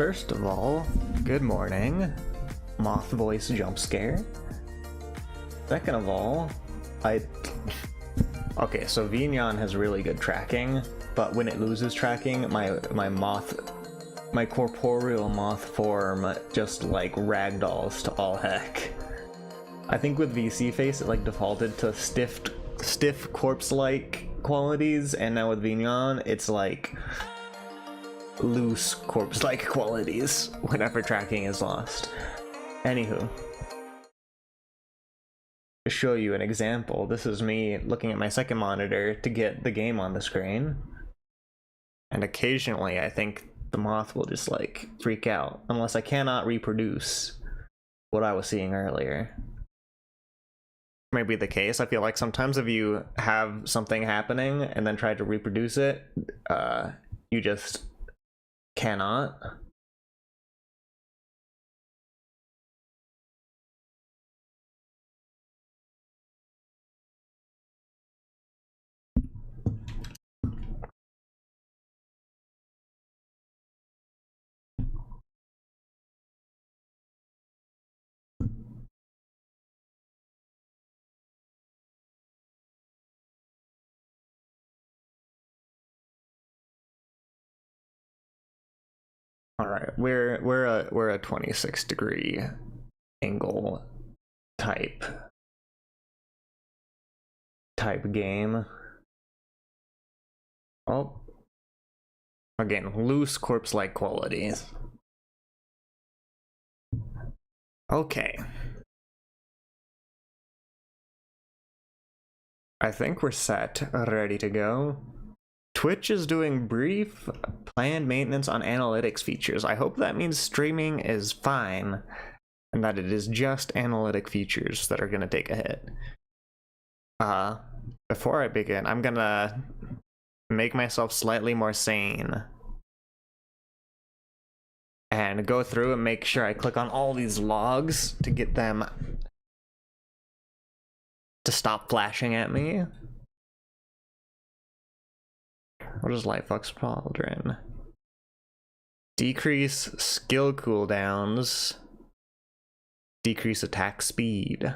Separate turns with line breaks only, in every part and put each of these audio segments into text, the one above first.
First of all, good morning. Moth voice jump scare. Second of all, okay, so Vignon has really good tracking, but when it loses tracking, my corporeal moth form just like ragdolls to all heck. I think with VC face it like defaulted to stiff corpse-like qualities, and now with Vignon it's like loose corpse-like qualities whenever tracking is lost. Anywho, to show you an example, this is me looking at my second monitor to get the game on the screen, and occasionally I think the moth will just like freak out unless I cannot reproduce what I was seeing earlier. Might be the case. I feel like sometimes if you have something happening and then try to reproduce it, you just cannot. All right, we're a 26-degree angle type game. Oh, again, loose corpse-like qualities. Okay, I think we're set, ready to go. Twitch is doing brief planned maintenance on analytics features. I hope that means streaming is fine and that it is just analytic features that are going to take a hit. Before I begin, I'm gonna make myself slightly more sane and go through and make sure I click on all these logs to get them to stop flashing at me. What is Lightfox Pauldron? Decrease skill cooldowns. Decrease attack speed.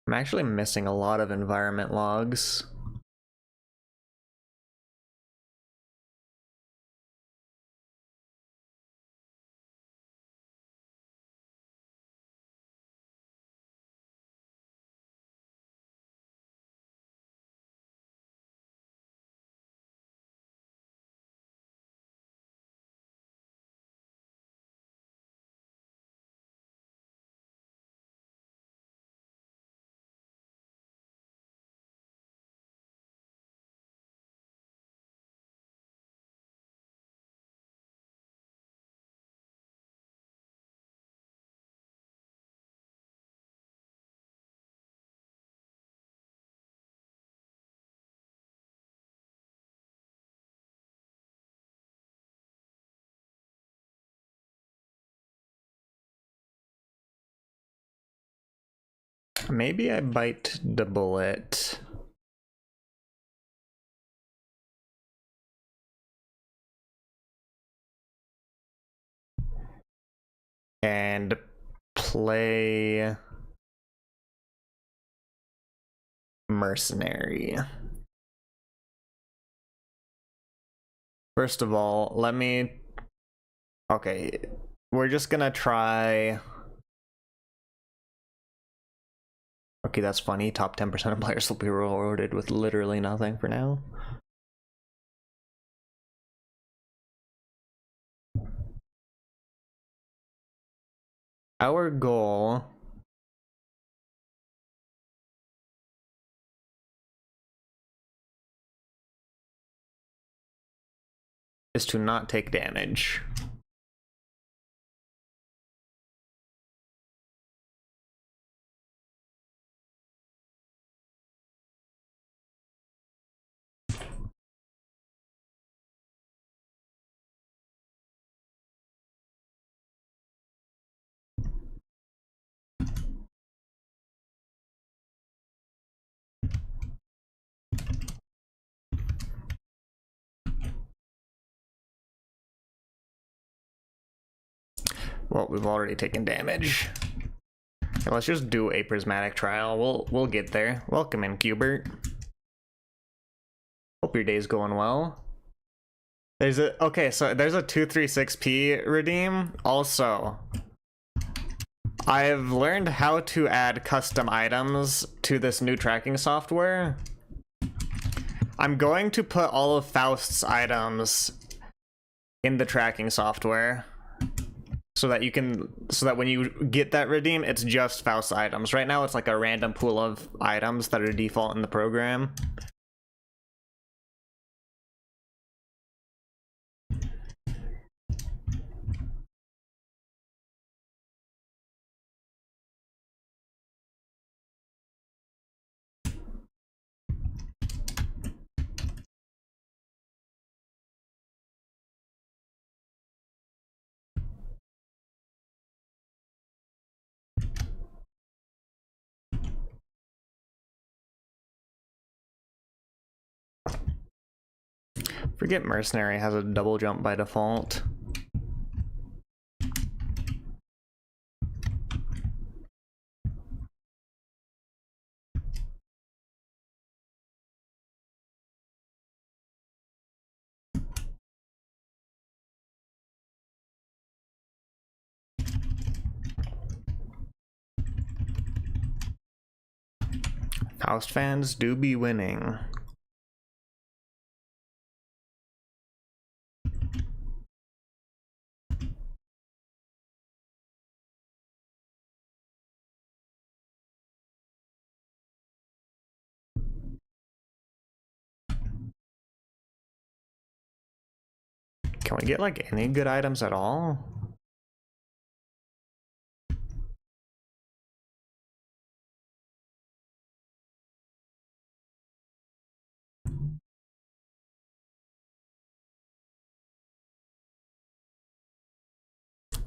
I'm actually missing a lot of environment logs. Maybe I bite the bullet. And play mercenary. First of all, let me... Okay, we're just gonna try... Okay, that's funny. Top 10% of players will be rewarded with literally nothing for now. Our goal is to not take damage. Well, we've already taken damage. Okay, let's just do a prismatic trial. We'll get there. Welcome in, Cubert. Hope your day's going well. There's a 236p redeem. Also, I've learned how to add custom items to this new tracking software. I'm going to put all of Faust's items in the tracking software so that when you get that redeem, it's just Faust's items. Right now it's like a random pool of items that are default in the program. Forget Mercenary has a double jump by default. Faust fans do be winning. Can we get like any good items at all?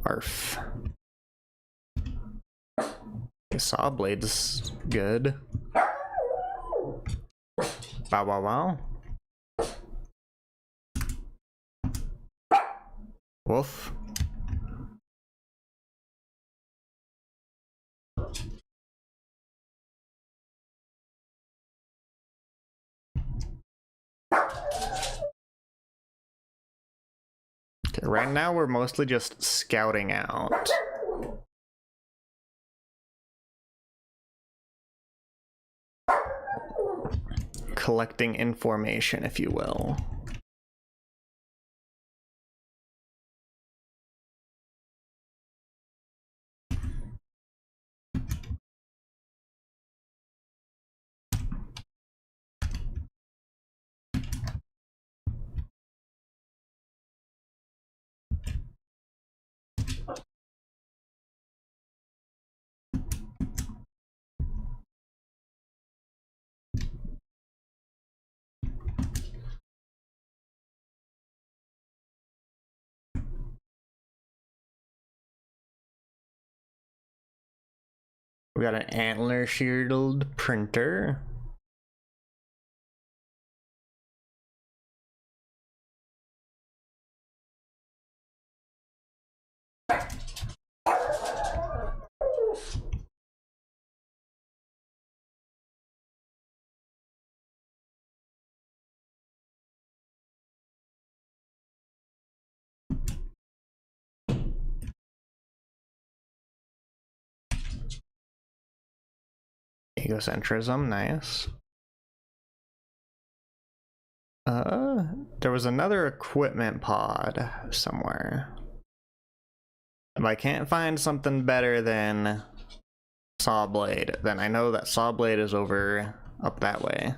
Arf. Saw Blade's good. Wow, wow, wow. Wolf. Okay, right now we're mostly just scouting out. Collecting information, if you will. We got an antler shielded printer. Egocentrism, nice. There was another equipment pod somewhere. If I can't find something better than Sawblade, then I know that Sawblade is over up that way.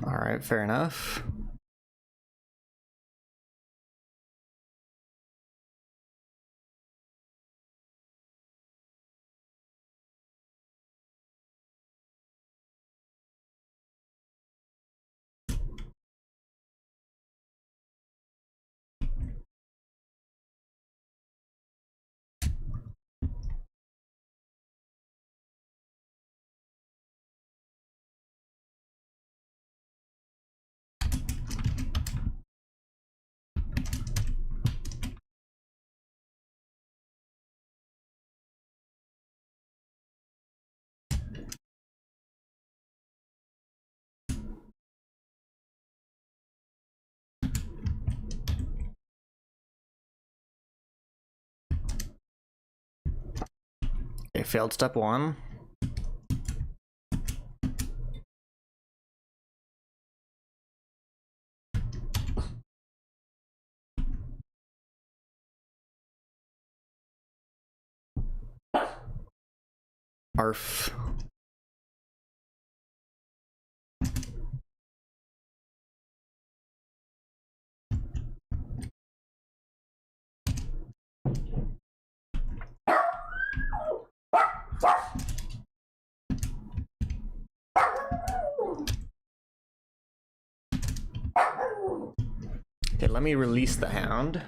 Alright, fair enough. Okay, failed step 1. Arf. Okay, let me release the hound.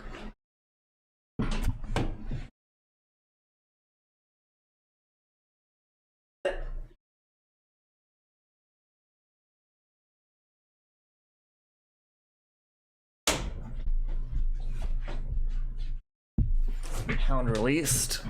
Hound released.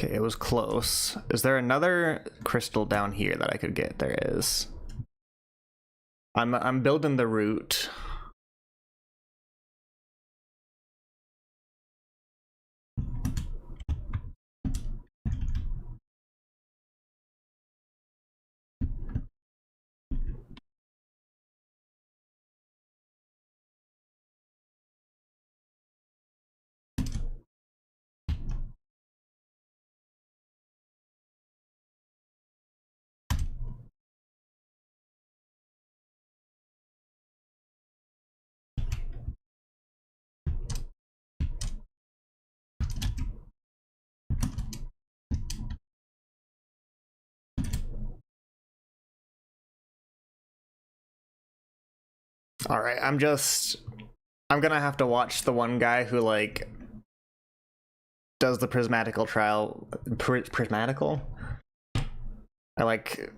Okay, it was close. Is there another crystal down here that I could get? There is. I'm building the route. All right, I'm gonna have to watch the one guy who like does the prismatical trial. Prismatical? I like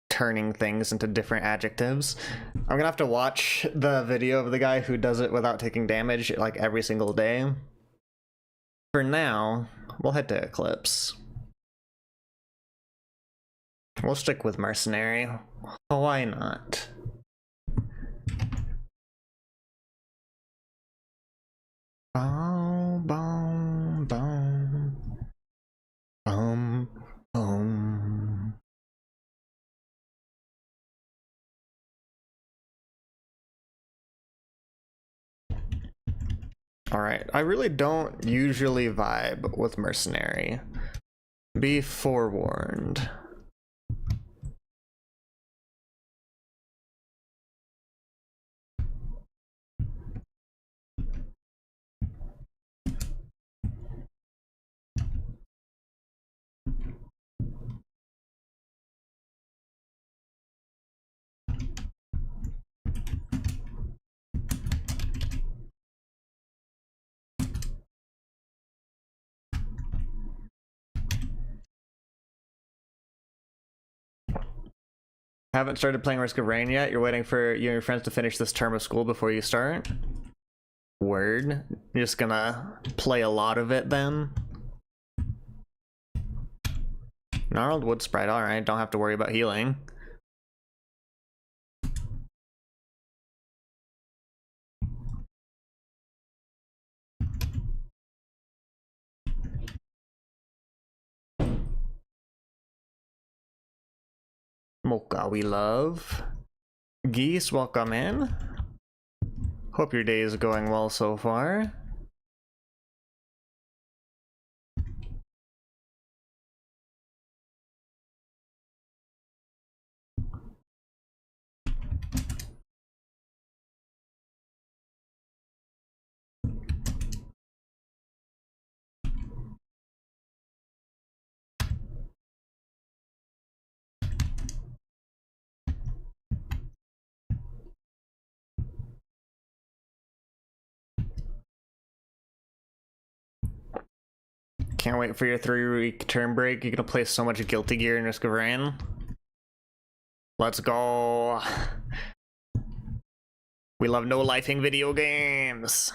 turning things into different adjectives. I'm gonna have to watch the video of the guy who does it without taking damage like every single day. For now, we'll head to Eclipse. We'll stick with Mercenary. Why not? Boom, boom, boom. Boom, boom. Alright, I really don't usually vibe with Mercenary. Be forewarned. Haven't started playing Risk of Rain yet? You're waiting for you and your friends to finish this term of school before you start? Word. You're just gonna play a lot of it then? Gnarled Wood Sprite, alright, don't have to worry about healing. Mocha, we love. Geese, welcome in. Hope your day is going well so far. Can't wait for your 3-week term break. You're gonna play so much Guilty Gear in Risk of Rain. Let's go. We love no-lifing video games.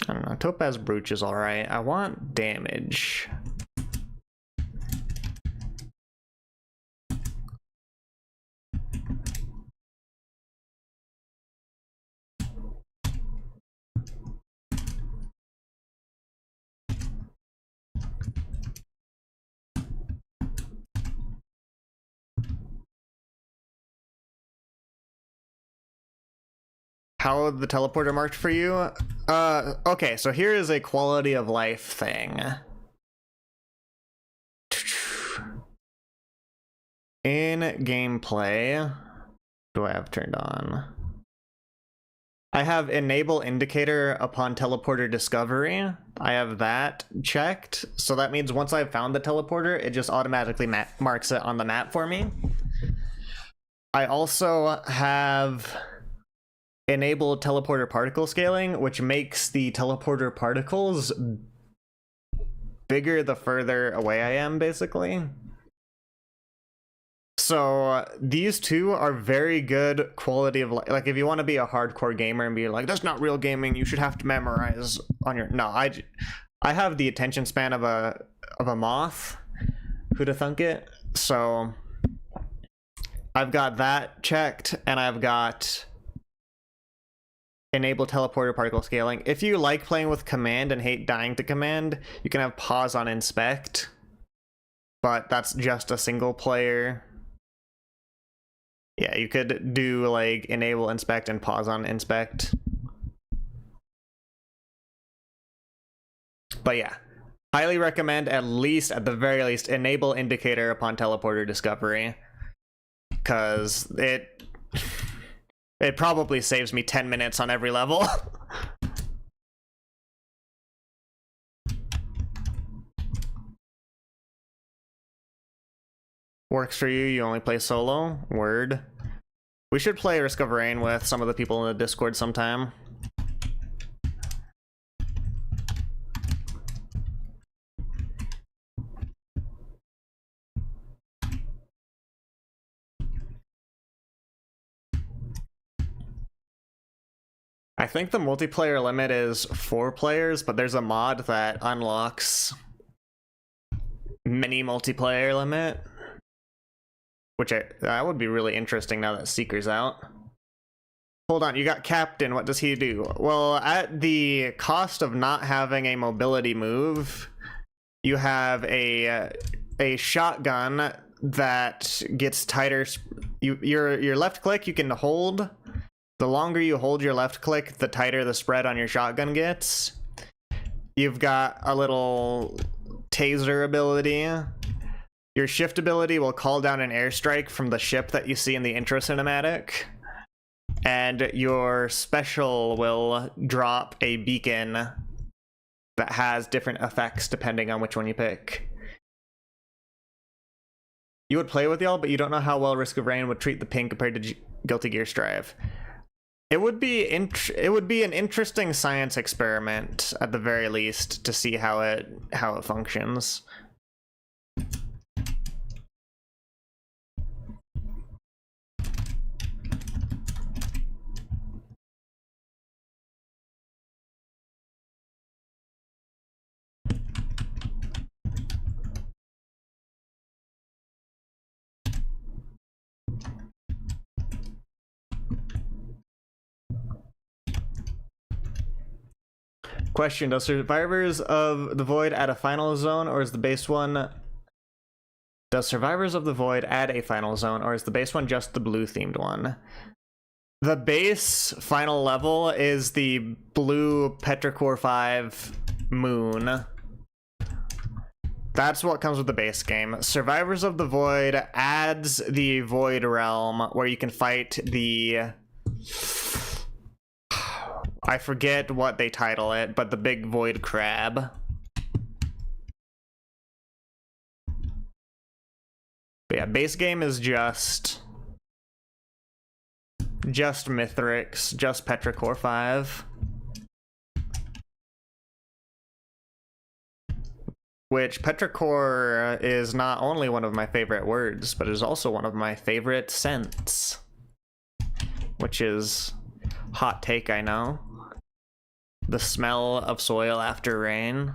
I don't know, Topaz Brooch is alright. I want damage. How the teleporter marked for you? Okay, so here is a quality of life thing. In gameplay, do I have turned on? I have enable indicator upon teleporter discovery. I have that checked. So that means once I've found the teleporter, it just automatically marks it on the map for me. I also have enable teleporter particle scaling, which makes the teleporter particles bigger the further away I am, basically. So these two are very good quality of life. Like if you want to be a hardcore gamer and be like, that's not real gaming, you should have to memorize on your... No, I have the attention span of a moth. Who'da thunk it? So I've got that checked, and I've got enable teleporter particle scaling. If you like playing with command and hate dying to command, you can have pause on inspect, but that's just a single player. Yeah, you could do like enable inspect and pause on inspect. But yeah, highly recommend at the very least enable indicator upon teleporter discovery, because it probably saves me 10 minutes on every level. Works for you, you only play solo? Word. We should play Risk of Rain with some of the people in the Discord sometime. I think the multiplayer limit is 4 players, but there's a mod that unlocks mini multiplayer limit, which that would be really interesting now that Seeker's out. Hold on, you got Captain, what does he do? Well, at the cost of not having a mobility move, You have a shotgun that gets tighter. Your left click you can hold. The longer you hold your left click, the tighter the spread on your shotgun gets. You've got a little taser ability. Your shift ability will call down an airstrike from the ship that you see in the intro cinematic. And your special will drop a beacon that has different effects depending on which one you pick. You would play with y'all, but you don't know how well Risk of Rain would treat the ping compared to Guilty Gear Strive. It would be an interesting science experiment at the very least to see how it functions. Question: does Survivors of the Void add a final zone, or is the base one? Does Survivors of the Void add a final zone, or is the base one just the blue themed one? The base final level is the blue Petrichor 5 moon. That's what comes with the base game. Survivors of the Void adds the Void Realm, where you can fight the... I forget what they title it, but the big Void Crab. But yeah, base game is just Mithrix, just Petrichor 5. Which Petrichor is not only one of my favorite words, but is also one of my favorite scents. Which is hot take, I know. The smell of soil after rain.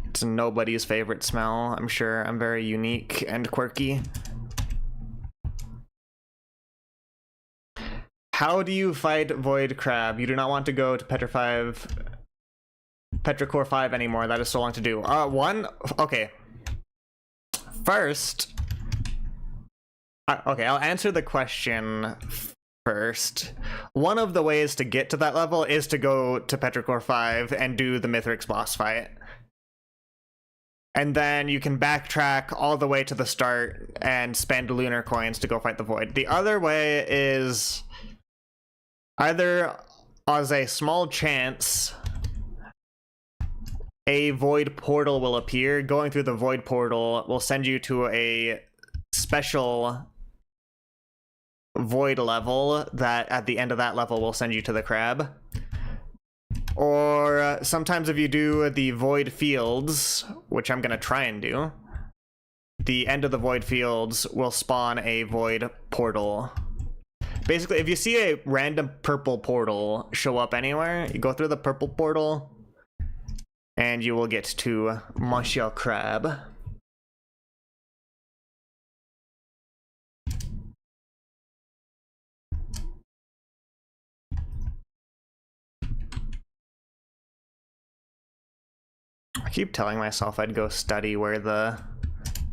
It's nobody's favorite smell, I'm sure. I'm very unique and quirky. How do you fight Void Crab? You do not want to go to Petrichor 5 anymore. That is so long to do. Okay. First, okay, I'll answer the question first. One of the ways to get to that level is to go to Petrichor 5 and do the Mithrix boss fight. And then you can backtrack all the way to the start and spend lunar coins to go fight the Void. The other way is either as a small chance a void portal will appear. Going through the void portal will send you to a special void level that at the end of that level will send you to the crab. Or sometimes if you do the void fields, which I'm gonna try and do, the end of the void fields will spawn a void portal. Basically, if you see a random purple portal show up anywhere, you go through the purple portal and you will get to Montreal Crab. I keep telling myself I'd go study where the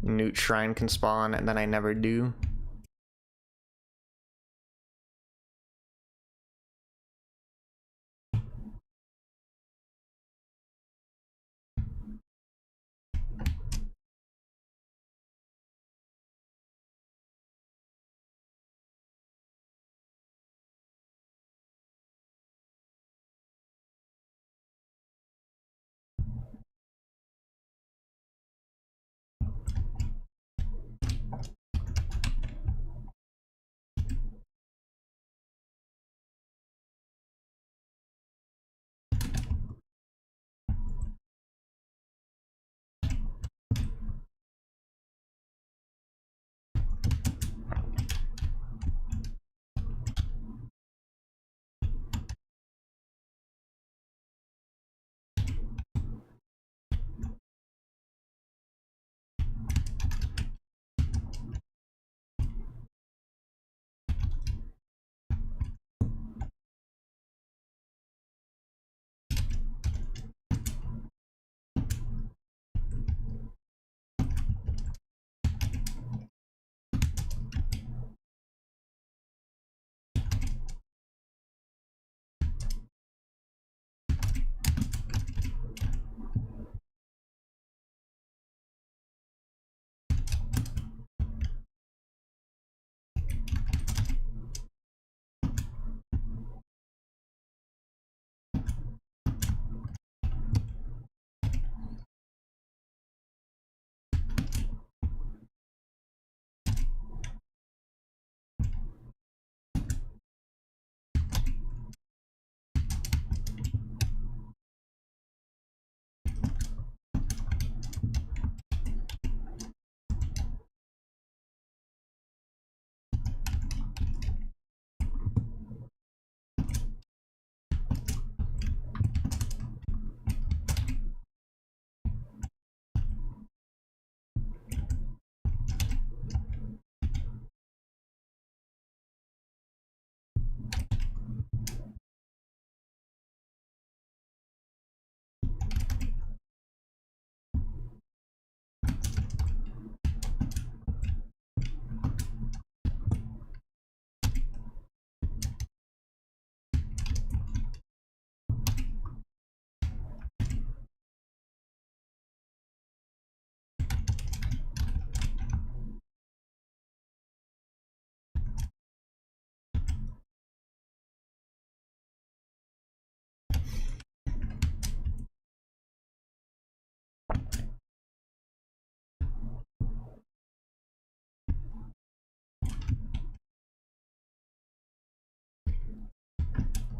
Newt Shrine can spawn, and then I never do.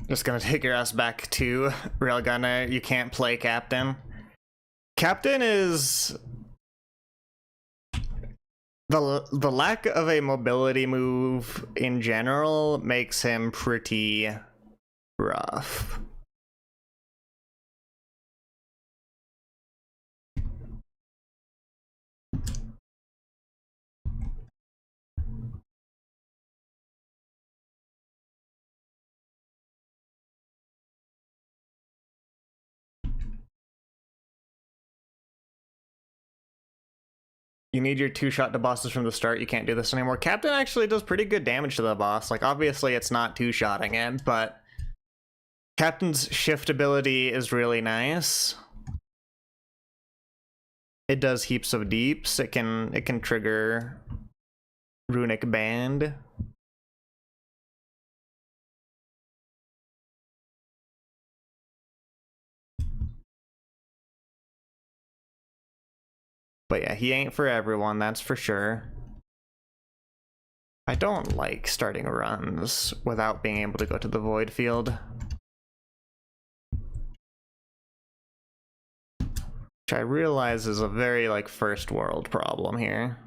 Just gonna take your ass back to Railgunner. You can't play Captain. Captain is... The lack of a mobility move in general makes him pretty rough. You need your 2-shot to bosses from the start. You can't do this anymore. Captain actually does pretty good damage to the boss. Like, obviously it's not 2-shotting it, but Captain's shift ability is really nice. It does heaps of deeps. It can trigger Runic Band. But yeah, he ain't for everyone, that's for sure. I don't like starting runs without being able to go to the void field. Which I realize is a very, like, first world problem here.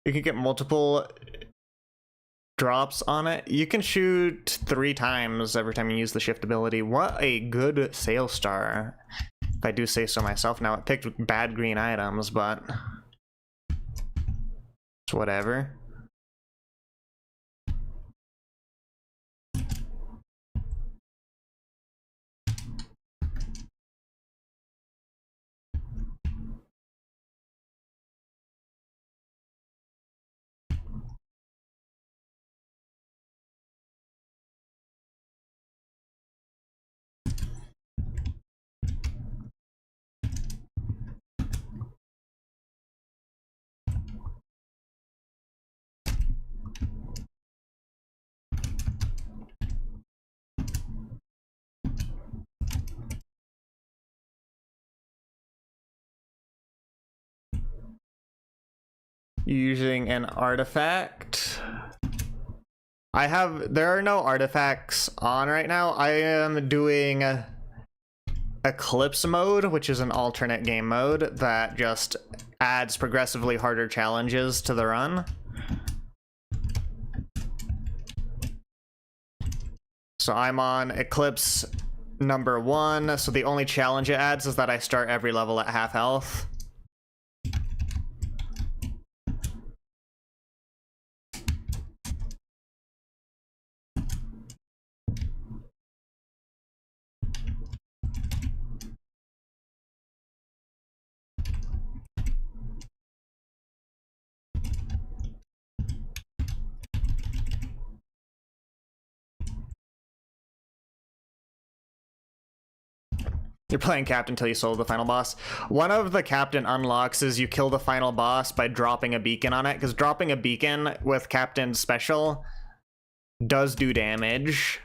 You can get multiple drops on it. You can shoot 3 times every time you use the shift ability. What a good sales star, if I do say so myself. Now, it picked bad green items, but it's whatever. Using an artifact. There are no artifacts on right now. I am doing Eclipse mode, which is an alternate game mode that just adds progressively harder challenges to the run. So I'm on Eclipse number 1, so the only challenge it adds is that I start every level at half health. You're playing Captain until you solo the final boss. One of the Captain unlocks is you kill the final boss by dropping a beacon on it, because dropping a beacon with Captain's special does do damage.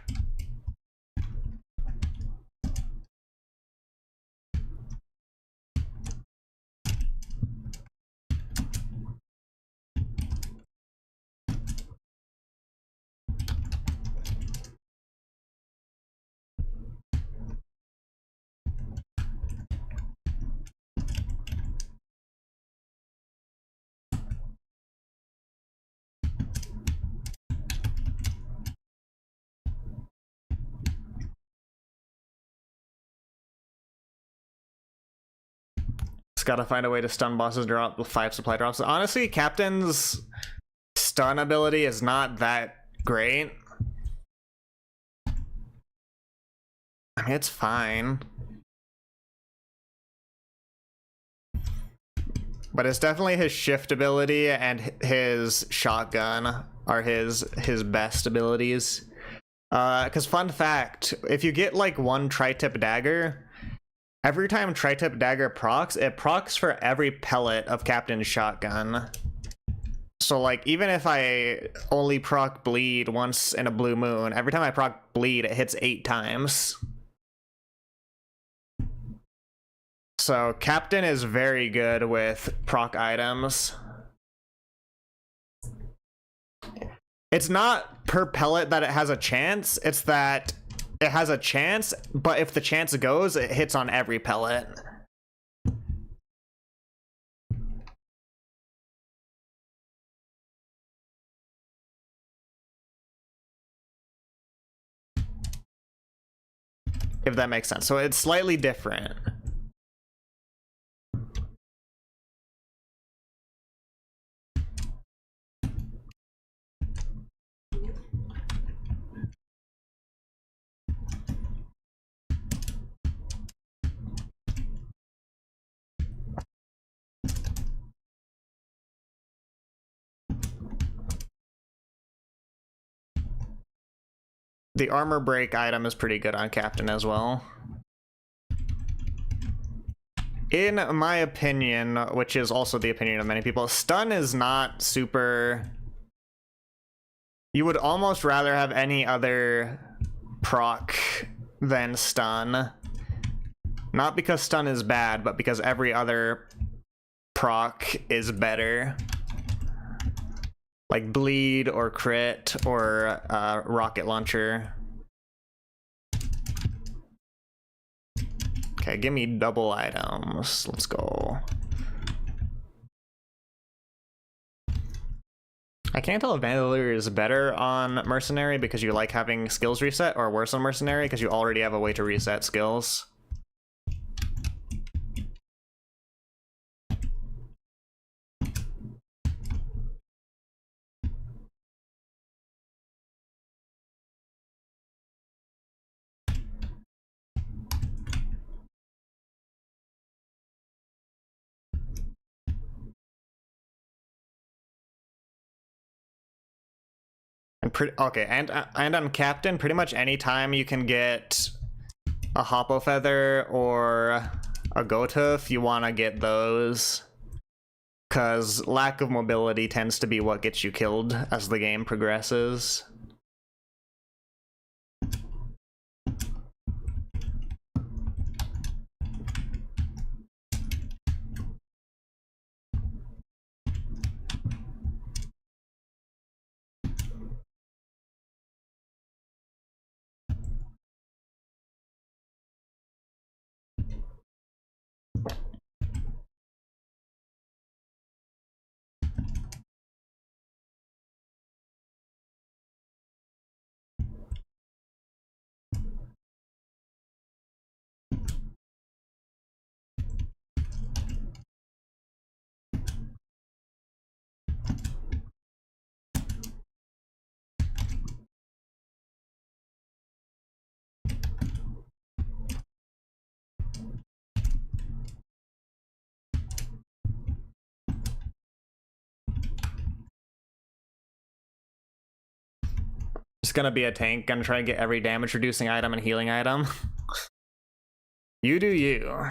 Just gotta find a way to stun bosses, drop with 5 supply drops. Honestly, Captain's stun ability is not that great. I mean, it's fine. But it's definitely his shift ability and his shotgun are his best abilities. Because fun fact, if you get like 1 tri-tip dagger, every time tri-tip dagger procs, it procs for every pellet of Captain's shotgun. So like, even if I only proc bleed once in a blue moon, every time I proc bleed, it hits 8 times. So Captain is very good with proc items. It's not per pellet that it has a chance, it's that it has a chance, but if the chance goes, it hits on every pellet. If that makes sense. So it's slightly different. The armor break item is pretty good on Captain as well. In my opinion, which is also the opinion of many people, stun is not super... You would almost rather have any other proc than stun. Not because stun is bad, but because every other proc is better. Like bleed or crit or rocket launcher. Okay, give me double items. Let's go. I can't tell if Vandalier is better on Mercenary because you like having skills reset, or worse on Mercenary because you already have a way to reset skills. And on Captain, pretty much any time you can get a Hoppo Feather or a Goatooth, you want to get those. Because lack of mobility tends to be what gets you killed as the game progresses. Just gonna be a tank, gonna try and get every damage reducing item and healing item. You do you.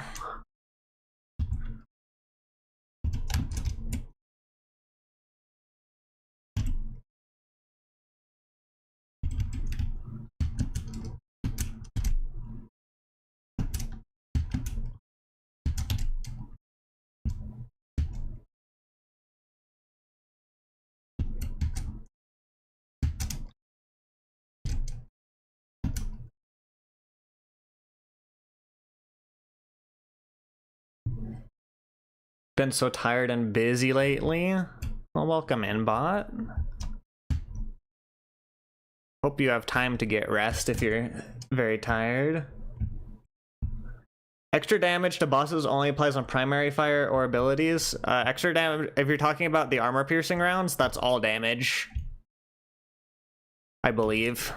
Been so tired and busy lately. Well, welcome in, bot. Hope you have time to get rest if you're very tired. Extra damage to bosses only applies on primary fire or abilities. Extra damage, if you're talking about the armor piercing rounds, that's all damage, I believe.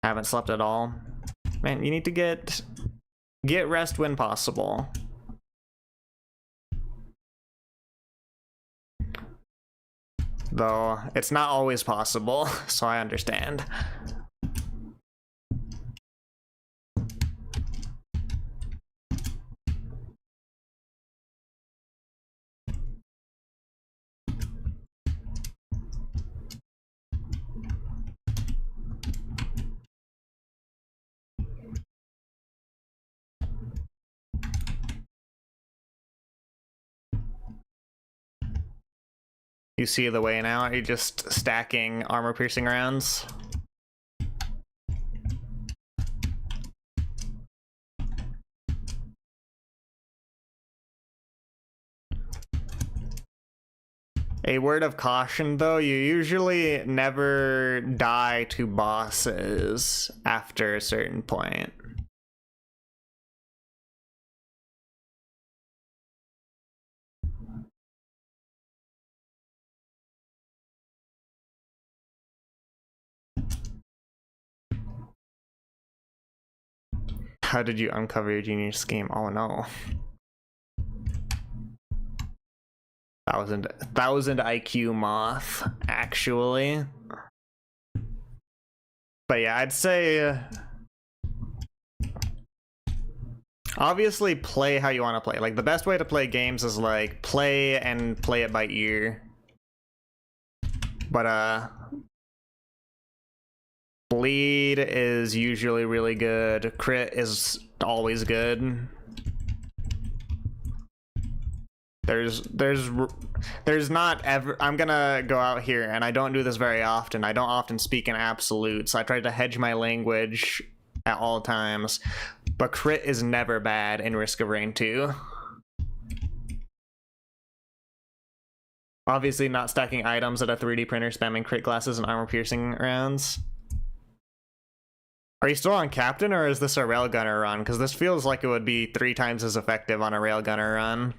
Haven't slept at all. Man, you need to get rest when possible. Though it's not always possible, so I understand. You see the way now? You're just stacking armor-piercing rounds. A word of caution, though, you usually never die to bosses after a certain point. How did you uncover your genius scheme? Oh no. 1000 IQ moth, actually. But yeah, I'd say obviously play how you want to play. Like, the best way to play games is like play and play it by ear. But bleed is usually really good. Crit is always good. There's not ever. I'm gonna go out here, and I don't do this very often. I don't often speak in absolutes. I try to hedge my language at all times, but crit is never bad in Risk of Rain 2. Obviously not stacking items at a 3D printer, spamming crit glasses and armor piercing rounds. Are you still on Captain, or is this a railgunner run? Because this feels like it would be 3 times as effective on a railgunner run.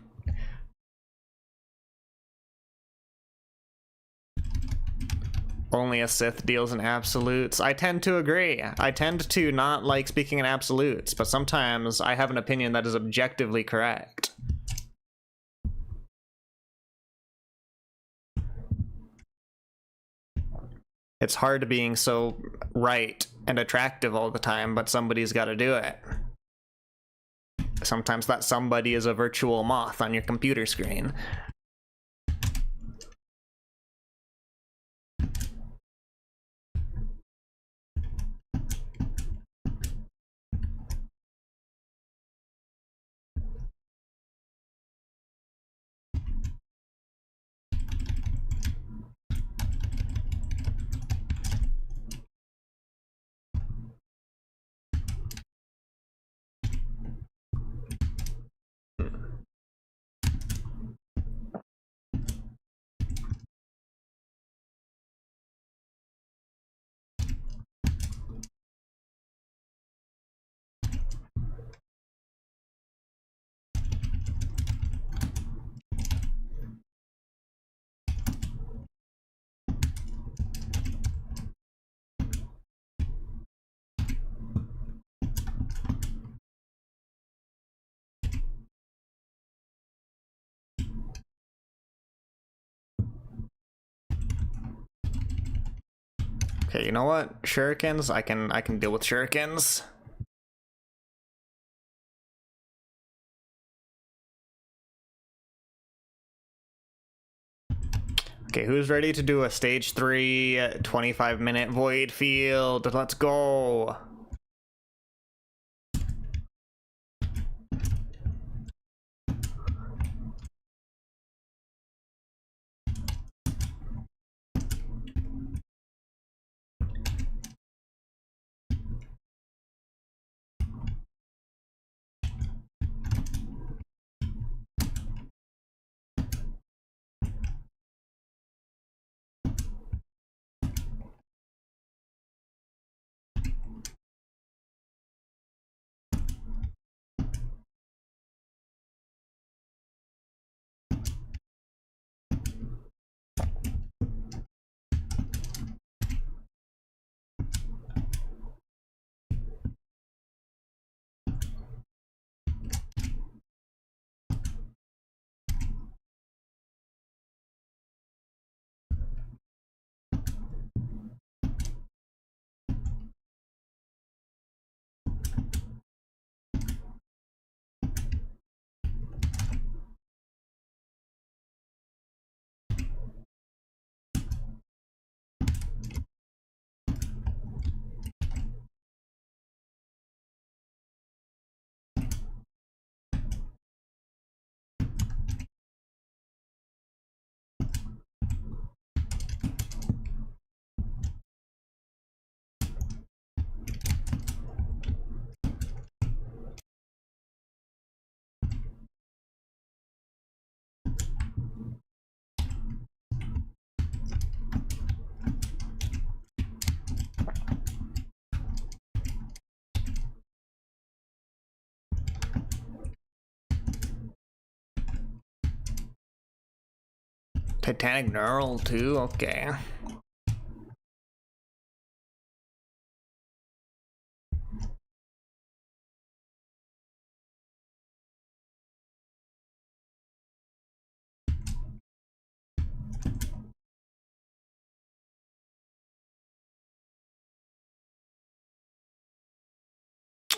Only a Sith deals in absolutes. I tend to agree. I tend to not like speaking in absolutes, but sometimes I have an opinion that is objectively correct. It's hard being so right and attractive all the time, but somebody's got to do it. Sometimes that somebody is a virtual moth on your computer screen. Okay, you know what? Shurikens, I can deal with shurikens. Okay, who's ready to do a stage 3 25-minute void field? Let's go. Titanic knurl too? Okay.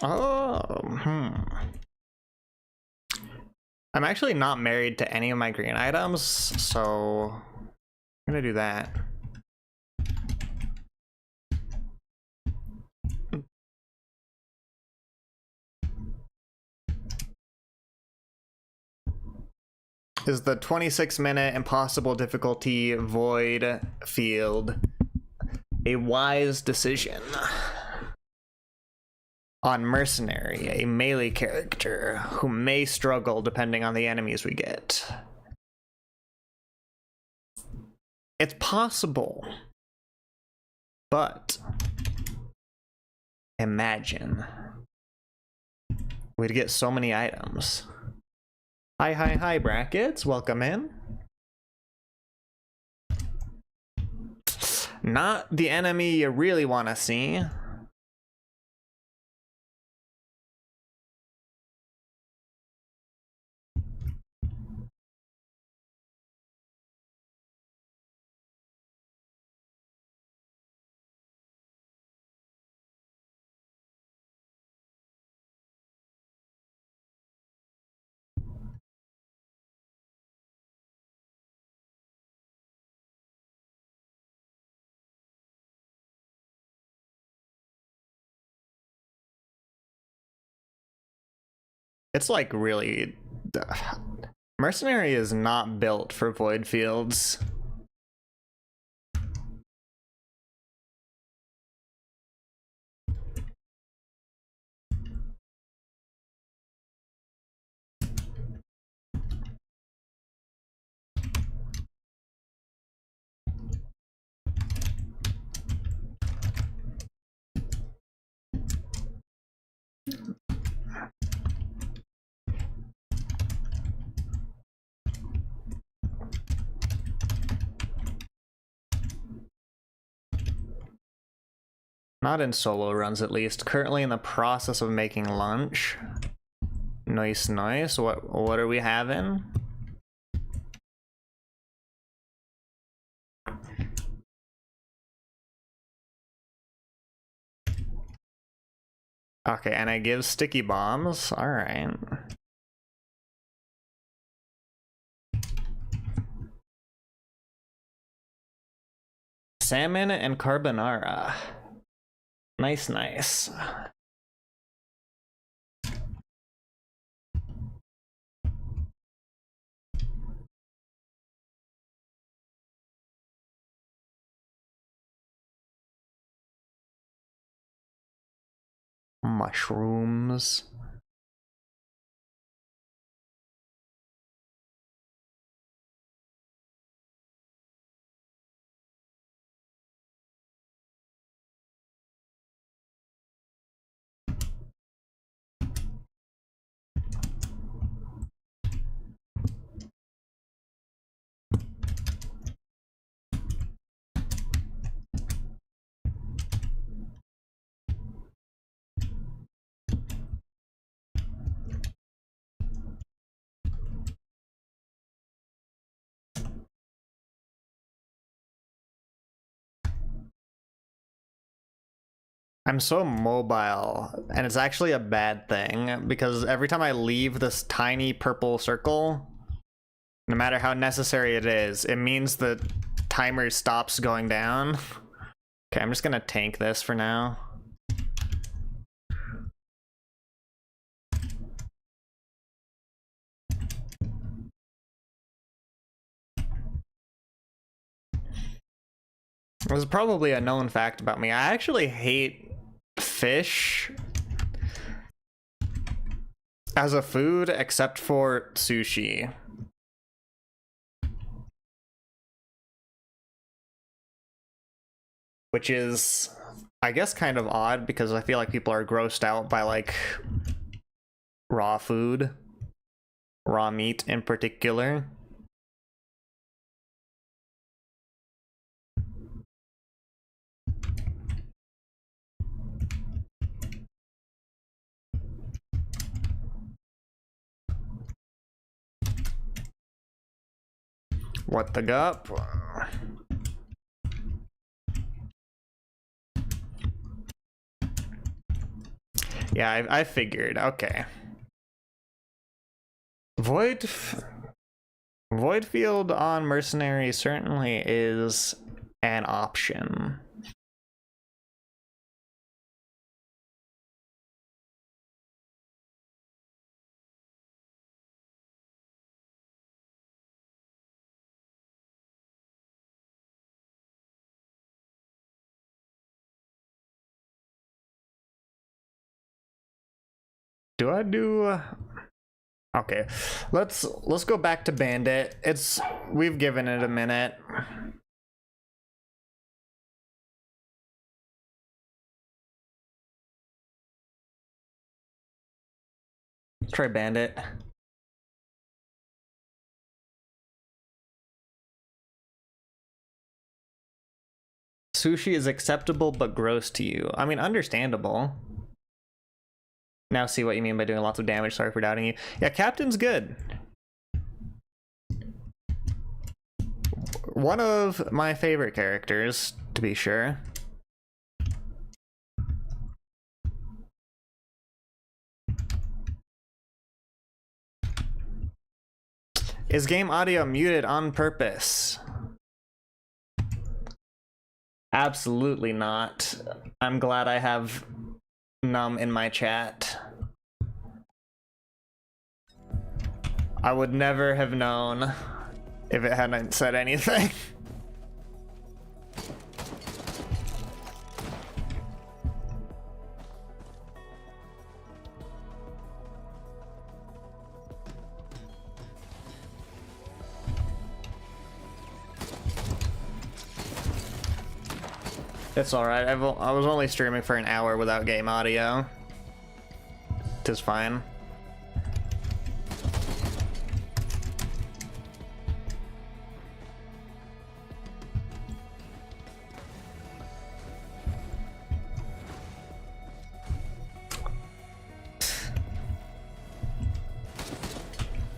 Oh, I'm actually not married to any of my green items, so I'm gonna do that. Is the 26-minute impossible difficulty void field a wise decision? On Mercenary, a melee character who may struggle depending on the enemies we get. It's possible, but imagine we'd get so many items. Hi, brackets, welcome in. Not the enemy you really want to see. It's like really... Mercenary is not built for void fields. Not in solo runs, at least. Currently in the process of making lunch. Nice. What are we having? Okay, and I give sticky bombs. All right. Salmon and carbonara. Nice. Mushrooms. I'm so mobile, and it's actually a bad thing, because every time I leave this tiny purple circle, no matter how necessary it is, it means the timer stops going down. Okay, I'm just gonna tank this for now. This is probably a known fact about me. I actually hate fish as a food, except for sushi. Which is, I guess, kind of odd, because I feel like people are grossed out by, like, raw food. Raw meat in particular. What the gup? Yeah, I figured. Okay. Void field on mercenary certainly is an option. Do I do? Okay, let's go back to Bandit. We've given it a minute. Let's try Bandit. Sushi is acceptable but gross to you. I mean, understandable. Now see what you mean by doing lots of damage. Sorry for doubting you. Yeah, Captain's good. One of my favorite characters, to be sure. Is game audio muted on purpose? Absolutely not. I'm glad I have Num in my chat. I would never have known if it hadn't said anything. It's alright, I was only streaming for an hour without game audio. Tis fine.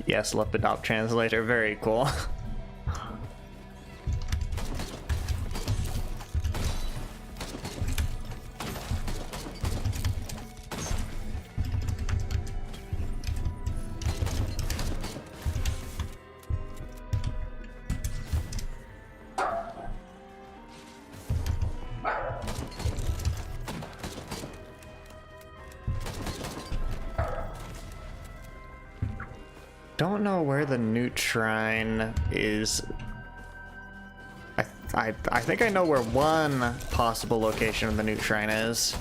Yes, Lepidop translator, very cool. Don't know where the Newt Shrine is. I think I know where one possible location of the Newt Shrine is.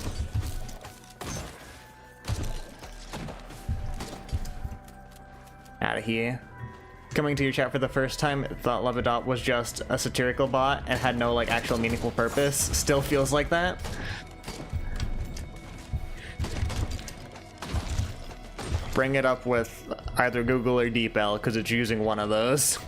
Out of here. Coming to your chat for the first time, thought Levidop was just a satirical bot and had no like actual meaningful purpose. Still feels like that. Bring it up with either Google or DeepL because it's using one of those.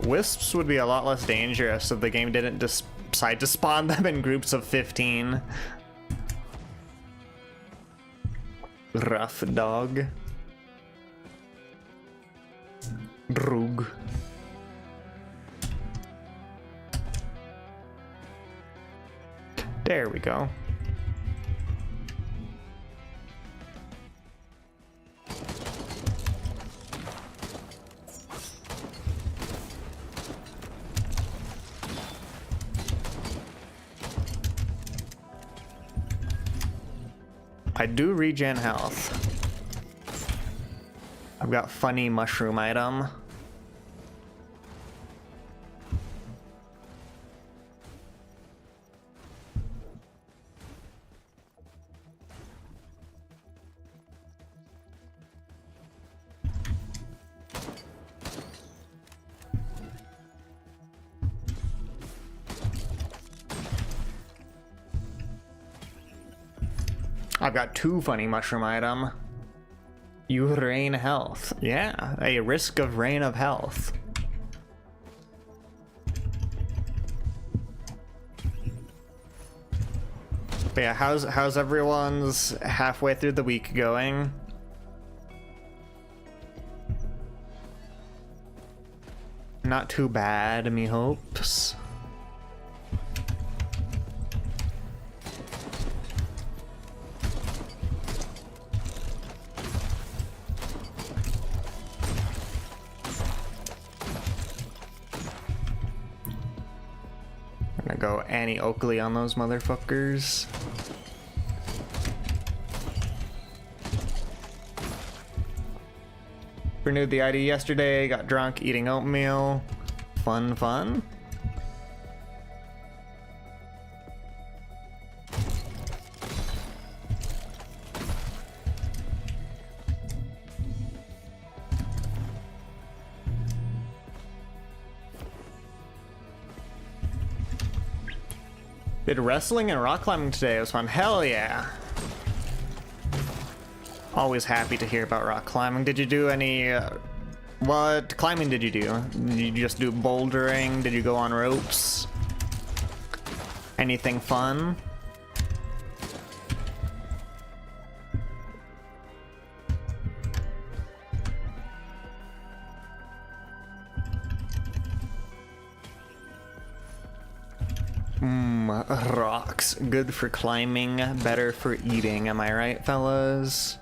Wisps would be a lot less dangerous if the game didn't decide to spawn them in groups of 15. Rough dog. Brug. There we go. I do regen health. I've got funny mushroom item. I've got 2 funny mushroom item. You rain health. Yeah, a risk of rain of health. But yeah, how's everyone's halfway through the week going? Not too bad, me hopes. I'm gonna go Annie Oakley on those motherfuckers. Renewed the ID yesterday, got drunk eating oatmeal. Fun, fun. Did wrestling and rock climbing today. It was fun. Hell yeah. Always happy to hear about rock climbing. Did you do any... what climbing did you do? Did you just do bouldering? Did you go on ropes? Anything fun? Rocks. Good for climbing, better for eating. Am I right, fellas?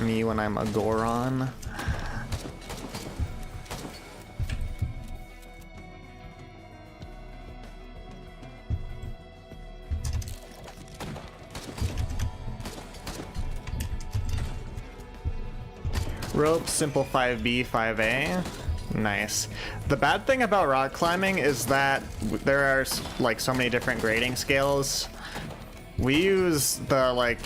Me when I'm a Goron. Rope, simple 5B, 5A. Nice. The bad thing about rock climbing is that there are like so many different grading scales. We use the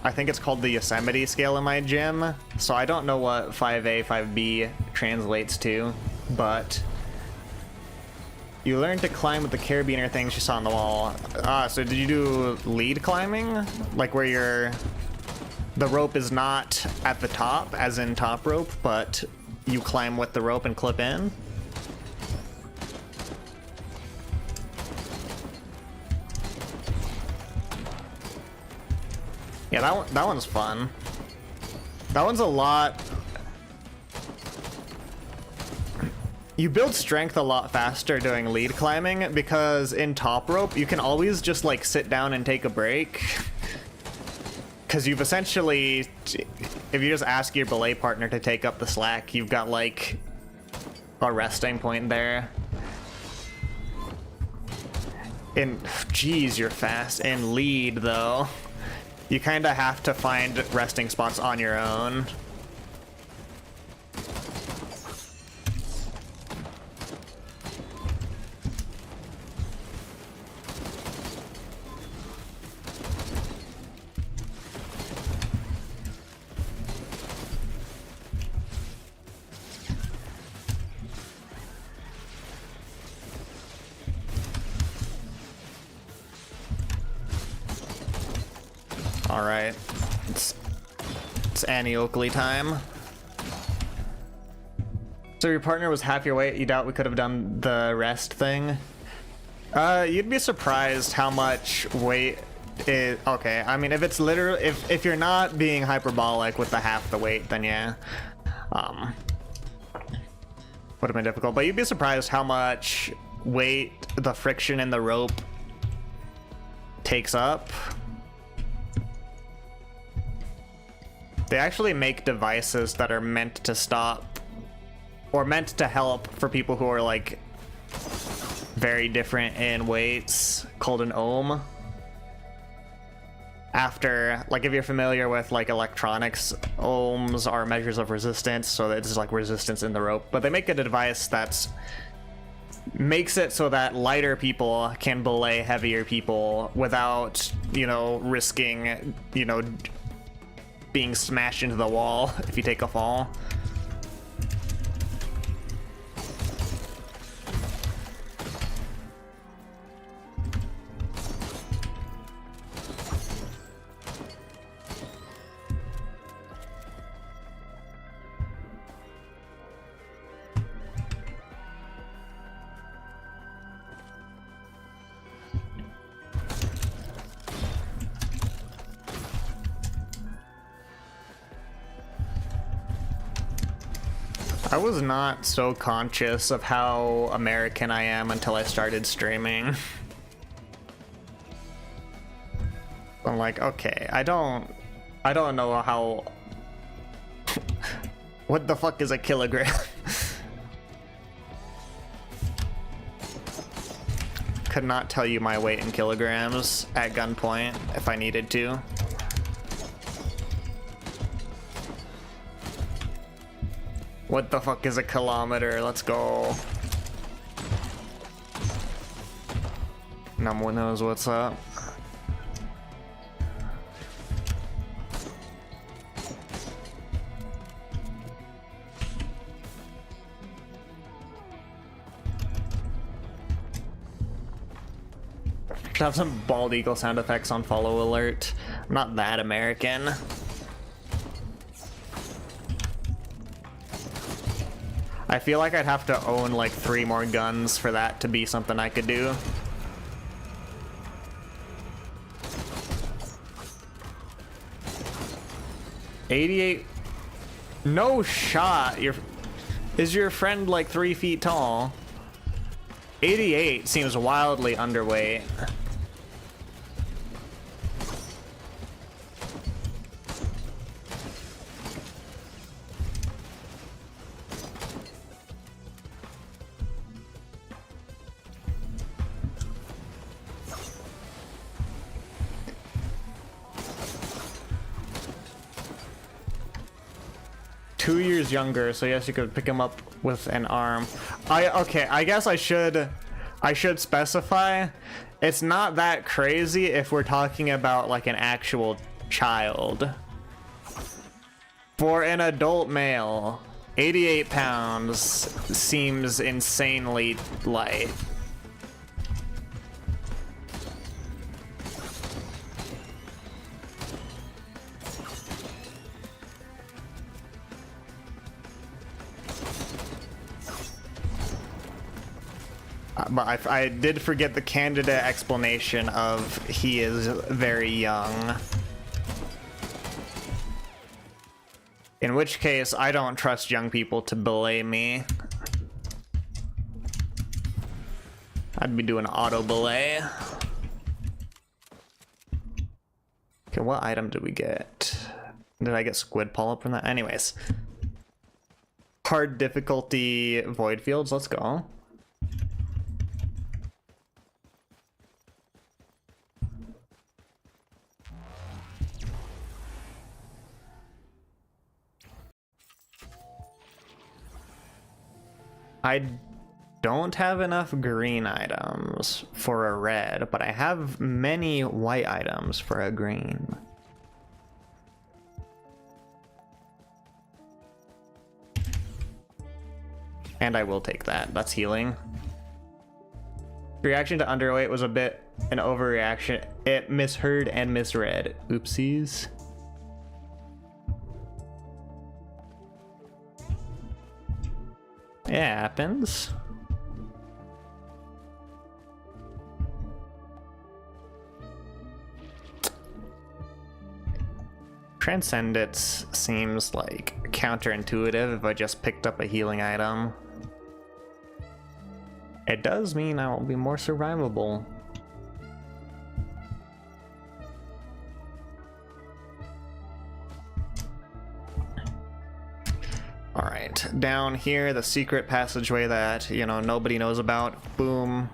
I think it's called the Yosemite scale in my gym, so I don't know what 5A, 5B translates to, but you learn to climb with the carabiner things you saw on the wall. So did you do lead climbing? Like where the rope is not at the top, as in top rope, but you climb with the rope and clip in? Yeah, that one's fun. That one's a lot. You build strength a lot faster doing lead climbing because in top rope you can always just like sit down and take a break. Because you've essentially, if you just ask your belay partner to take up the slack, you've got like a resting point there. Geez, you're fast. In lead though, you kind of have to find resting spots on your own. All right, it's Annie Oakley time. So your partner was half your weight. You doubt we could have done the rest thing? You'd be surprised how much weight it. Okay, I mean, if it's literally, if you're not being hyperbolic with the half the weight, then yeah, would have been difficult. But you'd be surprised how much weight the friction in the rope takes up. They actually make devices that are meant to stop or meant to help for people who are like very different in weights, called an ohm. After, like, if you're familiar with like electronics, ohms are measures of resistance, so it's like resistance in the rope. But they make a device that's makes it so that lighter people can belay heavier people without, you know, risking, you know, being smashed into the wall if you take a fall. I was not so conscious of how American I am until I started streaming. I'm like, okay, I don't know how... What the fuck is a kilogram? Could not tell you my weight in kilograms at gunpoint if I needed to. What the fuck is a kilometer? Let's go. No one knows what's up. Should have some bald eagle sound effects on follow alert. I'm not that American. I feel like I'd have to own like 3 more guns for that to be something I could do. $88. No shot. Is your friend like 3 feet tall? 88 seems wildly underweight. Younger, so yes, you could pick him up with an arm. Okay, I guess I should specify it's not that crazy if we're talking about like an actual child. For an adult male, 88 pounds seems insanely light. But I did forget the candid explanation of he is very young. In which case, I don't trust young people to belay me. I'd be doing auto belay. Okay, what item did we get? Did I get squid polyp from that? Anyways. Hard difficulty void fields, let's go. I don't have enough green items for a red, but I have many white items for a green. And I will take that. That's healing. Reaction to underweight was a bit an overreaction. It misheard and misread. Oopsies. It happens. Transcendence seems like counterintuitive if I just picked up a healing item. It does mean I will be more survivable. Alright, down here, the secret passageway that, you know, nobody knows about. Boom.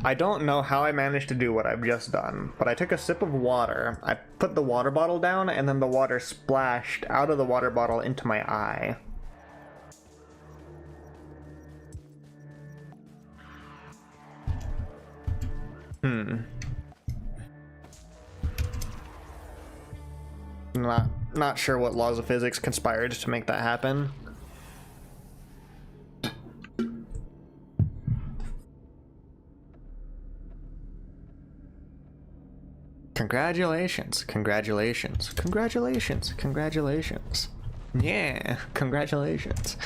I don't know how I managed to do what I've just done, but I took a sip of water, I put the water bottle down, and then the water splashed out of the water bottle into my eye. Not sure what laws of physics conspired to make that happen. Congratulations, congratulations, congratulations, congratulations. Yeah, congratulations.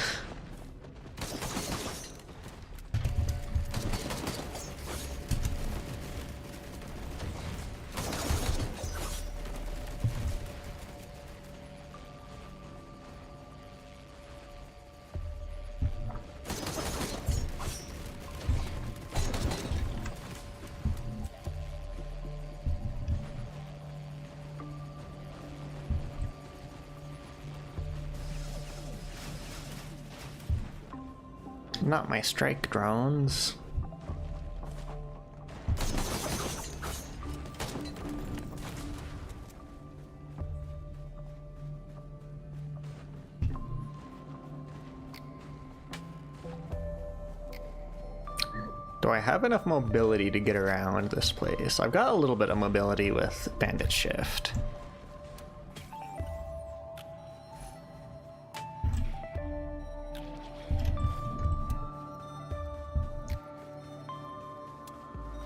Not my strike drones. Do I have enough mobility to get around this place? I've got a little bit of mobility with Bandit Shift.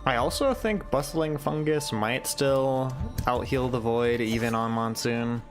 I also think Bustling Fungus might still out-heal the Void even on Monsoon.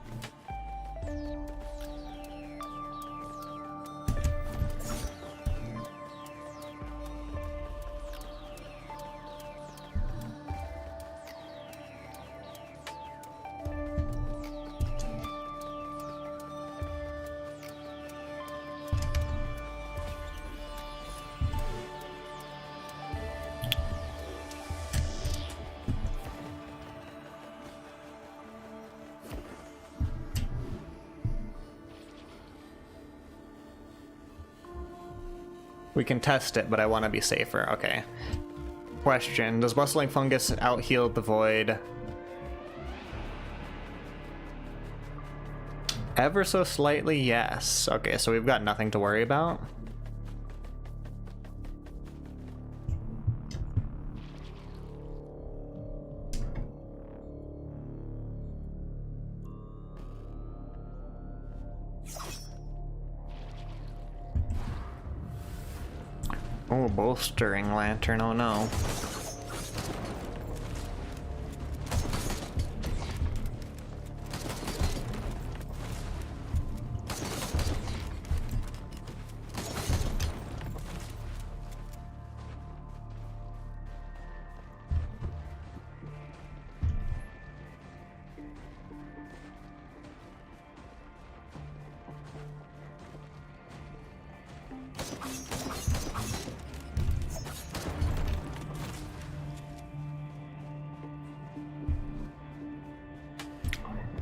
We can test it, but I want to be safer. Okay. Question: does Bustling Fungus out-heal the Void? Ever so slightly, yes. Okay, so we've got nothing to worry about. Oh, bolstering lantern, oh no.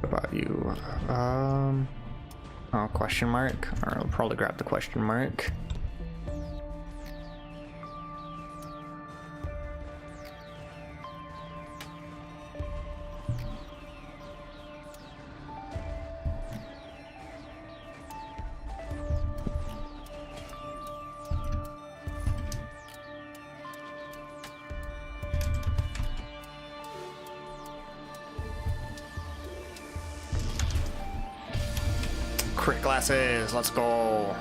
About you, oh, question mark. Or I'll probably grab the question mark. Crit glasses, let's go.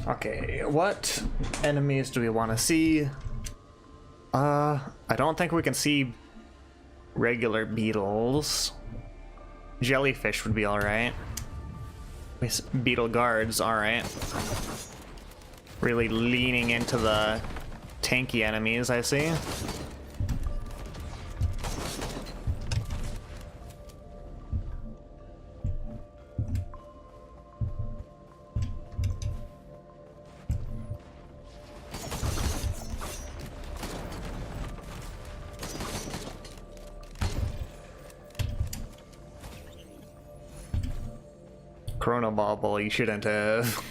Okay, what enemies do we want to see? I don't think we can see regular beetles. Jellyfish would be alright. Beetle guards, alright. Really leaning into the tanky enemies, I see. Chrono Bauble, you shouldn't have.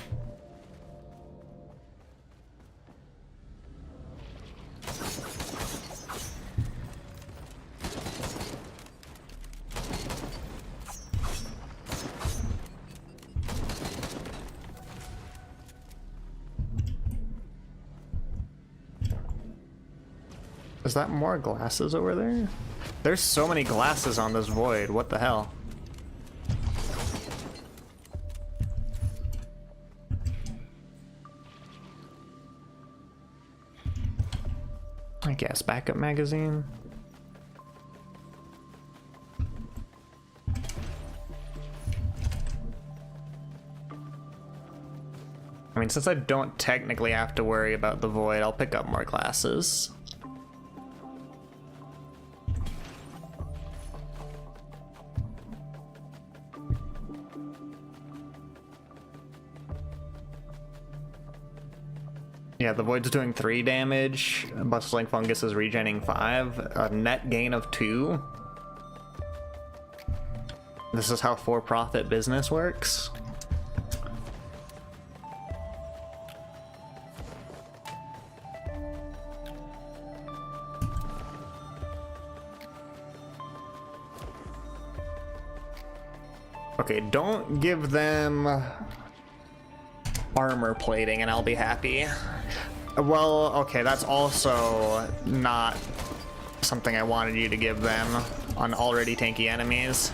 Is that more glasses over there? There's so many glasses on this void, what the hell? I guess backup magazine. I mean, since I don't technically have to worry about the void, I'll pick up more glasses. Yeah, the Void's doing 3 damage. Bustling Fungus is regening 5. A net gain of 2. This is how for-profit business works. Okay, don't give them armor plating and I'll be happy. Well, okay, that's also not something I wanted you to give them on already tanky enemies.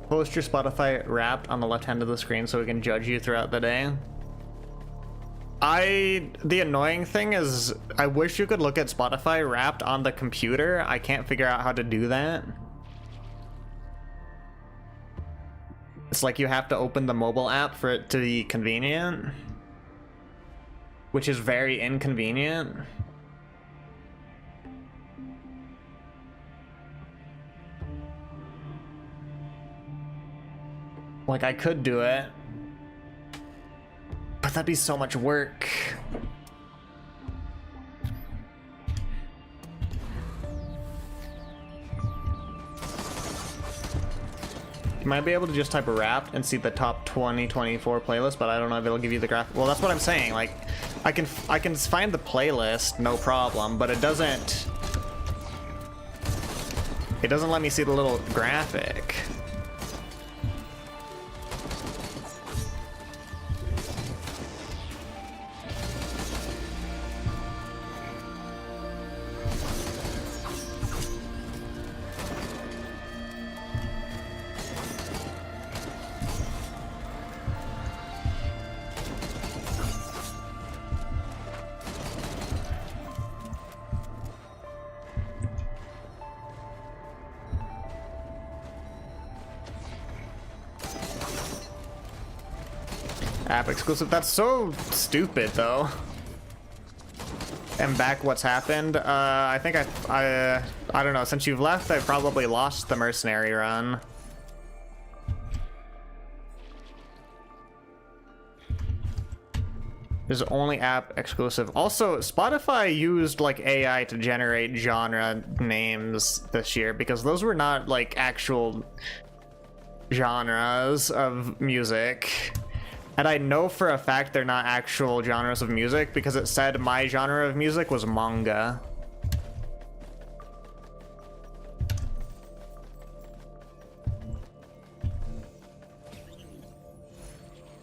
Post your Spotify Wrapped on the left hand of the screen so we can judge you throughout the day. The annoying thing is, I wish you could look at Spotify Wrapped on the computer. I can't figure out how to do that. It's like you have to open the mobile app for it to be convenient, which is very inconvenient. Like, I could do it, but that'd be so much work. You might be able to just type Wrapped and see the top 2024 playlist, but I don't know if it'll give you the graph. Well, that's what I'm saying. Like, I can find the playlist, no problem, but it doesn't let me see the little graphic. App exclusive. That's so stupid, though. And back, what's happened? I think I don't know. Since you've left, I've probably lost the mercenary run. There's only app exclusive. Also, Spotify used like AI to generate genre names this year because those were not like actual genres of music. And I know for a fact they're not actual genres of music because it said my genre of music was manga.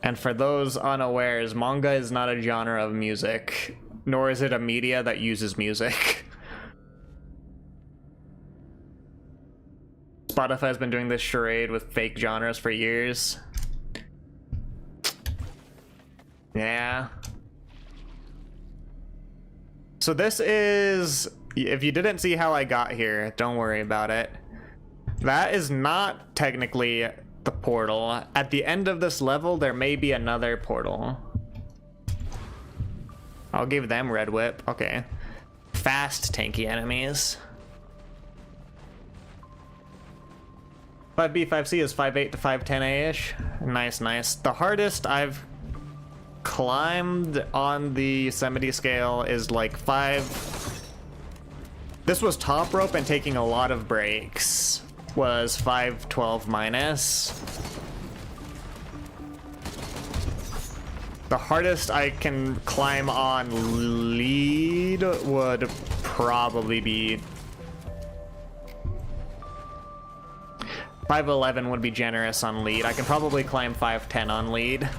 And for those unawares, manga is not a genre of music, nor is it a media that uses music. Spotify has been doing this charade with fake genres for years. Yeah. So this is, if you didn't see how I got here, don't worry about it. That is not technically the portal. At the end of this level, there may be another portal. I'll give them Red Whip. Okay. Fast tanky enemies. 5B, 5C is 5'8 to 5'10-ish. Nice, nice. The hardest I've climbed on the Yosemite scale is like 5. This was top rope and taking a lot of breaks. Was 512 minus. The hardest I can climb on lead would probably be 5'11" would be generous on lead. I can probably climb 5'10" on lead.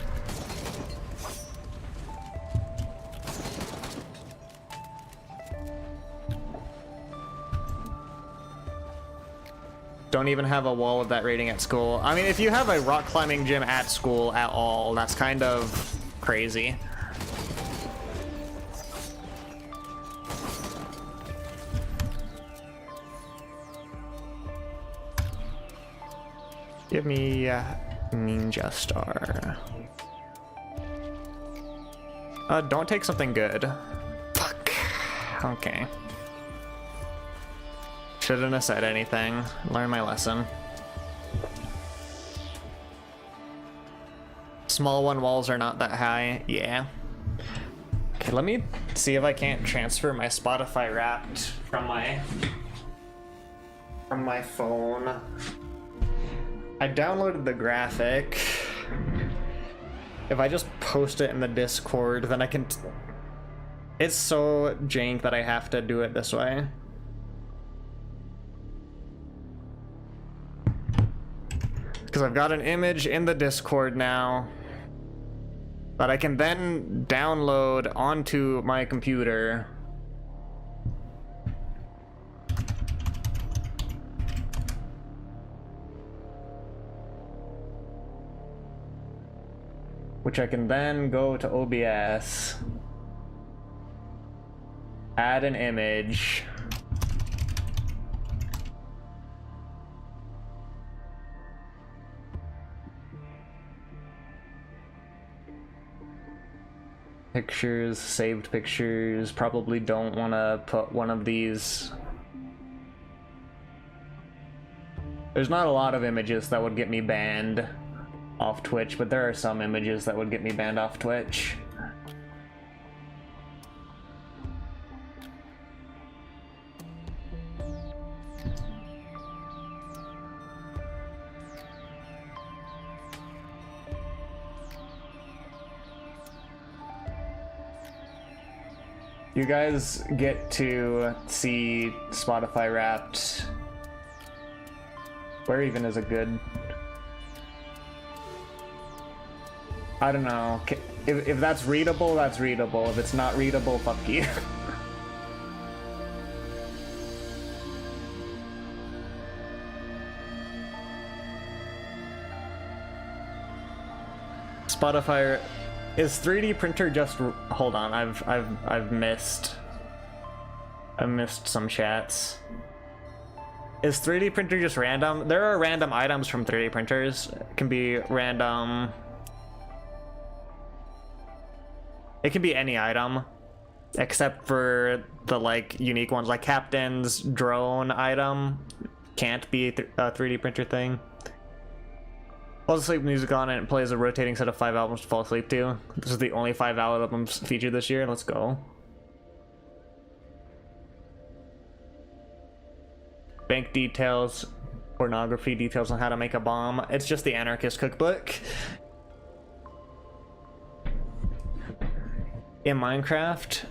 Don't even have a wall of that rating at school. I mean, if you have a rock climbing gym at school at all, that's kind of crazy. Give me Ninja Star. Don't take something good. Fuck. Okay. Shouldn't have said anything. Learn my lesson. Small one walls are not that high. Yeah. Okay, let me see if I can't transfer my Spotify Wrapped from my phone. I downloaded the graphic. If I just post it in the Discord, then I can... It's so jank that I have to do it this way. Because I've got an image in the Discord now that I can then download onto my computer. Which I can then go to OBS, add an image, pictures, saved pictures. Probably don't want to put one of these. There's not a lot of images that would get me banned off Twitch, but there are some images that would get me banned off Twitch. You guys get to see Spotify Wrapped. Where even is a good... I don't know. If that's readable, that's readable. If it's not readable, fuck you. Spotify is 3D printer just... Hold on, I've missed some chats. Is 3D printer just random? There are random items from 3D printers. It can be random. It can be any item, except for the like unique ones, like Captain's drone item can't be a 3D printer thing. Falls asleep music on it and plays a rotating set of 5 albums to fall asleep to. This is the only 5 albums featured this year. Let's go. Bank details, pornography details on how to make a bomb. It's just the Anarchist Cookbook. In Minecraft,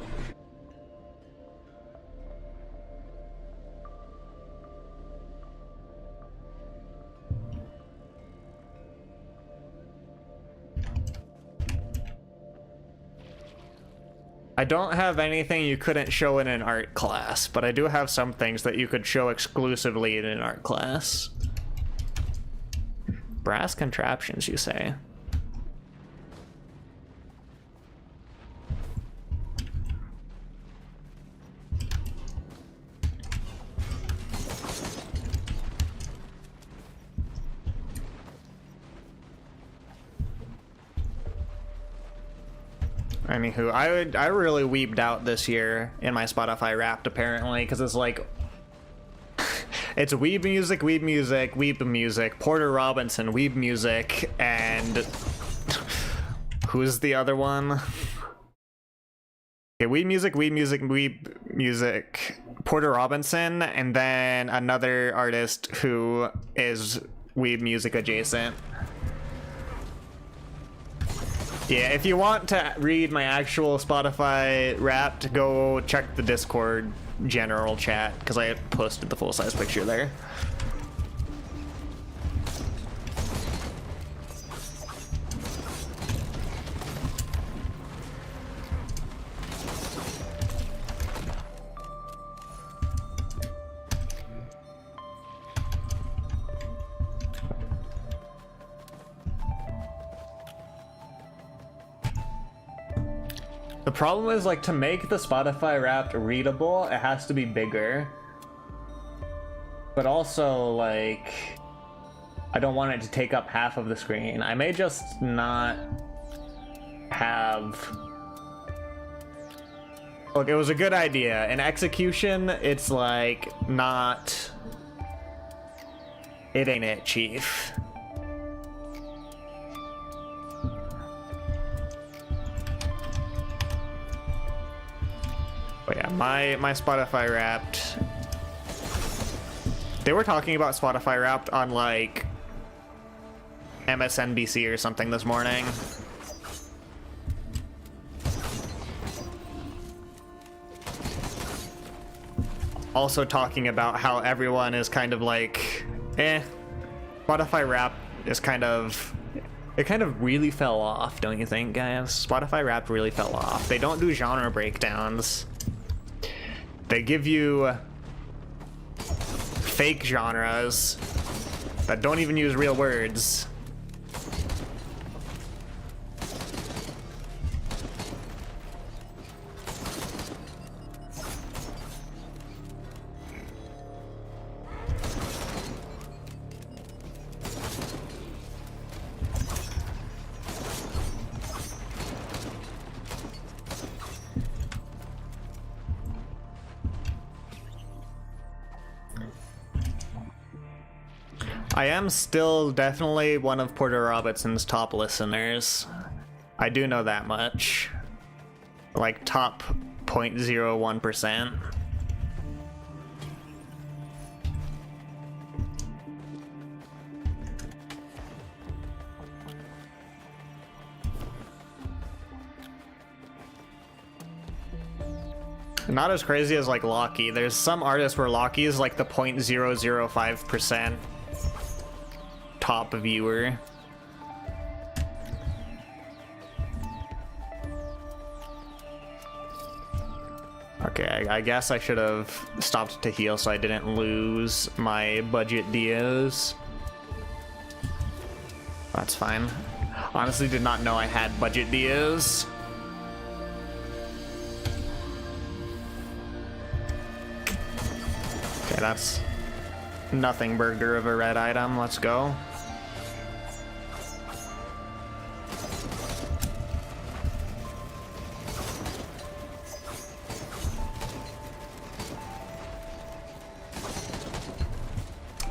I don't have anything you couldn't show in an art class, but I do have some things that you could show exclusively in an art class. Brass contraptions, you say? Anywho, I really weeped out this year in my Spotify Wrapped apparently, because it's like it's weeb music, Porter Robinson, weeb music, and who's the other one? Okay, weeb music, Porter Robinson, and then another artist who is weeb music adjacent. Yeah, if you want to read my actual Spotify Wrapped, go check the Discord general chat, because I posted the full-size picture there. The problem is, like, to make the Spotify Wrapped readable, it has to be bigger. But also, like, I don't want it to take up half of the screen. I may just not have... Look, it was a good idea. In execution, it's, like, not... It ain't it, Chief. But yeah, my Spotify Wrapped. They were talking about Spotify Wrapped on like MSNBC or something this morning. Also talking about how everyone is kind of like, Spotify Wrapped is kind of... It kind of really fell off, don't you think, guys? Spotify Wrapped really fell off. They don't do genre breakdowns. They give you fake genres that don't even use real words. I am still definitely one of Porter Robinson's top listeners. I do know that much. Like top 0.01%. Not as crazy as like Locky. There's some artists where Locky is like the 0.005% top viewer. Okay, I guess I should have stopped to heal so I didn't lose my budget Dios. That's fine. Honestly, did not know I had budget Dios. Okay, that's nothing burger of a red item. Let's go.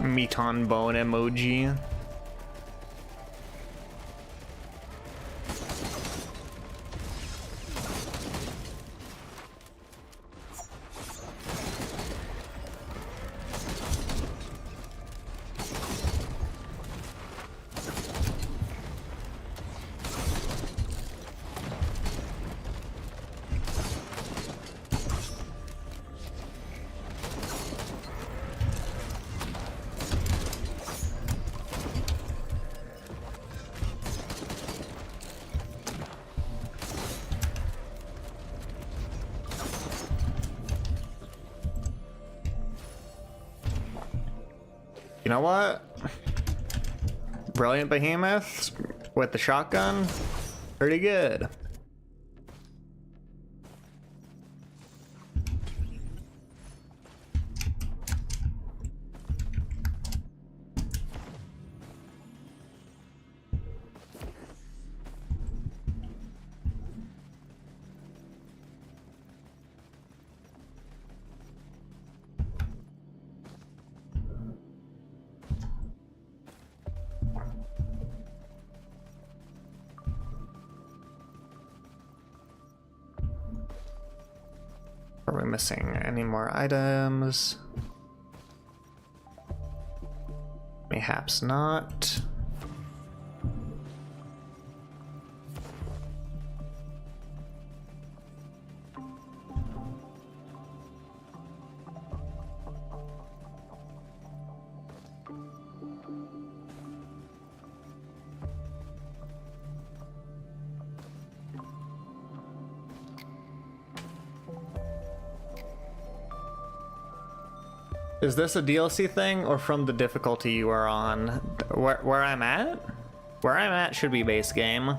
Meat on bone emoji. You know what? Brilliant Behemoths with the shotgun, pretty good. Are we missing any more items? Mayhaps not. Is this a DLC thing or from the difficulty you are on? Where I'm at? Where I'm at should be base game.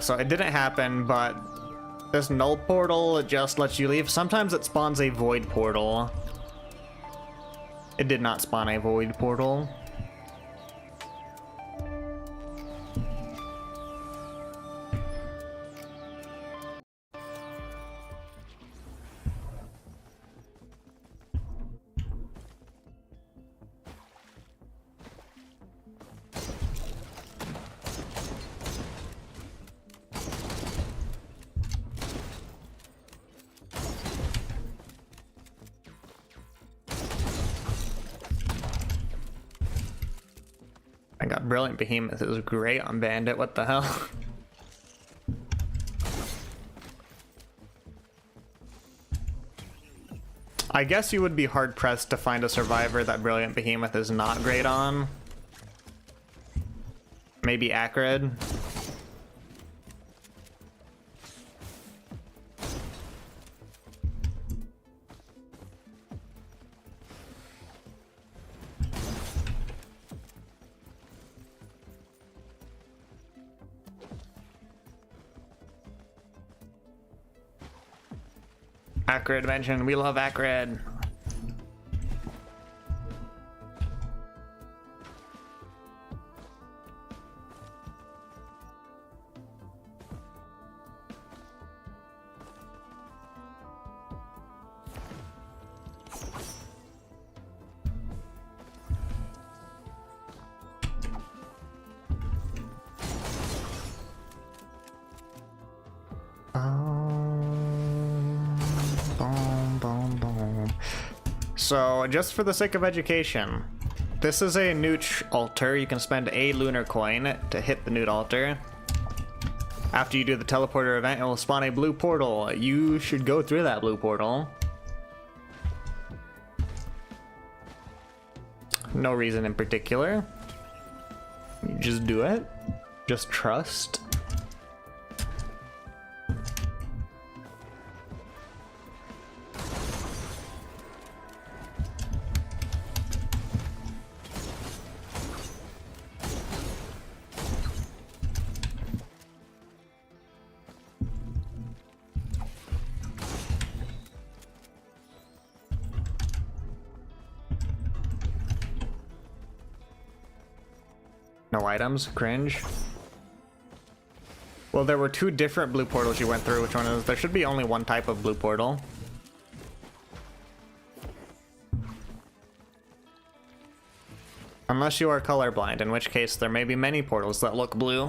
So it didn't happen, but this null portal just lets you leave. Sometimes it spawns a void portal. It did not spawn a void portal. I got Brilliant Behemoth. It was great on Bandit. What the hell? I guess you would be hard pressed to find a survivor that Brilliant Behemoth is not great on. Maybe Acrid. Acrid mentioned, we love Acrid. So, just for the sake of education, this is a Nooch altar. You can spend a lunar coin to hit the Newt altar. After you do the teleporter event, it will spawn a blue portal. You should go through that blue portal. No reason in particular. You just do it. Just trust. No items? Cringe. Well, there were two different blue portals you went through. Which one is? There should be only one type of blue portal. Unless you are colorblind, in which case there may be many portals that look blue.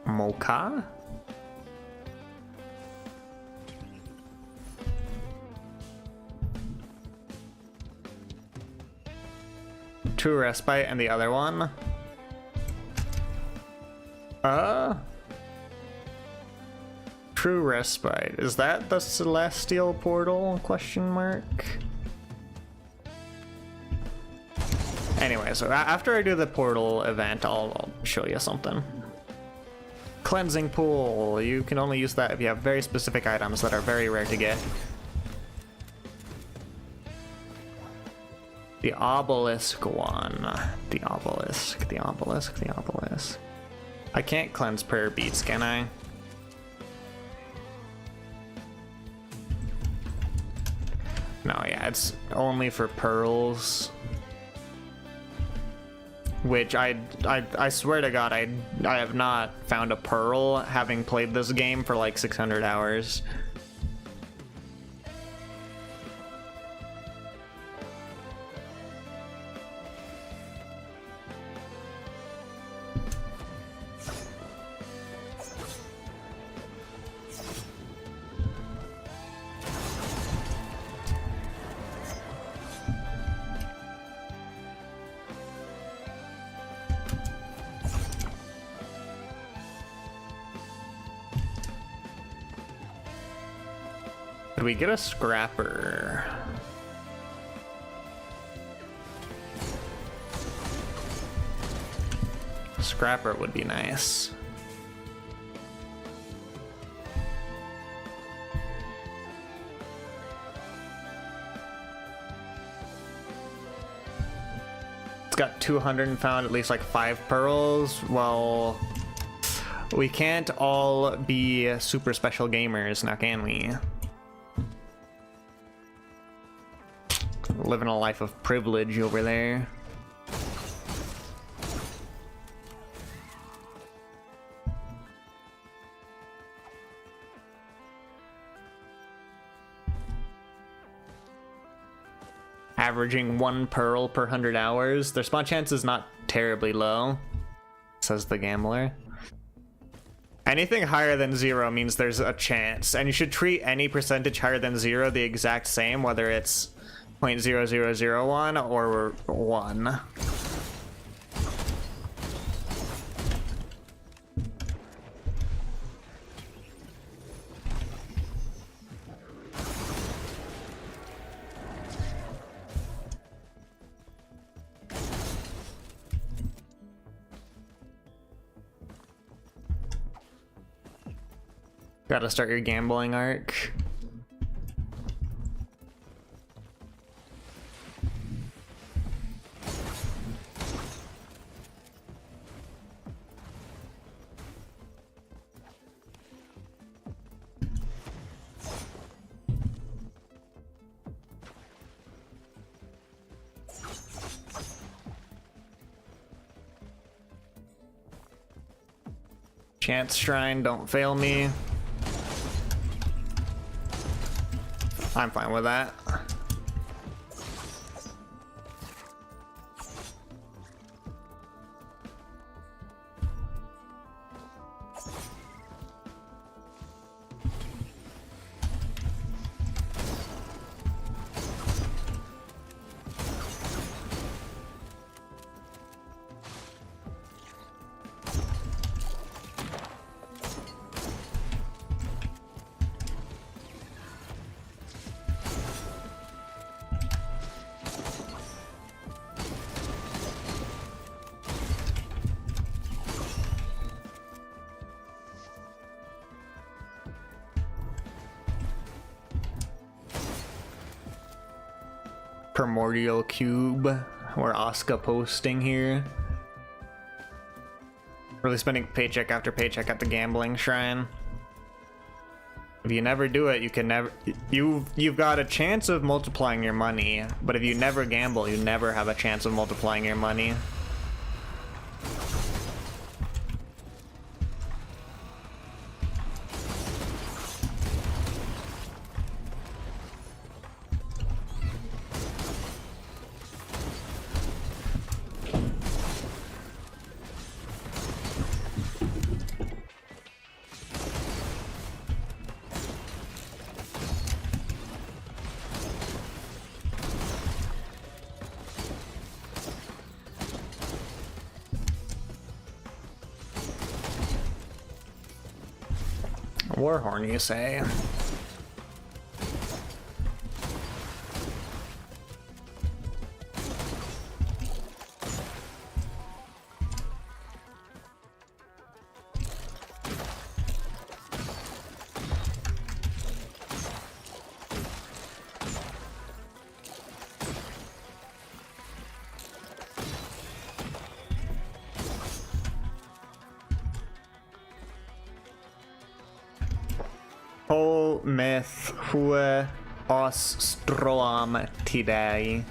Mocha? True Respite and the other one? True Respite. Is that the Celestial Portal? Question mark. Anyway, so after I do the portal event, I'll show you something. Cleansing Pool. You can only use that if you have very specific items that are very rare to get. The obelisk one. The obelisk, the obelisk, the obelisk. I can't cleanse prayer beads, can I? No, yeah, it's only for pearls. Which I swear to God, I have not found a pearl having played this game for like 600 hours. Could we get a scrapper? Scrapper would be nice. It's got 200 and found at least like 5 pearls. Well, we can't all be super special gamers now, can we? Living a life of privilege over there. Averaging 1 pearl per 100 hours. Their spawn chance is not terribly low, says the gambler. Anything higher than 0 means there's a chance, and you should treat any percentage higher than 0 the exact same, whether it's 0.0001 or 1. Gotta start your gambling arc. Chance Shrine, don't fail me. I'm fine with that. Primordial Cube, or Asuka posting here. Really spending paycheck after paycheck at the gambling shrine. If you never do it, you can never... You've got a chance of multiplying your money, but if you never gamble, you never have a chance of multiplying your money. Warhorn, you say? Myth hue os strom today.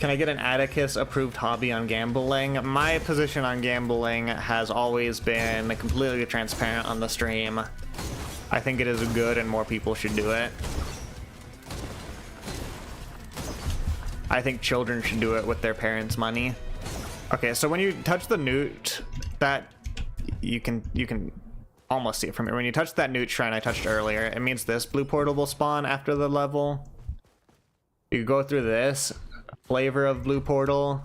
Can I get an Attacus approved hobby on gambling? My position on gambling has always been completely transparent on the stream. I think it is good and more people should do it. I think children should do it with their parents' money. Okay, so when you touch the newt, that you can almost see it from here. When you touch that newt shrine I touched earlier, it means this blue portal will spawn after the level. You go through this flavor of blue portal.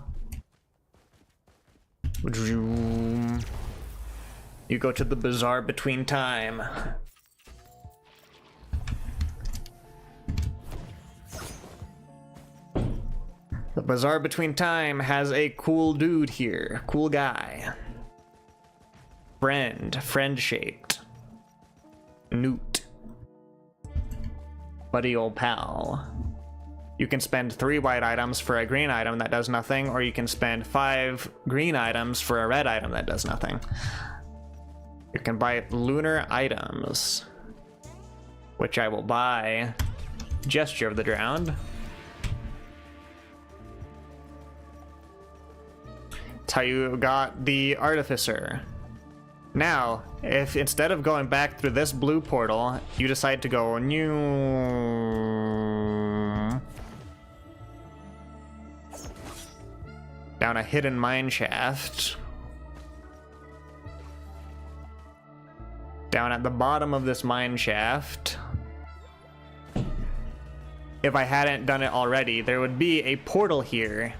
You go to the bazaar between time. Bazaar Between Time has a cool dude here. Cool guy. Friend-shaped. Newt. Buddy old pal. You can spend 3 white items for a green item that does nothing, or you can spend 5 green items for a red item that does nothing. You can buy lunar items, which I will buy. Gesture of the Drowned. That's how you got the Artificer. Now, if instead of going back through this blue portal, you decide to go new down a hidden mine shaft, down at the bottom of this mine shaft, if I hadn't done it already, there would be a portal here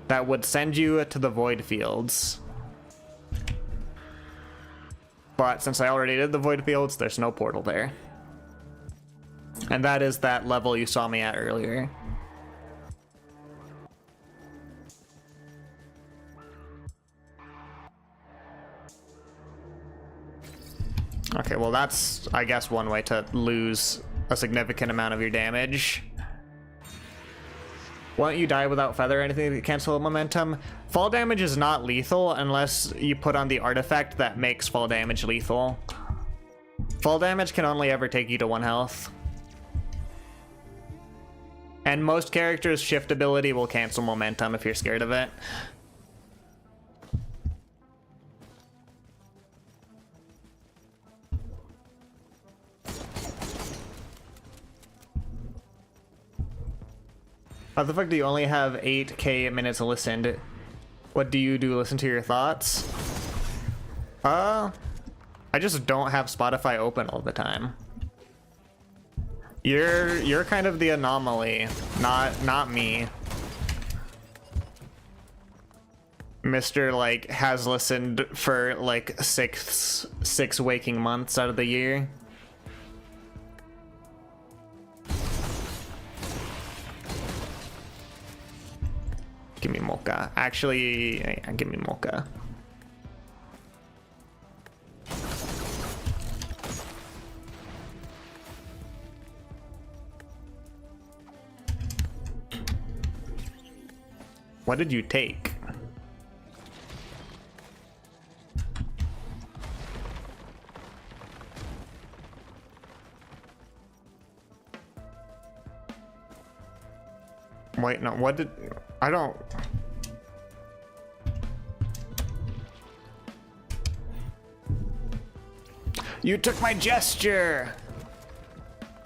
that would send you to the void fields. But since I already did the void fields, there's no portal there. And that is that level you saw me at earlier. Okay, well that's, I guess, one way to lose a significant amount of your damage. Why don't you die without feather or anything to cancel momentum? Fall damage is not lethal unless you put on the artifact that makes fall damage lethal. Fall damage can only ever take you to 1 health. And most characters' shift ability will cancel momentum if you're scared of it. How the fuck do you only have 8k minutes listened? What do you do? Listen to your thoughts? I just don't have Spotify open all the time. You're kind of the anomaly, not me. Mr. like has listened for like six waking months out of the year. Give me mocha. Actually, yeah, give me mocha. What did you take? Wait, no, what did... I don't... You took my gesture!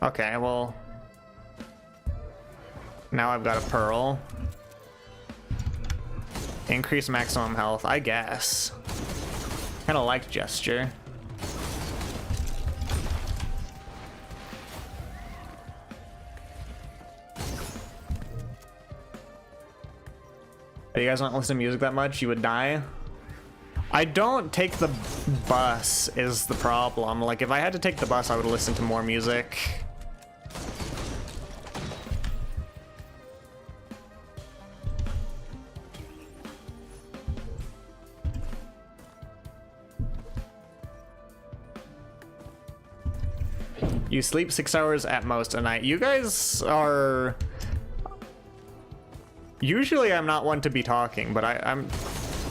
Okay, well... Now I've got a pearl. Increase maximum health, I guess. Kinda like gesture. You guys don't listen to music that much, you would die. I don't take the bus is the problem. Like if I had to take the bus, I would listen to more music. You sleep 6 hours at most a night. You guys are... Usually I'm not one to be talking, but I'm...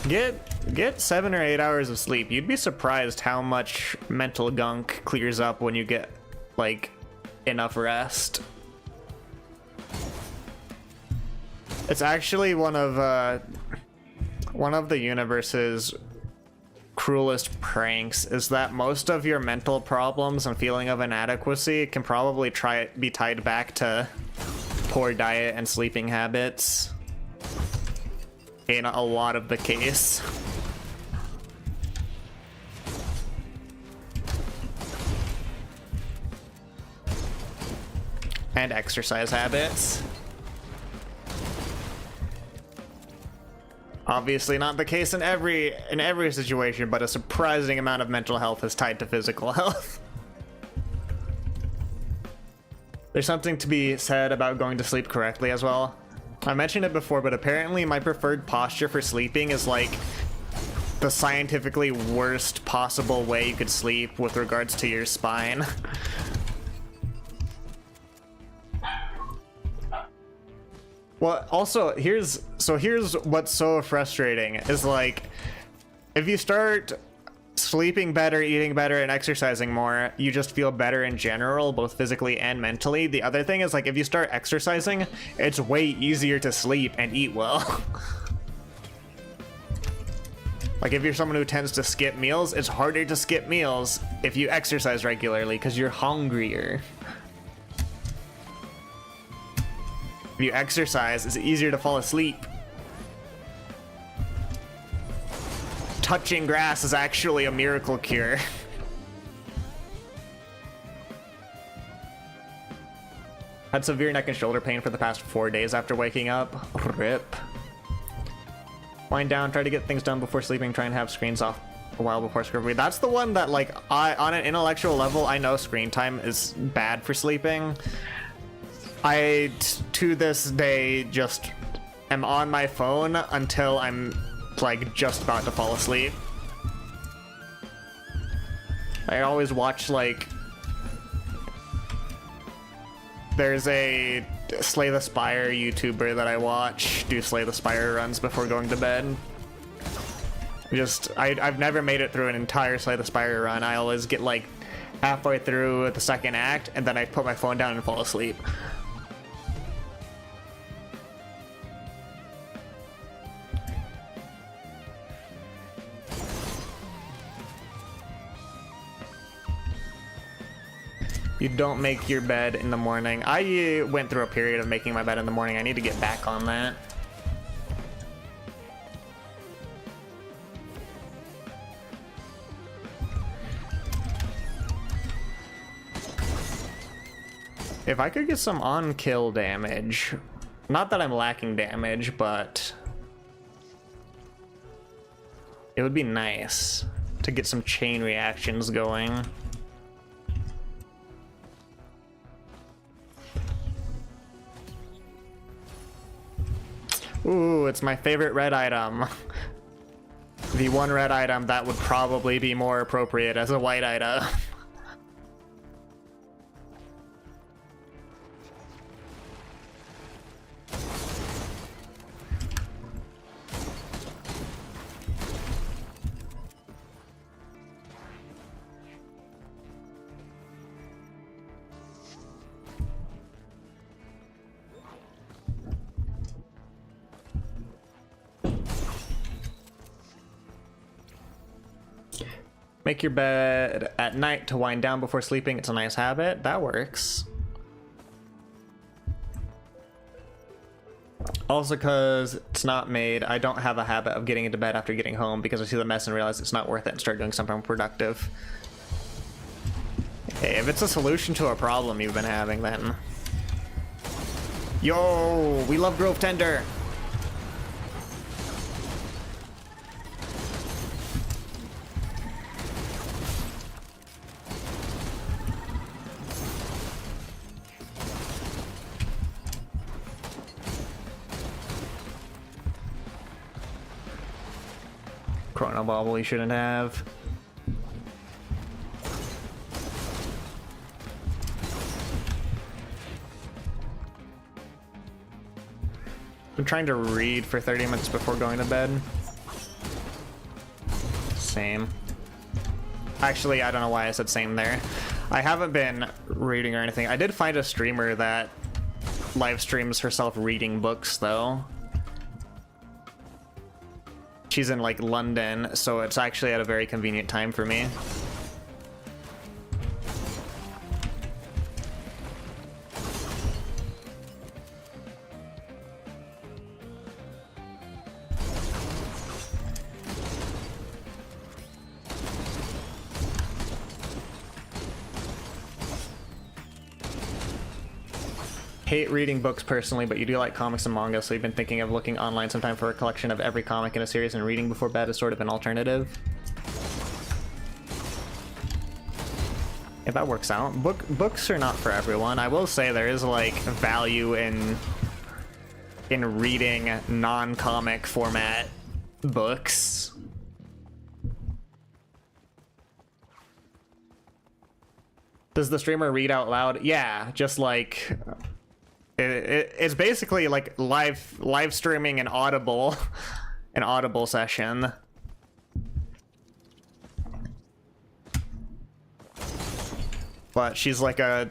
Get 7 or 8 hours of sleep. You'd be surprised how much mental gunk clears up when you get, like, enough rest. It's actually one of the universe's cruelest pranks is that most of your mental problems and feeling of inadequacy can probably be tied back to poor diet and sleeping habits in a lot of the case. And exercise habits. Obviously not the case in every situation, but a surprising amount of mental health is tied to physical health. There's something to be said about going to sleep correctly as well. I mentioned it before, but apparently my preferred posture for sleeping is like the scientifically worst possible way you could sleep with regards to your spine. Well, also, here's what's so frustrating is like, if you start sleeping better, eating better, and exercising more, you just feel better in general, both physically and mentally. The other thing is like, if you start exercising, it's way easier to sleep and eat well. Like if you're someone who tends to skip meals, it's harder to skip meals if you exercise regularly because you're hungrier. If you exercise, it's easier to fall asleep. Touching grass is actually a miracle cure. Had severe neck and shoulder pain for the past 4 days after waking up. RIP. Wind down, try to get things done before sleeping, try and have screens off a while before screen. That's the one that, like, on an intellectual level, I know screen time is bad for sleeping. I, to this day, just am on my phone until I'm, like, just about to fall asleep. I always watch, like, there's a Slay the Spire YouTuber that I watch do Slay the Spire runs before going to bed. I've never made it through an entire Slay the Spire run. I always get, like, halfway through the second act, and then I put my phone down and fall asleep. You don't make your bed in the morning. I went through a period of making my bed in the morning. I need to get back on that. If I could get some on-kill damage, not that I'm lacking damage, but it would be nice to get some chain reactions going. Ooh, it's my favorite red item. The one red item that would probably be more appropriate as a white item. Make your bed at night to wind down before sleeping. It's a nice habit. That works. Also, because it's not made, I don't have a habit of getting into bed after getting home because I see the mess and realize it's not worth it and start doing something productive. Hey, if it's a solution to a problem you've been having, then... Yo, we love Grove Tender! Chrono Bobble you shouldn't have. I'm trying to read for 30 minutes before going to bed. Same. Actually, I don't know why I said same there. I haven't been reading or anything. I did find a streamer that live streams herself reading books, though. She's in, like, London, so it's actually at a very convenient time for me. Hate reading books personally, but you do like comics and manga, so you've been thinking of looking online sometime for a collection of every comic in a series and reading before bed is sort of an alternative. If that works out. Books are not for everyone. I will say there is, like, value in in reading non-comic format books. Does the streamer read out loud? Yeah, just like it's basically like live streaming an audible session. But she's like a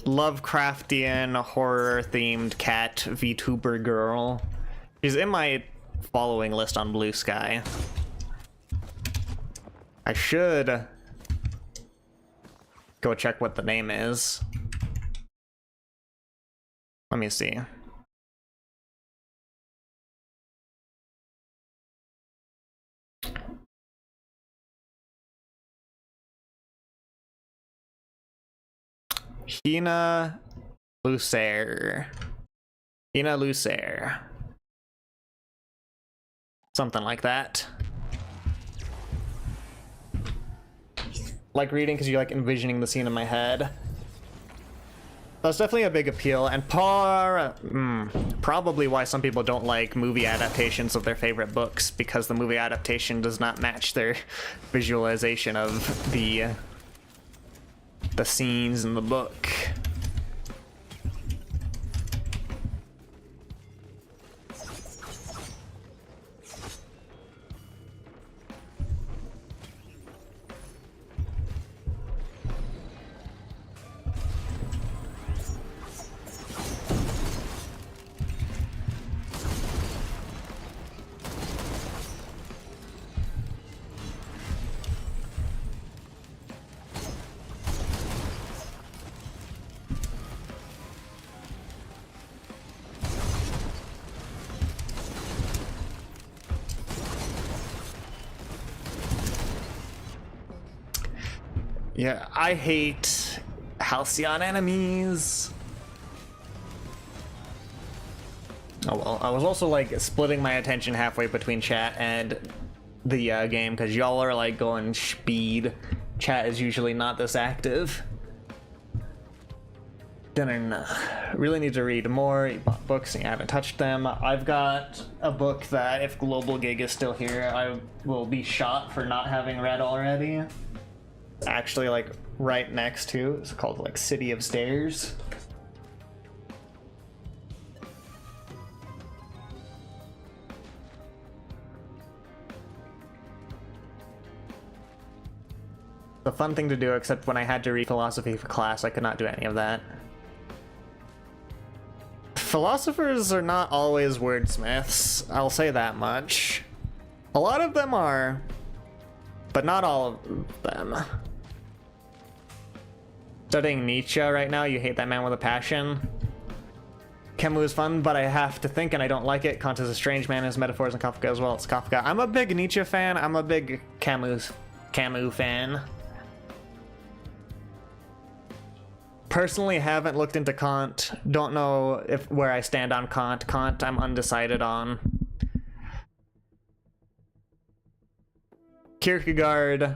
Lovecraftian horror-themed cat VTuber girl. She's in my following list on Blue Sky. I should go check what the name is. Let me see. Hina Lucer. Hina Lucer. Something like that. Like reading because you like envisioning the scene in my head. That's definitely a big appeal, and probably why some people don't like movie adaptations of their favorite books, because the movie adaptation does not match their visualization of the scenes in the book. Yeah, I hate Halcyon enemies. Oh well, I was also like splitting my attention halfway between chat and the game because y'all are like going speed. Chat is usually not this active. Really need to read more. You bought books and you haven't touched them. I've got a book that if Global Gig is still here, I will be shot for not having read already. Actually like right next to, it's called like City of Stairs. It's a fun thing to do, except when I had to read philosophy for class I could not do any of that. Philosophers are not always wordsmiths, I'll say that much. A lot of them are, but not all of them. Studying Nietzsche right now, you hate that man with a passion. Camus is fun, but I have to think and I don't like it. Kant is a strange man, his metaphors and Kafka as well. It's Kafka. I'm a big Nietzsche fan, I'm a big Camus fan. Personally haven't looked into Kant. Don't know where I stand on Kant. Kant I'm undecided on. Kierkegaard,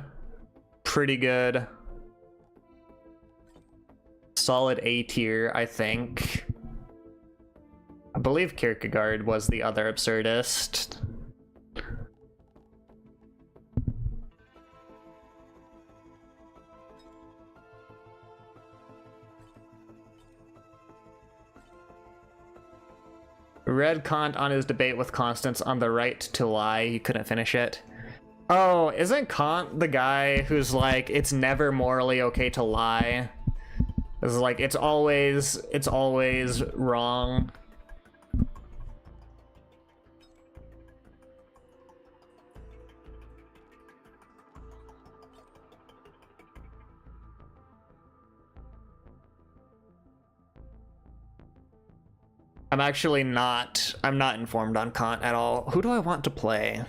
pretty good. Solid A tier, I think. I believe Kierkegaard was the other absurdist. Read Kant on his debate with Constance on the right to lie. He couldn't finish it. Oh, isn't Kant the guy who's like, it's never morally okay to lie? It's like, it's always wrong. I'm not informed on Kant at all. Who do I want to play?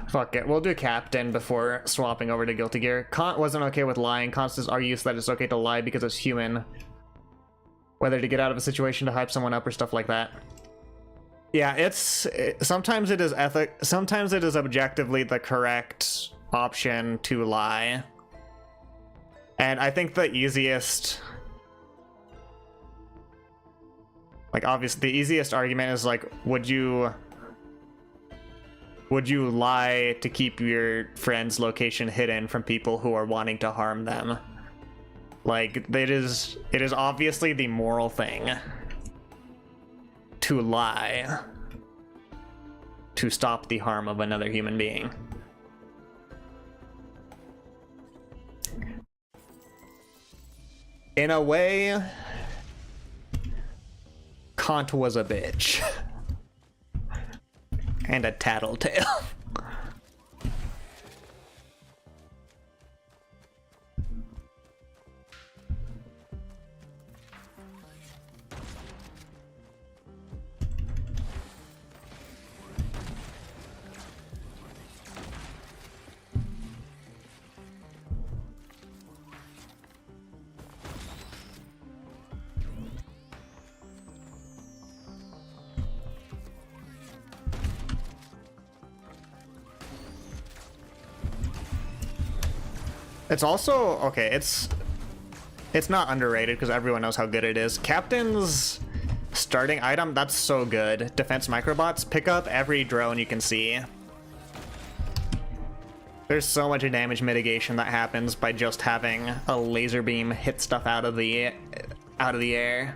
Fuck it, we'll do Captain before swapping over to Guilty Gear. Kant wasn't okay with lying. Constance argues that it's okay to lie because it's human. Whether to get out of a situation, to hype someone up, or stuff like that. Yeah, sometimes it is sometimes it is objectively the correct option to lie. And I think the easiest, like, obviously the easiest argument is like, would you lie to keep your friend's location hidden from people who are wanting to harm them? Like, it is obviously the moral thing to lie to stop the harm of another human being. In a way, Kant was a bitch. And a tattletale. It's also, okay, it's not underrated because everyone knows how good it is. Captain's starting item, that's so good. Defense microbots, pick up every drone you can see. There's so much damage mitigation that happens by just having a laser beam hit stuff out of the air.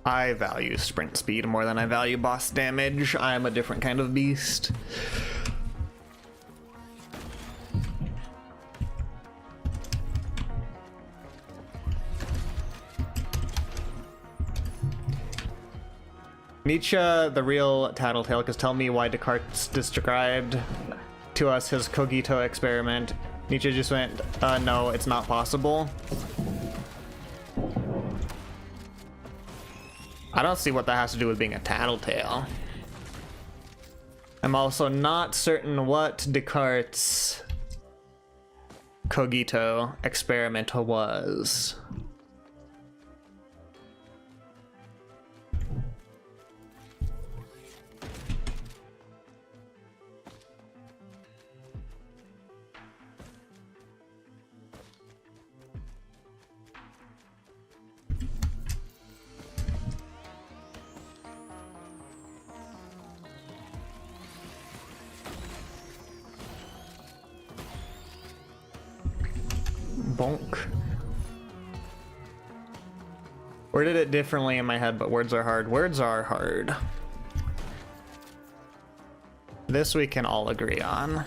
I value sprint speed more than I value boss damage. I'm a different kind of beast. Nietzsche, the real tattletale, because tell me why Descartes described to us his cogito experiment. Nietzsche just went, no, it's not possible. I don't see what that has to do with being a tattletale. I'm also not certain what Descartes' cogito experiment was. Bonk. Worded it differently in my head, but words are hard. Words are hard. This we can all agree on.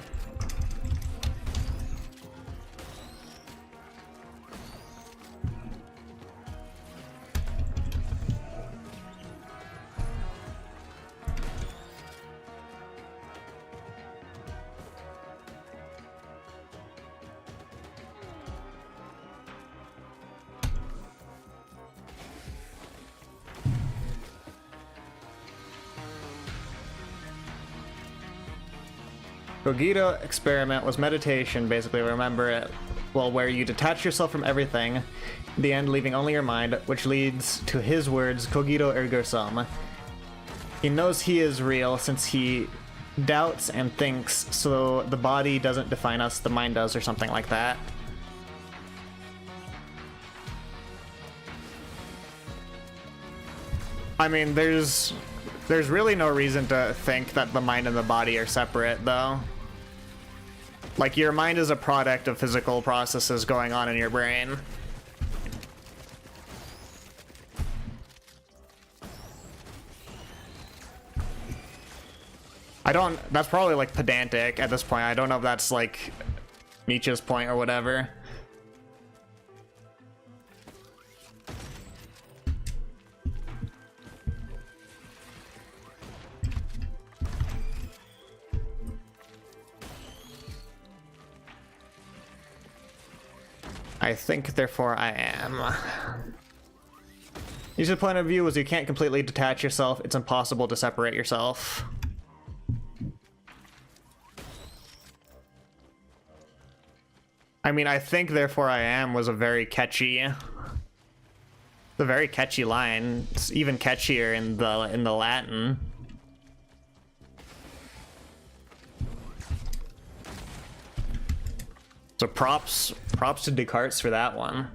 Cogito experiment was meditation, basically, remember it. Well, where you detach yourself from everything, in the end leaving only your mind, which leads to his words, cogito ergo sum. He knows he is real since he doubts and thinks, so the body doesn't define us, the mind does, or something like that. I mean, there's really no reason to think that the mind and the body are separate, though. Like, your mind is a product of physical processes going on in your brain. That's probably like pedantic at this point. I don't know if that's like Nietzsche's point or whatever. I think, therefore I am. Nietzsche's point of view was you can't completely detach yourself. It's impossible to separate yourself. I mean, I think, therefore I am was a very catchy line. It's even catchier in the Latin. So props to Descartes for that one.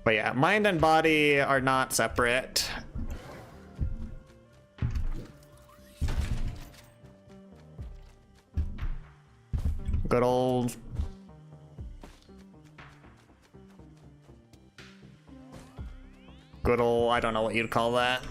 But yeah, mind and body are not separate. Good old... I don't know what you'd call that.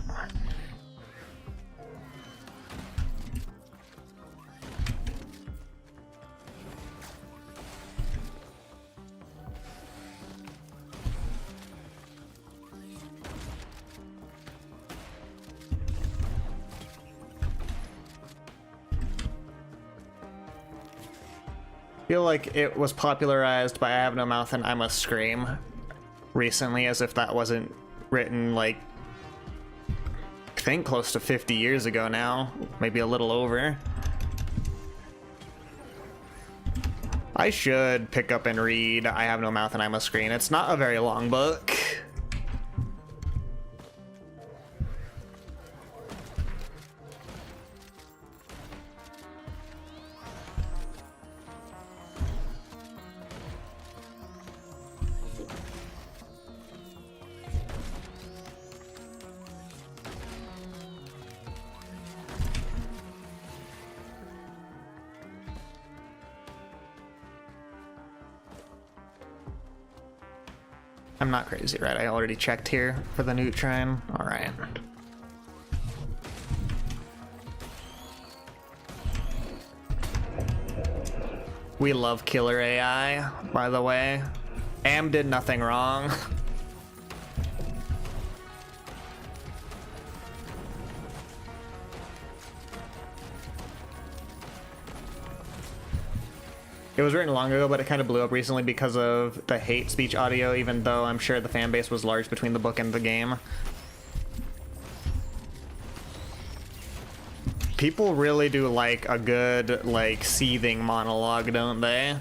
Feel like it was popularized by I Have No Mouth and I Must Scream recently, as if that wasn't written like I think close to 50 years ago now, maybe a little over. I should pick up and read I Have No Mouth and I Must Scream. It's not a very long book. I'm not crazy, right? I already checked here for the neutron. All right. We love killer AI, by the way. Am did nothing wrong. It was written long ago, but it kind of blew up recently because of the hate speech audio, even though I'm sure the fan base was large between the book and the game. People really do like a good, like, seething monologue, don't they?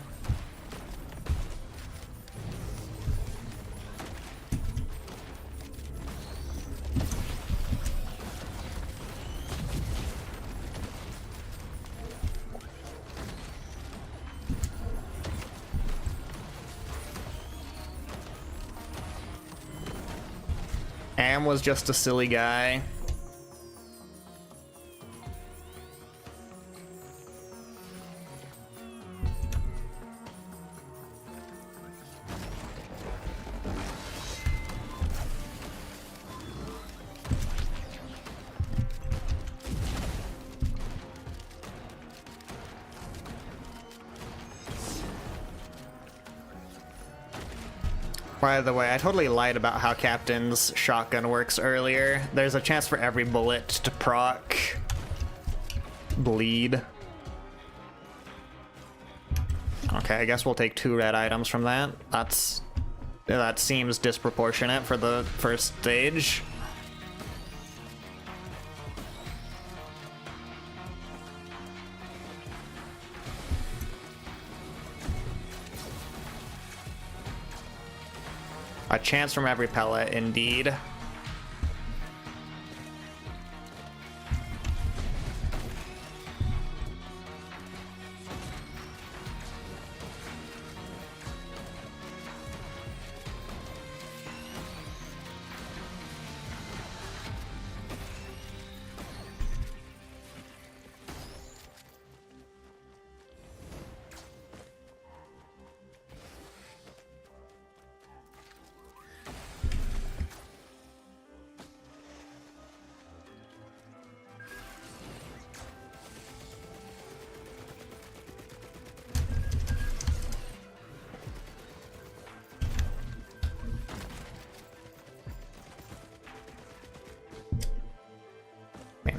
Am was just a silly guy. By the way, I totally lied about how Captain's shotgun works earlier. There's a chance for every bullet to proc bleed. Okay, I guess we'll take 2 red items from that. That seems disproportionate for the first stage. A chance from every pellet, indeed.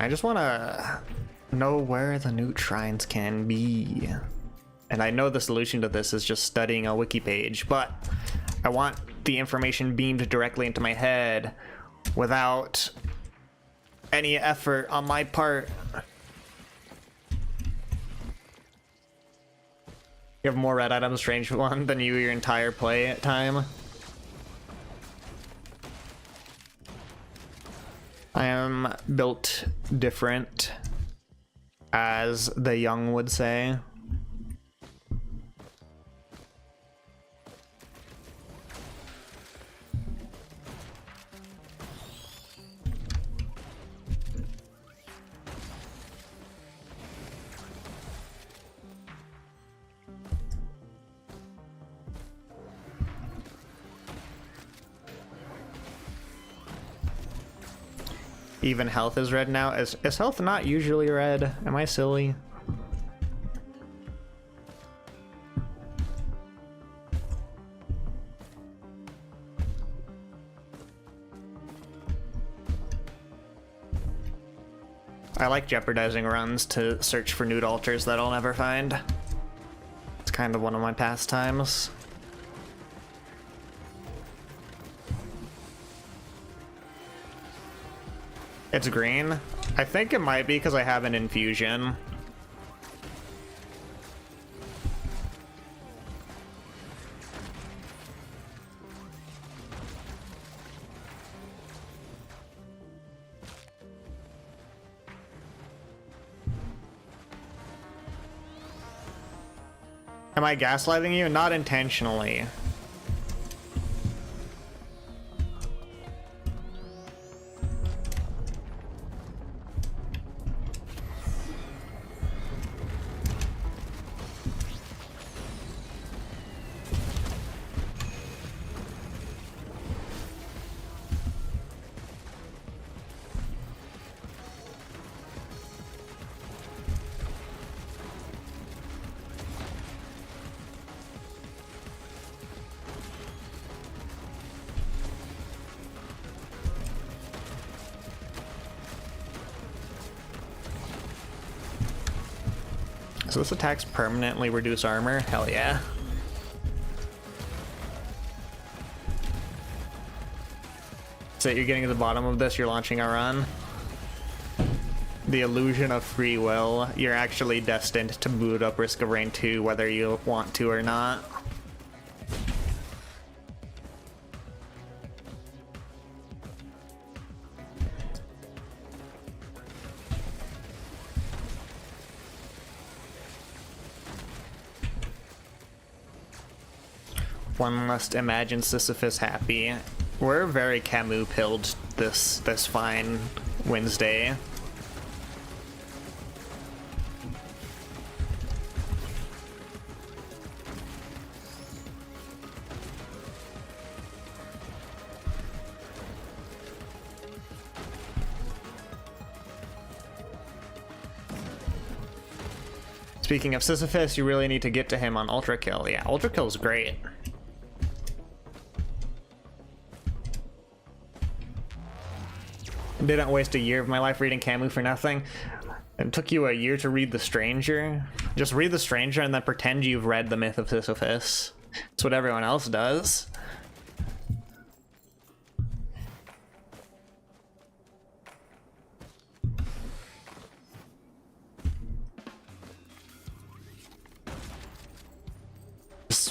I just want to know where the newt shrines can be. And I know the solution to this is just studying a wiki page, but I want the information beamed directly into my head without any effort on my part. You have more red items, strange one, than you your entire play time. I am built different, as the young would say. Even health is red now. Is health not usually red? Am I silly? I like jeopardizing runs to search for nude altars that I'll never find. It's kind of one of my pastimes. It's green. I think it might be because I have an infusion. Am I gaslighting you? Not intentionally. So this attacks permanently reduce armor? Hell yeah. So you're getting to the bottom of this, you're launching a run. The illusion of free will. You're actually destined to boot up Risk of Rain 2 whether you want to or not. One must imagine Sisyphus happy. We're very Camus-pilled this fine Wednesday. Speaking of Sisyphus, you really need to get to him on Ultra Kill. Yeah, Ultra Kill's great. Didn't waste a year of my life reading Camus for nothing. It took you a year to read The Stranger. Just read The Stranger and then pretend you've read The Myth of Sisyphus. It's what everyone else does.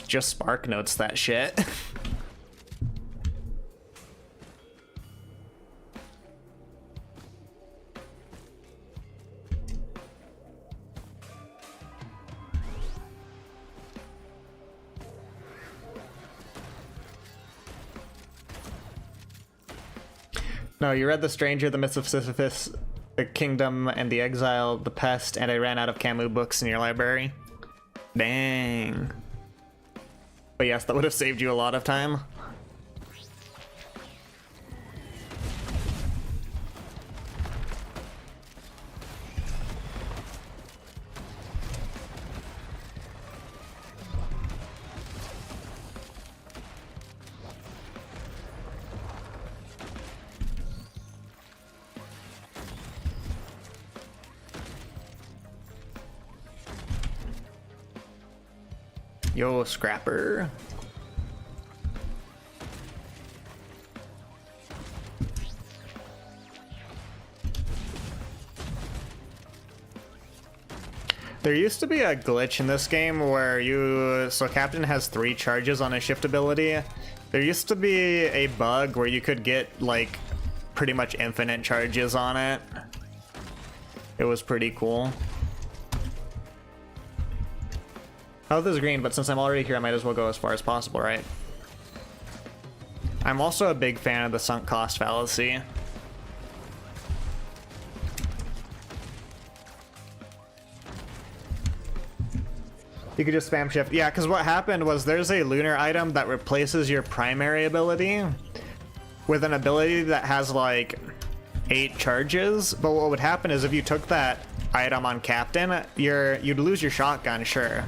Just Spark Notes that shit. No, you read The Stranger, The Myths of Sisyphus, The Kingdom and the Exile, The Pest, and I ran out of Camus books in your library. Dang. But yes, that would have saved you a lot of time. Yo, Scrapper. There used to be a glitch in this game where so Captain has 3 charges on his shift ability. There used to be a bug where you could get like pretty much infinite charges on it. It was pretty cool. Health is green, but since I'm already here, I might as well go as far as possible, right? I'm also a big fan of the sunk cost fallacy. You could just spam shift. Yeah, because what happened was there's a lunar item that replaces your primary ability with an ability that has like 8 charges. But what would happen is if you took that item on Captain, you'd lose your shotgun, sure.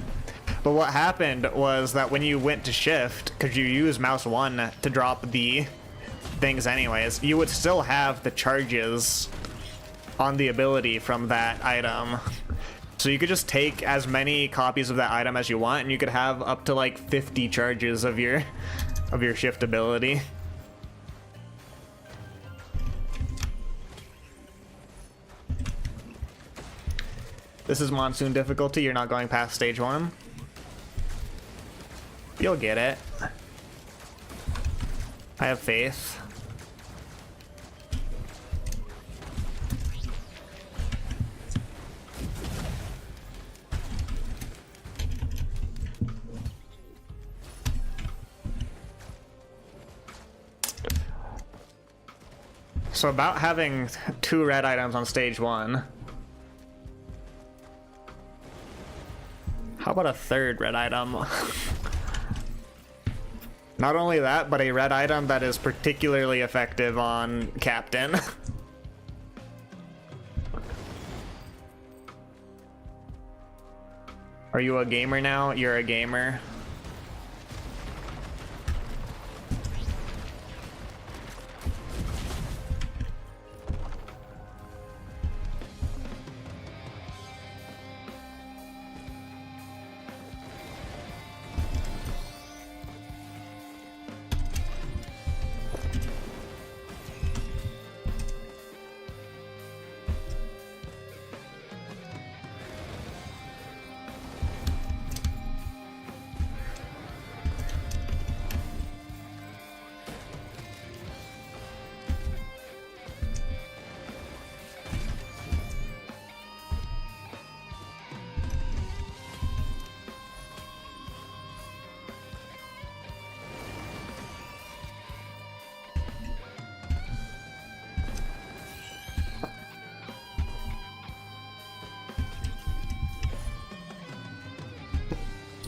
But what happened was that when you went to shift, because you use mouse 1 to drop the things anyways, you would still have the charges on the ability from that item. So you could just take as many copies of that item as you want, and you could have up to like 50 charges of your shift ability. This is monsoon difficulty. You're not going past stage 1. You'll get it. I have faith. So about having 2 red items on stage 1. How about a 3rd red item? Not only that, but a red item that is particularly effective on Captain. Are you a gamer now? You're a gamer.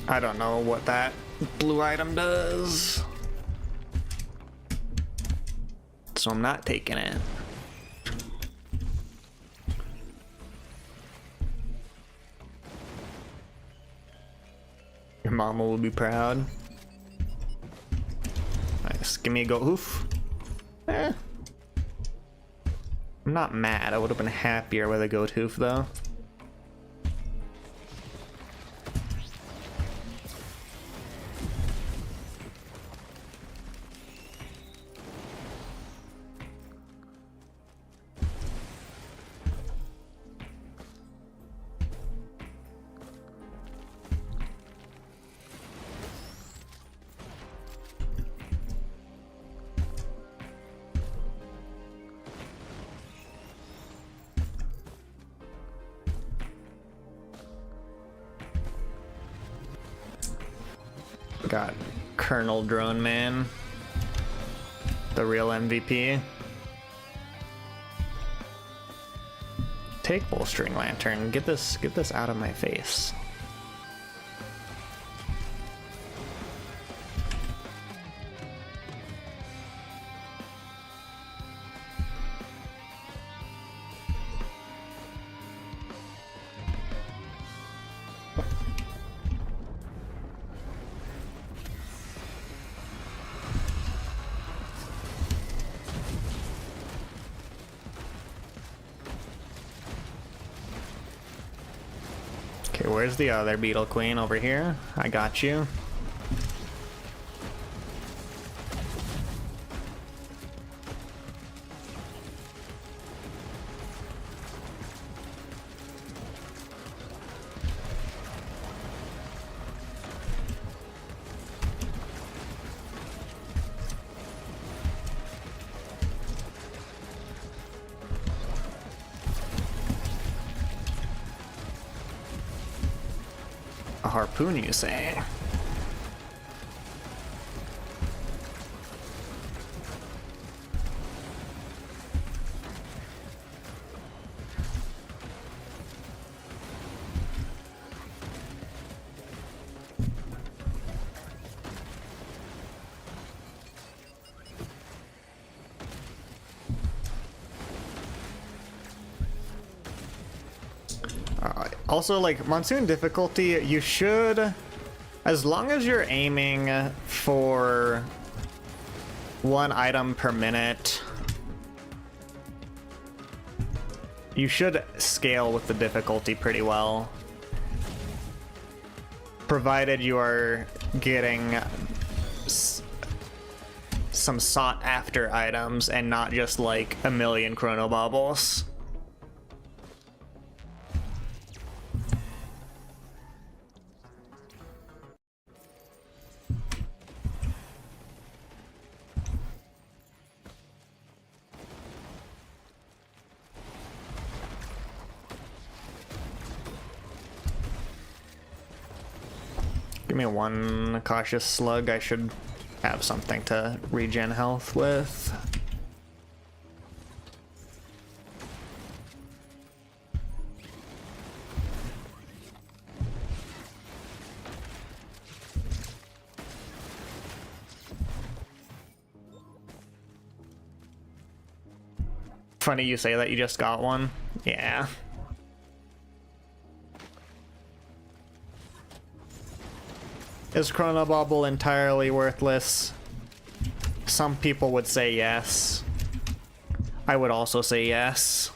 I don't know what that blue item does, so I'm not taking it. Your mama will be proud. Nice, give me a go hoof. I'm not mad. I would have been happier with a goat hoof though. Got Colonel Drone Man, the real MVP. Take Bolstering Lantern. Get this out of my face. where's the other Beetle Queen? Over here? I got you. A harpoon, you say? Also, like, Monsoon difficulty, you should, as long as you're aiming for 1 item per minute, you should scale with the difficulty pretty well. Provided you are getting some sought after items and not just like a million chrono baubles. Give me 1 cautious slug. I should have something to regen health with. Funny you say that you just got one. Yeah. Is Chrono Bauble entirely worthless? Some people would say yes. I would also say yes.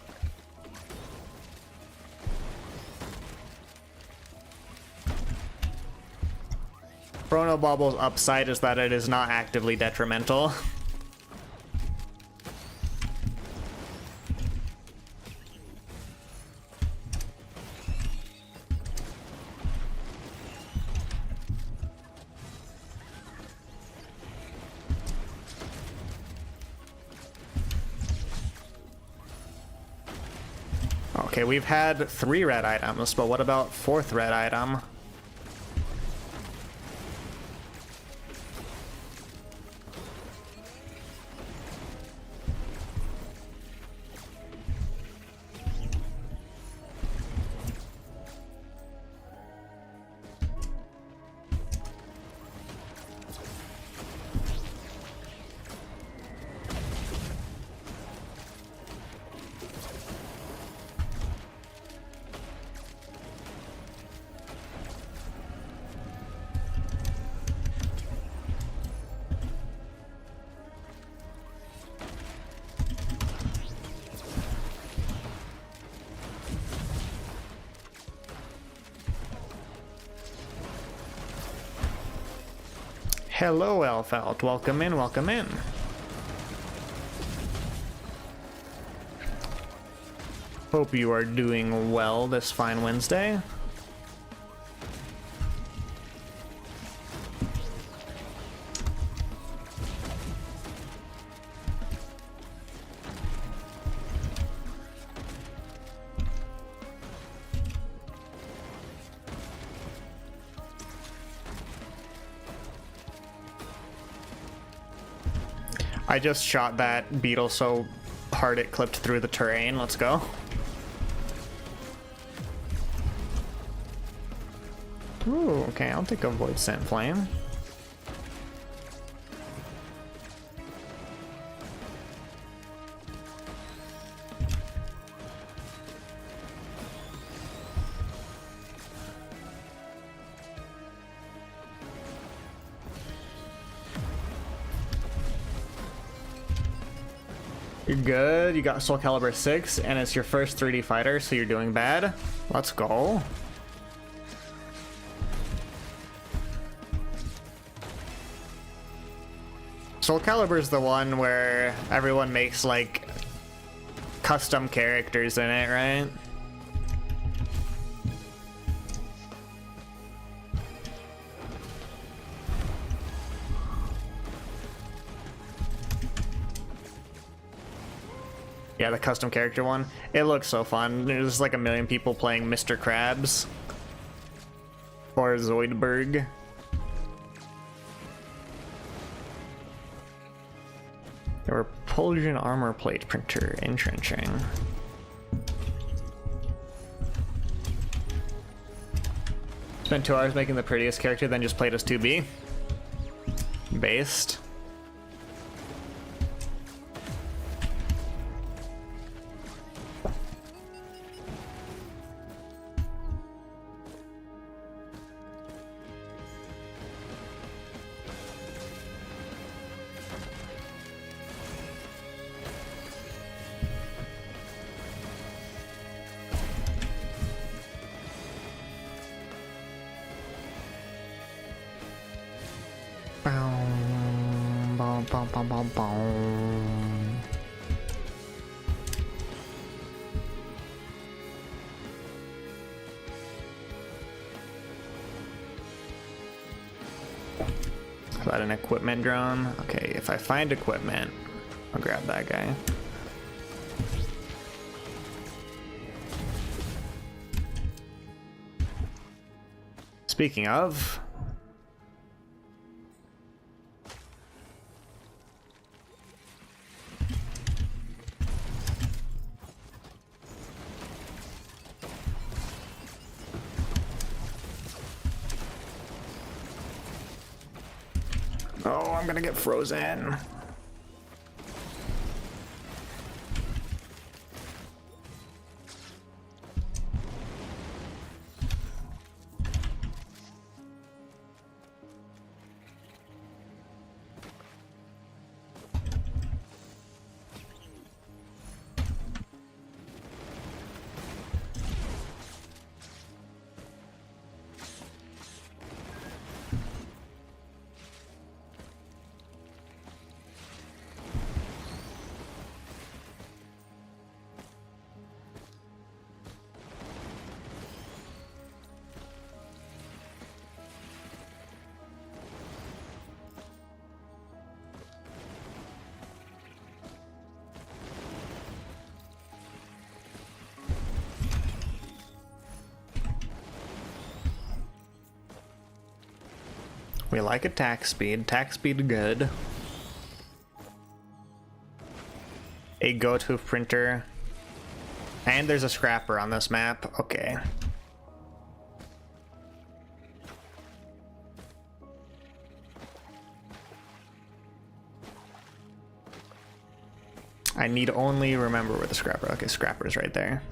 Chrono Bauble's upside is that it is not actively detrimental. Okay, we've had 3 red items, but what about 4th red item? Hello, Elfelt. Welcome in, welcome in. Hope you are doing well this fine Wednesday. I just shot that beetle so hard it clipped through the terrain. Let's go. Ooh, okay, I'll take a Void Scent Flame. You're good. You got Soul Calibur 6, and it's your first 3D fighter, so you're doing bad. Let's go. Soul Calibur's the one where everyone makes like custom characters in it, right? Yeah, the custom character one. It looks so fun. There's like a million people playing Mr. Krabs or Zoidberg. The Repulsion armor plate printer entrenching. Spent 2 hours making the prettiest character, then just played as 2B. Based. Is that an equipment drone? Okay, if I find equipment, I'll grab that guy. Speaking of, oh, I'm gonna get frozen. We like attack speed. Attack speed good. A go-to printer. And there's a scrapper on this map. Okay. I need only remember where the scrapper. Okay, scrapper's right there.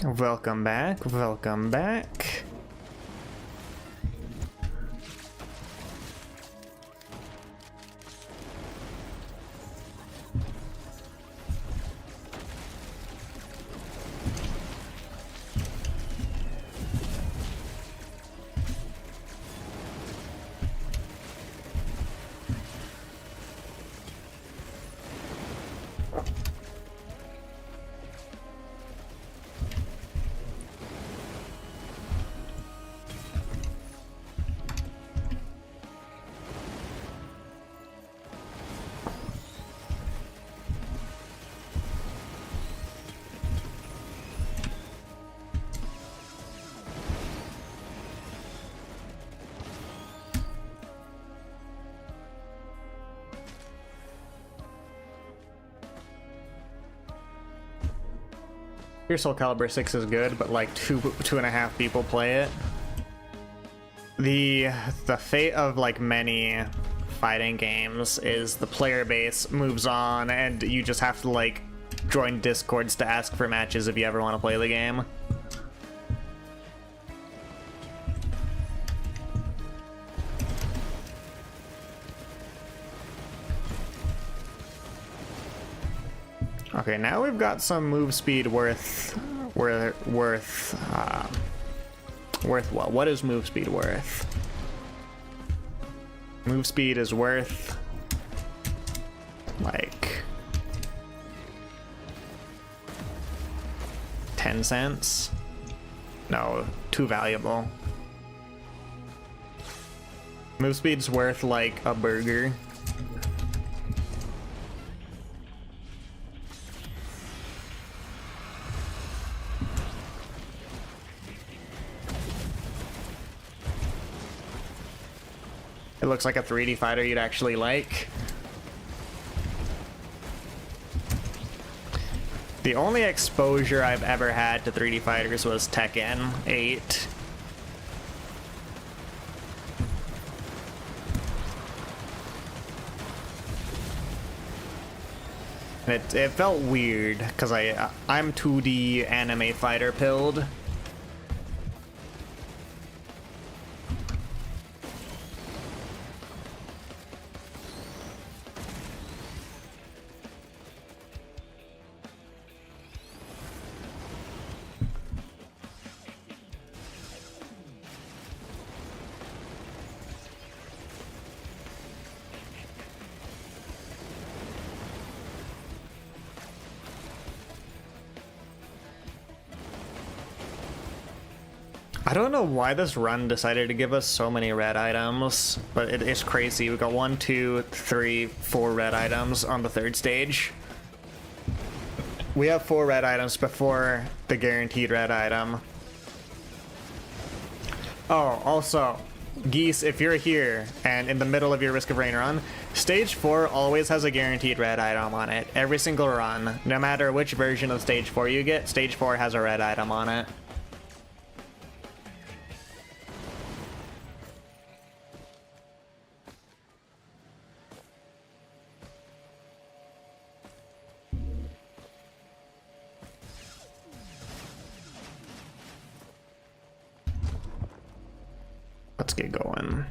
Welcome back, welcome back. Your Soul Calibur 6 is good, but like two and a half people play it. The fate of like many fighting games is the player base moves on and you just have to like join discords to ask for matches if you ever want to play the game. Okay, now we've got some move speed worth what? What is move speed worth? Move speed is worth like 10 cents. No, too valuable. Move speed's worth like a burger. It looks like a 3D fighter you'd actually like. The only exposure I've ever had to 3D fighters was Tekken 8. It felt weird because I'm 2D anime fighter pilled. I don't know why this run decided to give us so many red items, but it's crazy. We got 1, 2, 3, 4 red items on the third stage. We have 4 red items before the guaranteed red item. Oh, also, Geese, if you're here and in the middle of your Risk of Rain run, stage 4 always has a guaranteed red item on it. Every single run, no matter which version of stage 4 you get, stage 4 has a red item on it. Let's get going.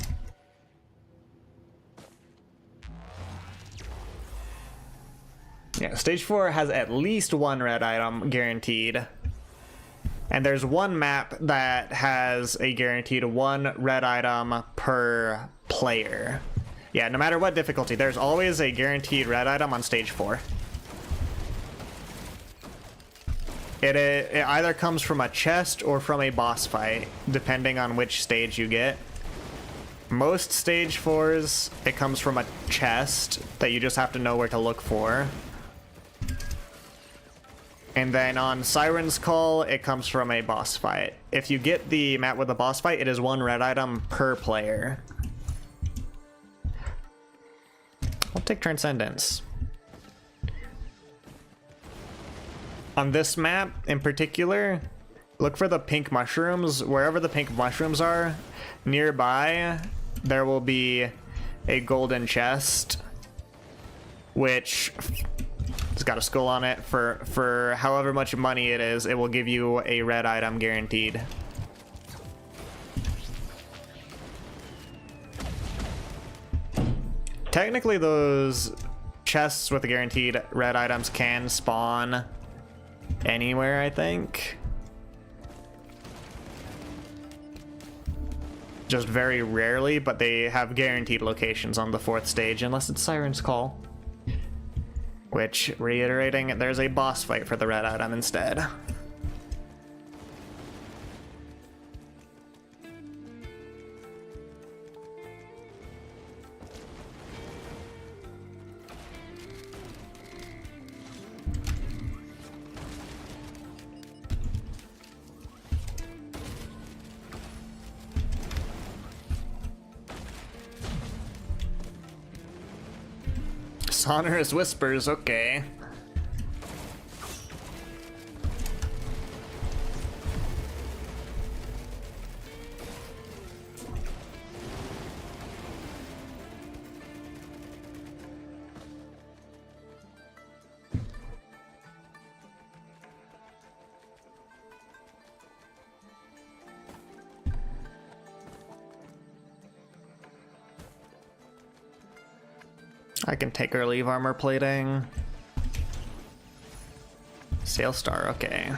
Yeah, stage 4 has at least 1 red item guaranteed. And there's one map that has a guaranteed 1 red item per player. Yeah, no matter what difficulty, there's always a guaranteed red item on stage 4. It either comes from a chest or from a boss fight, depending on which stage you get. Most stage 4s, it comes from a chest that you just have to know where to look for. And then on Siren's Call, it comes from a boss fight. If you get the map with a boss fight, it is 1 red item per player. I'll take Transcendence. On this map in particular, look for the pink mushrooms. Wherever the pink mushrooms are, nearby there will be a golden chest, which has got a skull on it. For however much money it is, it will give you a red item guaranteed. Technically, those chests with the guaranteed red items can spawn anywhere, I think. Just very rarely, but they have guaranteed locations on the 4th stage, unless it's Siren's Call. Which, reiterating, there's a boss fight for the red item instead. Sonorous Whispers, okay. I can take or leave armor plating. Sail Star, okay.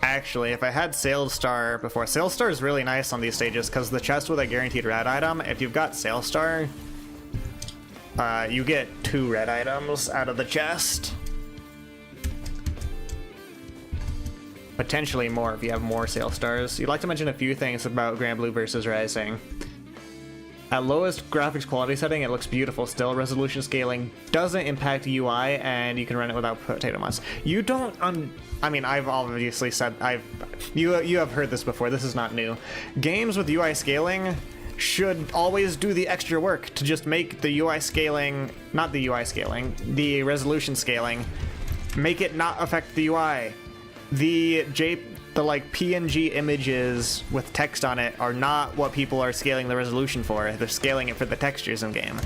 Actually, if I had Sail Star before, Sail Star is really nice on these stages because the chest with a guaranteed red item, if you've got Sail Star, you get 2 red items out of the chest. Potentially more if you have more Sail Stars. You'd like to mention a few things about Grand Blue versus Rising. At lowest graphics quality setting, it looks beautiful still. Resolution scaling doesn't impact UI, and you can run it without potato mods. You don't, I mean, I've obviously said, you have heard this before, this is not new. Games with UI scaling should always do the extra work to just make the UI scaling, not the UI scaling, the resolution scaling, make it not affect the UI. The like PNG images with text on it are not what people are scaling the resolution for. They're scaling it for the textures in game.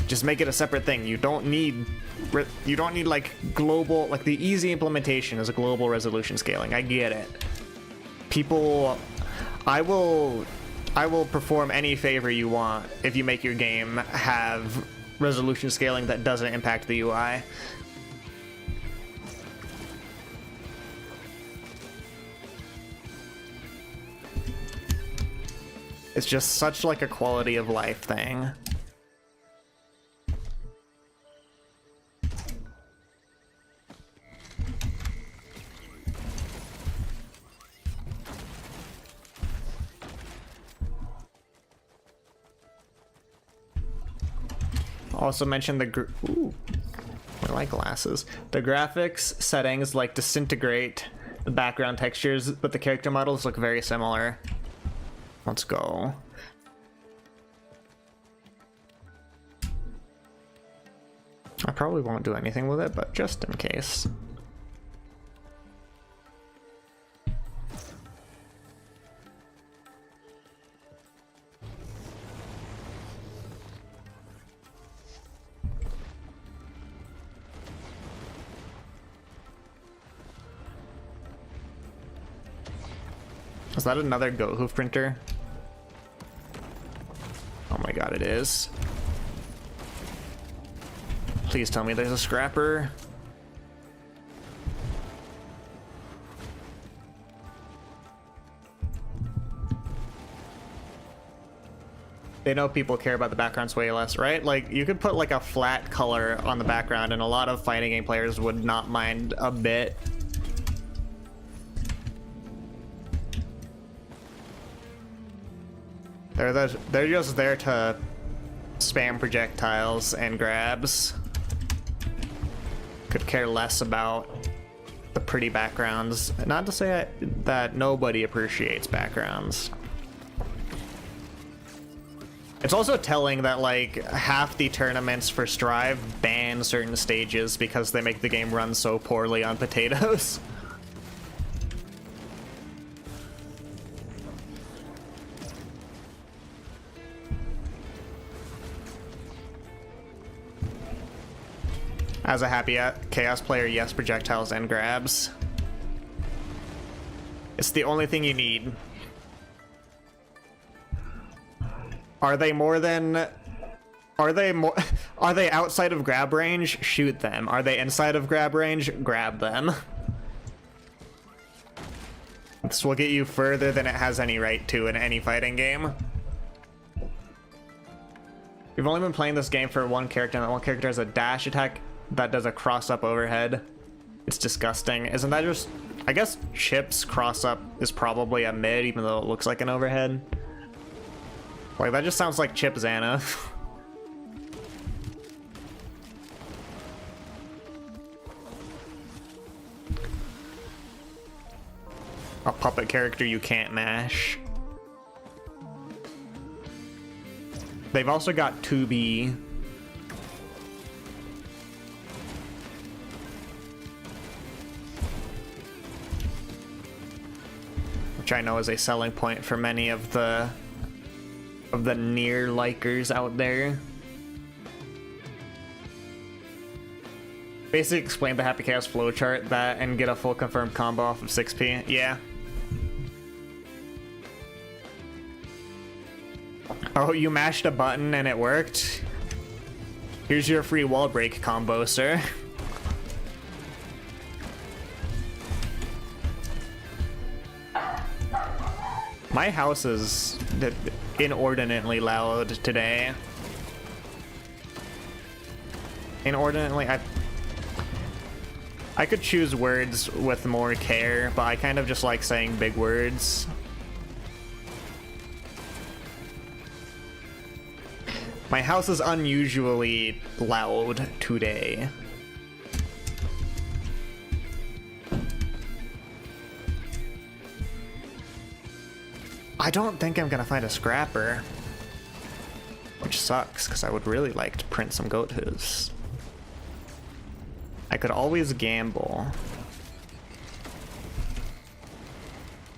Just make it a separate thing. You don't need like global, like the easy implementation is a global resolution scaling. I get it. People, I will perform any favor you want if you make your game have resolution scaling that doesn't impact the UI. It's just such like a quality of life thing. Also mentioned ooh, I like glasses. The graphics settings like disintegrate the background textures, but the character models look very similar. Let's go. I probably won't do anything with it, but just in case. Is that another goat hoof printer? Oh my god, it is. Please tell me there's a scrapper. They know people care about the backgrounds way less, right? Like, you could put like a flat color on the background and a lot of fighting game players would not mind a bit. They're just there to spam projectiles and grabs. Could care less about the pretty backgrounds. Not to say that nobody appreciates backgrounds. It's also telling that like half the tournaments for Strive ban certain stages because they make the game run so poorly on potatoes. As a happy Chaos player, yes, projectiles and grabs. It's the only thing you need. Are they outside of grab range? Shoot them. Are they inside of grab range? Grab them. This will get you further than it has any right to in any fighting game. We've only been playing this game for one character, and that one character has a dash attack that does a cross-up overhead. It's disgusting. Isn't that just... I guess Chip's cross-up is probably a mid, even though it looks like an overhead. Like, that just sounds like Chip Xana. A puppet character you can't mash. They've also got 2B. Which I know is a selling point for many of the of the near likers out there. Basically explain the Happy Chaos flowchart that and get a full confirmed combo off of 6p. Yeah. Oh, you mashed a button and it worked? Here's your free wall break combo, sir. My house is inordinately loud today. Inordinately, I could choose words with more care, but I kind of just like saying big words. My house is unusually loud today. I don't think I'm gonna find a scrapper, which sucks because I would really like to print some goat hooves. I could always gamble.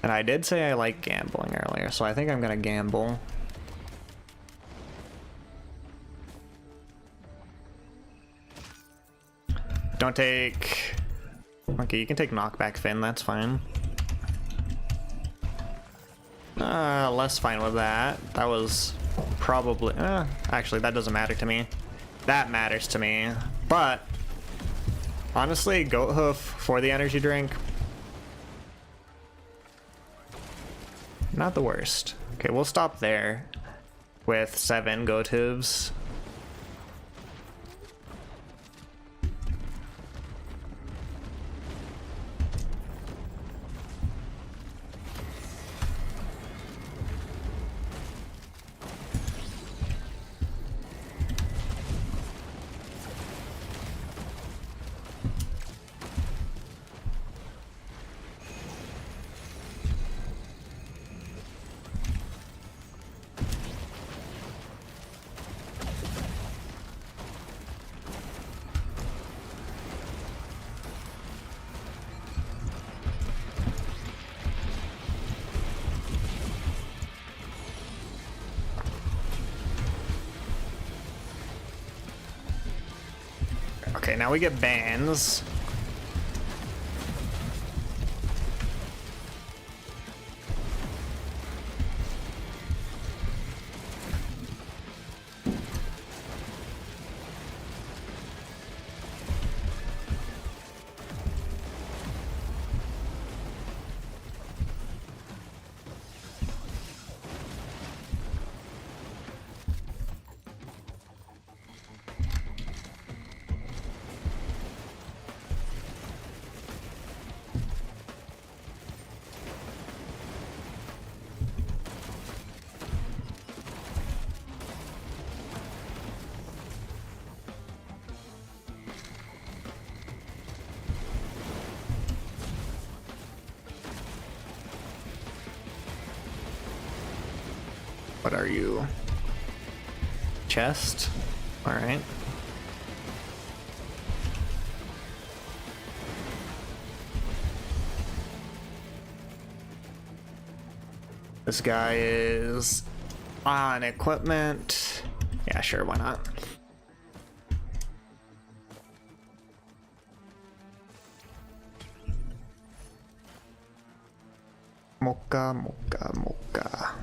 And I did say I like gambling earlier, so I think I'm gonna gamble. Don't take... Okay, you can take knockback Finn, that's fine. Less fine with that. That was probably... actually, that doesn't matter to me. That matters to me. But, honestly, goat hoof for the energy drink, not the worst. Okay, we'll stop there with 7 goat hooves. Okay, now we get bans. What are you? Chest? Alright. This guy is on equipment. Yeah, sure, why not? Mocha, mocha, mocha.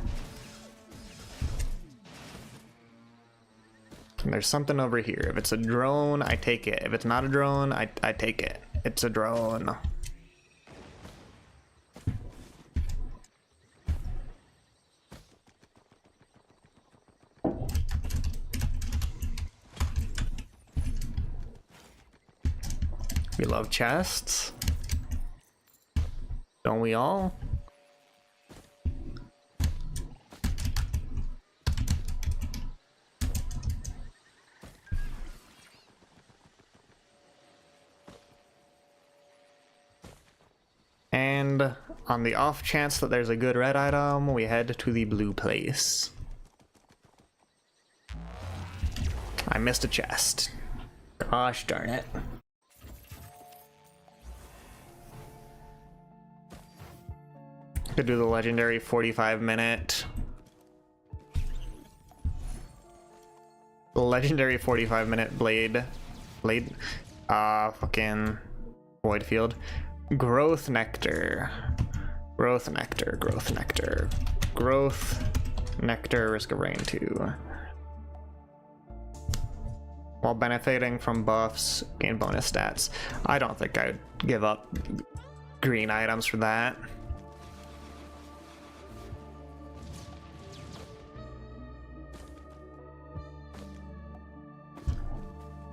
And there's something over here. If it's a drone, I take it. If it's not a drone, I take it. It's a drone. We love chests. Don't we all? And on the off chance that there's a good red item, we head to the blue place. I missed a chest. Gosh darn it. Could do the legendary 45-minute legendary 45-minute blade, fucking void field, growth nectar, growth nectar, risk of rain 2. While benefiting from buffs, gain bonus stats. I don't think I'd give up green items for that.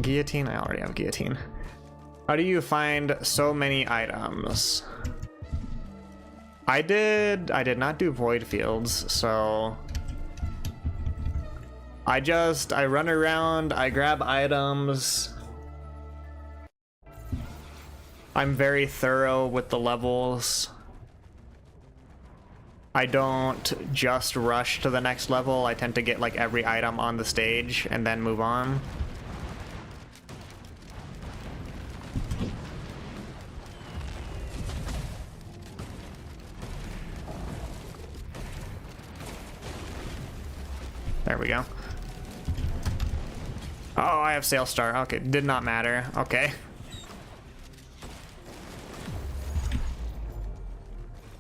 Guillotine? I already have guillotine. How do you find so many items? I did not do void fields, so I run around, I grab items. I'm very thorough with the levels. I don't just rush to the next level. I tend to get like every item on the stage and then move on. There we go. Oh, I have Sail Star. Okay, did not matter. Okay.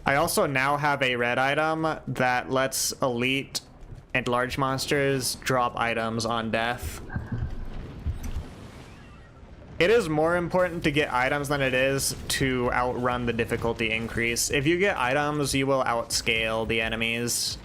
I also now have a red item that lets elite and large monsters drop items on death. It is more important to get items than it is to outrun the difficulty increase. If you get items, you will outscale the enemies.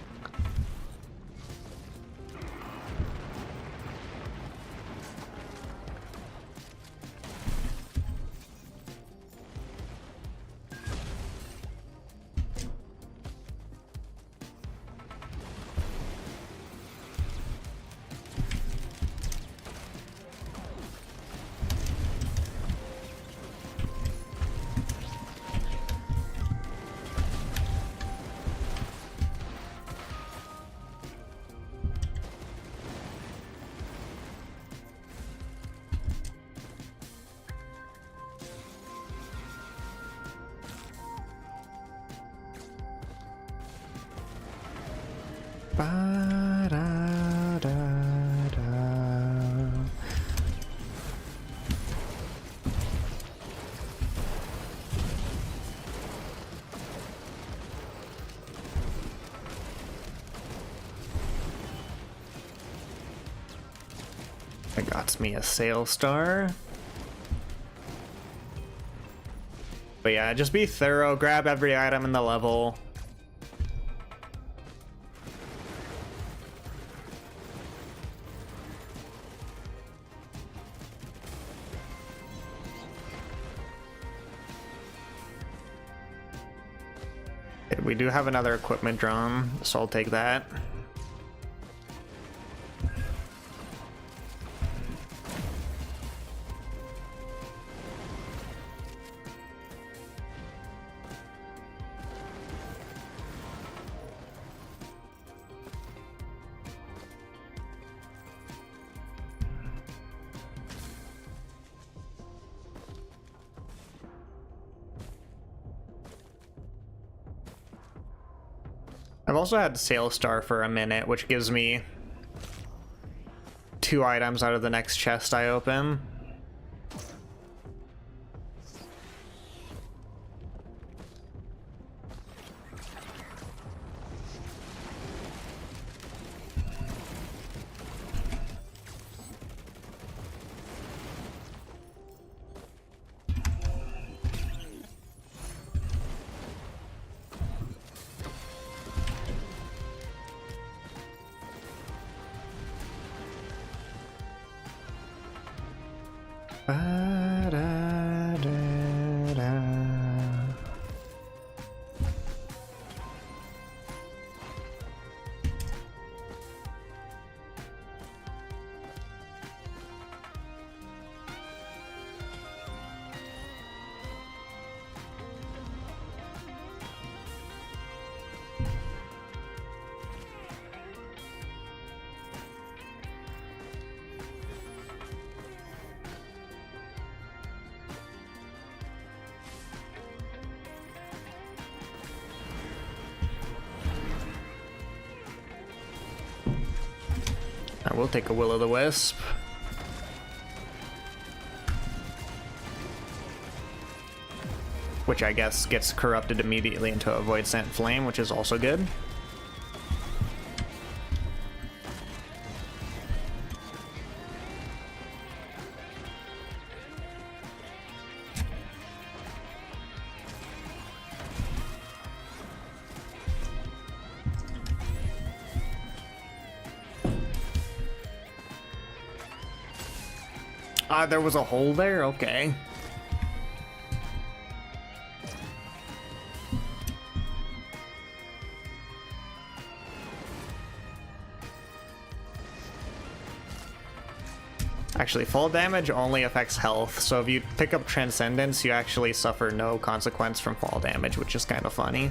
I got me a Sail Star. But yeah, just be thorough, grab every item in the level. We do have another equipment drone, so I'll take that. I've also had Sail Star for a minute, which gives me 2 items out of the next chest I open. I will take a Will-o'-the-Wisp. Which I guess gets corrupted immediately into a Void Sent Flame, which is also good. Ah, there was a hole there? Okay. Actually, fall damage only affects health, so if you pick up Transcendence, you actually suffer no consequence from fall damage, which is kind of funny.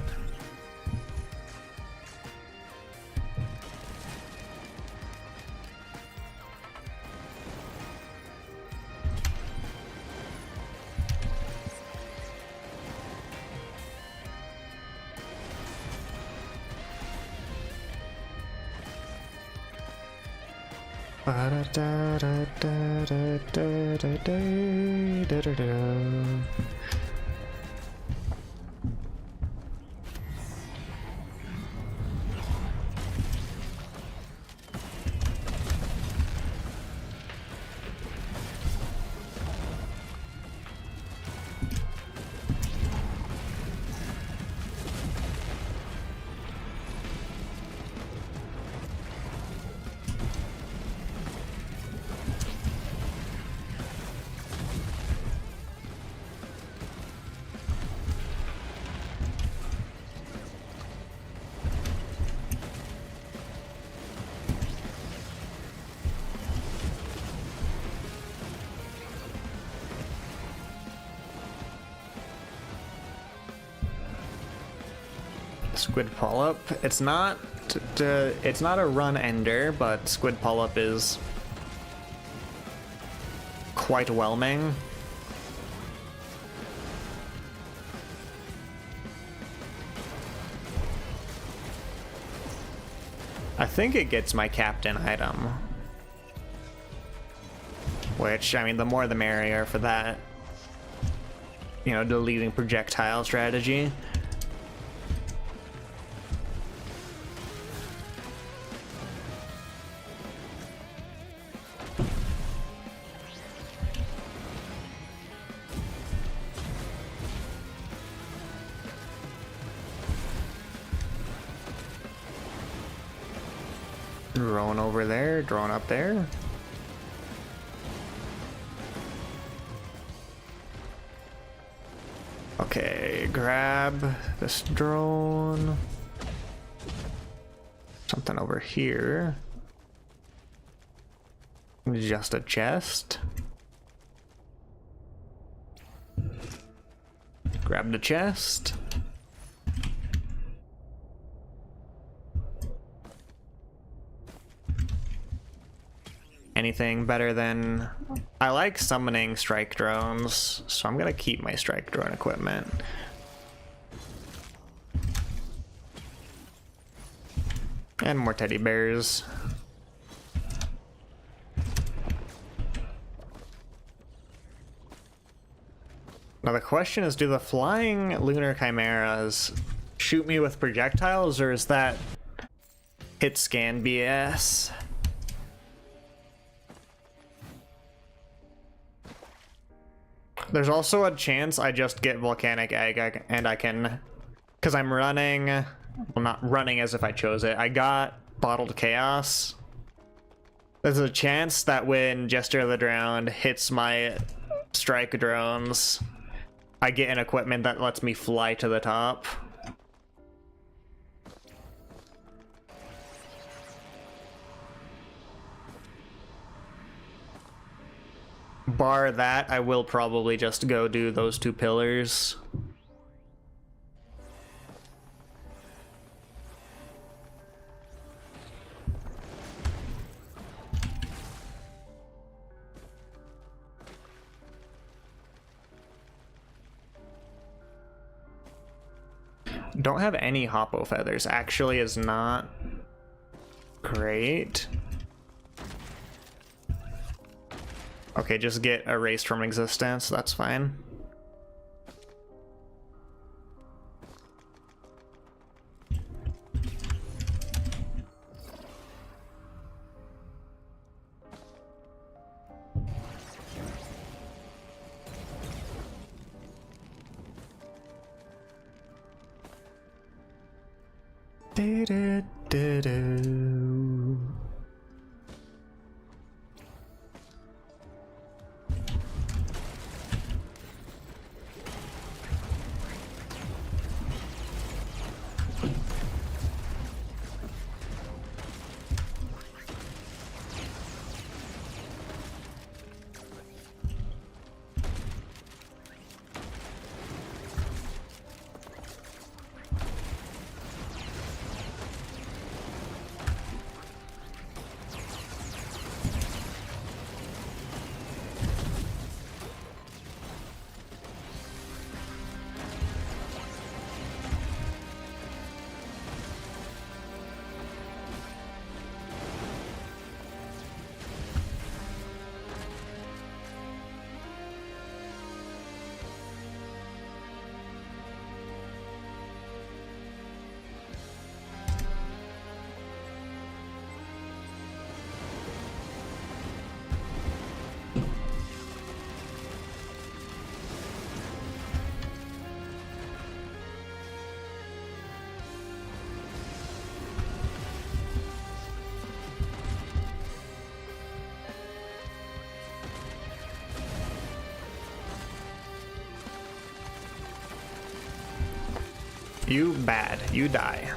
Squid Polyp. It's not a run ender, but Squid Polyp is quite whelming. I think it gets my captain item. Which, I mean, the more the merrier for that. You know, deleting projectile strategy. Drone over there, drone up there. Okay, grab this drone. Something over here. Just a chest. Grab the chest. Anything better than... I like summoning strike drones, so I'm gonna keep my strike drone equipment. And more teddy bears. Now the question is, do the flying lunar chimeras shoot me with projectiles, or is that hit scan BS? There's also a chance I just get Volcanic Egg and I can... Because I'm running... Well, not running as if I chose it. I got Bottled Chaos. There's a chance that when Jester of the Drowned hits my strike drones, I get an equipment that lets me fly to the top. Bar that, I will probably just go do those two pillars. Don't have any Hoppo feathers. Actually is not great. Okay, just get erased from existence, that's fine. You bad. You die.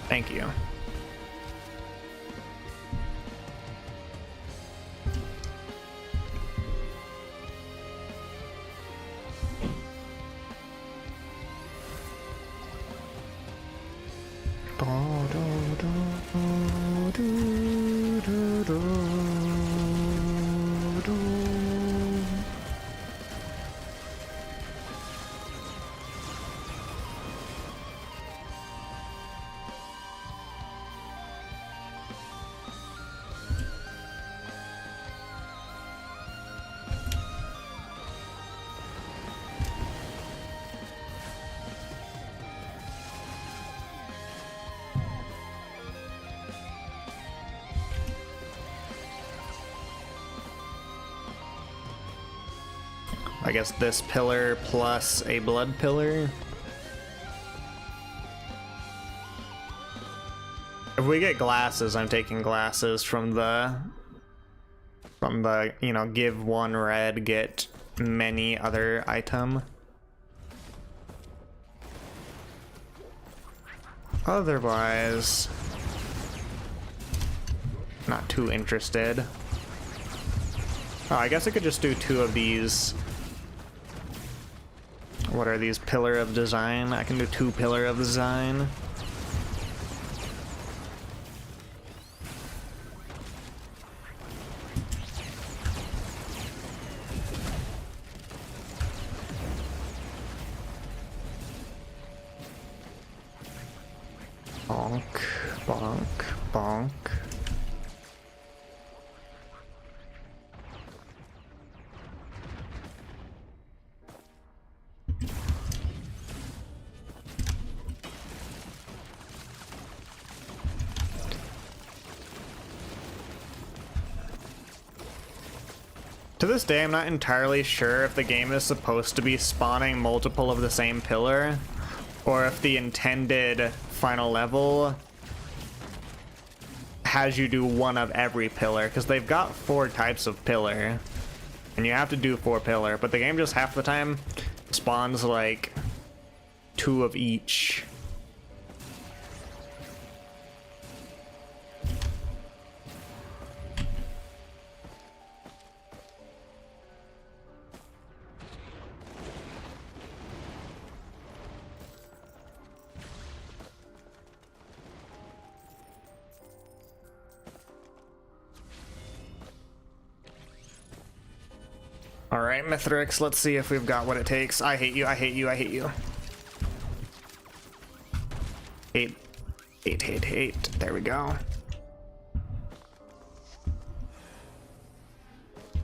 Thank you. I guess this pillar plus a blood pillar. If we get glasses, I'm taking glasses from the, you know, give one red, get many other item. Otherwise, not too interested. Oh, I guess I could just do 2 of these. What are these? Pillar of Design? I can do 2 Pillar of Design. Bonk, bonk, bonk. To this day, I'm not entirely sure if the game is supposed to be spawning multiple of the same pillar, or if the intended final level has you do 1 of every pillar, because they've got 4 types of pillar, and you have to do 4 pillar, but the game just half the time spawns like 2 of each. Alright, Mithrix, let's see if we've got what it takes. I hate you, I hate you, I hate you. Hate. There we go.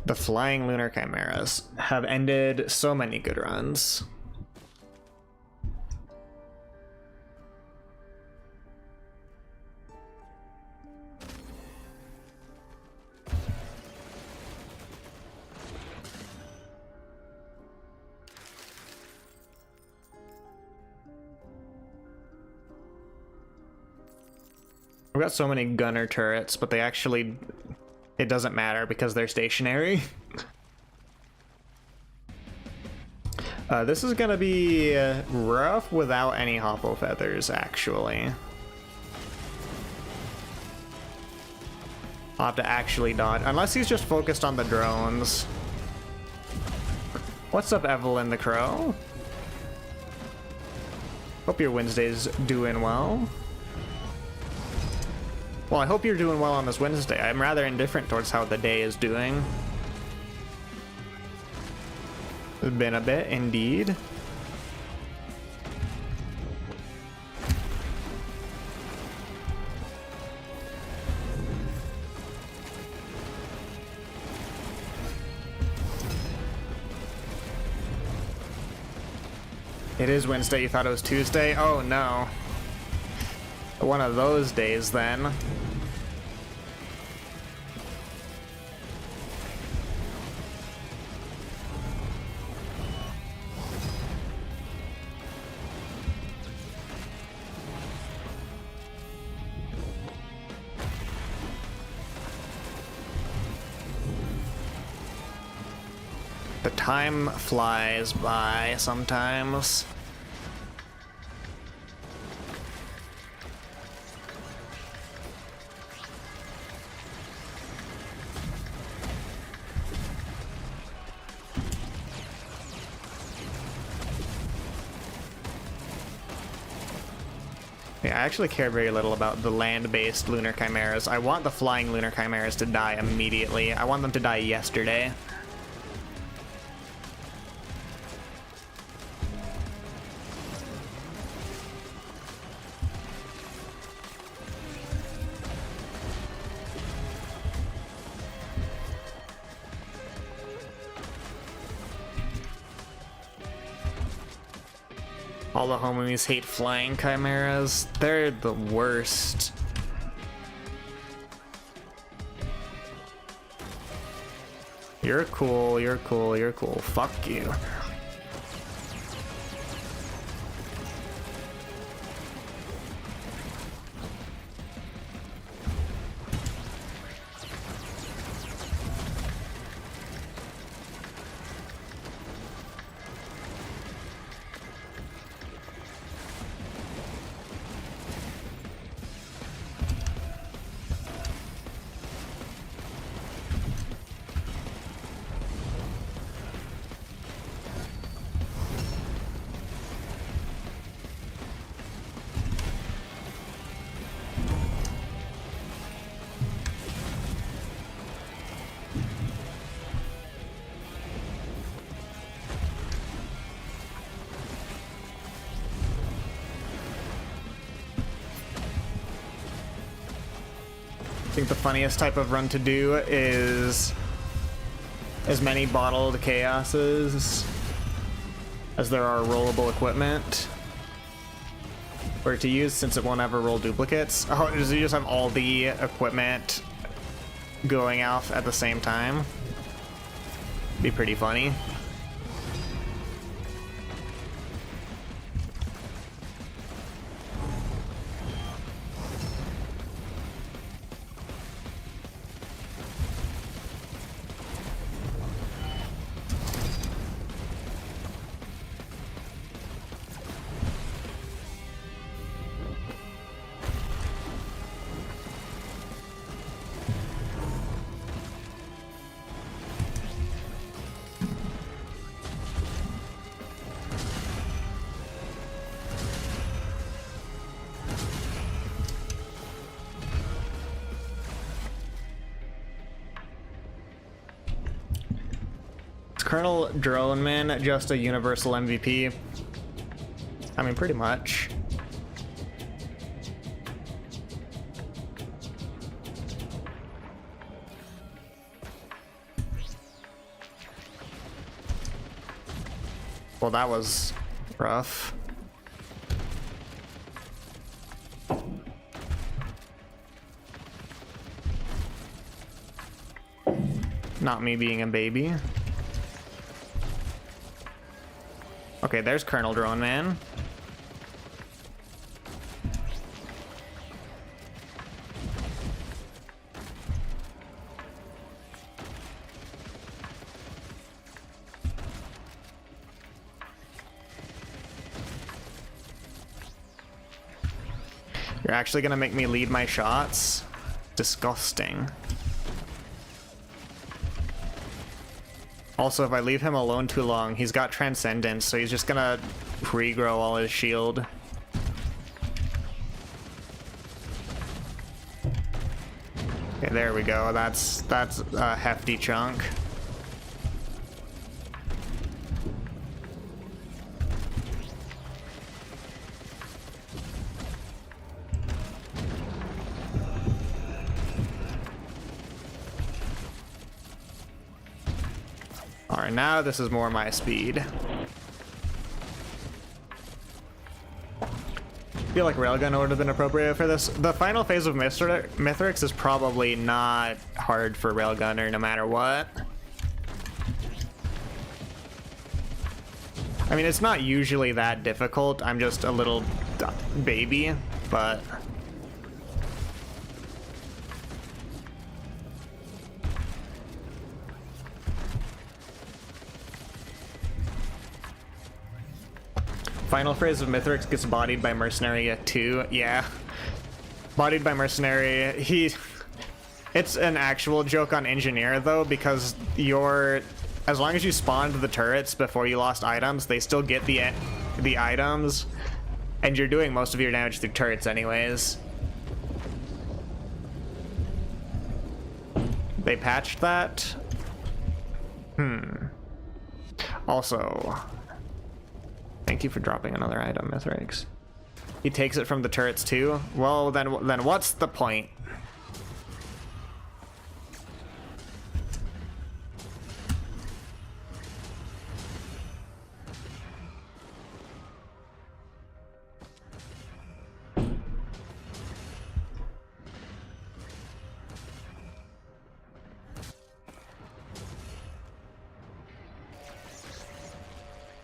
The flying lunar chimeras have ended so many good runs. We've got so many gunner turrets, but they actually... it doesn't matter because they're stationary. This is gonna be rough without any hoppo feathers, actually. I'll have to actually dodge, unless he's just focused on the drones. What's up, Evelyn the Crow? Hope your Wednesday's doing well. Well, I hope you're doing well on this Wednesday. I'm rather indifferent towards how the day is doing. It's been a bit, indeed. It is Wednesday, you thought it was Tuesday? Oh no. One of those days then. The time flies by sometimes. Yeah, I actually care very little about the land-based lunar chimeras. I want the flying lunar chimeras to die immediately. I want them to die yesterday. All the homies hate flying chimeras. They're the worst. You're cool, you're cool, you're cool. Fuck you. I think the funniest type of run to do is as many bottled chaoses as there are rollable equipment. Or to use, since it won't ever roll duplicates. Oh, you just have all the equipment going off at the same time. Be pretty funny. Colonel Droneman just a universal MVP? I mean, pretty much. Well, that was rough. Not me being a baby. Okay, there's Colonel Drone Man. You're actually gonna make me lead my shots? Disgusting. Also, if I leave him alone too long, he's got Transcendence, so he's just gonna regrow all his shield. Okay, there we go. That's a hefty chunk. Alright, now this is more my speed. I feel like Railgun would have been appropriate for this. The final phase of Mithrix is probably not hard for Railgunner no matter what. I mean, it's not usually that difficult. I'm just a little baby, but... Final phase of Mithrix gets bodied by Mercenary at 2. Yeah. Bodied by Mercenary. It's an actual joke on Engineer, though, because as long as you spawned the turrets before you lost items, they still get the items, and you're doing most of your damage through turrets anyways. They patched that? Also... Thank you for dropping another item, Mithrix. He takes it from the turrets too? Well, then what's the point?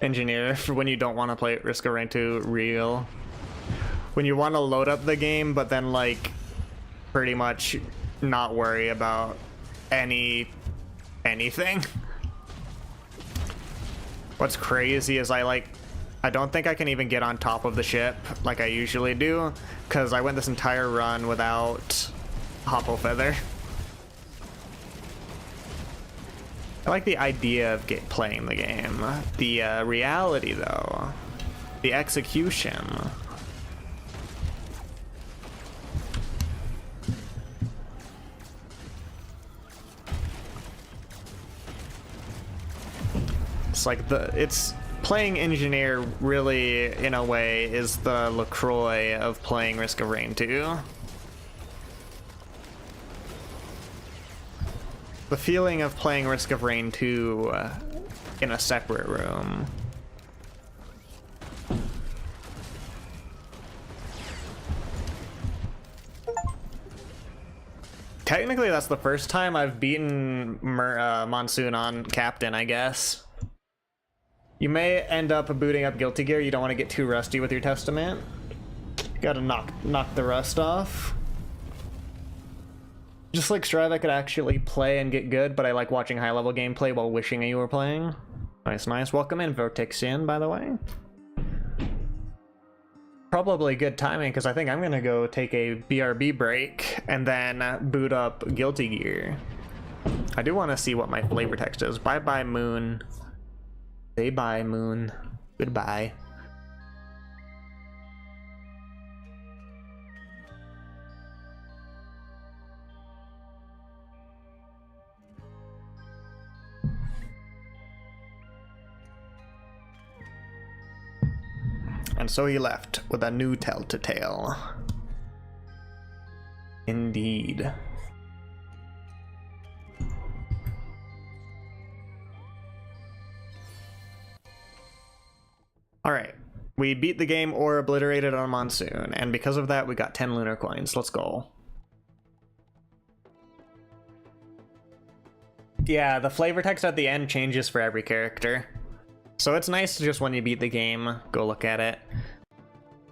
Engineer for when you don't want to play Risk of Rain 2 real. When you want to load up the game, but then like pretty much not worry about anything. What's crazy is I don't think I can even get on top of the ship like I usually do, because I went this entire run without Hoppo Feather. I like the idea of playing the game. The reality, though. The execution. It's like playing Engineer really, in a way, is the LaCroix of playing Risk of Rain 2. The feeling of playing Risk of Rain 2 in a separate room. Technically, that's the first time I've beaten Monsoon on Captain, I guess. You may end up booting up Guilty Gear. You don't want to get too rusty with your Testament. You gotta knock the rust off. Just like Strive, I could actually play and get good, but I like watching high-level gameplay while wishing you were playing. Nice, nice. Welcome in, Vortexian, by the way. Probably good timing, because I think I'm gonna go take a BRB break and then boot up Guilty Gear. I do want to see what my flavor text is. Bye-bye, Moon. Say bye, Moon. Goodbye. And so he left with a new tale to tale. Indeed. Alright. We beat the game or obliterated on Monsoon, and because of that, we got 10 lunar coins. Let's go. Yeah, the flavor text at the end changes for every character. So it's nice to just, when you beat the game, go look at it.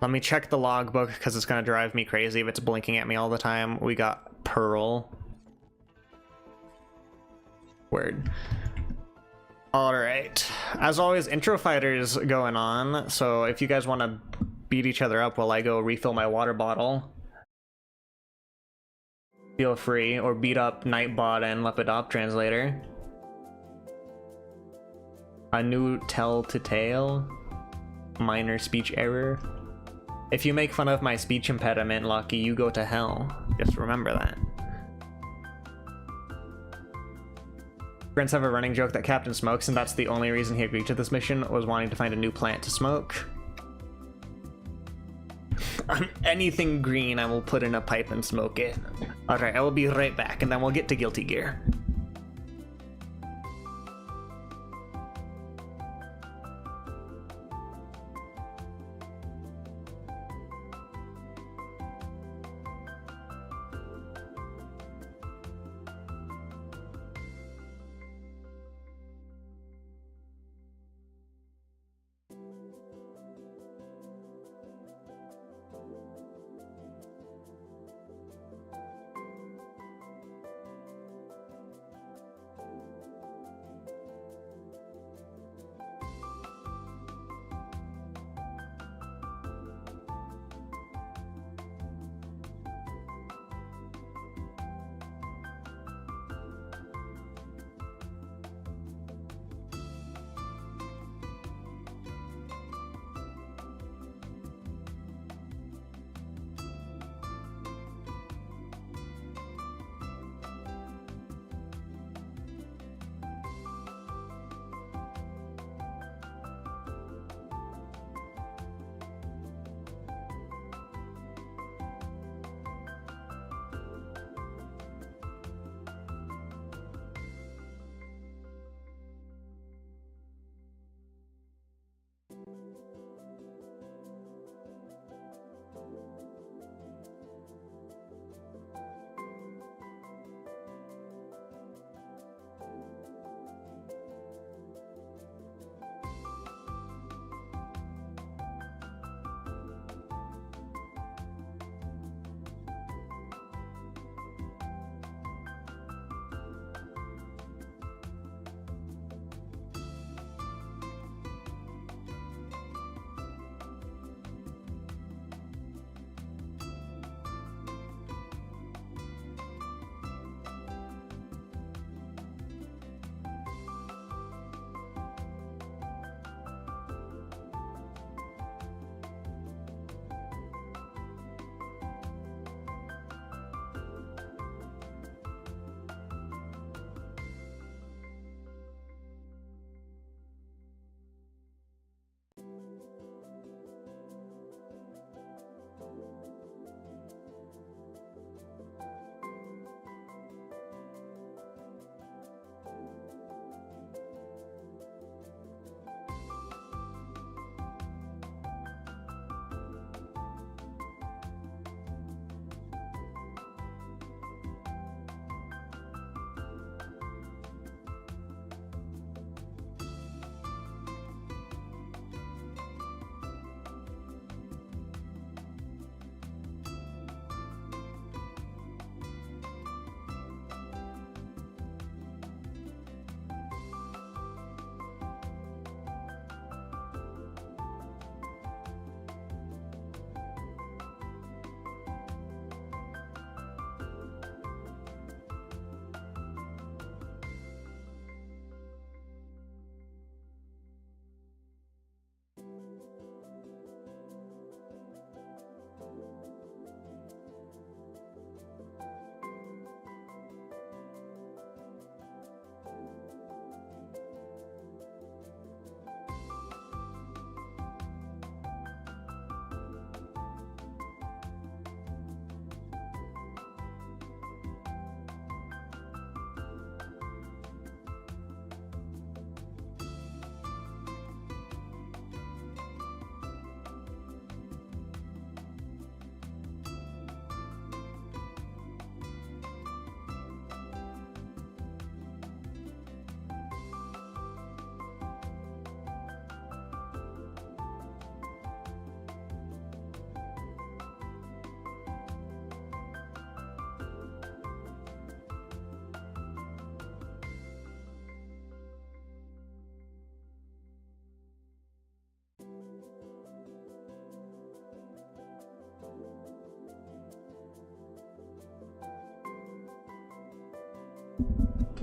Let me check the logbook, because it's going to drive me crazy if it's blinking at me all the time. We got Pearl. Word. Alright. As always, intro fighters going on, so if you guys want to beat each other up while I go refill my water bottle, feel free, or beat up Nightbot and Lepidop Translator. A new tell to tale. Minor speech error. If you make fun of my speech impediment, Lucky, you go to hell. Just remember that. Friends have a running joke that Captain smokes, and that's the only reason he agreed to this mission, was wanting to find a new plant to smoke. Anything green, I will put in a pipe and smoke it. Alright, I will be right back, and then we'll get to Guilty Gear.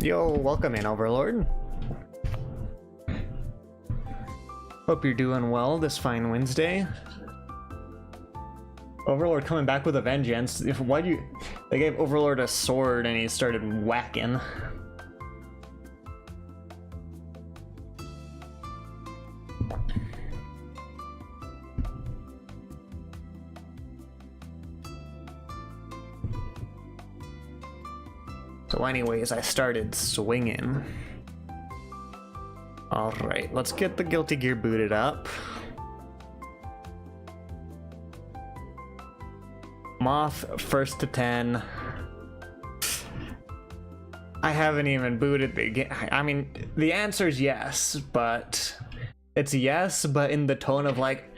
Yo, welcome in, Overlord. Hope you're doing well this fine Wednesday. Overlord coming back with a vengeance. Why do you... They gave Overlord a sword and he started whacking. So anyways, I started swinging. Alright, let's get the Guilty Gear booted up. Moth, first to 10. I haven't even booted the game. I mean, the answer is yes, but... It's yes, but in the tone of like...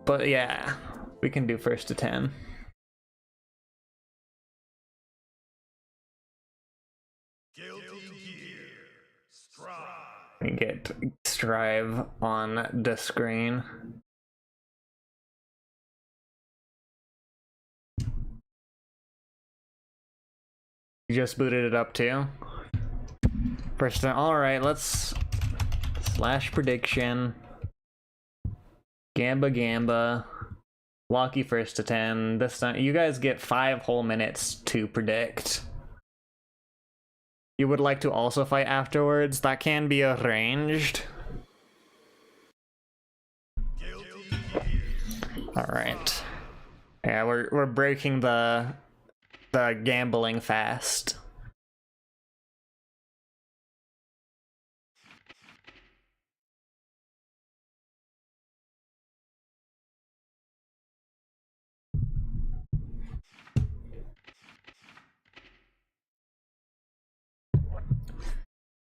But yeah, we can do first to 10. We get Strive on the screen. You just booted it up too? First time. Alright, let's slash prediction. Gamba. Walkie first to 10. This time you guys get 5 whole minutes to predict. You would like to also fight afterwards? That can be arranged. Alright. Yeah, we're breaking the gambling fast.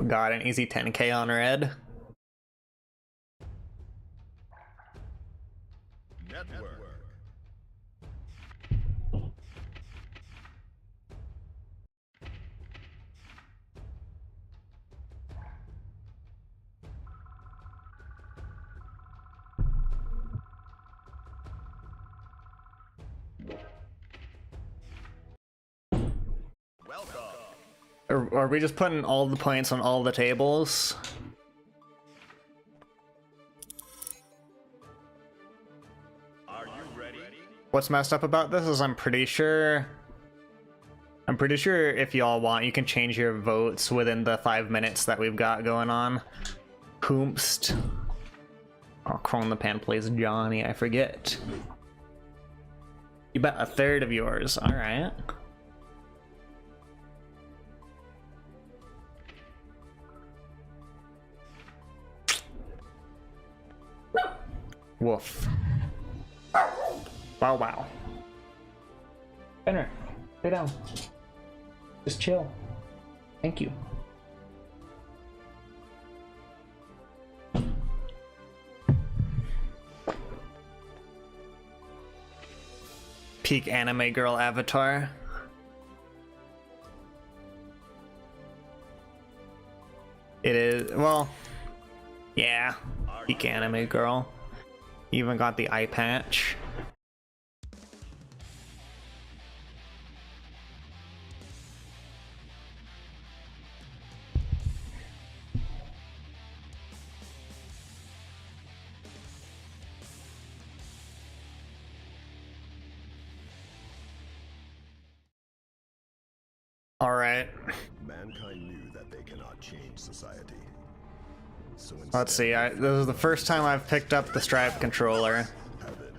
Got an easy 10k on red.
Network. Welcome.
Are we just putting all the points on all the tables?
Are you ready?
What's messed up about this is I'm pretty sure if y'all want, you can change your votes within the 5 minutes that we've got going on. Hoomst. Oh, Chrome the Pan plays Johnny, I forget. You bet a third of yours, alright. Woof. Wow. Benner, lay down. Just chill. Thank you. Peak anime girl avatar. It is, well, yeah, peak anime girl. Even got the eye patch. All right.
Mankind knew that they cannot change society. So
Let's see. This is the first time I've picked up the Strive controller.
heaven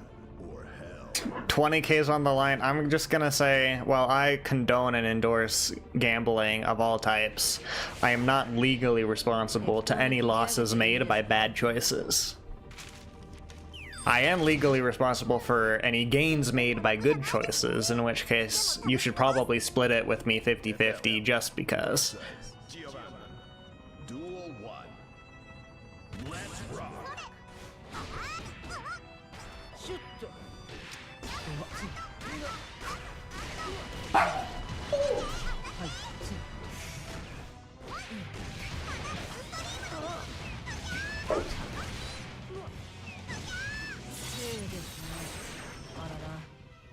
or hell.
20k's on the line. I'm just gonna say, while I condone and endorse gambling of all types, I am not legally responsible to any losses made by bad choices. I am legally responsible for any gains made by good choices, in which case you should probably split it with me 50-50 just because.
Duel 1. Let's rock.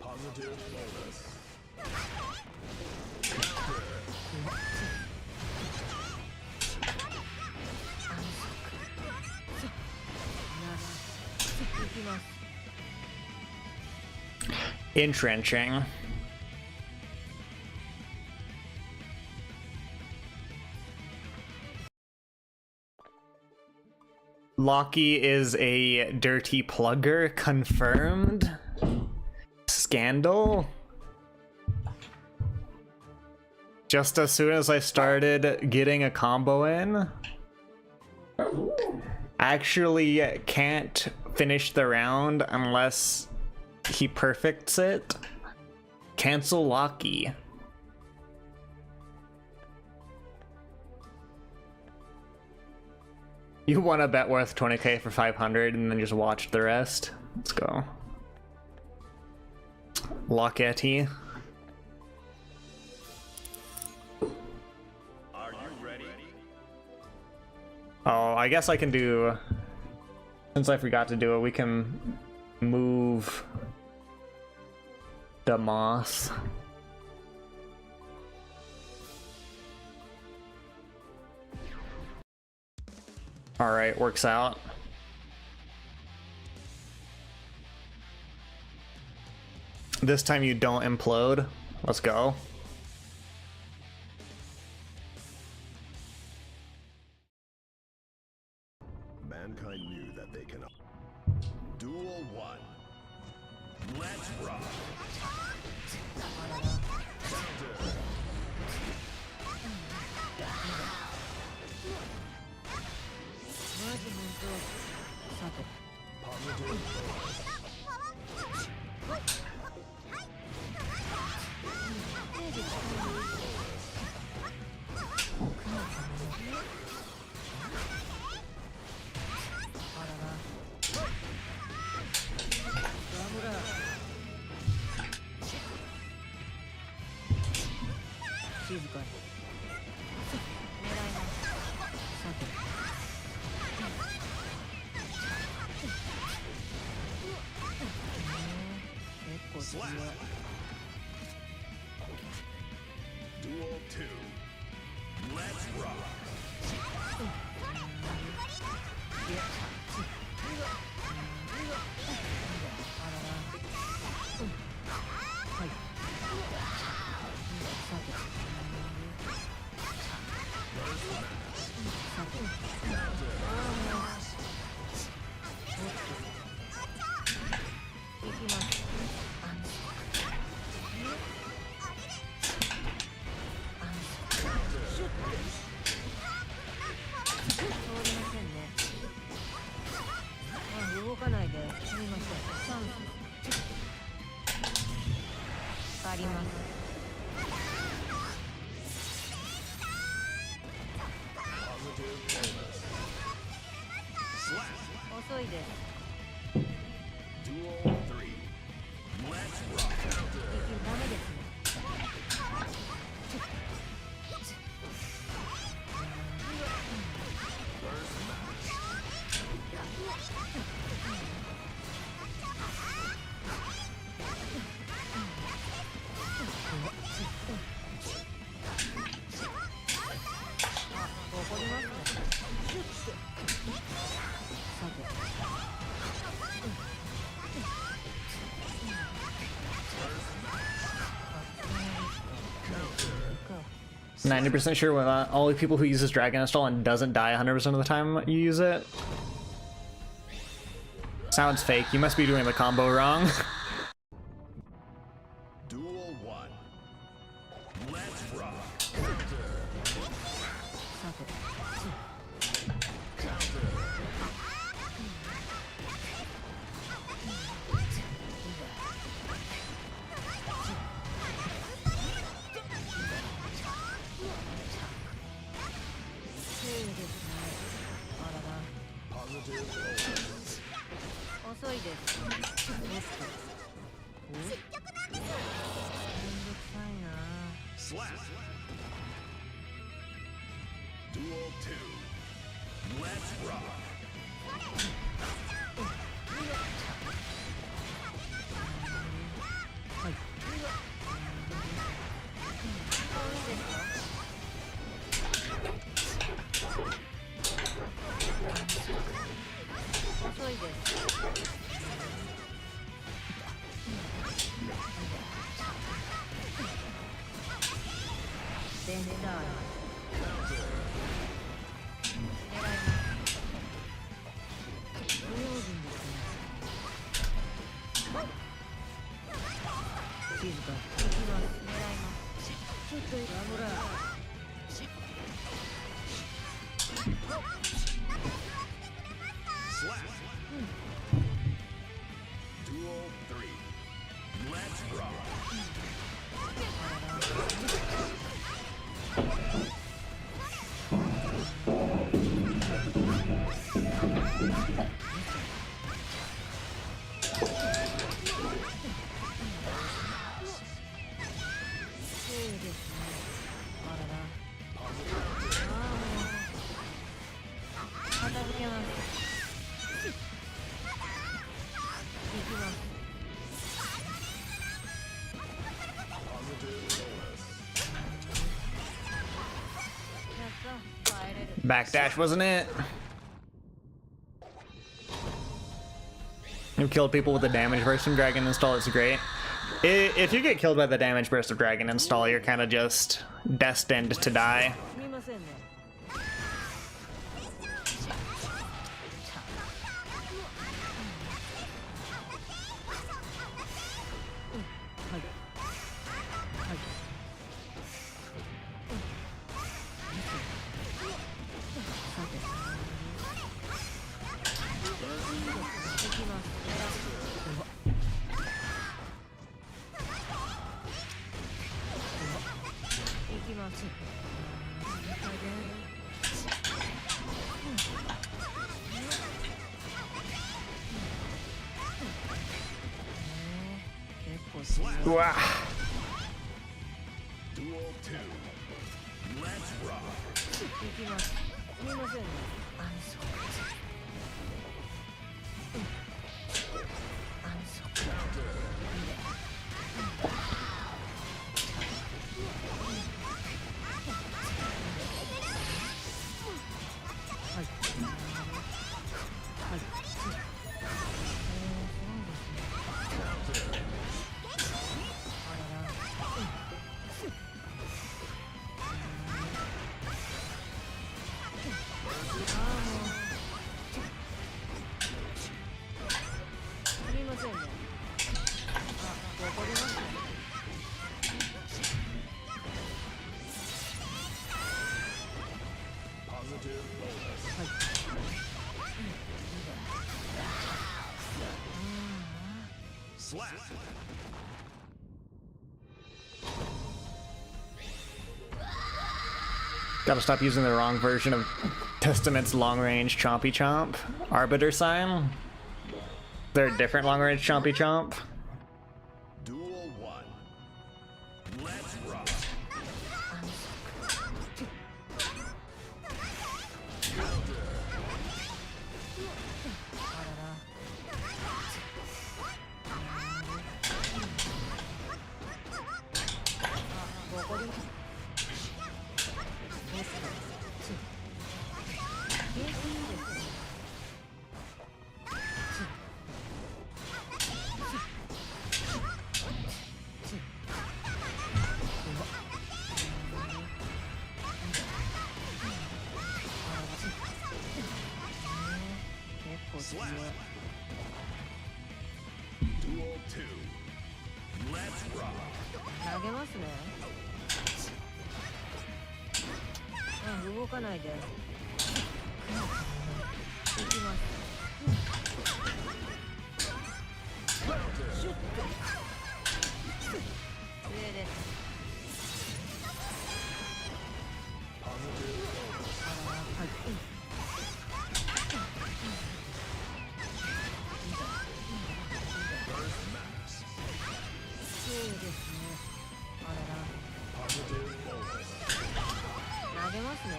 Positive bonus.
Entrenching. Loki is a dirty plugger, confirmed. Scandal. Just as soon as I started getting a combo in, actually can't finish the round unless he perfects it. Cancel Loki. You won a bet worth 20k for 500 and then just watched the rest. Let's go. Locketty.
Are you ready?
Oh, I guess I can do... Since I forgot to do it, we can move the moss. Alright, works out. This time you don't implode. Let's go.
Mankind knew that they cannot. Duel 1. Let's rock. Slap. Duel 2. Let's rock. Duel 3. Let's rock.
Counter. 90% sure we're not only people who uses Dragon Install and doesn't die 100% of the time you use it. Sounds fake. You must be doing the combo wrong.
Duel 1. Let's rock. Slap. Duel 2. Let's rock. Slap. Duel 3. Let's rock.
Backdash wasn't it? You killed people with the damage burst from Dragon Install, it's great. If you get killed by the damage burst of Dragon Install, you're kind of just destined to die. Wow.
Duel 2. Let's rock. Slap.
Gotta stop using the wrong version of Testament's long-range Chompy Chomp. Arbiter Sign? They're a different long-range Chompy Chomp?
Duel 1. Let's rock. Slap. Duel 2. Let's rock.
投げますね。動かないで。行きます。シュッと。上です。はい。そうですね。あらら。投げますね。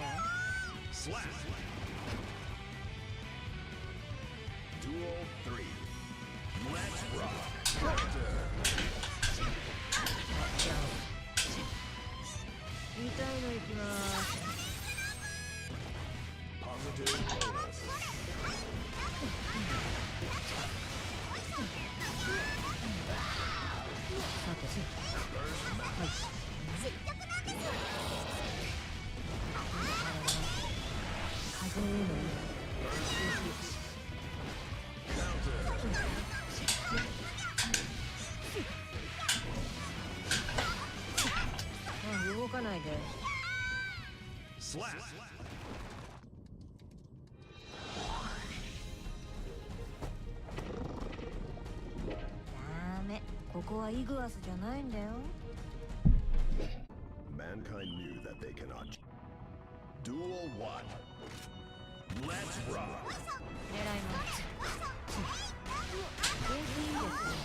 Slap. Duel 3. Let's rock.
痛いのいきます。
Positive bonus.
さて、はい。
Slap.
ダメ、ここはイグアスじゃないんだよ。
Mankind knew that they cannot. Duel 1. Let's rock.
狙います。元気いいですね。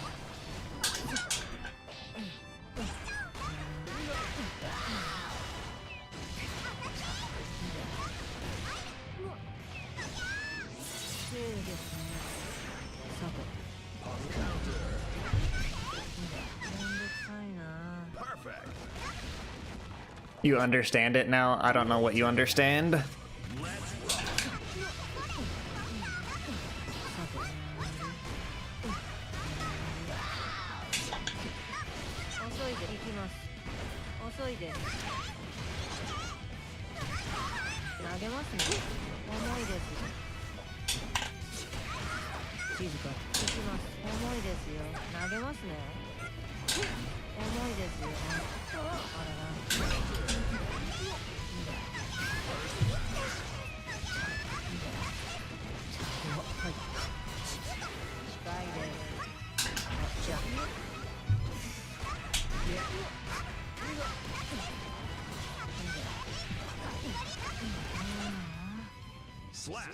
強いですね。さて。めんどくさいな。
Perfect.
You understand it now? I don't know what you understand.
遅いで行きます。遅いです。投げますね。重いです。静か。行きます。重いですよ。投げますね。重いですよ。あらら。はい。近いです。じゃあ。
Slap.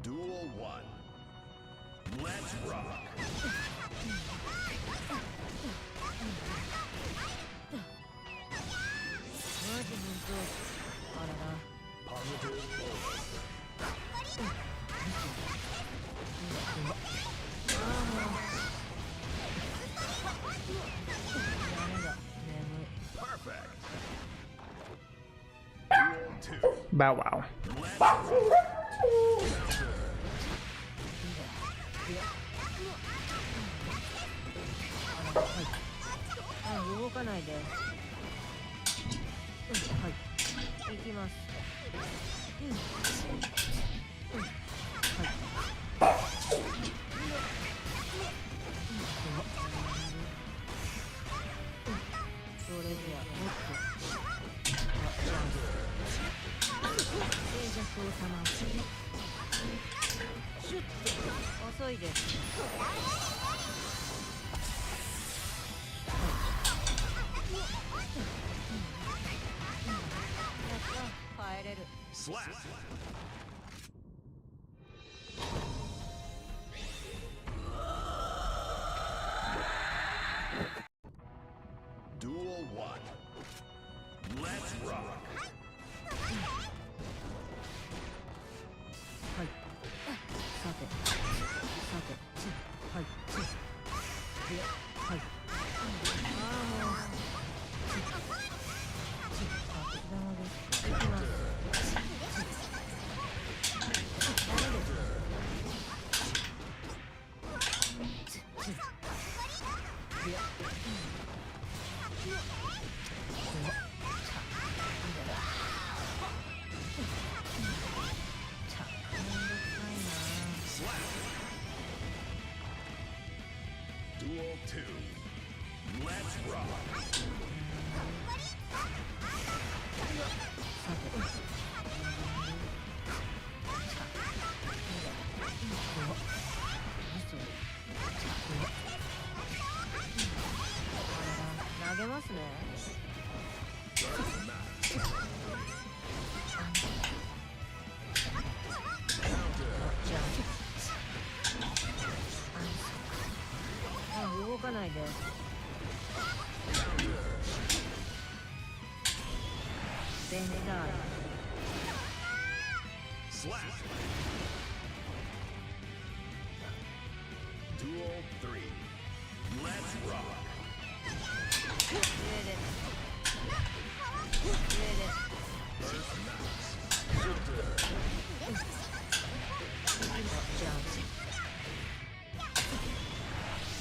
Duel 1. Let's rock.
マジ本当。あらら。
Positive bonus.
ダメだ。眠い。
Perfect. Duel 2.
Bow wow.
動かないで。はい。行きます。はい。それじゃあもっと。静寂を様を。シュッと。遅いです。帰れる。
Slap. Duel 1. Let's rock.
はい。さて。はい。はい。ああもう。悪玉です。行きます。
Duel 2. Let's rock.
投げますね。動かないで。ベネガール。
Slap. Duel 3. Let's rock.
上です。上です。
First match.
じゃん。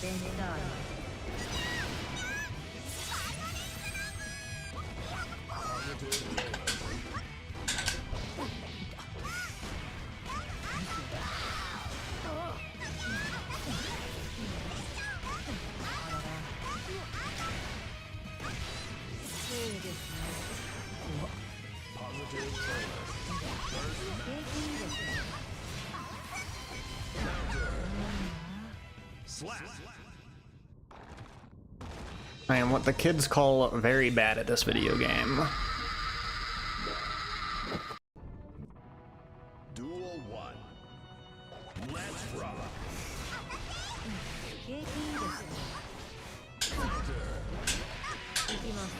ベネガール。
Positive bonus.
こ
I am what the kids call very bad at this video game.
Duel 1. Let's rock.
景気いいですね。行きます。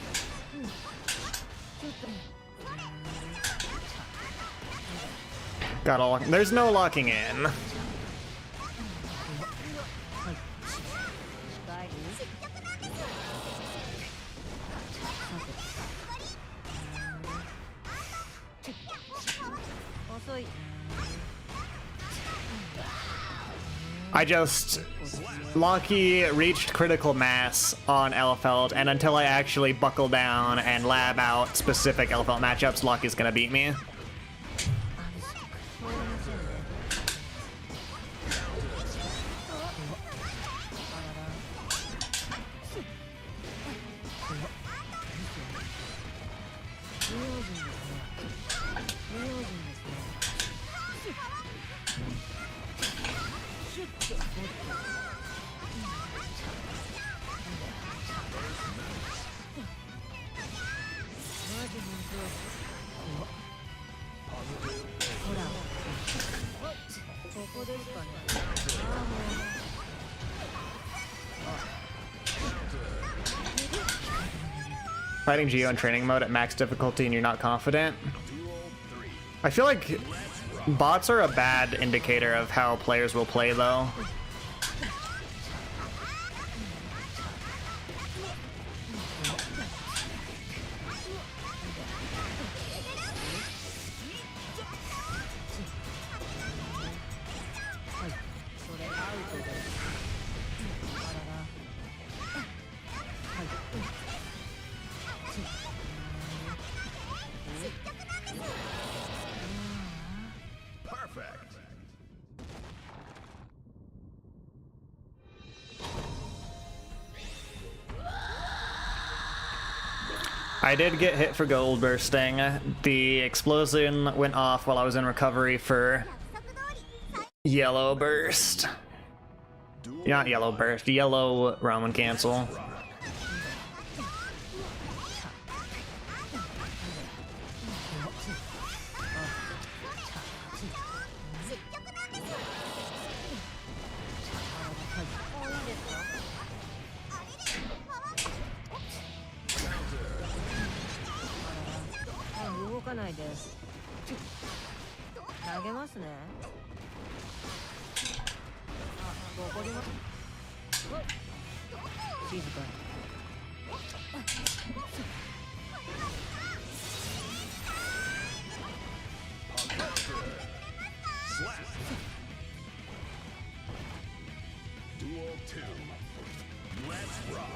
ちょっと。
Got all. There's no locking in.
はい。控える。遅い。
I just... Locky reached critical mass on Elfeld, and until I actually buckle down and lab out specific Elfeld matchups, Locky's gonna beat me. Fighting Geo in training mode at max difficulty and you're not confident. I feel like bots are a bad indicator of how players will play though.
Perfect.
I did get hit for gold bursting. The explosion went off while I was in recovery for yellow burst. Not yellow burst, yellow Roman cancel.
Duel 2. Let's rock.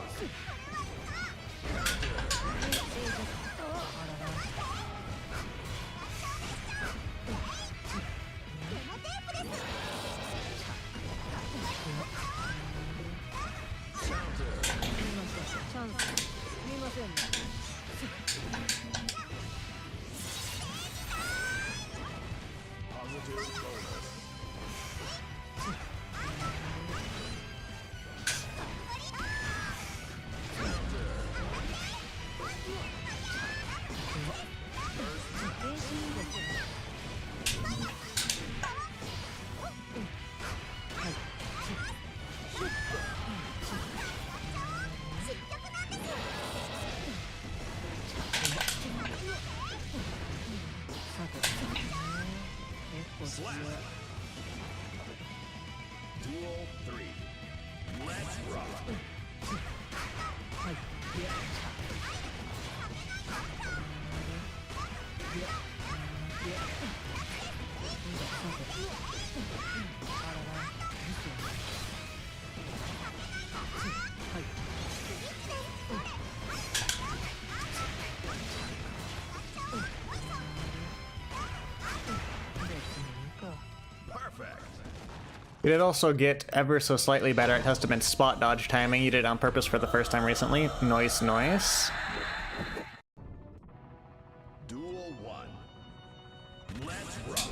Positive bonus. Slap. Duel 3. Let's rock. Perfect.
You did also get ever so slightly better at Testament's spot dodge timing. You did it on purpose for the first time recently. Nice, nice.
Duel 1. Let's rock.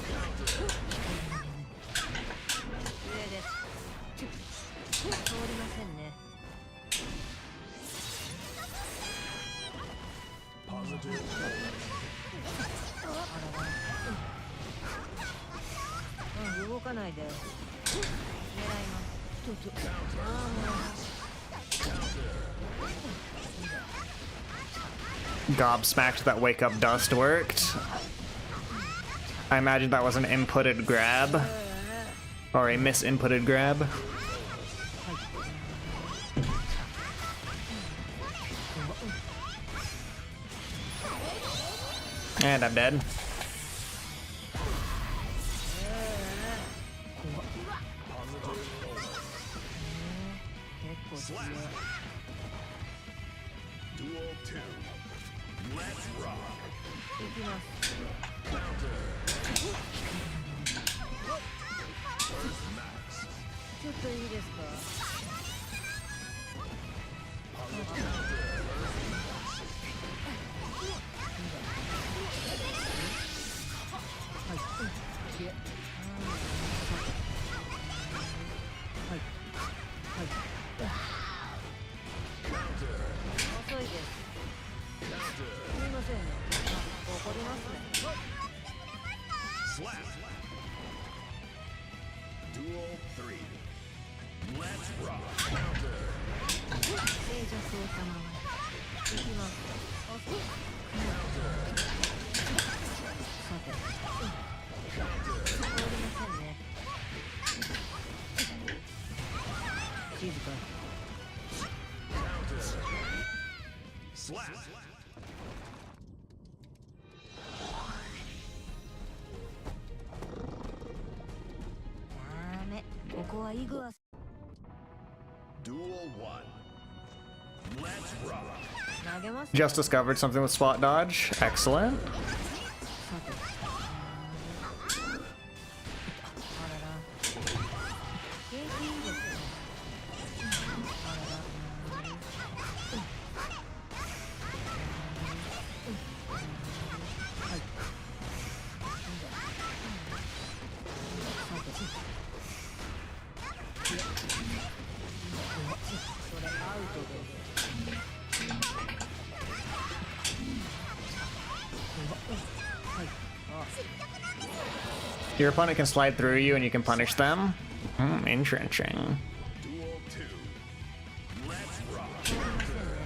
うん、動かないで。狙います。
Gobsmacked that wake up dust worked. I imagine that was an inputted grab. Or a misinputted grab. And I'm dead.
Duel 2. Let's rock.
行きます。
First max.
ちょっといいですか。遅いです。すみませんね。怒りますね。
Slap. Duel 3. Let's rock. Counter.
静寂を賜り。行きます。遅い。さて。怒りませんね。静かに。
Slap.
ダメ。ここはイグアス。
Duel 1. Let's rock.
投げます。
Just discovered something with spot dodge. Excellent.
さて。あらら。景気いいですね。あらら。
Your opponent can slide through you and you can punish them. Interesting.
Duel 2. Let's rock. Counter.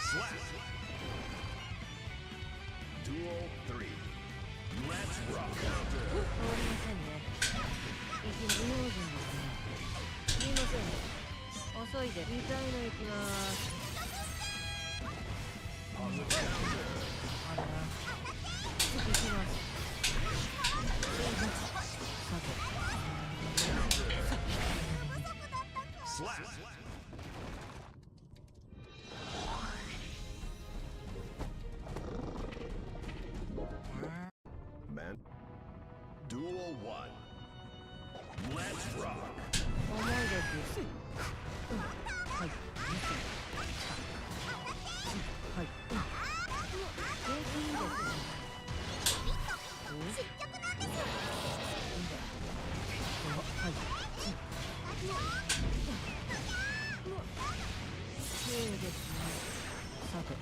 Slap. Duel 3. Let's rock. Counter.
遅いで痛いのいきます。
Positive counter.
あらら。行きます。さて。
Slap. Man. Duel 1. Let's rock.
重いです。はい。はい。景気いいですね。はい。そうですね。さて。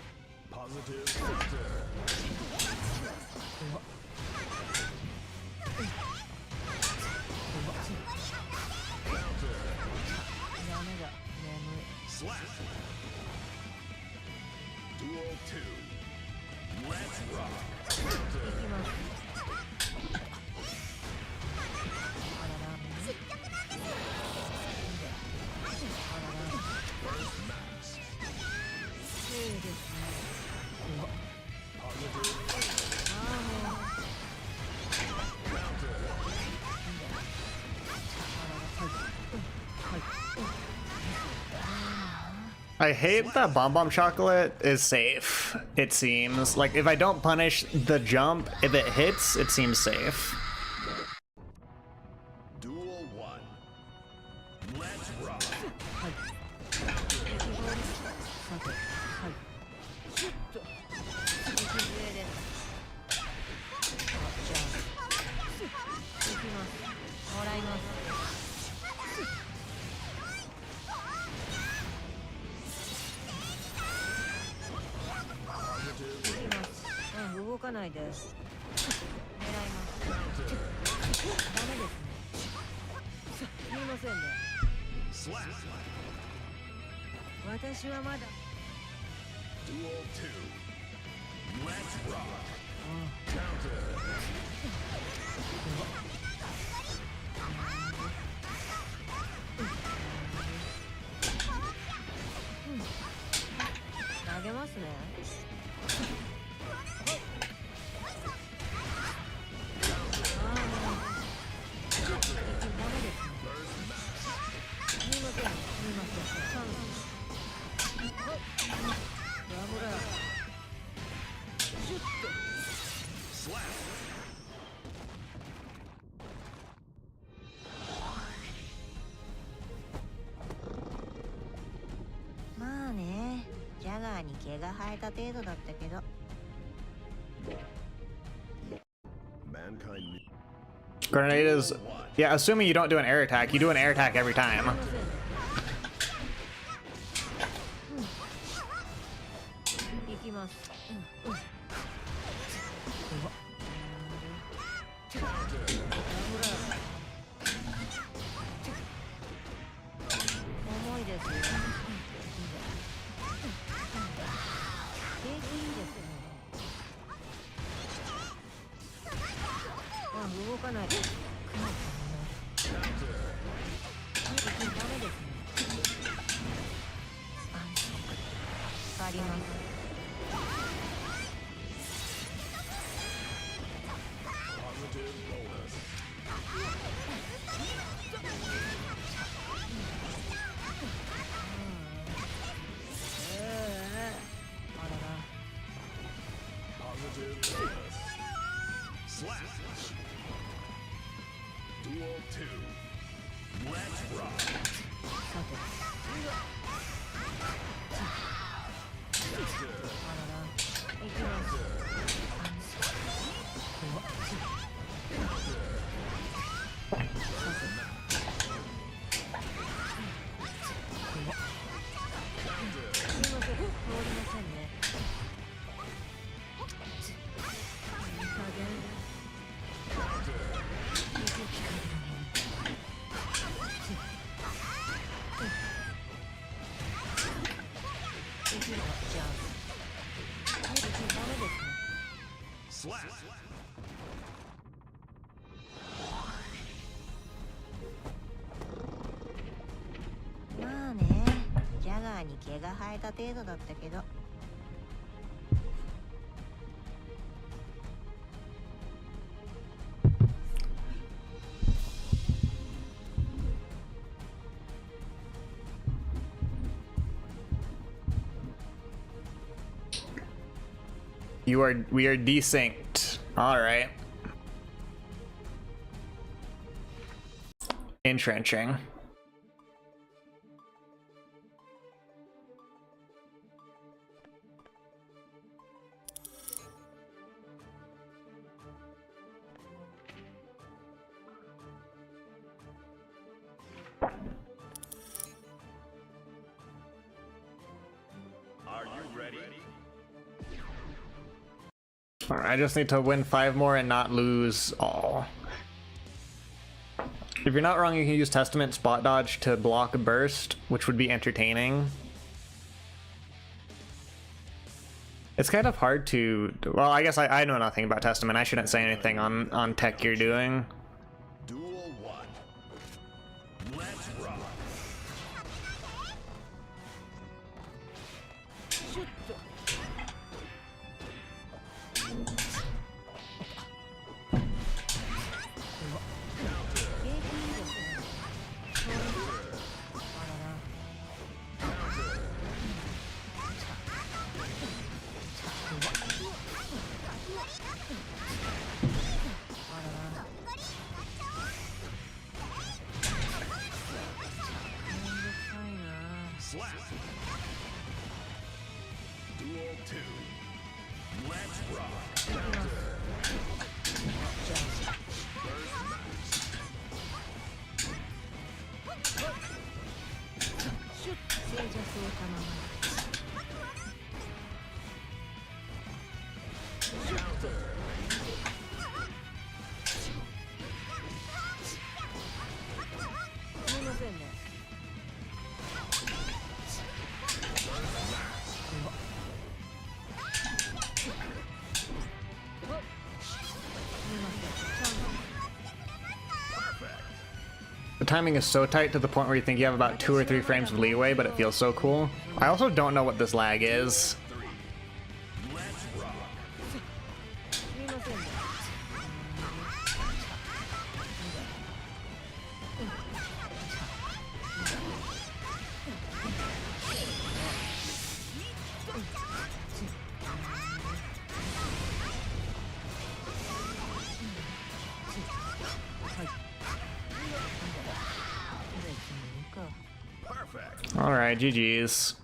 Positive counter.
ダメだ。眠い。
Slap. Duel 2. Let's rock.
行きます。あらら。あらら。
First max.
そうですね。
Positive
ああもう。
counter.
はい。はい。
I hate that Bomb Bomb Chocolate is safe, it seems. Like, if I don't punish the jump, if it hits, it seems safe.
Duel 1. Let's rock.
さて、はい。シュッと。右上で。じゃあ、行きます。もらいます。動かないで。狙います。ダメですね。すみませんね。私はまだ。
Duel 2. Let's rock.
投げますね。まあね、ジャガーに毛が生えた程度だったけど。
Mankind.
Grenade is... Yeah, assuming you don't do an air attack, you do an air attack every time.
行きます。重いですよ。景気いいですね。動かない。ダメですね。借ります。
Duel 2. Let's rock.
さて。行きます。
Slap.
まあね、ジャガーに毛が生えた程度だったけど。
We are desynced. Alright. Entrenching.
Are you ready?
Alright, I just need to win 5 more and not lose all. If you're not wrong, you can use Testament Spot Dodge to block a burst, which would be entertaining. It's kind of hard to... Well, I guess I know nothing about Testament. I shouldn't say anything on tech you're doing.
Duel 1. Let's rock.
シュッと。
Duel 2. Let's rock.
シュッ静寂を賜すみませんね。
The timing is so tight to the point where you think you have about 2 or 3 frames of leeway, but it feels so cool. I also don't know what this lag is.
すみませんね。
Alright, GG's.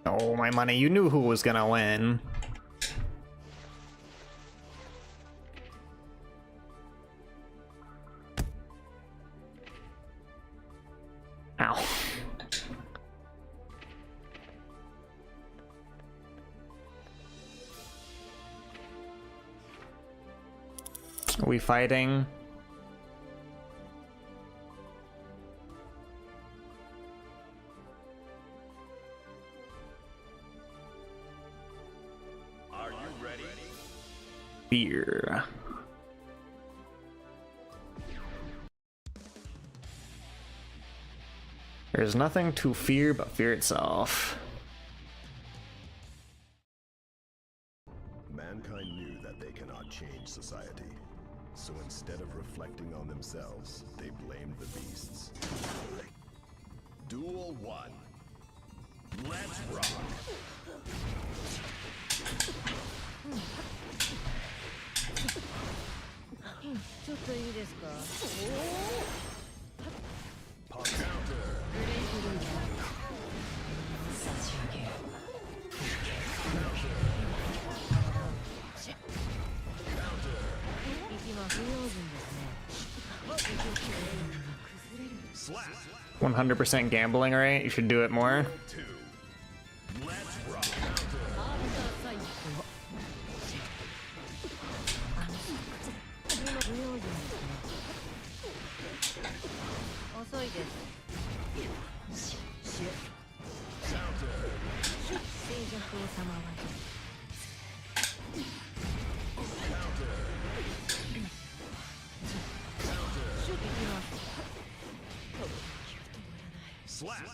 Oh, my money, you knew who was gonna win. Ow. Are we fighting? Fear. There's nothing to fear but fear itself.
Mankind knew that they cannot change society. So instead of reflecting on themselves, they blamed the beasts. Duel 1. Let's rock.
ちょっといいですか。
Pop counter.
息は不用心ですね。
Slap.
100% gambling rate. You should do it more.
2. Let's rock.
不用心ですね。遅いです。 静寂を賜る。
Slap.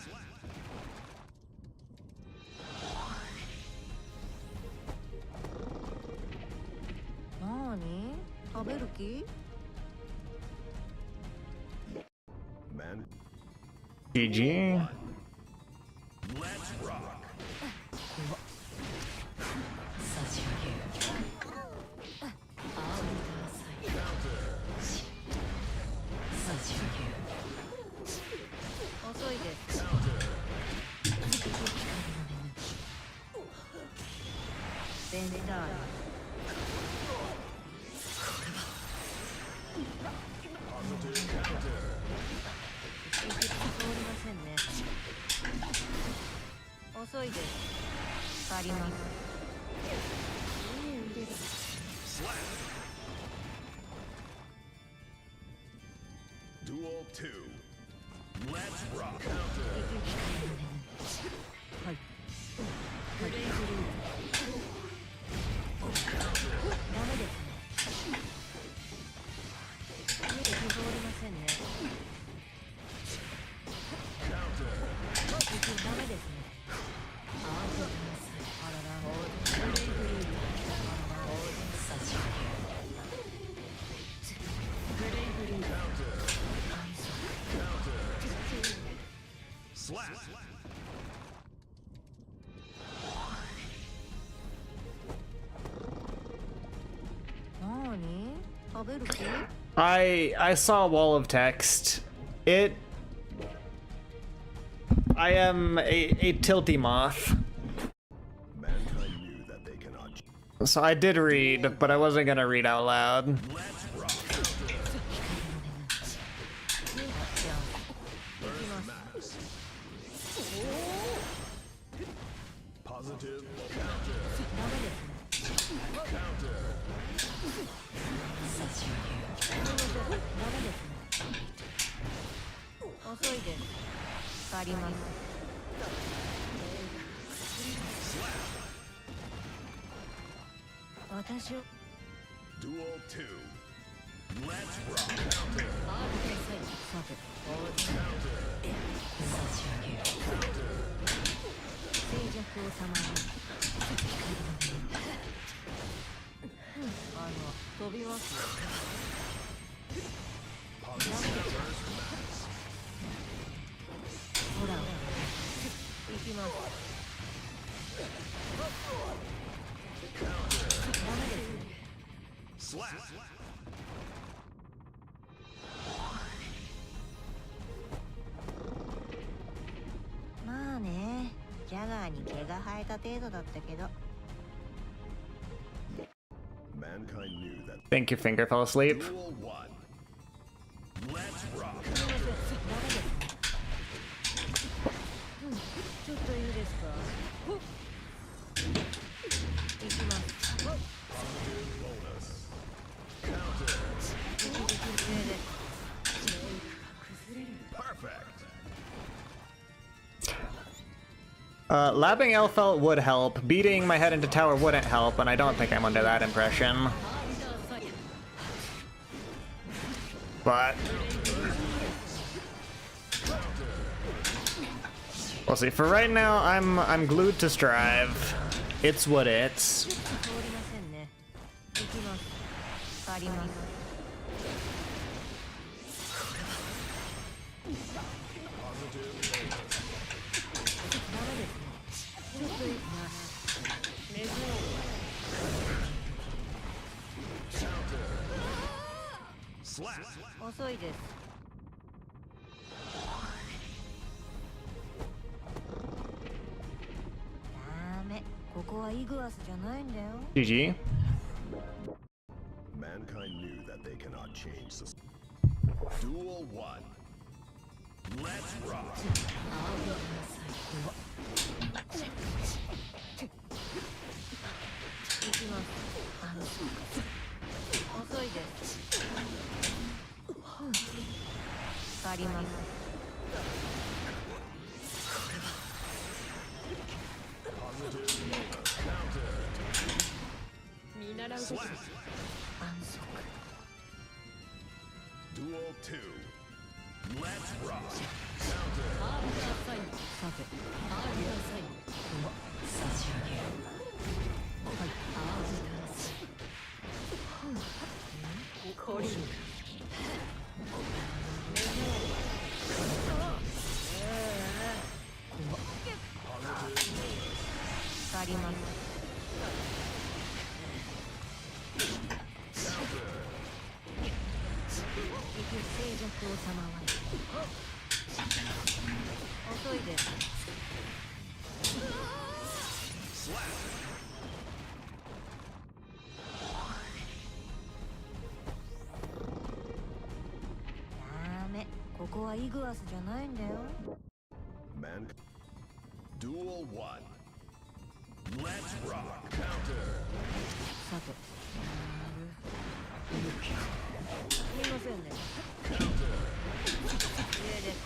なに？食べる気？
Man.
GG.
Let's rock.
遅いです。 ベンターラ。
Positive counter.
通りませんね。遅いです。借ります。腕だ。
Slap. Duel 2. Let's rock. Counter.
はい。ダメですね。家で通りませんね。
Counter.
ダメですね。あらら。べる気？
I saw a wall of text. I am a tilty moth.
Mankind knew that they cannot.
So I did read, but I wasn't gonna read out loud.
Let's rock. Max. Positive counter. Counter.
遅いです。あります。私を
Duel 2. Let's rock. Counter.
さて、
Counter.
静寂を様に。飛びますよ。
Positive first max.
ほら、行きます。ダメですね。
Slap.
まあね、ジャガーに毛が生えた程度だったけど。
Mankind knew that.
Think your finger fell asleep.
Duel 1. Let's rock.
ちょっといいですか。行きます。
Bonus. Counter.
一撃制で。
Perfect.
Labbing Elfelt would help. Beating my head into tower wouldn't help, and I don't think I'm under that impression. But we'll see. For right now, I'm glued to Strive. It's what it's.
通りませんね。行きます。あります。
Slap.
遅いです。ダメ。ここはイグアスじゃないんだよ。
GG.
Mankind knew that they cannot change the. Duel 1. Let's rock.
行きます。遅いです。あります。 見習うべきです。
Slap.
安息。
Duel 2. Let's rock.
さて、差し上げる。はい、これ。あります。 静寂を賜り。遅いです。
Slap.
ダメ。ここはイグアスじゃないんだよ。
Man. Duel 1. Let's rock. Counter.
さて。すみませんね。上です。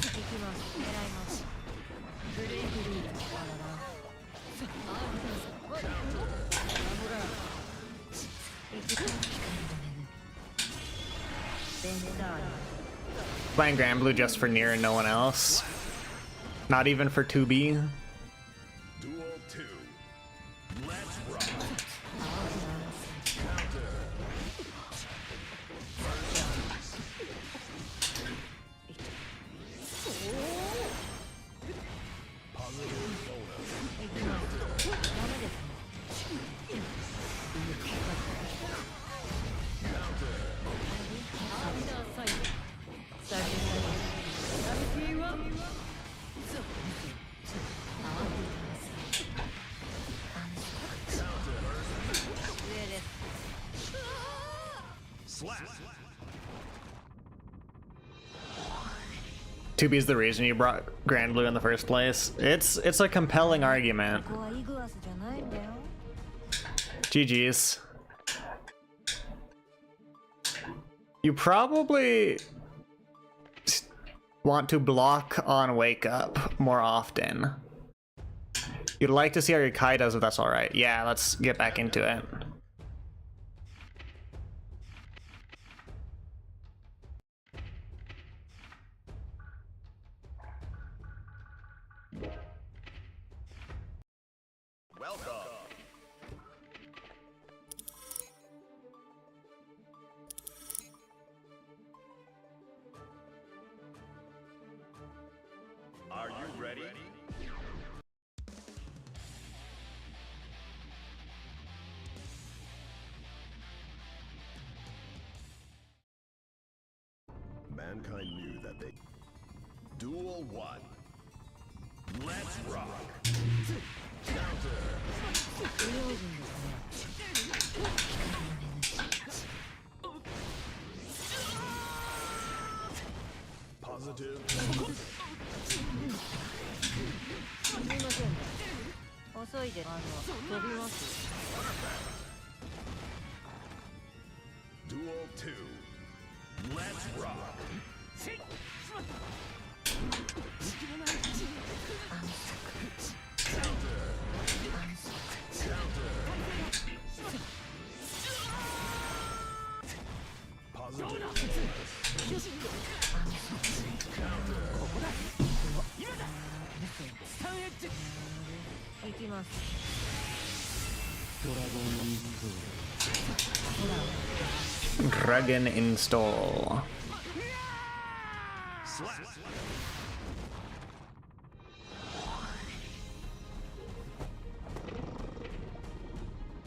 行きます。狙います。ブレイクリーダー。あらら。ほら。行きます。ベンダー。
Playing Grand Blue just for Nier and no one else. Not even for 2B.
Duel 2. Let's rock. Counter. Positive bonus.
行きます。ダメですね。
Slap.
2B's the reason you brought Grand Blue in the first place. It's a compelling argument.
ここはイグアスじゃないんだよ。
GG's. You probably want to block on wake up more often. You'd like to see how your Kai does if that's alright. Yeah, let's get back into it.
Welcome. Are you ready? Mankind knew that they... Duel 1. Let's rock. Counter. Positive.
すみません。遅いで飛びます。
Duel 2. Let's rock. Positive.
行きます。
Dragon install.
Slap.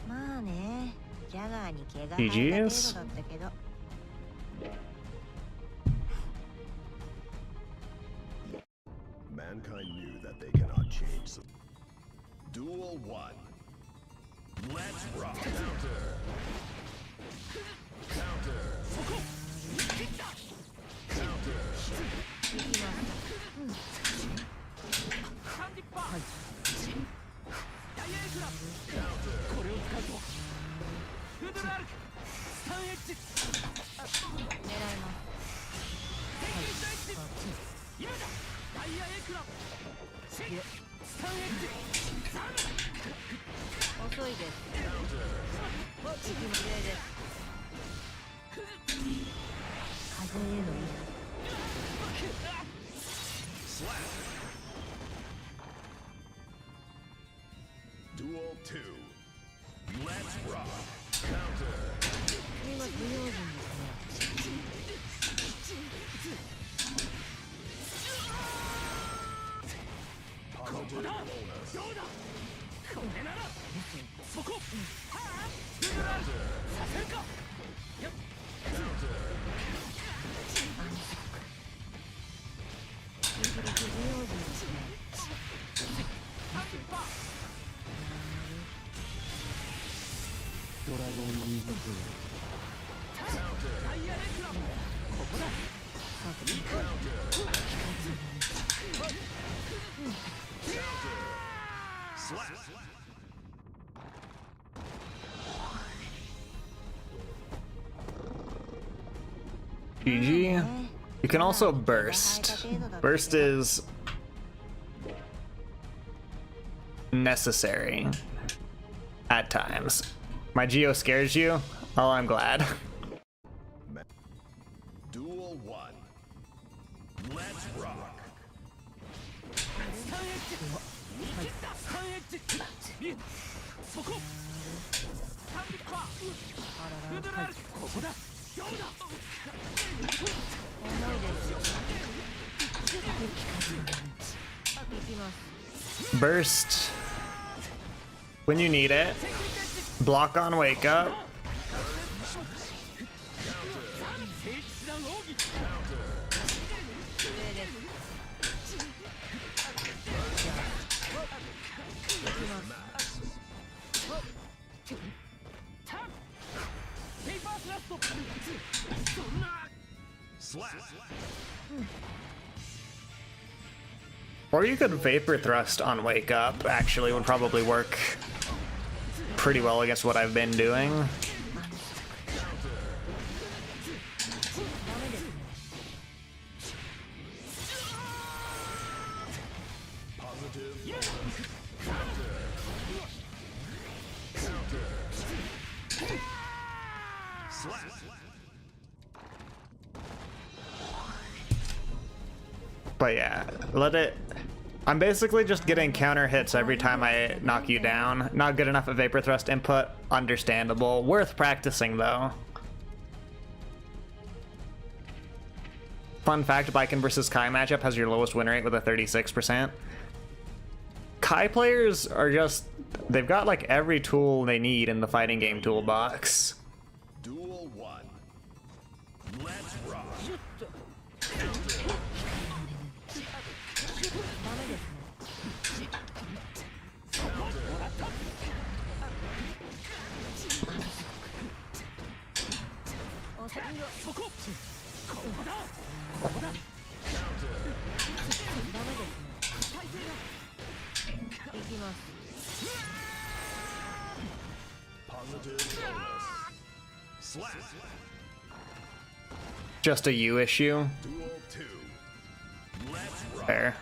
まあね、ジャガーに毛が生えた程度だったけど。
Mankind knew that they cannot change. Duel 1. Let's rock. Counter. Counter. Counter.
行きます。 狙います。 遅いです。息の上です。風への
Slap. Duel 2. Let's rock. Counter.
これは不用心ですね。
Positive bonus. Slap.
GG. You can also burst. Burst is necessary at times. My Geo scares you? Oh, I'm glad.
Duel 1. Let's rock.
Burst when you need it. Block on wake up.
Slap.
Or you could vapor thrust on wake up, actually would probably work pretty well against what I've been doing. But yeah, let it... I'm basically just getting counter hits every time I knock you down. Not good enough at Vapor Thrust input, understandable. Worth practicing though. Fun fact, Baiken versus Kai matchup has your lowest win rate with a 36%. Kai players are just... they've got like every tool they need in the fighting game toolbox.
Duel 1. Let's rock.
いきます。
Slap.
Just a you issue.
Duel 2. Let's rock.
Fair.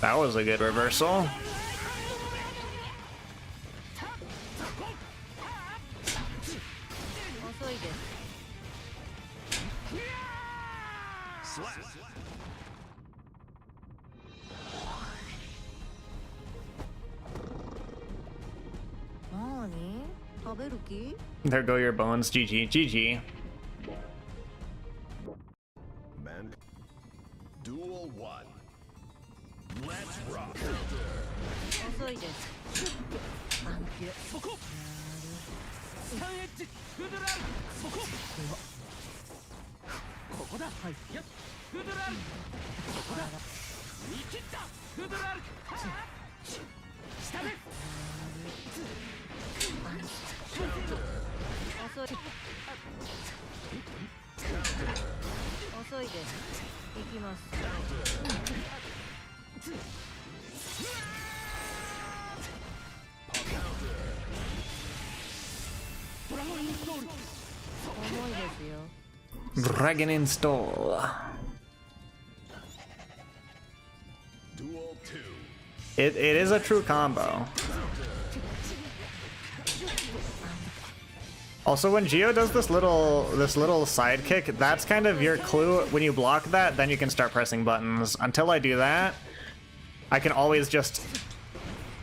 That was a good reversal. There go your bones. GG. GG.
Man. Duel 1. Let's rock.
遅いです。アンキュ。そこ。スタンエッジ。フードラル。そこ。ここだ。はい。やっ。フードラル。ここだ。見切った。フードラル。下で。遅い。遅いです。行きます。重いですよ。
Dragon install.
Duel 2.
It is a true combo. Also, when Geo does this little side kick, that's kind of your clue. When you block that, then you can start pressing buttons. Until I do that, I can always just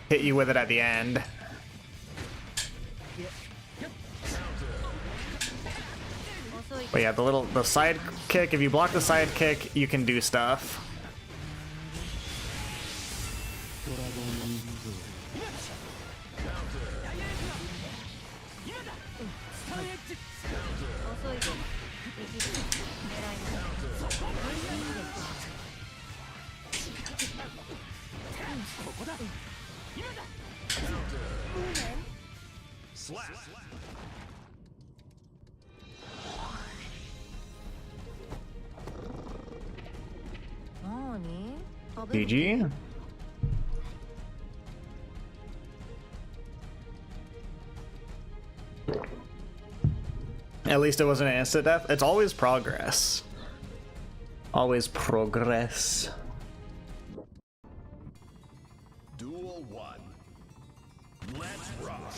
hit you with it at the end. But yeah, the side kick, if you block the side kick, you can do stuff.
Slap.
GG. At least it wasn't an instant death. It's always progress. Always progress.
Duel 1. Let's rock.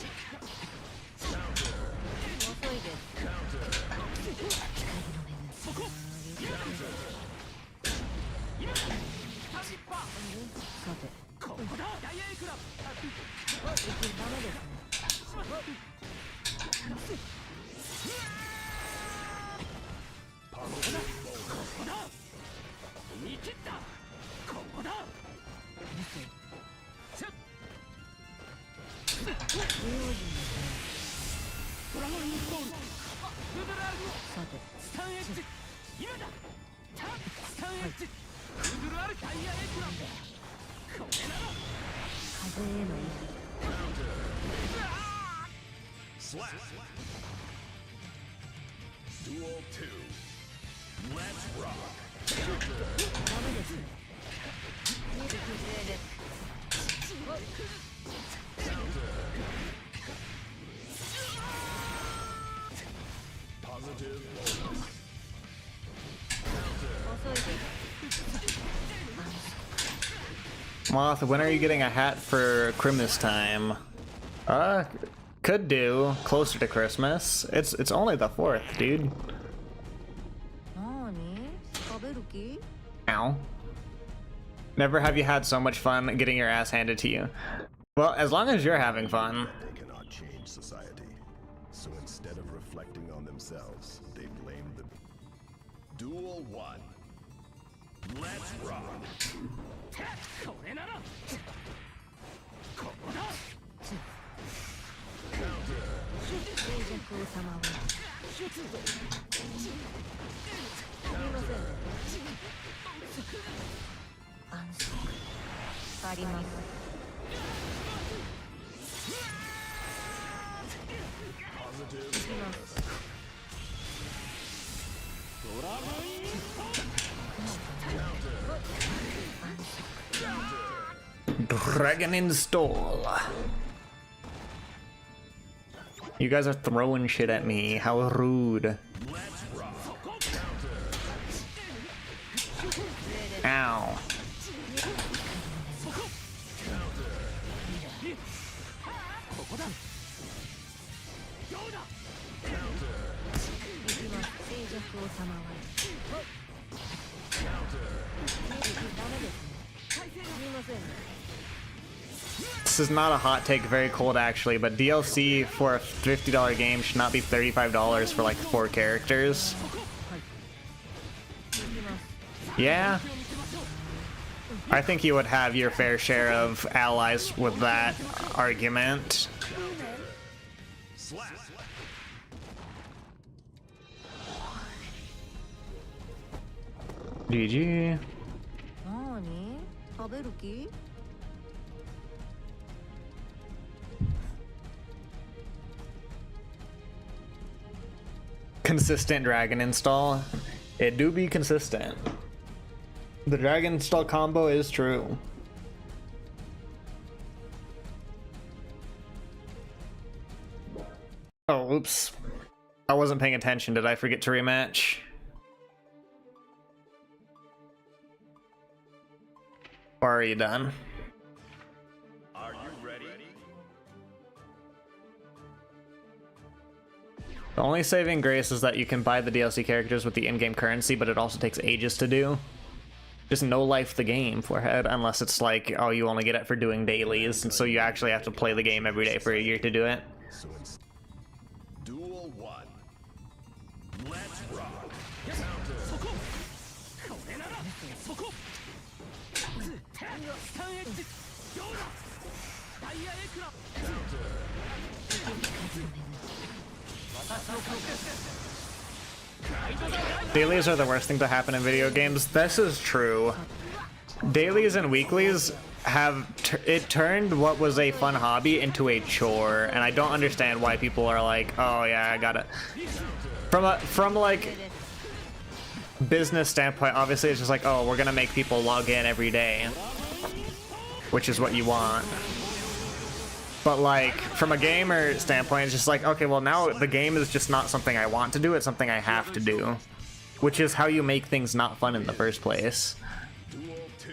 Slap. Duel 2. Let's rock. Positive bonus.
Moth, when are you getting a hat for Christmas time? Could do closer to Christmas. It's only the 4th, dude. Ow. Never have you had so much fun getting your ass handed to you. Well, as long as you're having fun.
They cannot change society. So instead of reflecting on themselves, they blame the... Duel 1. Let's rock.
Dragon install. You guys are throwing shit at me. How rude. Ow. This is not a hot take, very cold actually, but DLC for a $50 game should not be $35 for like 4 characters. Yeah. I think you would have your fair share of allies with that argument. GG. Consistent dragon install. It do be consistent. The dragon install combo is true. Oh, oops. I wasn't paying attention. Did I forget to rematch? Or are you done?
Are you ready?
The only saving grace is that you can buy the DLC characters with the in-game currency, but it also takes ages to do. Just no life the game, forehead, unless it's like, oh, you only get it for doing dailies, and so you actually have to play the game every day for a year to do it.
So it's Duel 1. Let's rock.
Dailies are the worst thing to happen in video games. This is true. Dailies and weeklies have it turned what was a fun hobby into a chore, and I don't understand why people are like, oh yeah, I gotta. From like business standpoint, obviously it's just like, oh, we're gonna make people log in every day, which is what you want. But like from a gamer standpoint, it's just like, okay, well now the game is just not something I want to do, it's something I have to do, which is how you make things not fun in the first place.
Duel 2.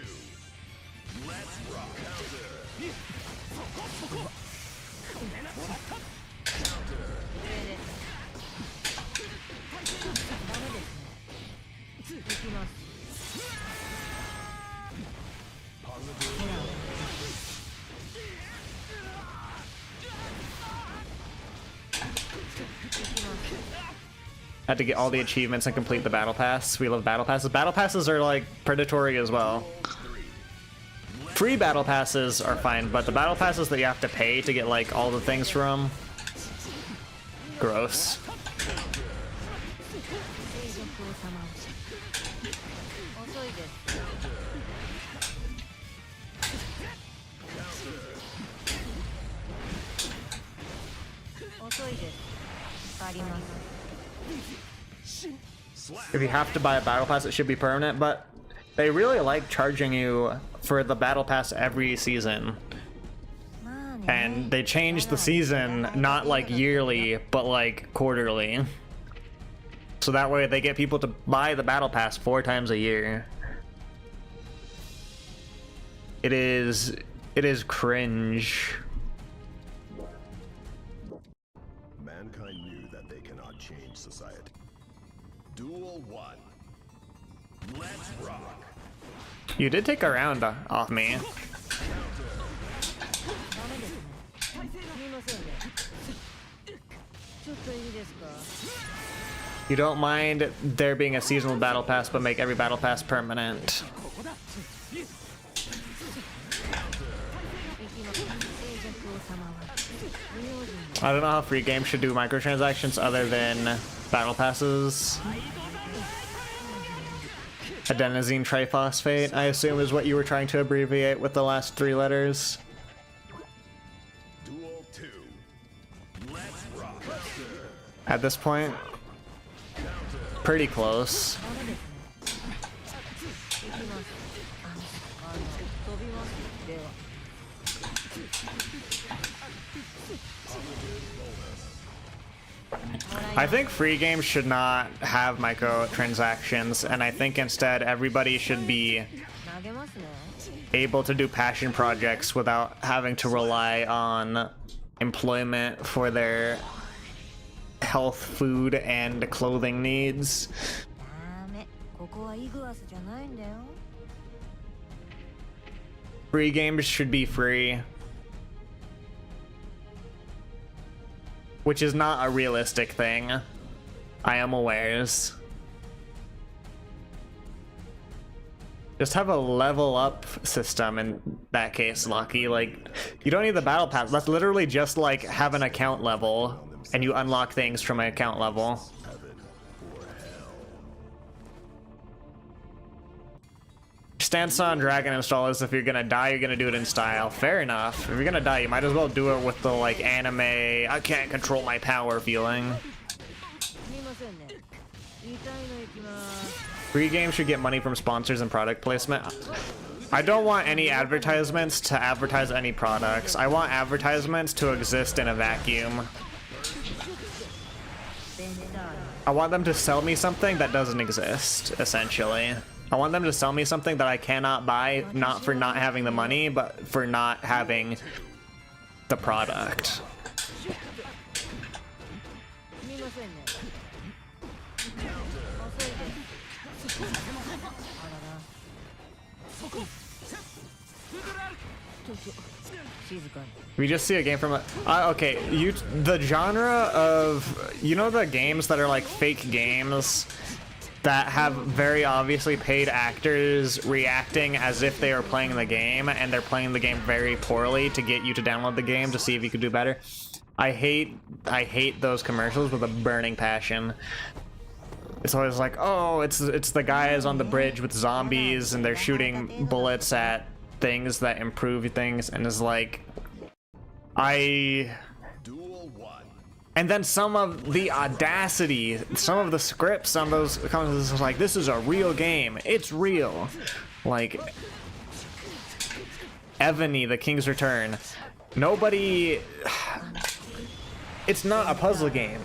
Let's rock.
Had to get all the achievements and complete the battle pass. We love battle passes. Battle passes are like predatory as well. Free battle passes are fine, but the battle passes that you have to pay to get like all the things from, gross. If you have to buy a battle pass, it should be permanent, but they really like charging you for the battle pass every season. And they change the season not like yearly, but like quarterly. So that way they get people to buy the battle pass 4 times a year. It is cringe.
Mankind knew that they cannot change society. Duel 1. Let's rock.
You did take a round off me. You don't mind there being a seasonal battle pass, but make every battle pass permanent. I don't know how free games should do microtransactions other than battle passes. Adenosine triphosphate, I assume, is what you were trying to abbreviate with the last 3 letters.
Duel 2. Let's rock.
At this point, pretty close. I think free games should not have microtransactions, and I think instead everybody should be able to do passion projects without having to rely on employment for their health, food, and clothing needs. Free games should be free. Which is not a realistic thing. I am aware. Just have a level up system in that case, Lucky. Like, you don't need the battle pass. That's literally just like have an account level and you unlock things from an account level. Stance on Dragon install is if you're gonna die, you're gonna do it in style. Fair enough. If you're gonna die, you might as well do it with the like anime, I can't control my power feeling. Free games should get money from sponsors and product placement. I don't want any advertisements to advertise any products. I want advertisements to exist in a vacuum. I want them to sell me something that doesn't exist, essentially. I want them to sell me something that I cannot buy, not for not having the money, but for not having the product. We just see a game from a okay, the genre of, you know, the games that are like fake games that have very obviously paid actors reacting as if they are playing the game, and they're playing the game very poorly to get you to download the game to see if you could do better. I hate those commercials with a burning passion. It's always like, oh, it's the guys on the bridge with zombies and they're shooting bullets at things that improve things, and it's like, and then some of the audacity, some of the scripts on those comments is like, this is a real game. It's real. Like, Evany, The King's Return. Nobody... It's not a puzzle game.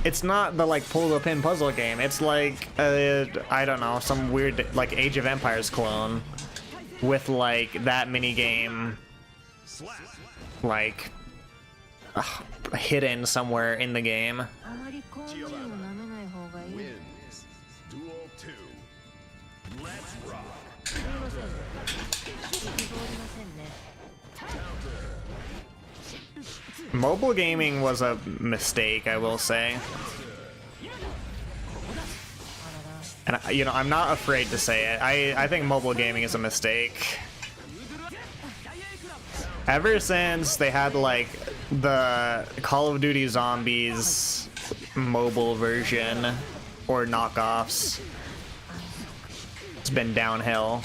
It's not the, like, pull the pin puzzle game. It's like, I don't know, some weird, like, Age of Empires clone with, like, that mini game, like... hidden somewhere in the game.
Wins. Duel 2. Let's rock.
Mobile gaming was a mistake, I will say. And, you know, I'm not afraid to say it. I think mobile gaming is a mistake. Ever since they had, like, the Call of Duty Zombies mobile version, or knockoffs, it's been downhill.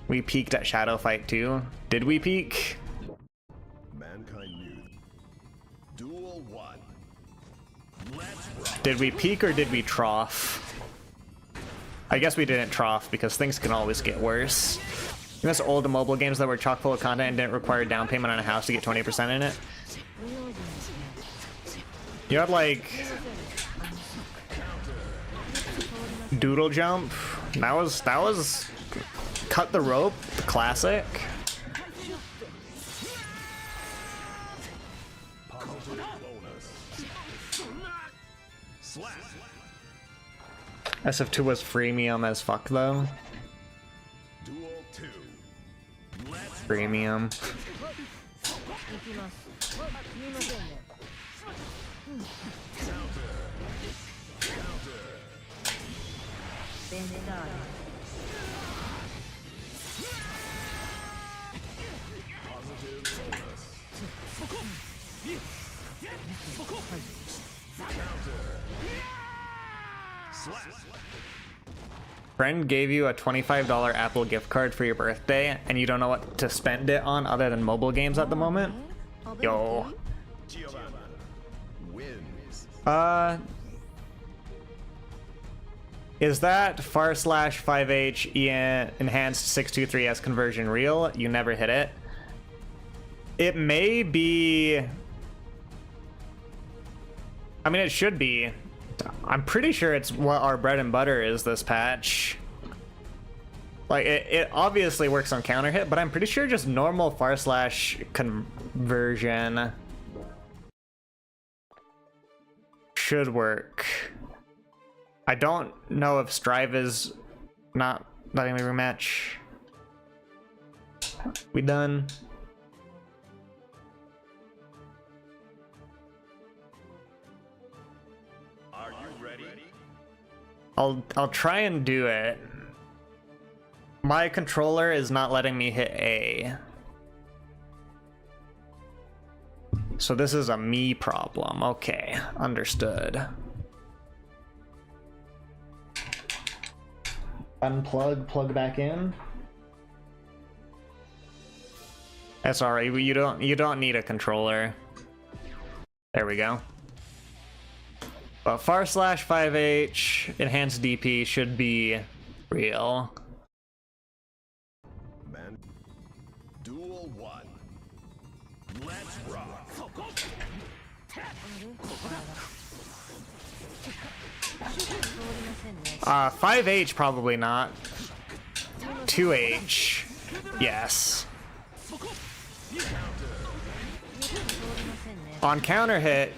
We peaked at Shadow Fight too. Did we peak?
Mankind knew. Duel 1. Let's rock.
Did we peak or did we trough? I guess we didn't trough because things can always get worse. You know, those old mobile games that were chock full of content and didn't require down payment on a house to get 20% in it. You had like Doodle Jump. That was Cut the Rope, the classic. SF2 was freemium as fuck though.
Duel 2. Let's
Premium. Friend gave you a $25 Apple gift card for your birthday, and you don't know what to spend it on other than mobile games at the moment? Yo.
wins.
Is that far/5H enhanced 623S conversion real? You never hit it. It may be. I mean, it should be. I'm pretty sure it's what our bread and butter is this patch. Like, it obviously works on counter hit, but I'm pretty sure just normal far/conversion should work. I don't know if Strive is not letting me rematch. We done?
Are you ready?
I'll try and do it. My controller is not letting me hit A. So this is a me problem. Okay, understood. Unplug, plug back in. That's alright. You don't need a controller. There we go. But far/5H enhanced DP should be real.
Man. Duel 1. Let's rock.
5H probably not. 2H, yes. On counter hit,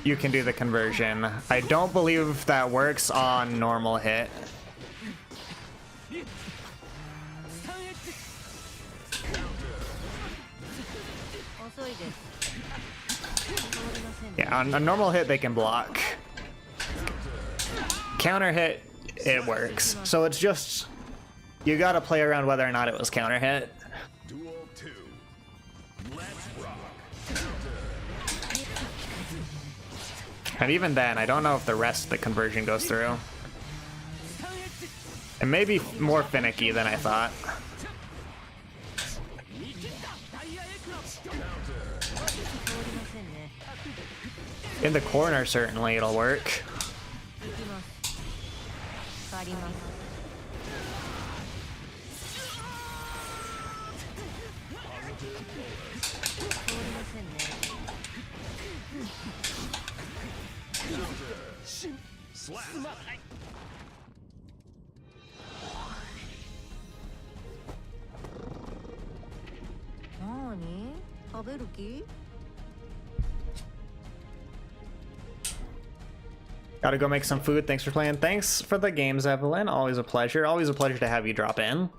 you can do the conversion. I don't believe that works on normal hit. Yeah, on a normal hit they can block. Counter hit, it works. So it's just, you gotta play around whether or not it was counter hit.
Duel 2. Let's rock.
And even then, I don't know if the rest of the conversion goes through. It may be more finicky than I thought. In the corner, certainly it'll work. Gotta go make some food. Thanks for playing. Thanks for the games, Evelyn. Always a pleasure. Always a pleasure to have you drop in.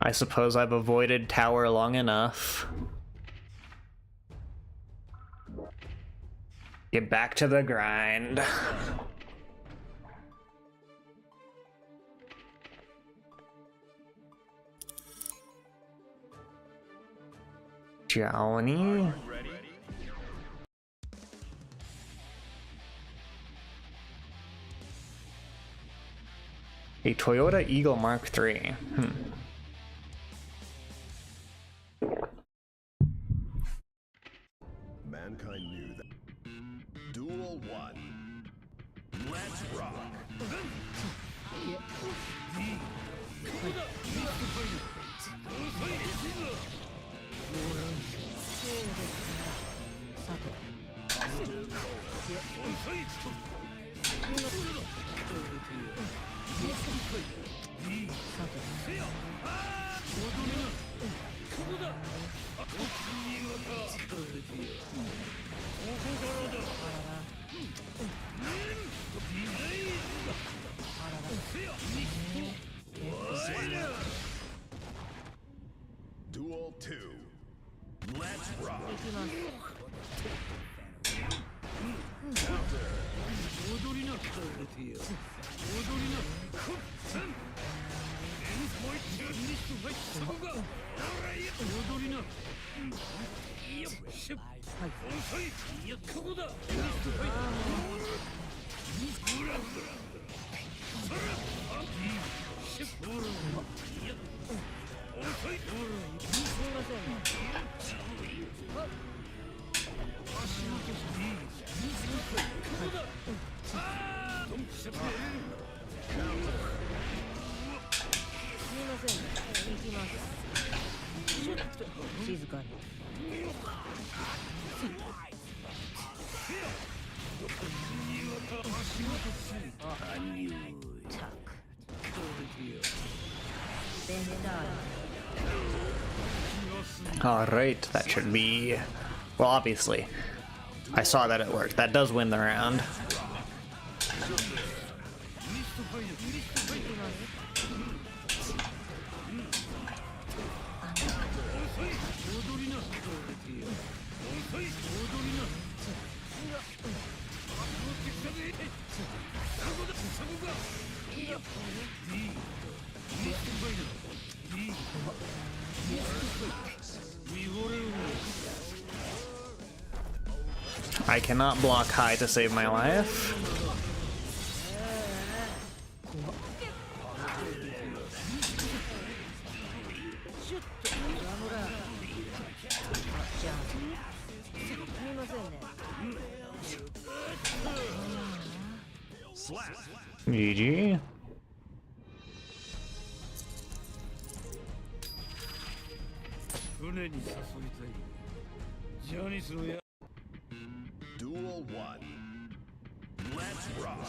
I suppose I've avoided tower long enough. Get back to the grind. Johnny. A Toyota Eagle Mark III.
Mankind knew that. Duel 1. Let's rock. Duel 2. Let's rock.
Alright, that should be... Well, obviously. I saw that it worked. That does win the round. I cannot block high to save my life. GG.
Duel 1. Let's rock.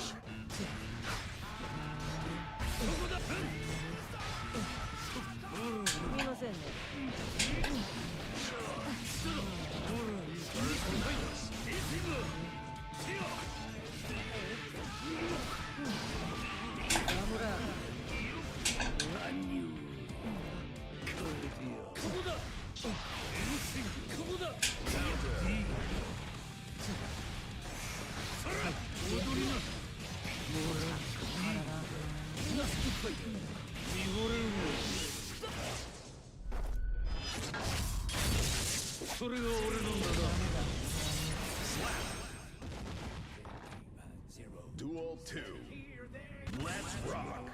Duel 2. Let's rock.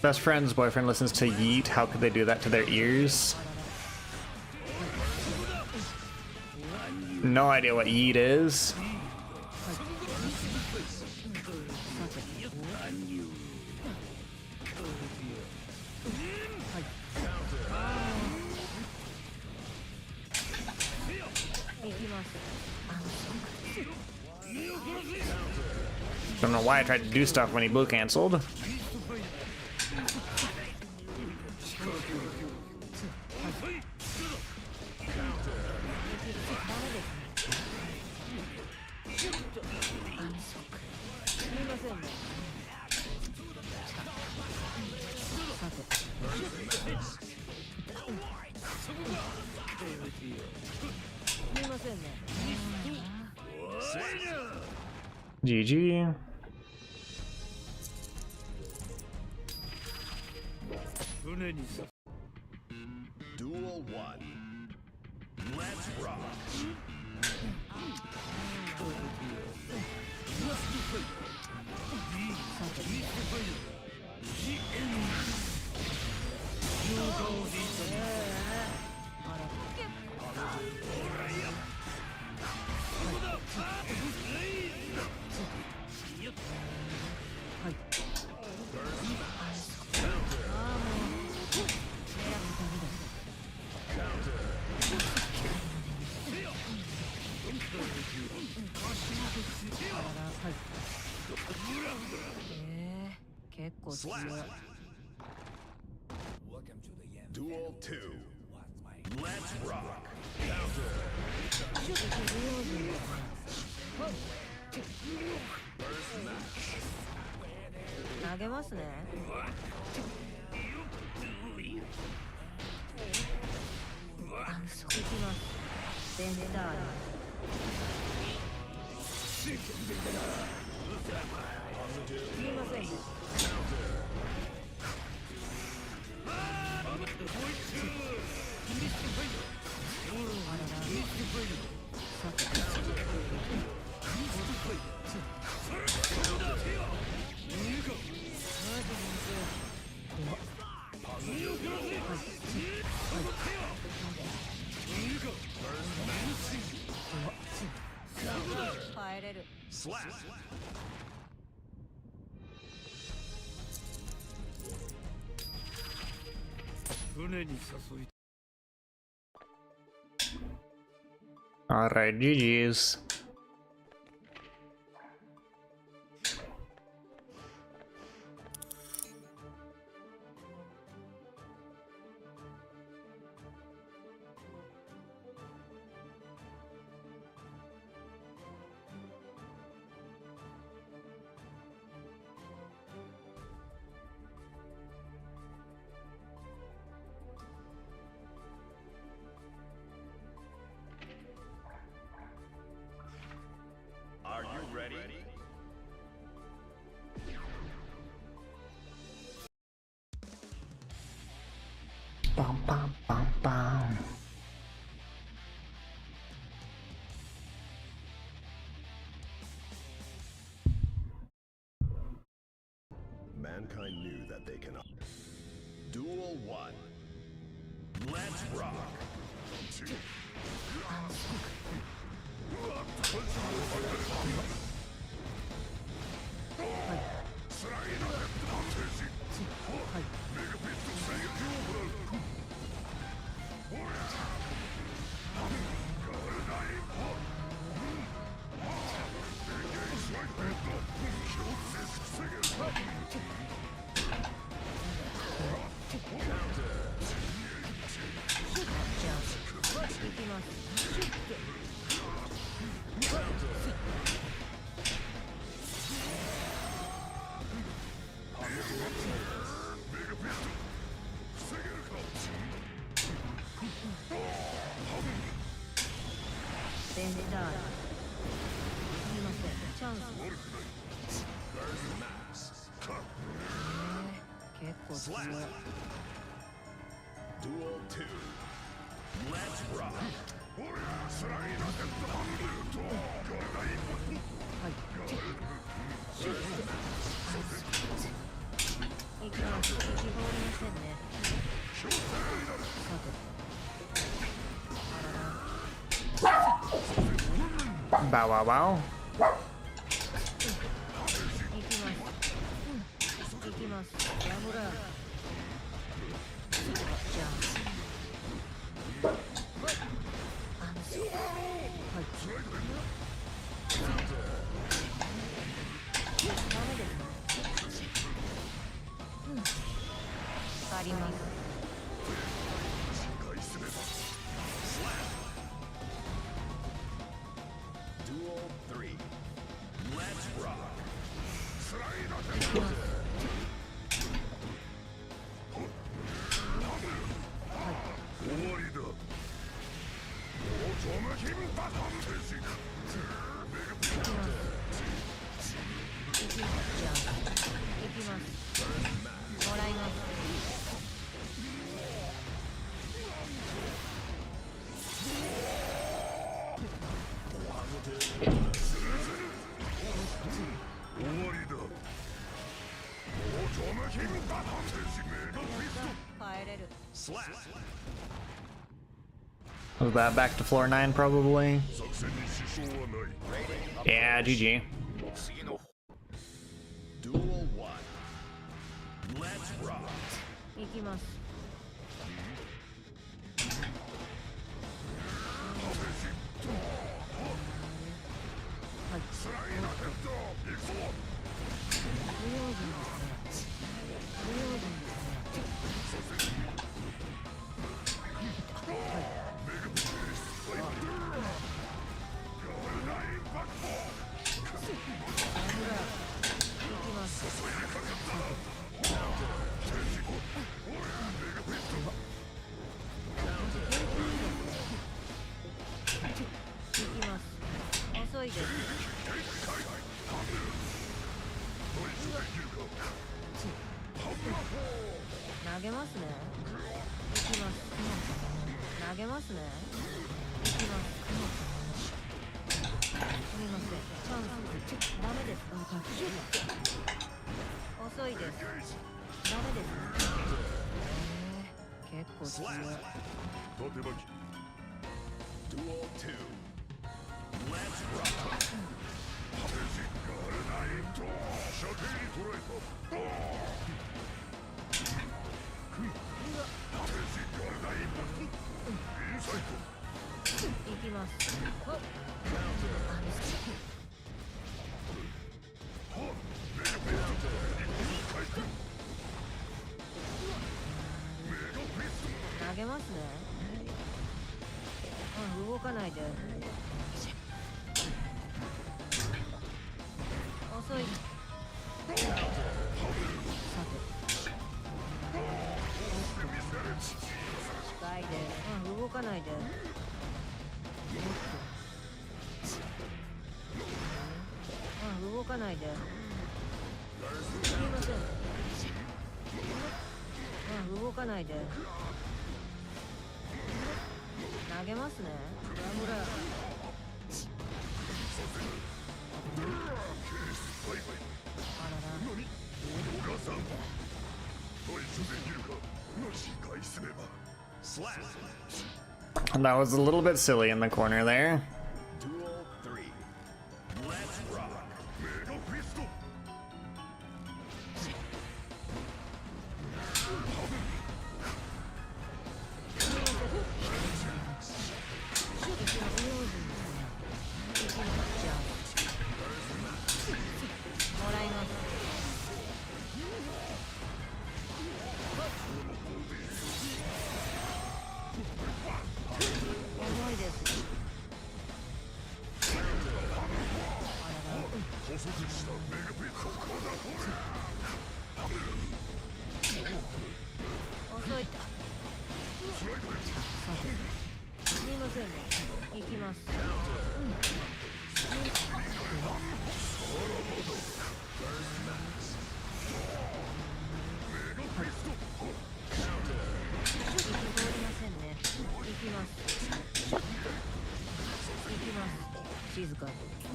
Best friend's boyfriend listens to Yeet. How could they do that to their ears? No idea what Yeet is. Don't know why I tried to do stuff when he blue canceled. GG.
Duel 1. Let's rock. Slap. Duel 2. Let's rock. Counter. First match.
投げますね。行きます。ベンダー。すみません。入れる。
Slap.
Alright, GG's.
Are you ready?
Bum, bum, bum, bum.
Mankind knew that they cannot. Duel 1. Let's rock.
ベンダー。すみません。チャンス。構強い。
Duel 2. Let's rock.
はい。行きます。行き通りませんね。さて。
Bow wow wow.
行きます。行きます。やむら。じゃあ。安心。はい。ダメですね。あります。
Duel 3. Let's rock. 終わりだ。
もらいます。
終わりだ。
帰れる。
Slap.
Was that back to floor 9 probably?
作戦に支障はない。
Yeah, GG.
Duel 1. Let's rock.
行きます。 はい。不用心ですね。不用心ですね。遅いです。投げますね。行きます。投げますね。行きます。すみません。チャンス。ダメです。遅いです。ダメです。結構強い。
縦巻き。Duel 2. Let's rock. 射程に捉えた。インサイト。
行きます。投げますね。動かないで。遅い。さて。近いで。動かないで。動かないで。すみません。動かないで。投げますね。ラムラ。あらら。
That was a little bit silly in the corner there.
Duel 3. Let's rock.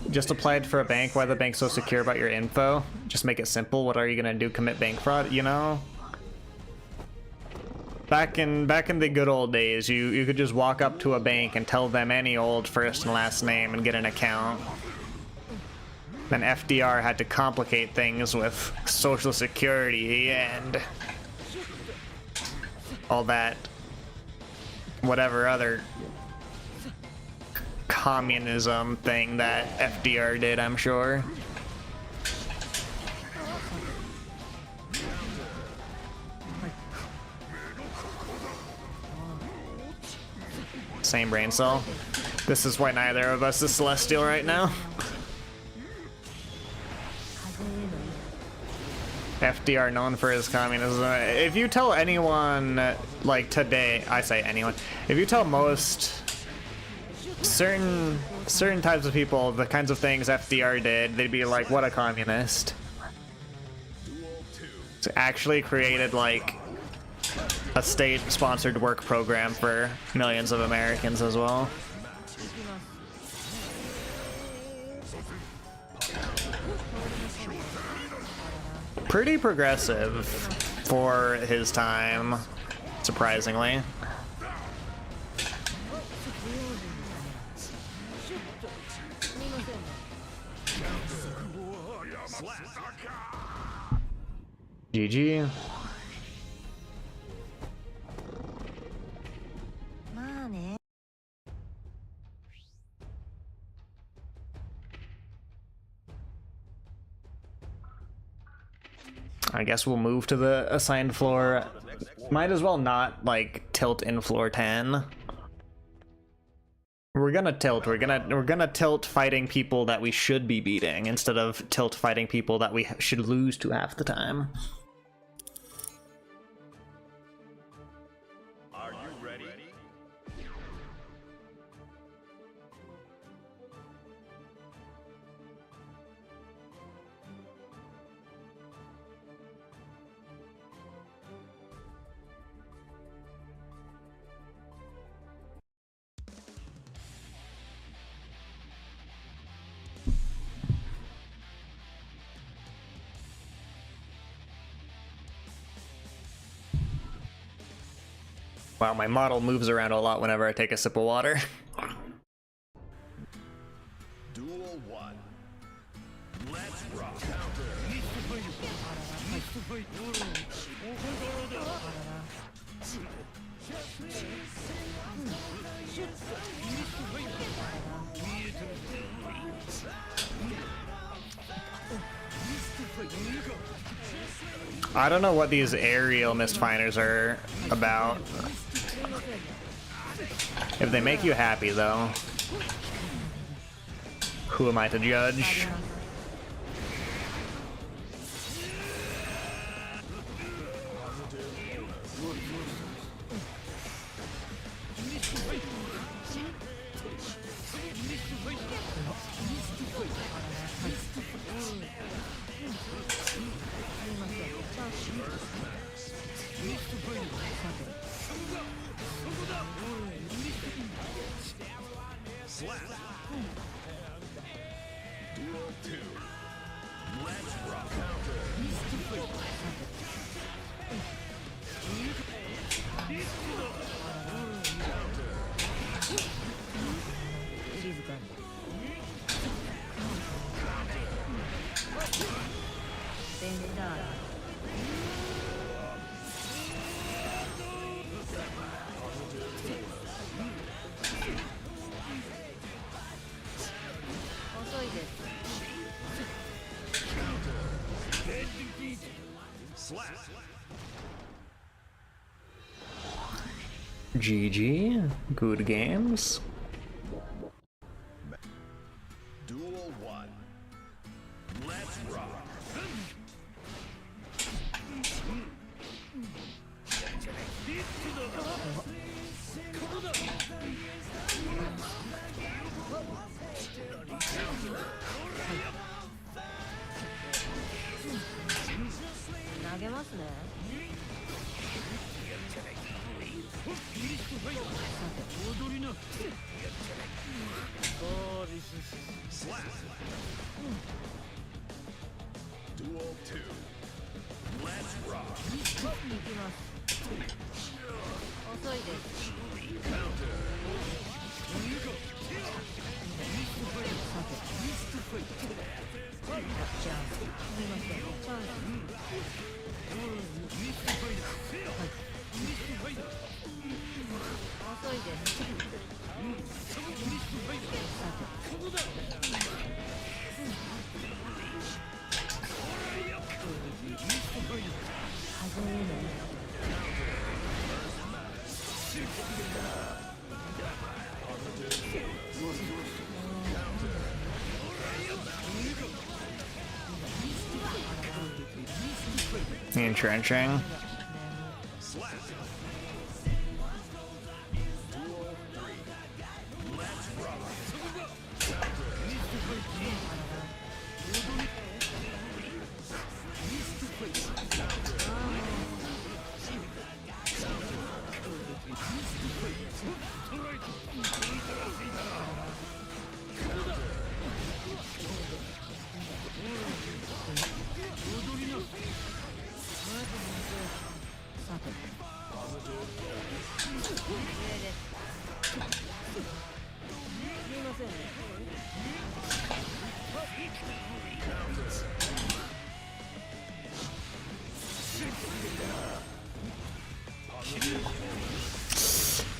Just applied for a bank. Why the bank's so secure about your info? Just make it simple. What are you gonna do? Commit bank fraud? You know? Back in the good old days, you could just walk up to a bank and tell them any old first and last name and get an account. Then FDR had to complicate things with Social Security and all that, whatever other communism thing that FDR did, I'm sure. Same brain cell. This is why neither of us is celestial right now. FDR known for his communism. If you tell anyone, like today, I say anyone, if you tell most certain types of people the kinds of things FDR did, they'd be like, what a communist. It's actually created like a state-sponsored work program for millions of Americans as well. Pretty progressive for his time, surprisingly. GG. I guess we'll move to the assigned floor. Might as well not like tilt in floor 10. We're gonna tilt. We're gonna tilt fighting people that we should be beating instead of tilt fighting people that we should lose to half the time.
Are you ready?
Wow, my model moves around a lot whenever I take a sip of water.
Duel 1. Let's rock.
I don't know what these aerial mistfinders are about. If they make you happy, though, who am I to judge?
Duel 2. Let's rock.
GG. Good games.
Duel 1. Let's rock. Slap. Duel 2. Let's rock.
行きます遅いです じゃあすみませんチャンス遅いです外れるの
Entrenching.
Slap. Duel 3. Let's rock.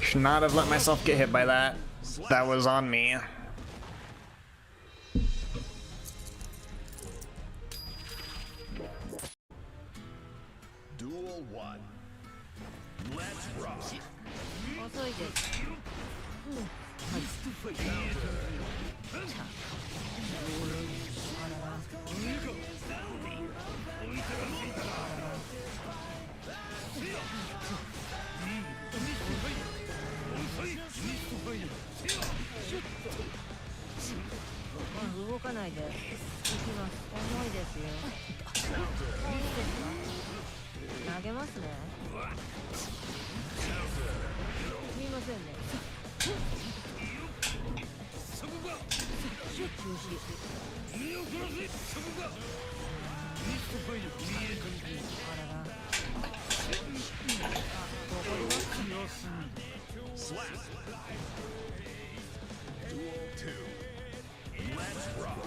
Should not have let myself get hit by that. That was on me.
Duel 1. Let's rock.
遅いです 動かないで行きます重いですよいいですか投げますねすみませんね中止あらら残ります
Slap. Duel 2. Let's rock.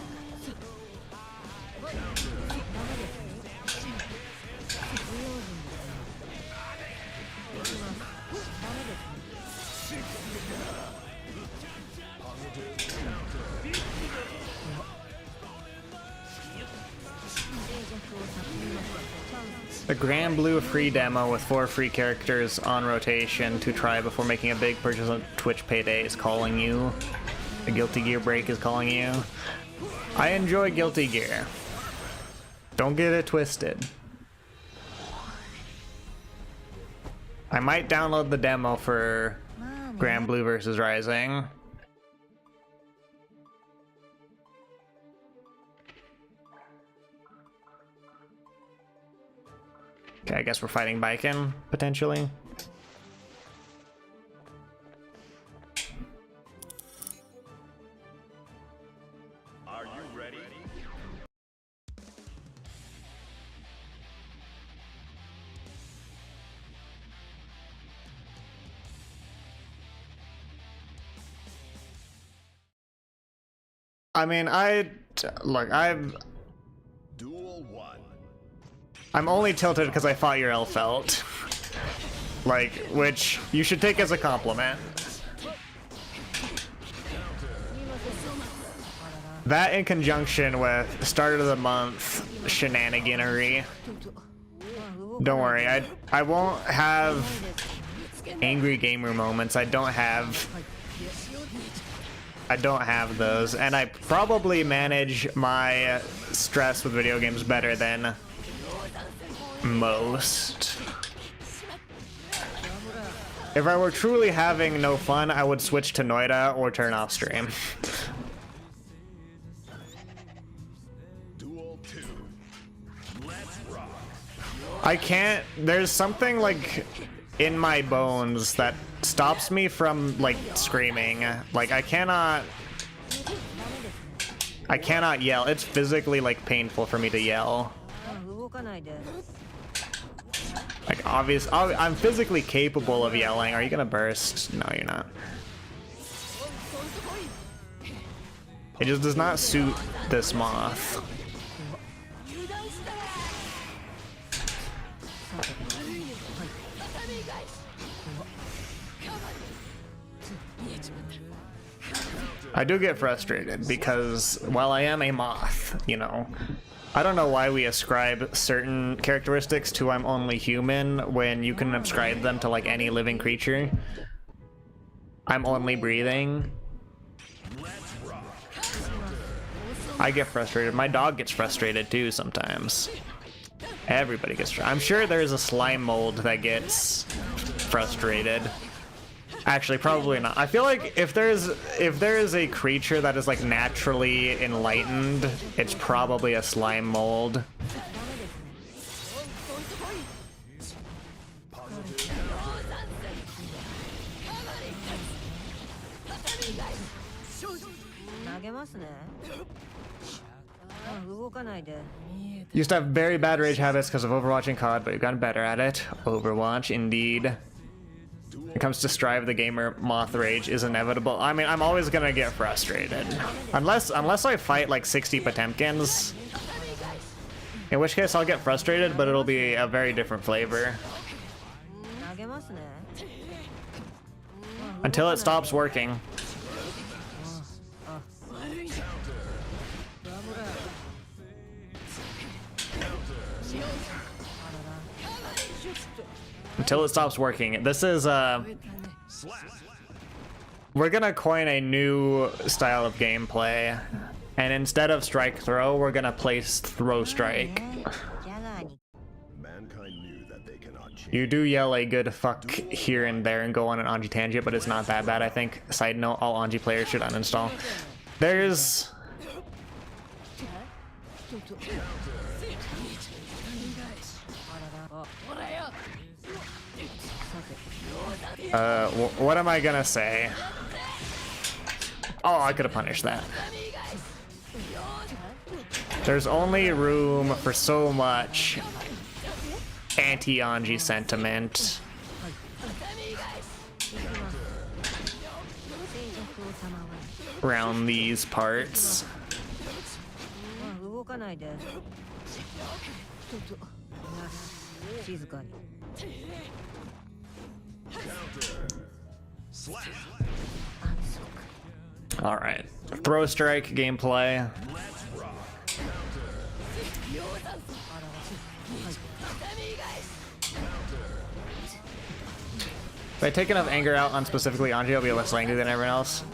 ダメですね不用心ですね行きますダメですね
The Grand Blue free demo with 4 free characters on rotation to try before making a big purchase on Twitch Payday is calling you. The Guilty Gear break is calling you. I enjoy Guilty Gear. Don't get it twisted. I might download the demo for Grand Blue vs. Rising. Okay, I guess we're fighting Baiken, potentially.
Are you ready?
I mean, look,
Duel 1.
I'm only tilted because I fought your Elfelt. Like, which you should take as a compliment. That in conjunction with start of the month shenaniganery. Don't worry, I won't have angry gamer moments. I don't have those, and I probably manage my stress with video games better than most. If I were truly having no fun, I would switch to Noida or turn off stream.
Duel 2. Let's rock.
I can't, there's something like in my bones that stops me from like screaming. Like I cannot yell. It's physically like painful for me to yell. Like I'm physically capable of yelling. Are you gonna burst? No, you're not. It just does not suit this moth. I do get frustrated because while I am a moth, you know, I don't know why we ascribe certain characteristics to I'm only human when you can ascribe them to like any living creature. I'm only breathing. I get frustrated. My dog gets frustrated too sometimes. Everybody gets. I'm sure there's a slime mold that gets frustrated. Actually, probably not. I feel like if there is a creature that is like naturally enlightened, it's probably a slime mold. Used to have very bad rage habits because of Overwatch and COD, but you've gotten better at it. Overwatch, indeed. When it comes to Strive, the gamer moth rage is inevitable. I mean, I'm always gonna get frustrated. Unless I fight like 60 Potemkins. In which case I'll get frustrated, but it'll be a very different flavor. Until it stops working. Until it stops working. This is we're gonna coin a new style of gameplay, and instead of strike throw, we're gonna place throw strike. You do yell a good fuck here and there and go on an Anji tangent, but it's not that bad, I think. Side note, all Anji players should uninstall. There's what am I gonna say? Oh, I could have punished that. There's only room for so much anti-Anji sentiment. Around these parts. All right, throw strike gameplay. If I take enough anger out on specifically Anji, I'll be less angry than everyone else.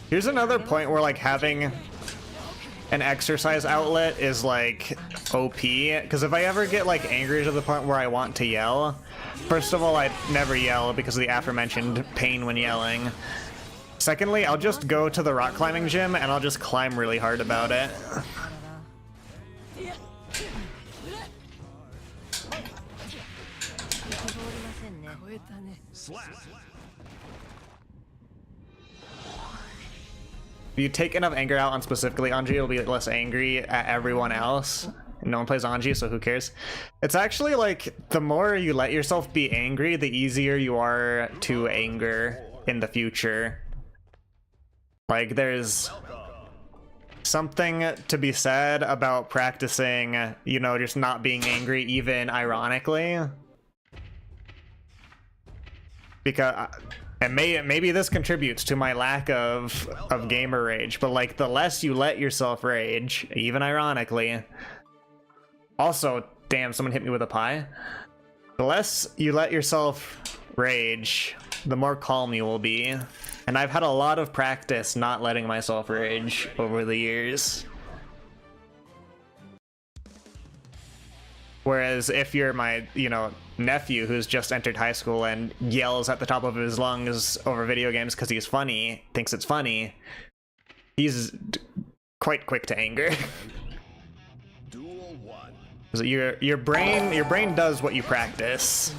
Here's another point where like having an exercise outlet is like OP, because if I ever get like angry to the point where I want to yell, first of all, I'd never yell because of the aforementioned pain when yelling. Secondly, I'll just go to the rock climbing gym and I'll just climb really hard about it. If you take enough anger out on specifically Anji, you'll be less angry at everyone else. No one plays Anji, so who cares? It's actually like, the more you let yourself be angry, the easier you are to anger in the future. Like, there's something to be said about practicing, you know, just not being angry, even ironically. Because, and maybe this contributes to my lack of gamer rage, but like, the less you let yourself rage, even ironically. Also, damn, someone hit me with a pie. The less you let yourself rage, the more calm you will be. And I've had a lot of practice not letting myself rage over the years. Whereas if you're my, you know, nephew who's just entered high school and yells at the top of his lungs over video games because he's funny, thinks it's funny, he's quite quick to anger.
Duel 1.
So your brain does what you practice.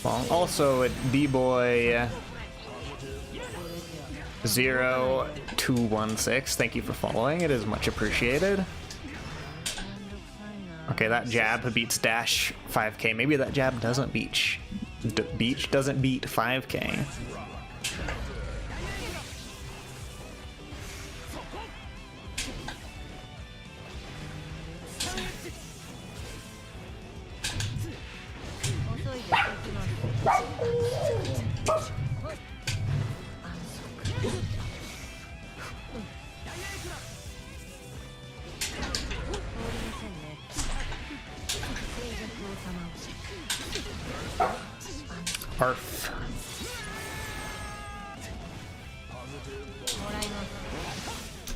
Well, also D-Boy 0216, thank you for following. It is much appreciated. Okay, that jab beats dash 5k. Maybe that jab doesn't beach. Beach doesn't beat 5k. Arf.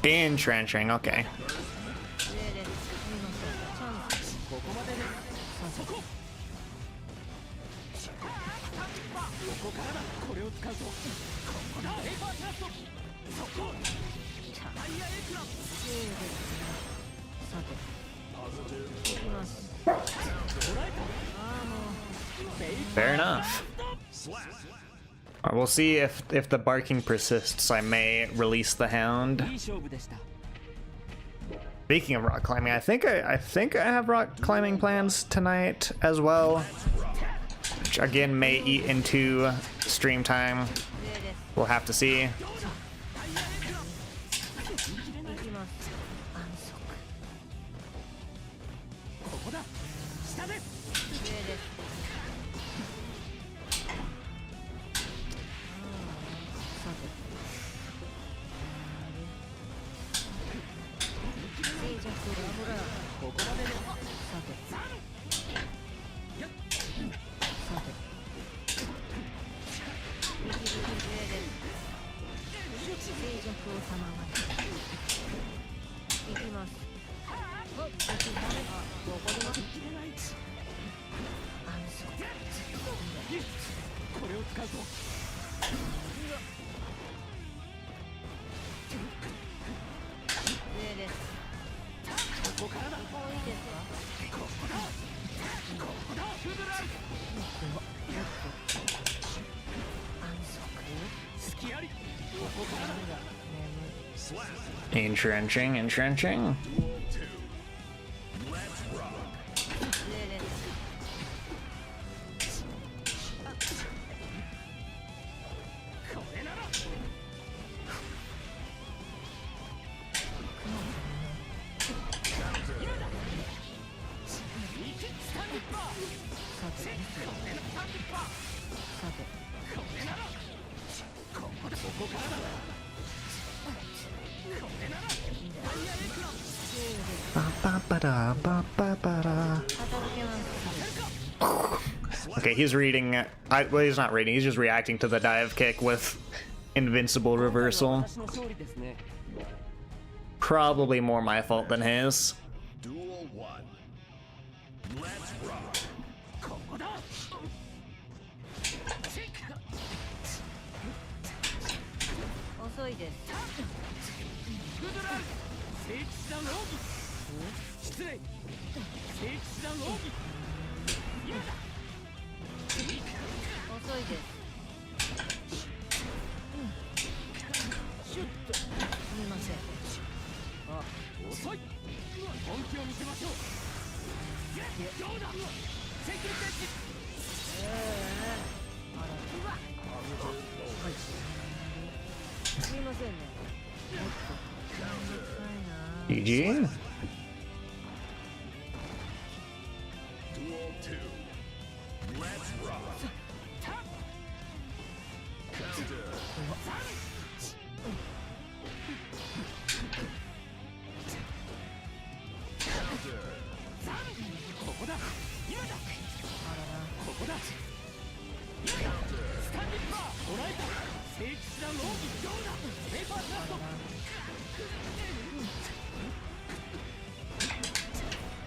Entrenching, okay. Fair enough. Alright, we'll see if the barking persists. I may release the hound. Speaking of rock climbing, I think I have rock climbing plans tonight as well, which again may eat into stream time. We'll have to see. Entrenching. Okay, he's reading. Well, he's not reading. He's just reacting to the dive kick with invincible reversal. Probably more my fault than his.
Duel 1. Let's rock.
GG.
Duel 2. Let's rock.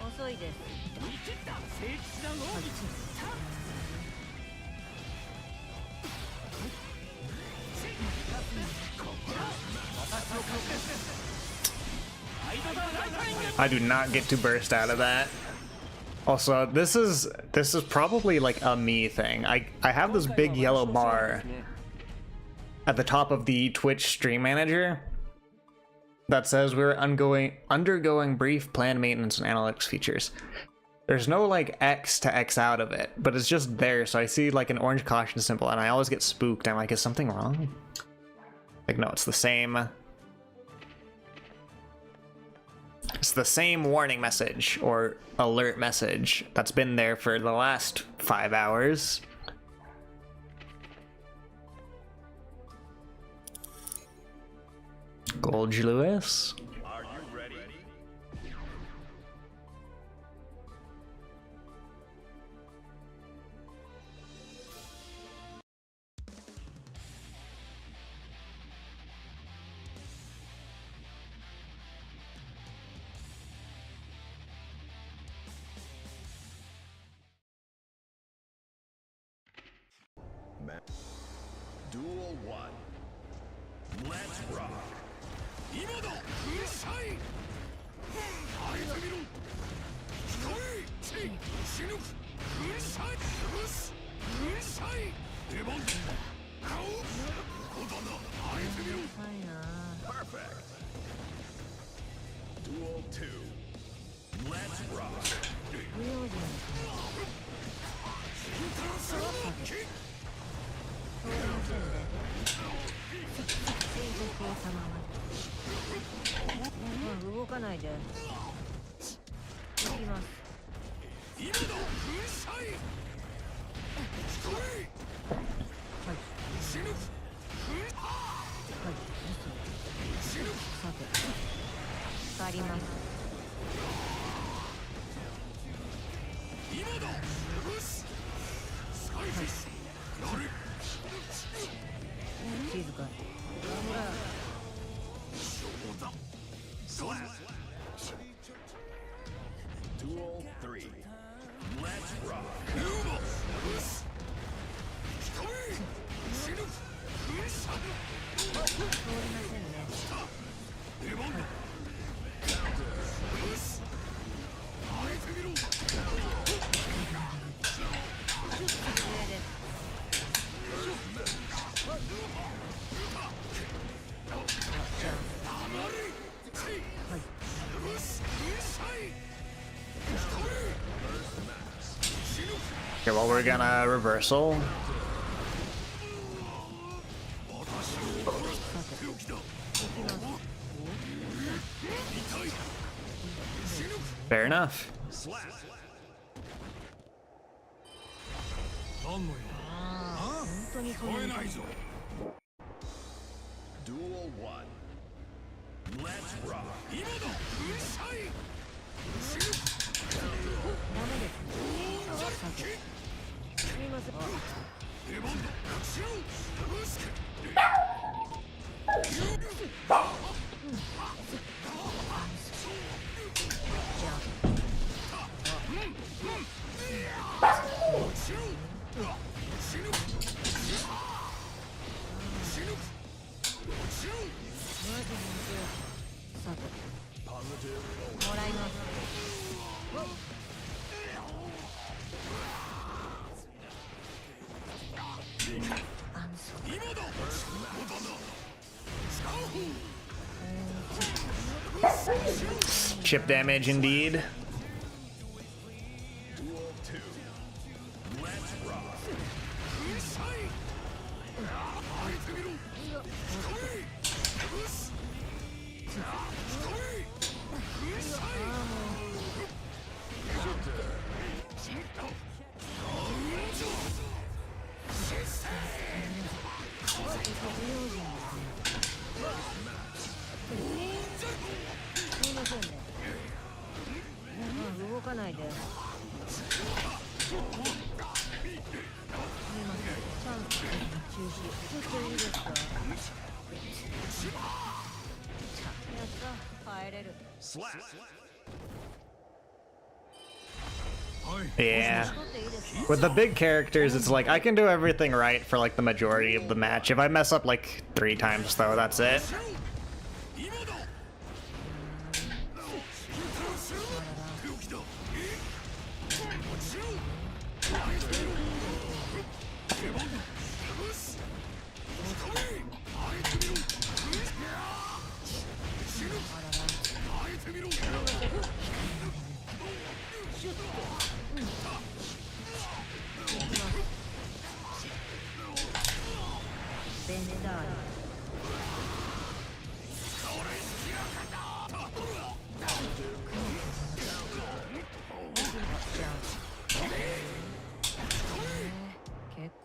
遅いです。
I do not get to burst out of that. Also, this is probably like a me thing. I have this big yellow bar at the top of the Twitch stream manager that says we're undergoing brief planned maintenance and analytics features. There's no like X to X out of it, but it's just there, so I see like an orange caution symbol and I always get spooked. I'm like, is something wrong? Like, no, it's the same. It's the same warning message or alert message that's been there for the last 5 hours. Gold Lewis.
Are you ready? Duel 1. Let's rock. 今だ！うるさい！開いてみろ！聞こえ！死ぬ！うるさい！うるさい！出番だ！顔！ここだな！開いてみろ！ Perfect. Duel 2. Let's rock.
動かないで。行きます。
今だ！うるさい！聞こえ！死ぬ！はい。死ぬ！
さて、変わります。
今だ！よし！サイフィス！やれ！
静かに。
そうだ！Duel 3. Let's rock. 死ぬ！
通りませんね。
出番だ！よし！開いてみろ！
上です。
Okay, well, we're gonna reversal. Fair enough.
Duel 1. Let's rock.
すみません。
出番だ！しろ！よし！
もらいます。
Chip damage indeed.
Duel 2. Let's rock. こ Slap.
Yeah. With the big characters, it's like I can do everything right for like the majority of the match. If I mess up like 3 times though, that's it.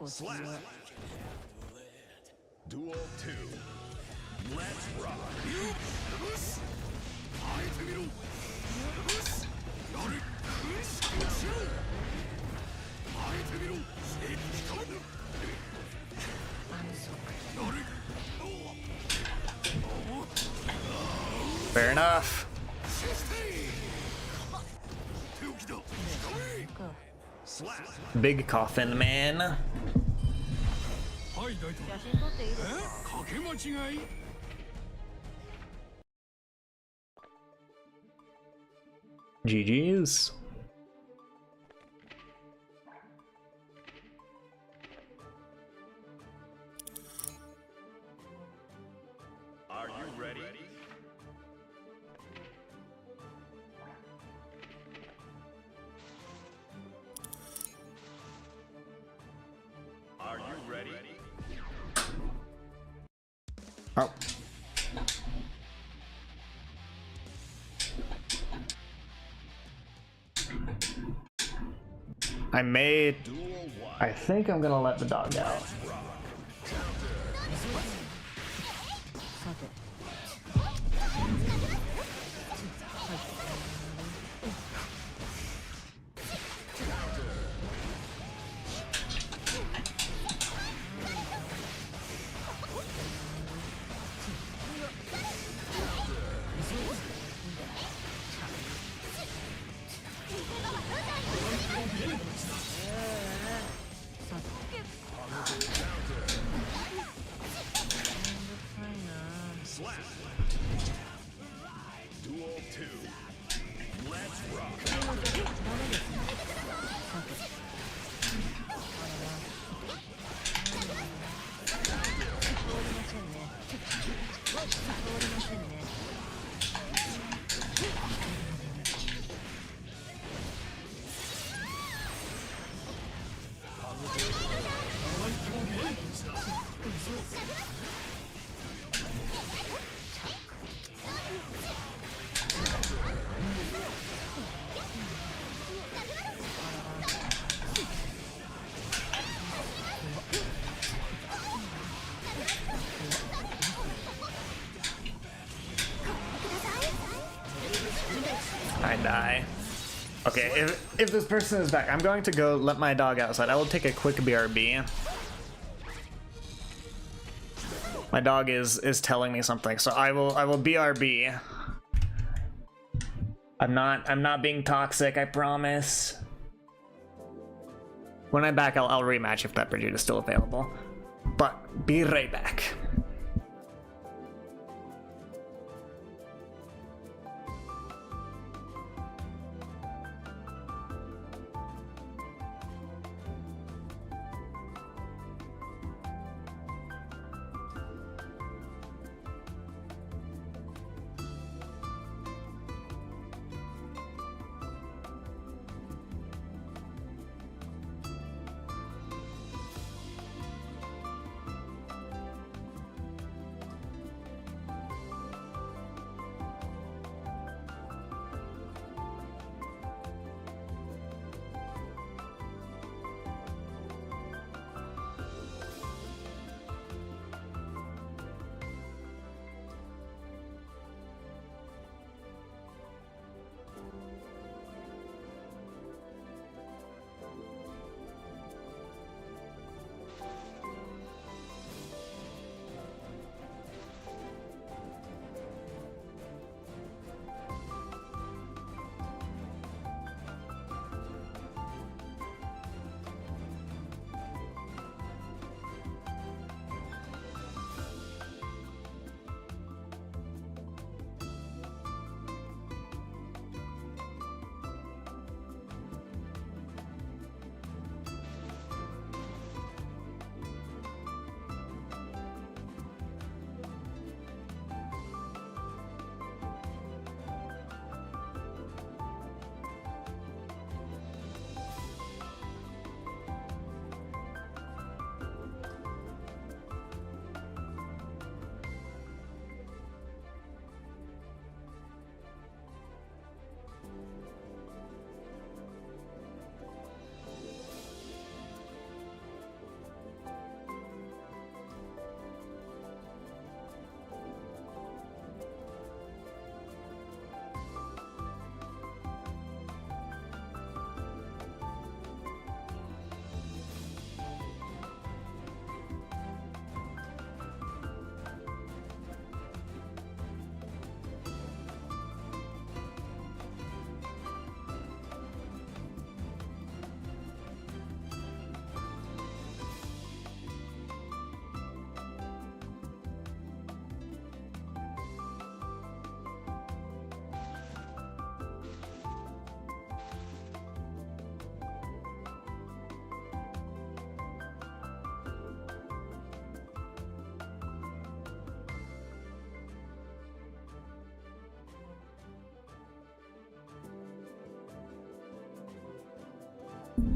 Slap. Duel 2. Let's rock.
Fair enough.
Slap.
Big coffin man. GG's.
Are you ready? Are you ready?
Oh. I made. I think I'm gonna let the dog out.
Slap. Duel 2. Let's rock.
I die. Okay, if this person is back, I'm going to go let my dog outside. I will take a quick BRB. My dog is telling me something, so I will BRB. I'm not being toxic, I promise. When I'm back, I'll rematch if that Brigitte is still available. But be right back.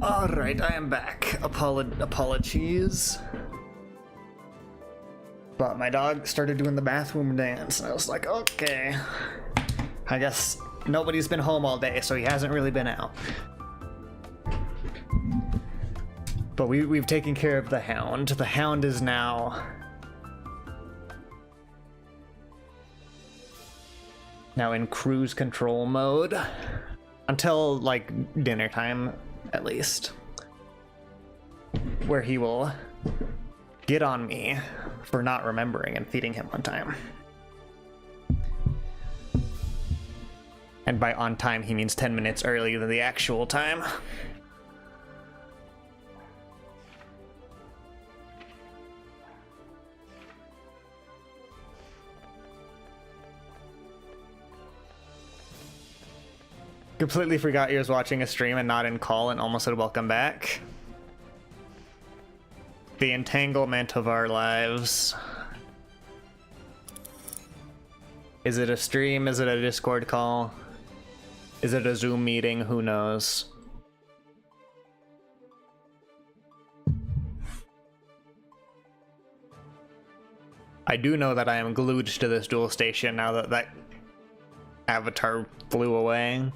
Alright, I am back. Apologies. But my dog started doing the bathroom dance, and I was like, okay. I guess nobody's been home all day, so he hasn't really been out. But we've taken care of the hound. The hound is now in cruise control mode until like dinner time, at least, where he will get on me for not remembering and feeding him on time. And by on time, he means 10 minutes earlier than the actual time. Completely forgot you was watching a stream and not in call, and almost said welcome back. The entanglement of our lives. Is it a stream? Is it a Discord call? Is it a Zoom meeting? Who knows? I do know that I am glued to this dual station now that that avatar flew away.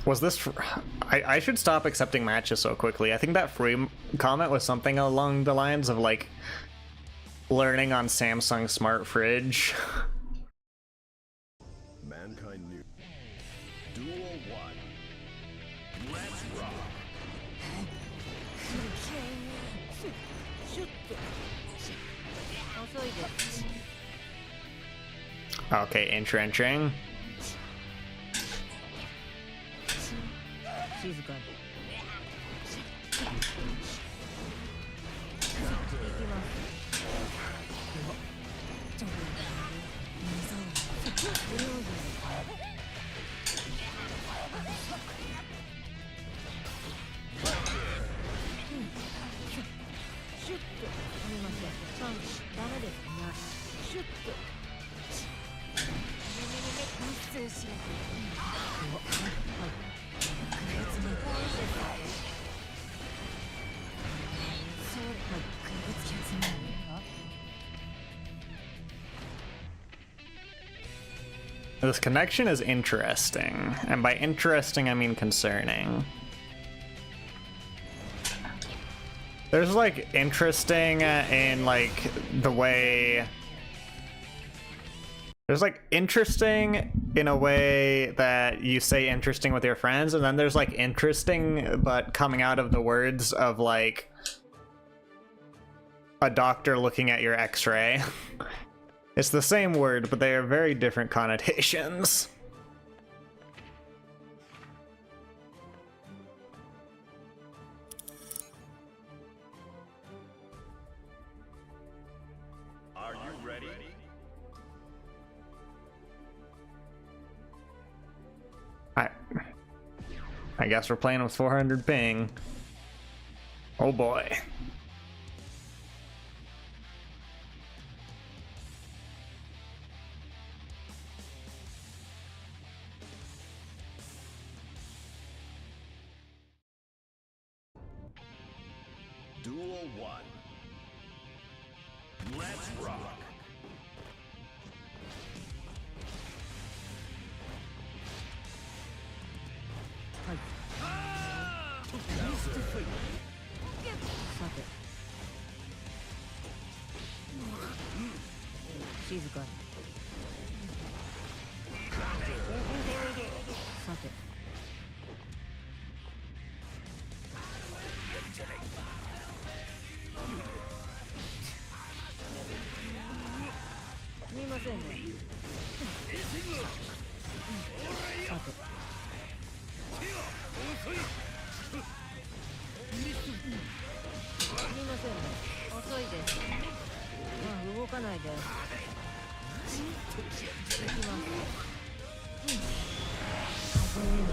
Was this... I should stop accepting matches so quickly. I think that free comment was something along the lines of, like, learning on Samsung Smart Fridge.
Mankind knew. Duel 1. Let's rock.
Okay, entrenching. This connection is interesting, and by interesting I mean concerning. There's like interesting in like the way... There's like interesting in a way that you say interesting with your friends, and then there's like interesting but coming out of the words of like a doctor looking at your x-ray. It's the same word, but they are very different connotations.
Are you ready?
I guess we're playing with 400 ping. Oh boy.
Duel 1. Let's rock.
遅いです。動かないで。行きます。風への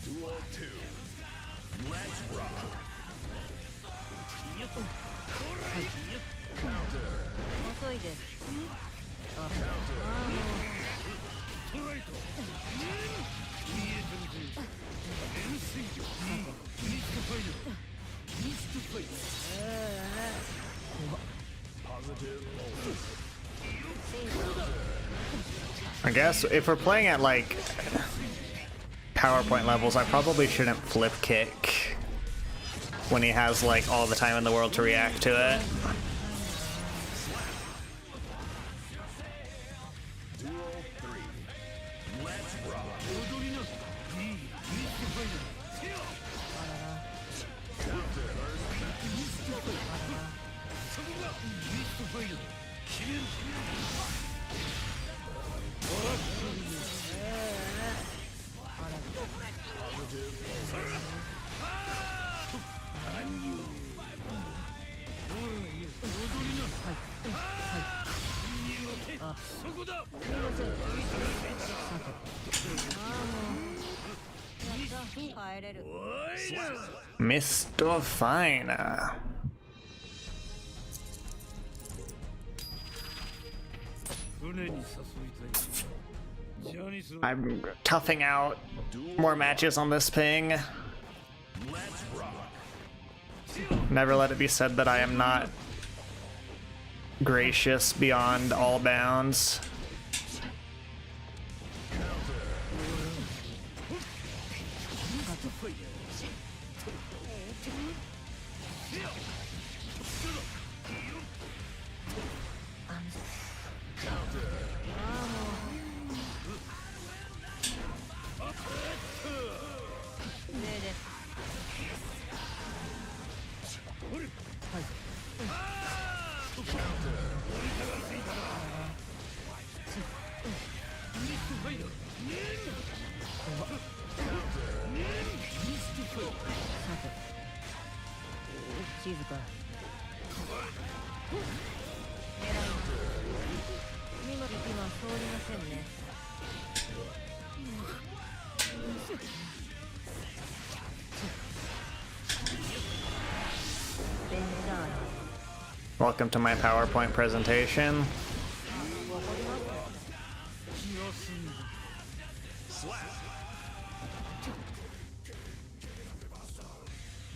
Duel 2. Let's rock. Counter.
遅いです。
I guess if we're playing at like PowerPoint levels, I probably shouldn't flip kick when he has like all the time in the world to react to it.
Duel 3. Let's rock.
Mr. Finer. I'm toughing out more matches on this ping. Never let it be said that I am not gracious beyond all bounds. Welcome to my PowerPoint presentation.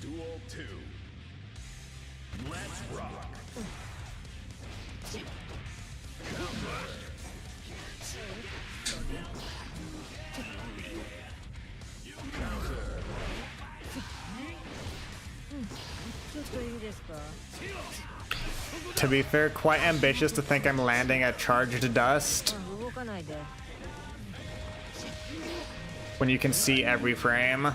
Duel 2. Let's rock.
To be fair, quite ambitious to think I'm landing a charged dust when you can see every frame.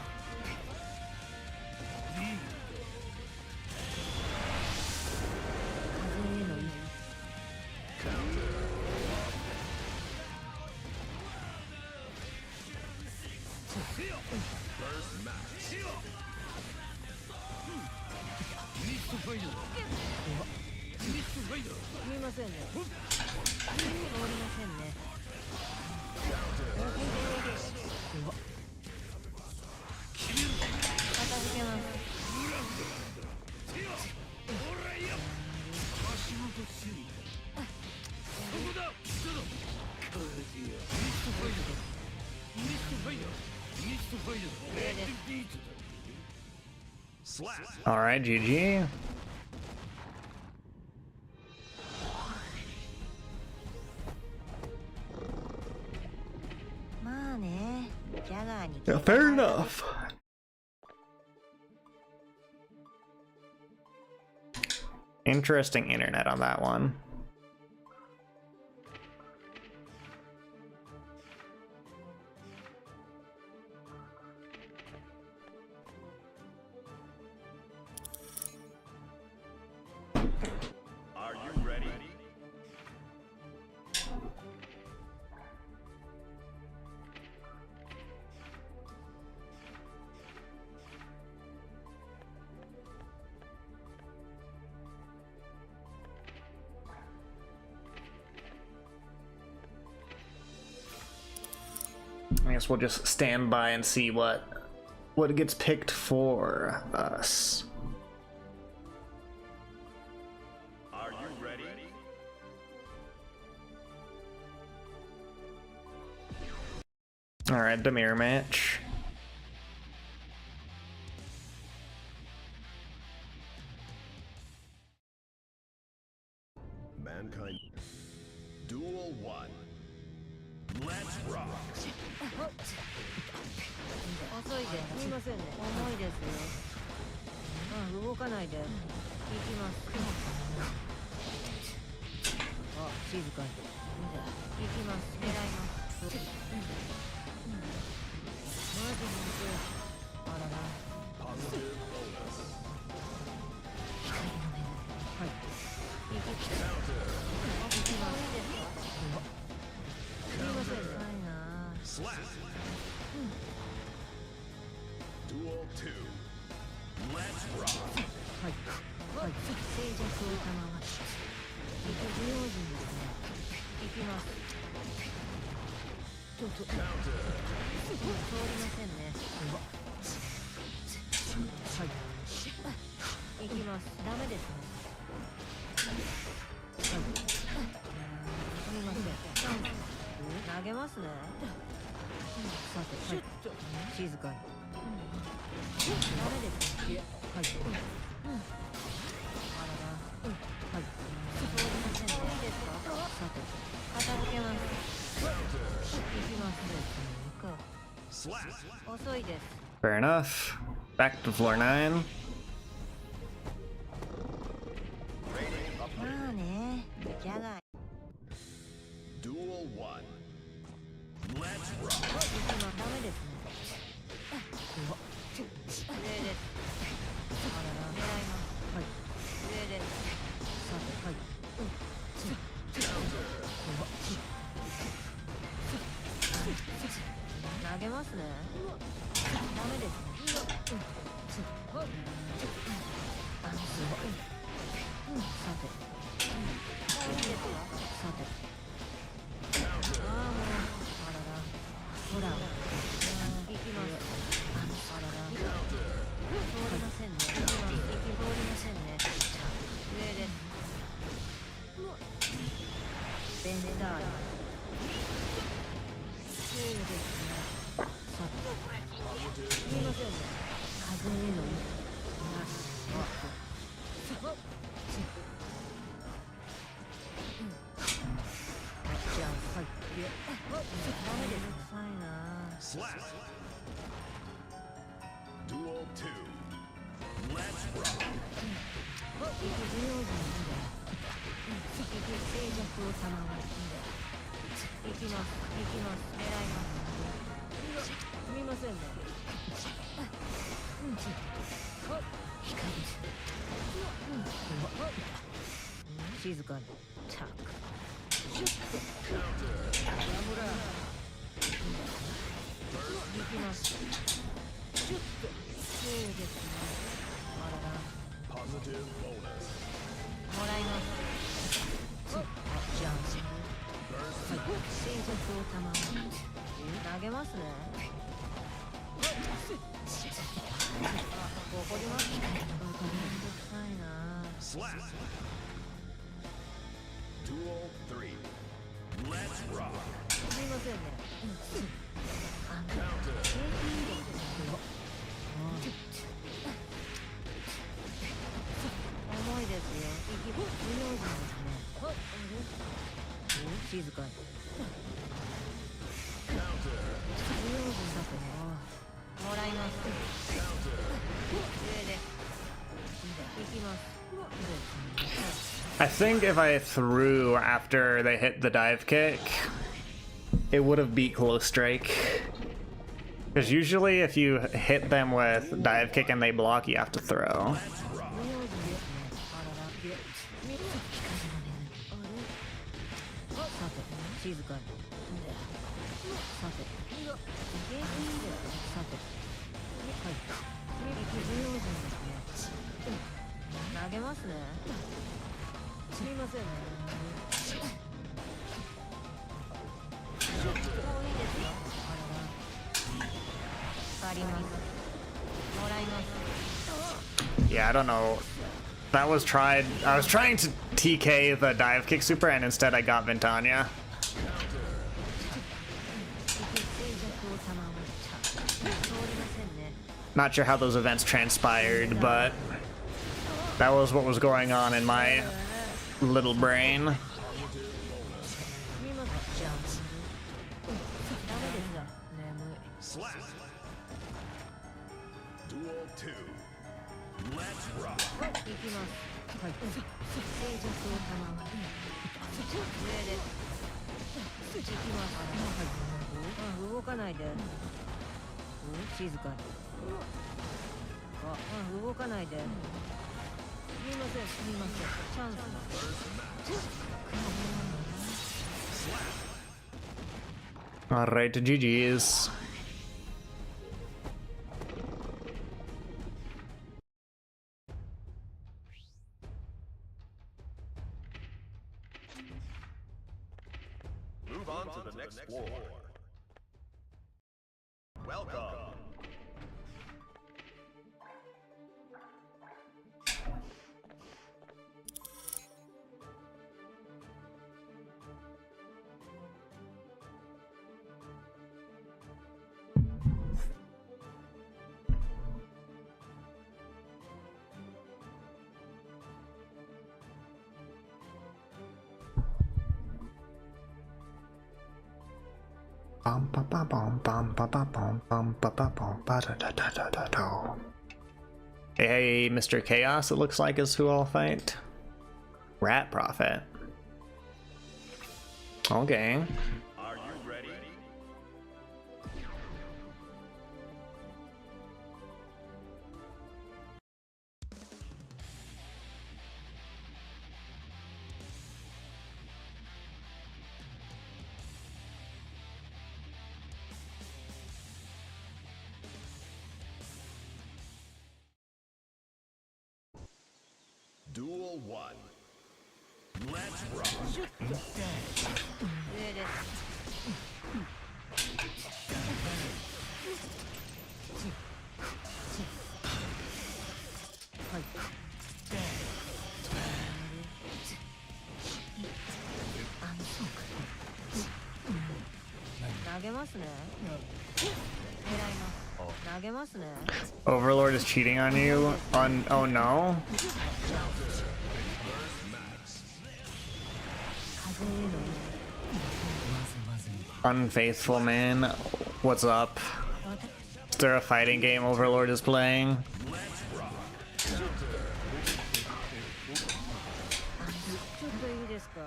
All right, GG. Yeah, fair enough. Interesting internet on that one.
Are you ready?
I guess we'll just stand by and see what gets picked for us.
Are you ready?
All right, the mirror match.
Mankind. Duel 1. Let's rock.
遅いですすみませんね重いですよ動かないで行きます静かに行きます狙いますマジあらら
Positive bonus.
はい行きますすみませんないな
Slap. Duel 2. Let's rock.
はいはい静寂を賜り不用心ですね行きますちょっと通りませんねはい行きますダメですねはいすみません投げますねさてはい静かにダメですねはいあららはい通りませんねいいですかさて片付けます行きますですね
Slap.
遅いです
Fair enough. Back to floor 9.
まあねじゃが
Duel 1. Let's rock.
行きますダメですね上ですあらら狙いますはい上ですさてはい投げますねダメですねさていいですよさてああもうあららほら行きますあらら通りませんね行きます通りませんね上ですベンダーそうですねさてすみませんね風へのなしじゃあはいダメです臭いな
Slap. Duel 2. Let's rock.
不用心なんだ静寂を賜り行きます行きます狙いますすみませんね静かにタックシュッとやむら行きますシュッとそうですねあらら
Positive bonus.
もらいますじゃんはい静寂を賜り投げますね怒りますねめんどくさいな
Slap. Duel 3. Let's rock.
すみませんね重いですよ息不用心ですね静かに不用心だともらいます上で行きます
I think if I threw after they hit the dive kick, it would have beat close strike. Because usually if you hit them with dive kick and they block, you have to throw.
静かにさてはい不用心ですね投げますねすみませんねちょっといいですよあらら
Yeah, I don't know. That was tried. I was trying to TK the dive kick super, and instead I got Ventania. Not sure how those events transpired, but that was what was going on in my little brain.
Slap. Duel 2. Let's rock.
動かないで。静かに。動かないで。すみません、すみません。チャンスだ。
Alright, GG's.
Move on to the next floor. Welcome.
Hey, Mr. Chaos, it looks like is who I'll fight. Rat Prophet. Okay.
Are you ready? Duel 1. Let's rock.
上です。はい。投げますね。狙います。投げますね。
Overlord is cheating on you? Oh no? Unfaithful man, what's up? Is there a fighting game Overlord is playing?
ちょっといいですか。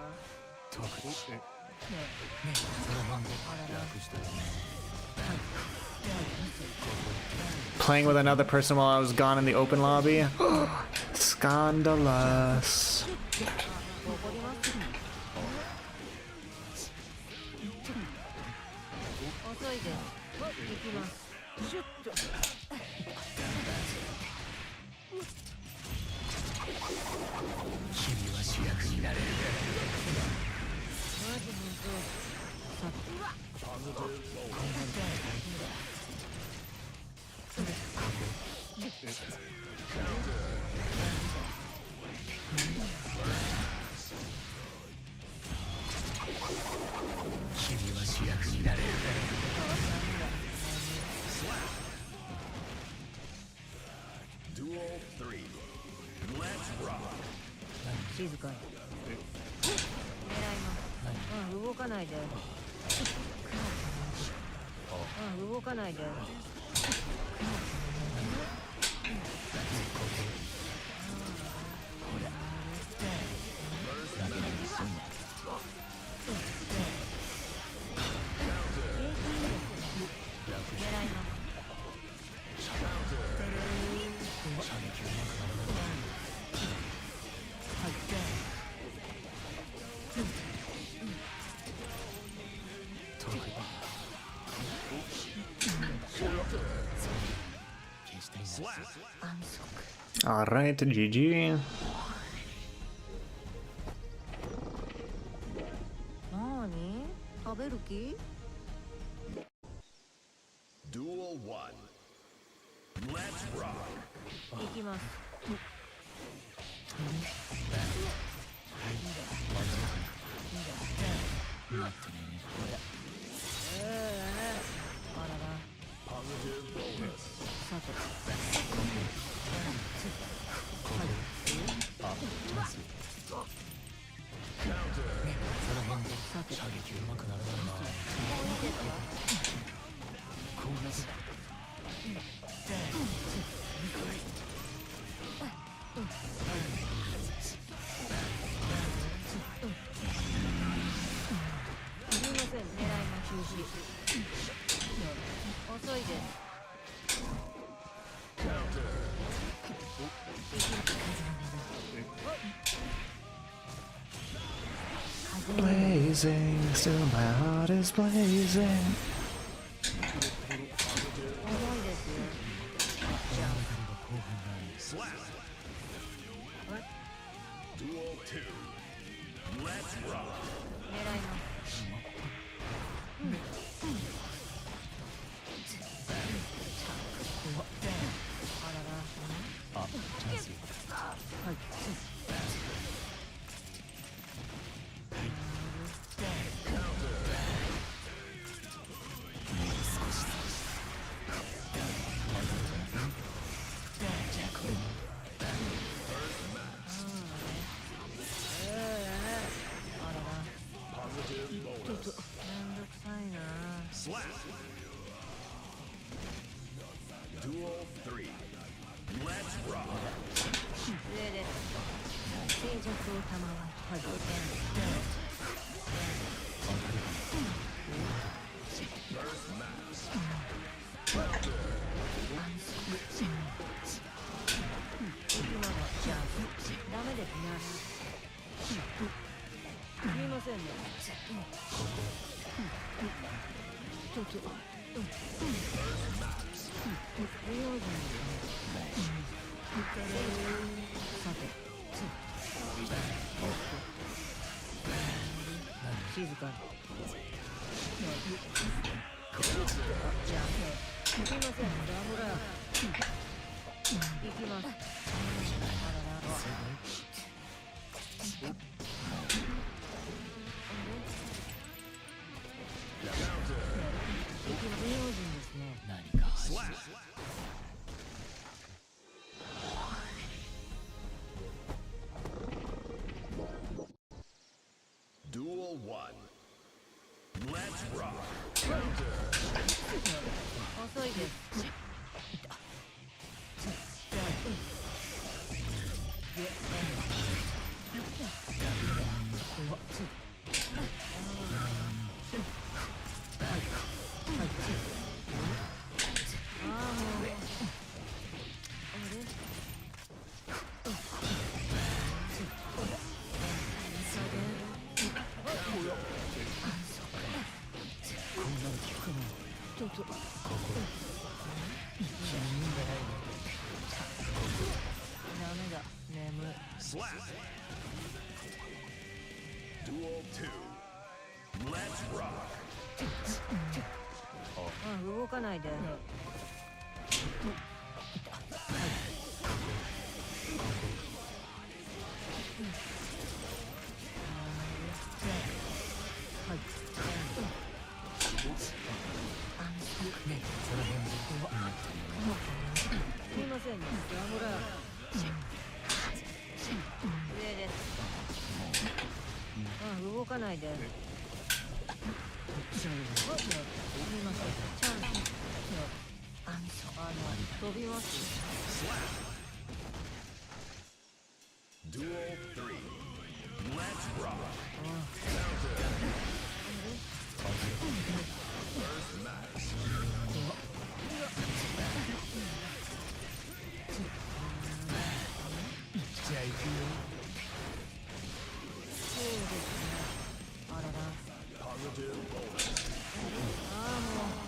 Playing with another person while I was gone in the open lobby? Scandalous.
Duel 3. Let's rock.
静かに。狙います。動かないで。動かないで。
Alright, GG.
何？食べる気？
Duel 1. Let's rock.
行きます。あらら。
Positive bonus.
さて。さて。すみません、狙いが中止。遅いです。
Blazing, still my heart is blazing.
重いですよ。じゃあ。
Slap. Duel 2. Let's rock.
狙います。あらら。はい。めんどくさいな。
Slap. Duel 3. Let's rock.
上です。静寂を賜る。はい。
First match.
今のじゃあダメですね。すみませんね。ちょっと。不用心さて。静かに。じゃあすみません、ダムラ。行きます。あらら。不用心ですね。
Slap. Duel 1. Let's rock.
遅いです。
Slap. Duel 2. Let's rock.
動かないで。 すみませんね、ダムラ。上です。動かないで。すみません、チャンス。飛びます。
Duel 3. Let's rock. First match.
じゃあ行くよ。そうですね。あらら。
Positive bonus.
もう。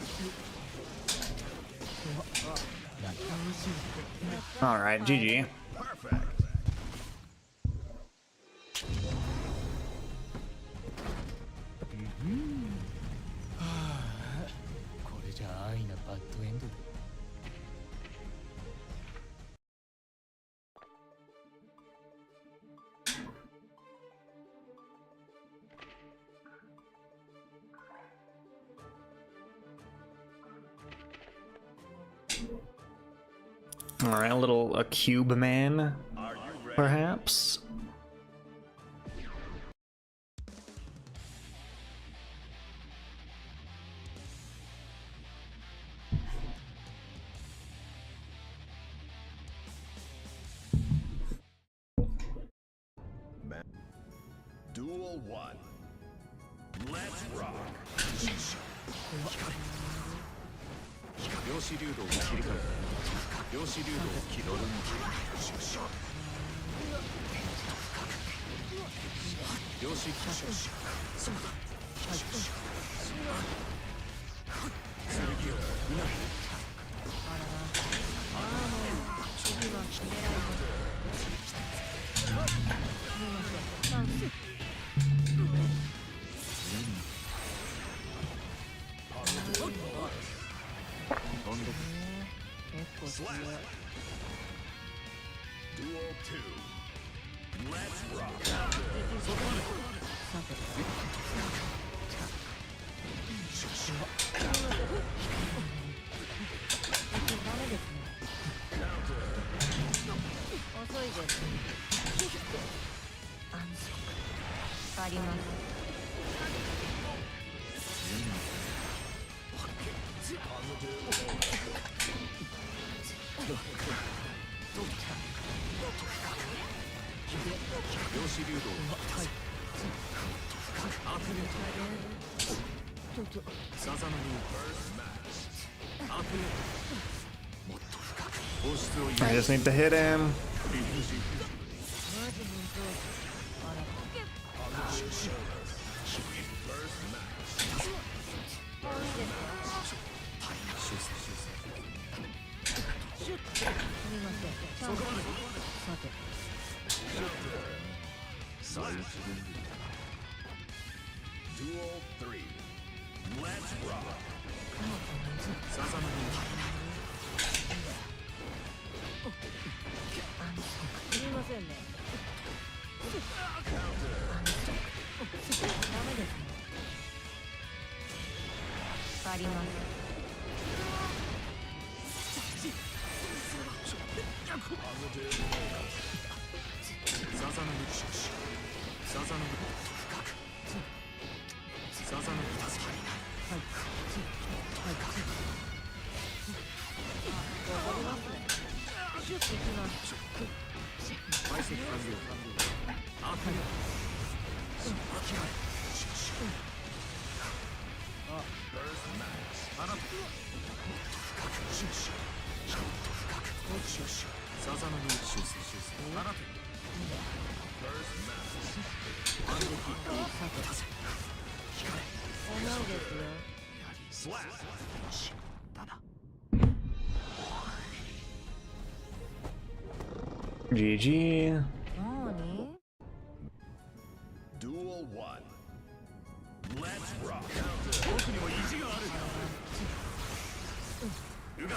All right, GG.
Perfect.
これじゃ安易なバッドエンドだ。
All right, a cube man, perhaps.
Duel 1. Let's rock. 量子流動を切り替え量子流動を切り替え量子そうだ剣を見ないSlap. Duel 2. Let's rock.
遅いです。安息。あります。
量子流動さざ波もっと深く放出を
I just need to hit him.
さて Duel 3. Let's rock. さざ波
すみませんね。ダメですね。あります。
さざ波さざ波もっと深くさざ波助かりない解析完了アクリルあなたもっと深くさざ波修正あなた反撃出せ光れ
重いですよ。
スラッシュだな
GG.
何
Duel 1 Let's rock 僕にも意地があるうが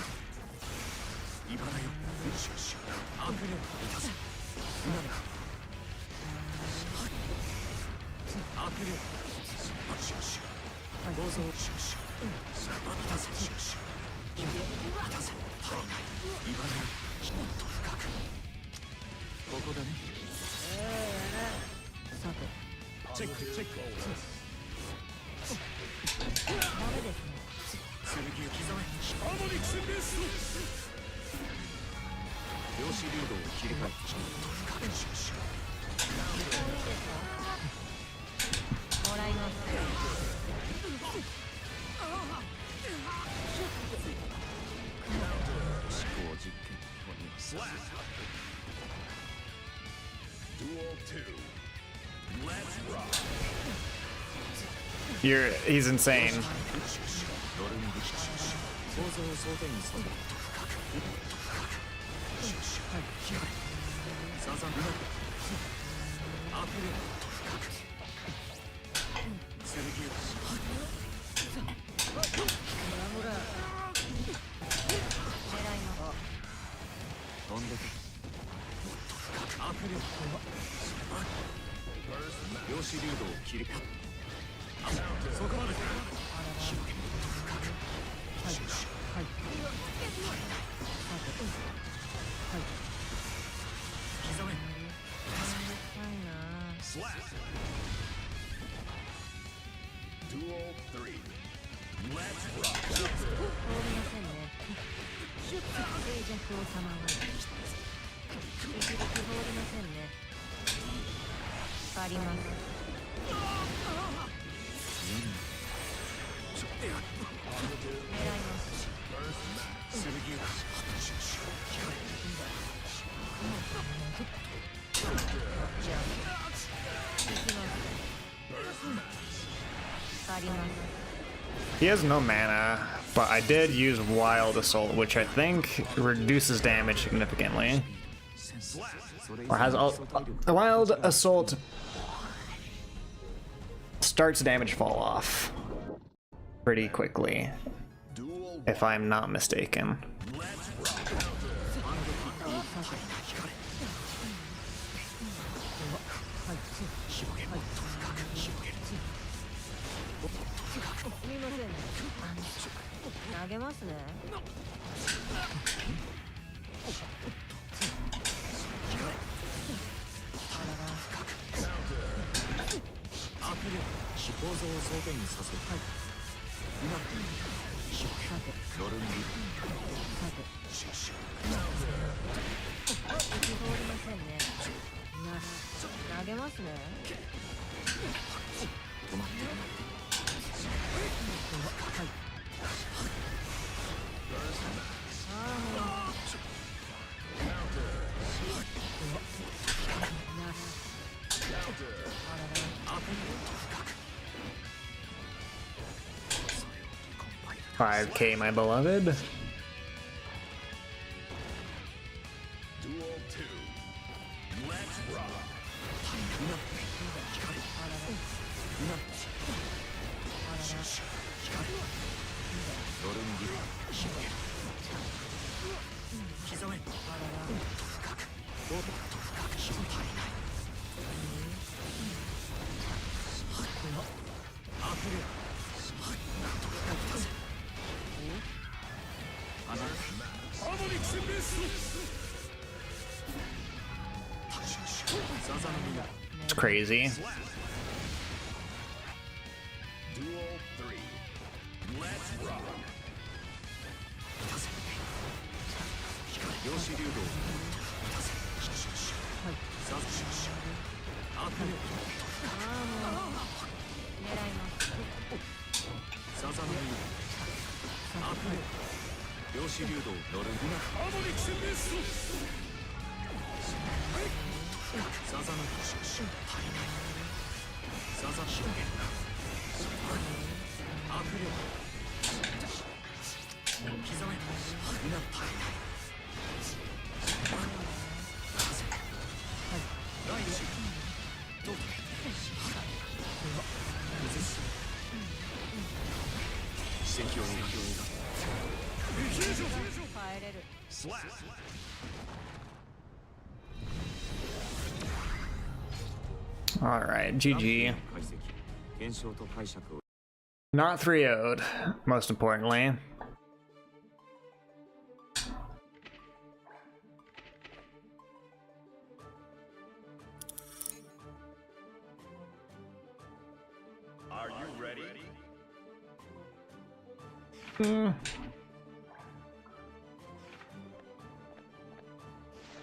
イバナよシュッシュアクレル出せアクレルシュッシュ構造シュッシュ出せシュッシュ出せ足りないイバナよもっと深くここだね
さて。
チェックチェック
ダメですね。
剣を刻めハーモニクスベスト量子流動を切り替えちょっと深くシュッシュ
もらいます。
思考実験を見ます Duel 2 Let's rock
He's insane.
ドルミリシュッシュ構造を想定に沿うもっと深くシュッシュ光れサザンうまくアクレもっと深く剣を飛んでけもっと深くアクレ量子流動を切り替えそこまで広げもっと深くシュッシュ足りない Slap. Duel 3. Let's rock.
通りませんね。静寂を賜る。一撃通りませんね。あります。狙います。じゃあ行きます。あります。
He has no mana, but I did use Wild Assault, which I think reduces damage significantly. Or has Wild Assault starts damage fall off pretty quickly, if I'm not mistaken. $5K, my beloved.
Duel 2. Let's rock.
It's crazy.
Duel 3. Let's rock. Slap.
All right, GG. Not 3-0'd, most importantly.
Are you ready?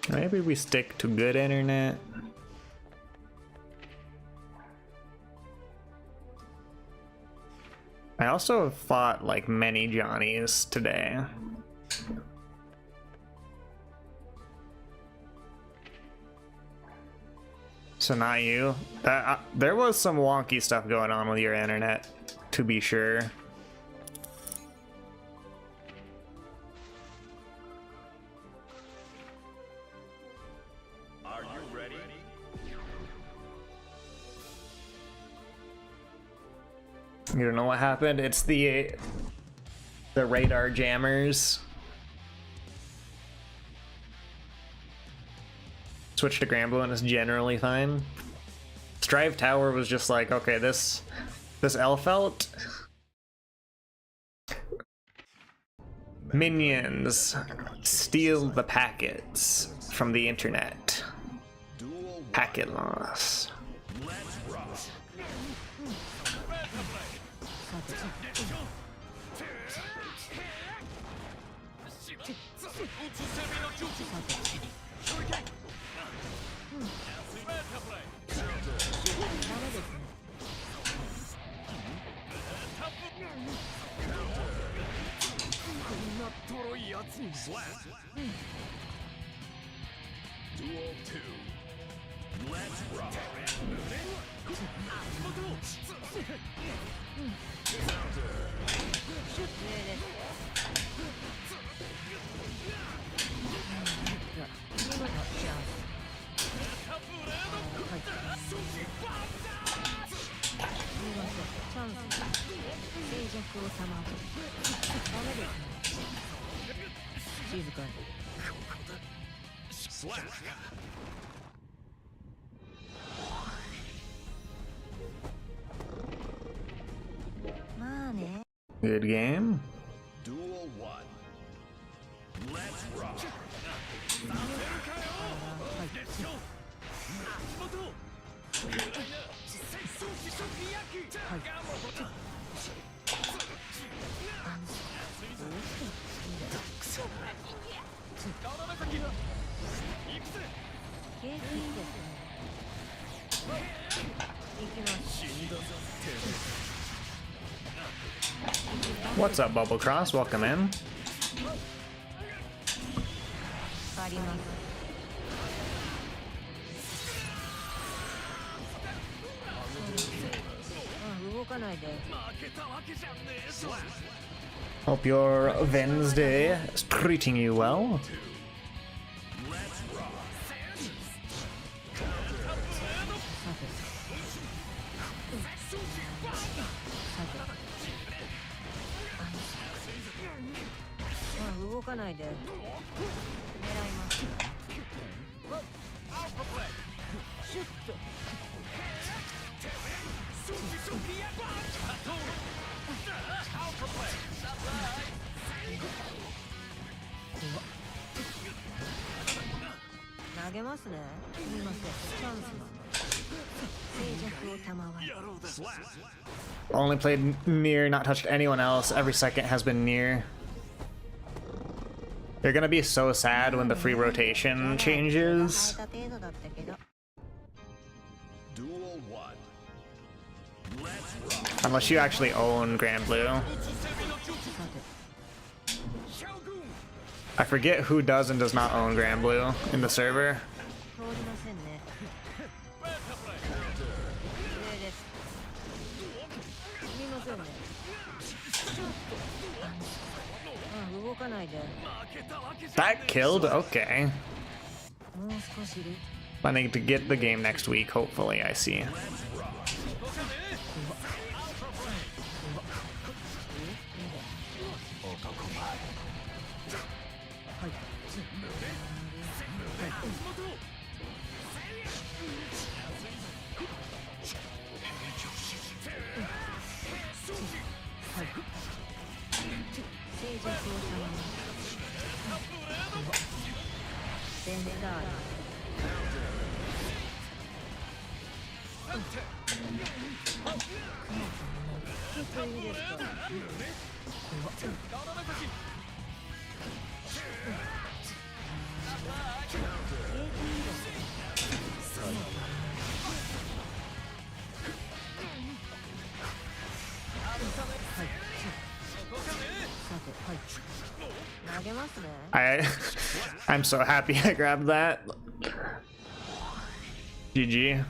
Maybe we stick to good internet. I also fought like many Johnnies today. So not you. There was some wonky stuff going on with your internet, to be sure.
Are you ready?
You don't know what happened? It's the radar jammers. Switch to Granblue and it's generally fine. Strive Tower was just like, okay, this Elfelt Minions, steal the packets from the internet.
Duel
Packet loss.
Let's rock.
まあね。
Good game.
Duel 1. Let's rock.
景気いいですね。行きます。
What's up, Bubble Cross? Welcome in.
あります。 動かないで。
Hope your Wednesday is treating you well.
Let's rock.
動かないで。狙います。シュッと。 投げますね。すみません。チャンスが。静寂を賜る。
Only played near, not touched anyone else. Every second has been near. You're gonna be so sad when the free rotation changes.
生えた程度だったけど。
Duel 1. Let's rock.
Unless you actually own Grand Blue. I forget who does and does not own Grand Blue in the server.
通りませんね。失礼です。すみませんね。動かないで。
That killed? Okay.
もう少しで。
Planning to get the game next week, hopefully, I see. I'm so happy I grabbed that. GG.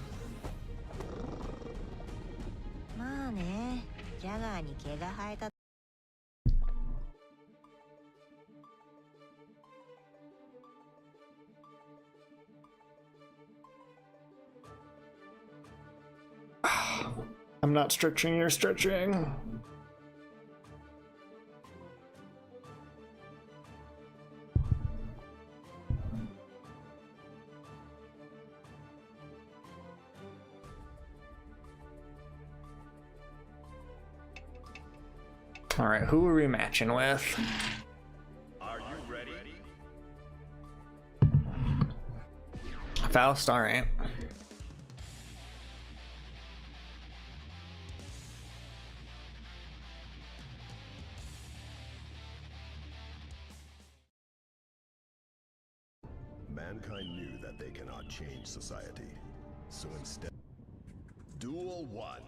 まあね、ジャガーに毛が生えた。
I'm not stretching, you're stretching. All right, who are we matching with? Faust, alright.
Mankind knew that they cannot change society. So instead, Duel 1.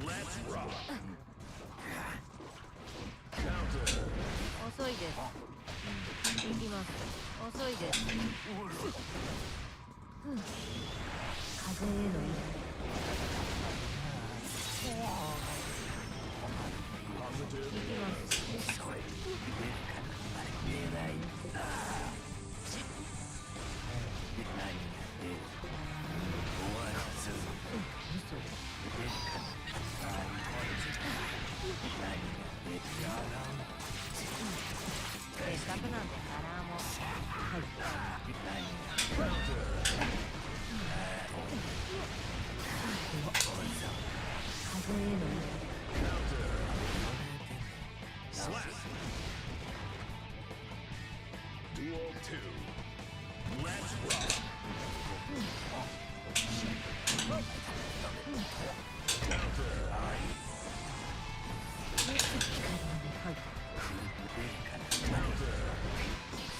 Let's rock. Counter.
遅いです。行きます。遅いです。風への意志。行きます。せっかくなんでカラーも。はい。風への意志。
Duel 2. Let's rock. Counter.
はい。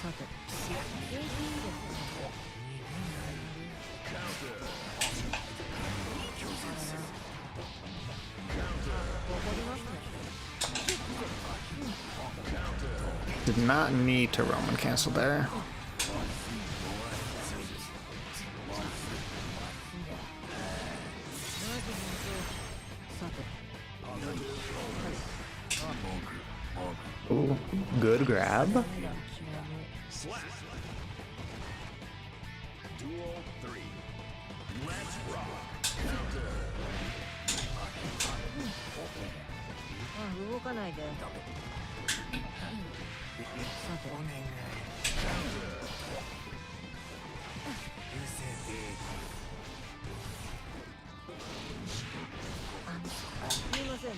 さて、景気いいですね。怒りますね。
Did not need to Roman cancel there.
さて。
Ooh, good grab.
Slap. Duel 3. Let's rock. Counter.
あ、動かないで。さて。すみませんね。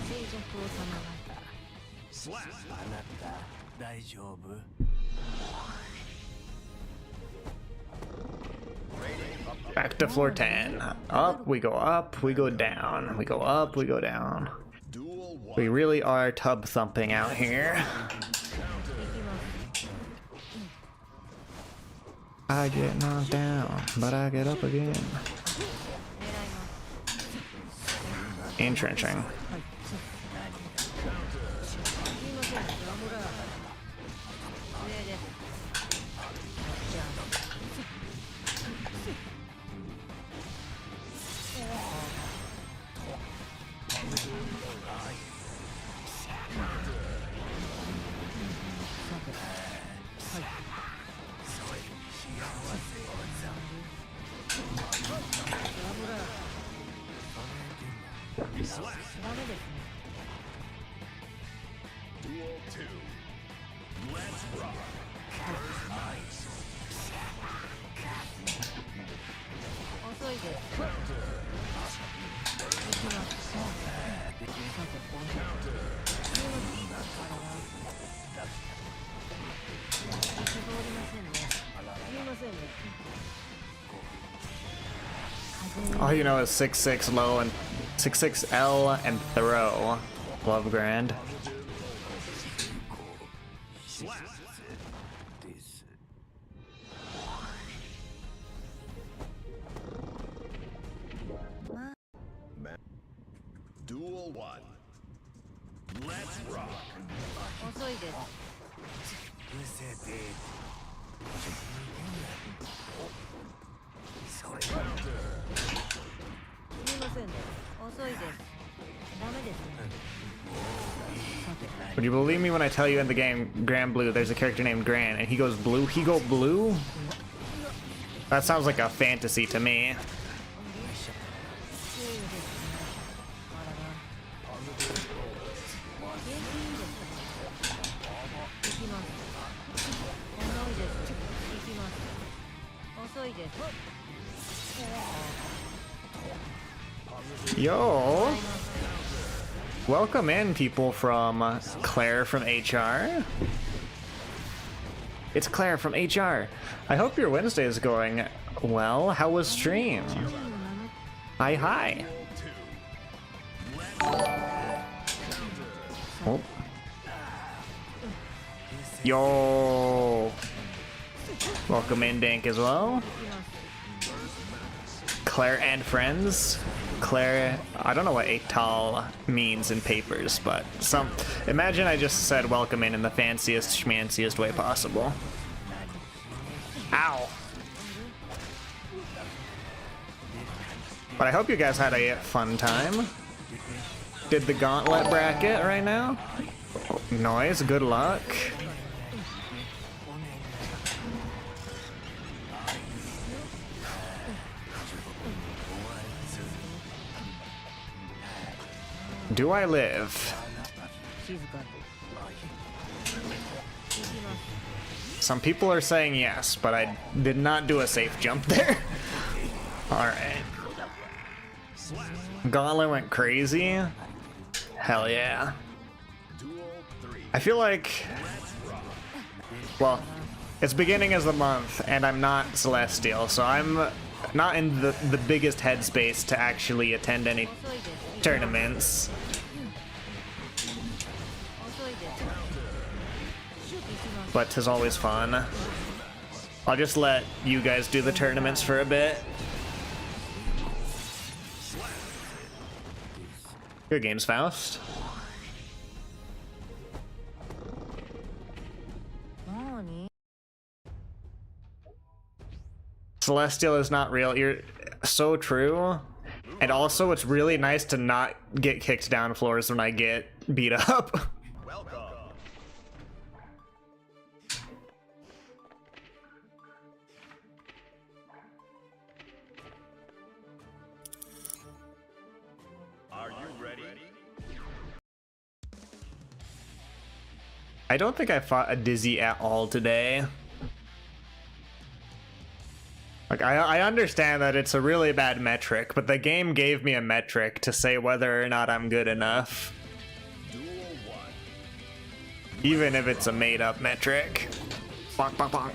静寂を賜られた。
Slap.
あなた大丈夫？
Back to floor 10. Up, we go up, we go down. We go up, we go down.
Duel 1.
We really are tub thumping out here. I get knocked down, but I get up again. Entrenching.
Duel 2. Let's rock. First night.
遅いです。行きます。さて、すみません。通りませんね。すみませんね。
All you know is 6-6 low and 6-6 L and throw. Love grand.
Duel 1. Let's rock.
遅いです。
うせてそれ
すみませんね。遅いです。ダメですね。さて、
Would you believe me when I tell you in the game Grand Blue there's a character named Gran and he goes blue? He go blue? That sounds like a fantasy to me.
強いですね。あらら。景気いいですね。行きます。遅いです。行きます。遅いです。
Yo! Welcome in, people from Claire from HR. It's Claire from HR. I hope your Wednesday is going well. How was stream? Hi, hi. Oh. Yo! Welcome in, Dank, as well. Claire and friends. Claire, I don't know what Atal means in papers, but imagine I just said welcome in the fanciest, schmanciest way possible. Ow! But I hope you guys had a fun time. Did the gauntlet bracket right now? Noise, good luck. Do I live? Some people are saying yes, but I did not do a safe jump there. Alright. Gauntlet went crazy. Hell yeah. I feel like... Well, it's beginning of the month, and I'm not Celestial, so I'm not in the biggest headspace to actually attend any tournaments. But 'tis always fun. I'll just let you guys do the tournaments for a bit. Good games, Faust. Celestial is not real. You're so true. And also, it's really nice to not get kicked down floors when I get beat up.
Are you ready?
I don't think I fought a Dizzy at all today. Like, I understand that it's a really bad metric, but the game gave me a metric to say whether or not I'm good enough. Even if it's a made-up metric. Bonk, bonk, bonk.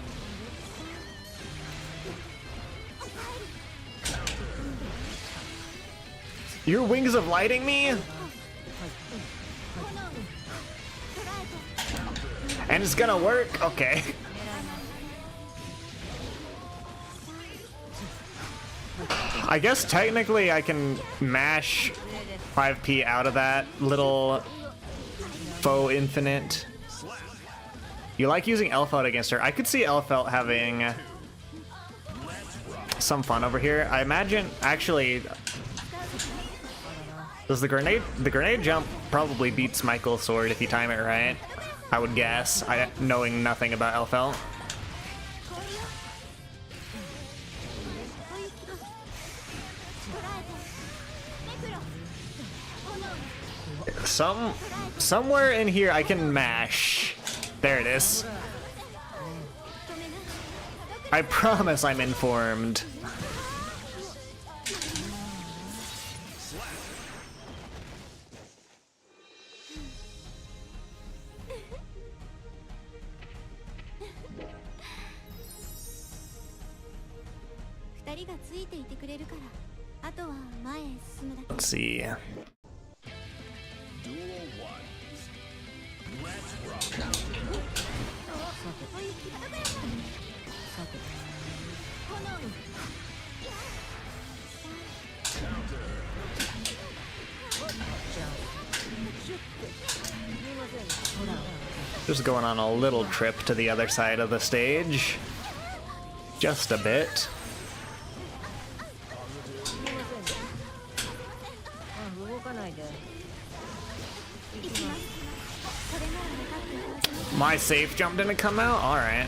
Your wings of lighting me? And it's gonna work? Okay. I guess technically I can mash 5p out of that little faux infinite. You like using Elfelt against her. I could see Elfelt having some fun over here. I imagine, actually, does the grenade jump probably beats Michael's sword if you time it right? I would guess, knowing nothing about Elfelt. Somewhere in here I can mash. There it is. I promise I'm informed. Let's see. Just going on a little trip to the other side of the stage. Just a bit. My safe jump didn't come out? Alright.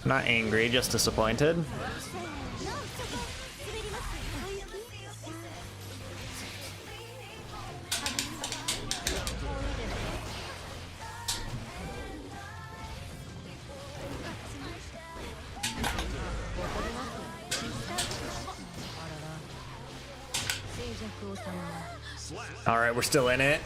Not angry, just disappointed. Alright, we're still in it.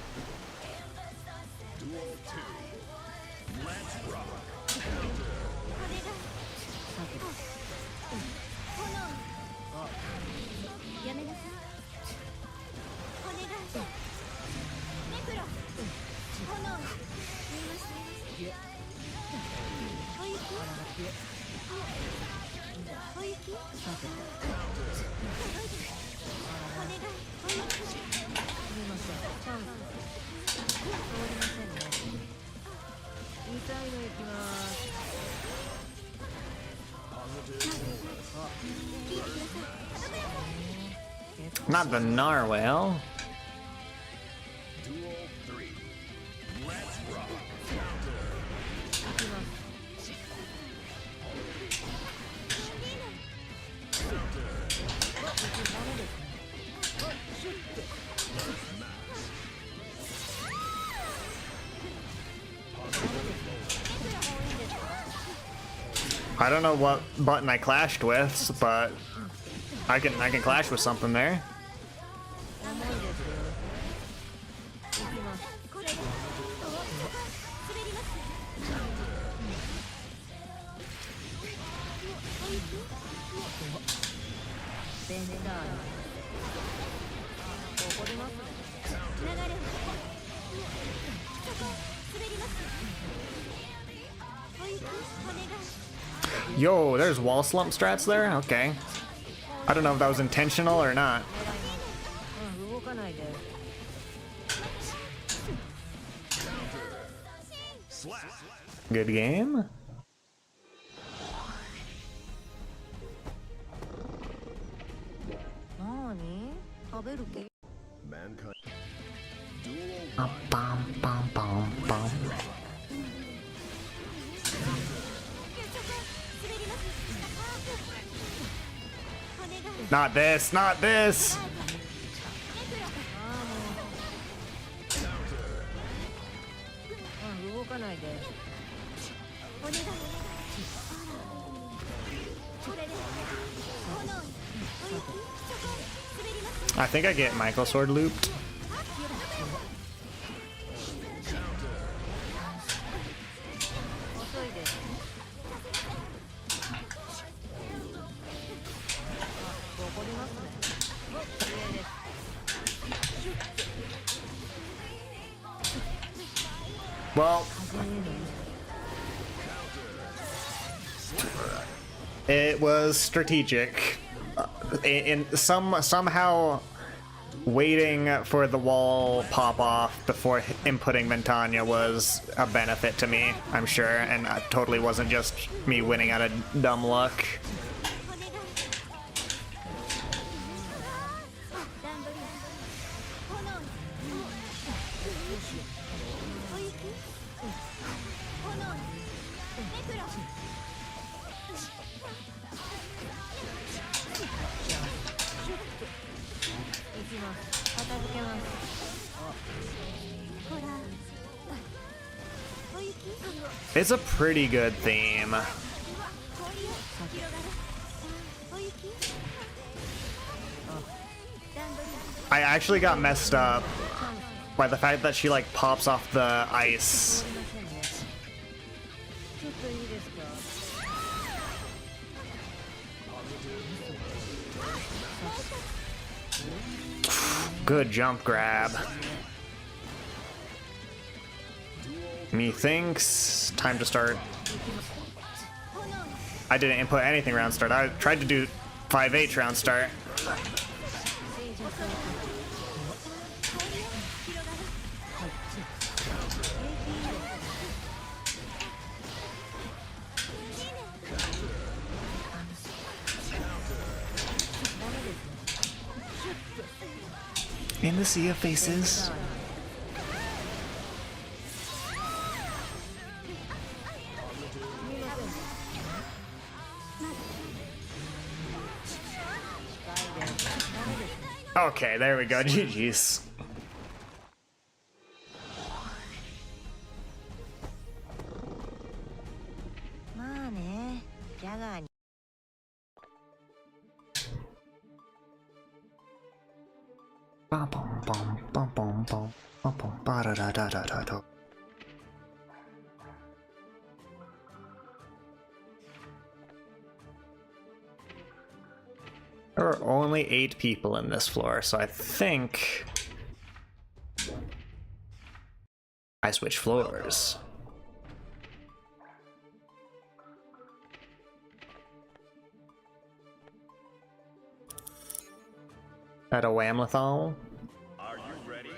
Not the narwhal. I don't know what button I clashed with, but I can clash with something there. Yo, there's wall slump strats there? Okay. I don't know if that was intentional or not. Good game.
Mankind.
Bum, bum, bum, bum. Not this, not this! I think I get Michael Sword looped. Well, it was strategic. Somehow waiting for the wall pop off before inputting Ventania was a benefit to me, I'm sure, and it totally wasn't just me winning out of dumb luck. It's a pretty good theme. I actually got messed up by the fact that she like pops off the ice. Good jump grab. Methinks time to start. I didn't input anything round start. I tried to do 5H round start. In the sea of faces. Okay, there we go. GG's. Bum, bum, bum, bum, bum. Bum, bum, bum, ba-da-da-da-da-da-da. There are only 8 people in this floor, so I think I switch floors. At a Whamlethal?
Are you ready?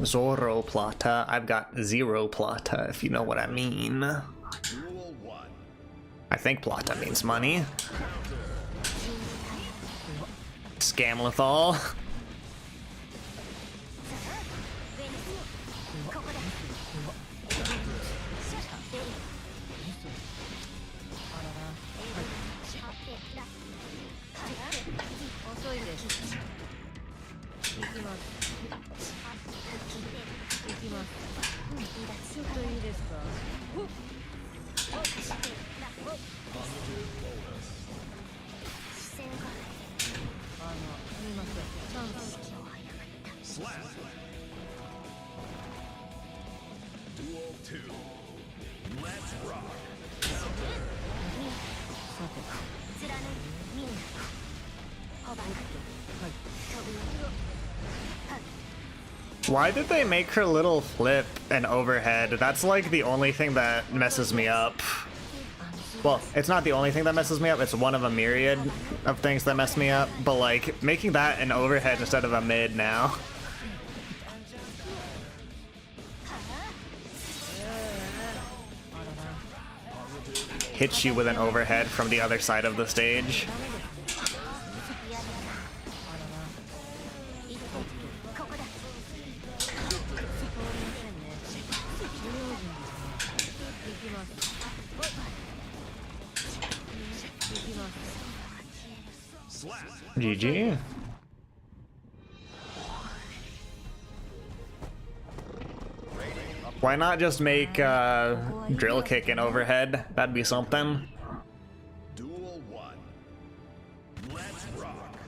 Zorro Plata. I've got 0 Plata, if you know what I mean.
Duel 1.
I think Plata means money. Scamlethal.
Slap. Duel 2. Let's rock.
Why did they make her little flip and overhead? That's like the only thing that messes me up. Well, it's not the only thing that messes me up, it's one of a myriad of things that mess me up, but like making that an overhead instead of a mid now. Hits you with an overhead from the other side of the stage. GG. Why not just make drill kick an overhead? That'd be something.
Duel 1. Let's rock.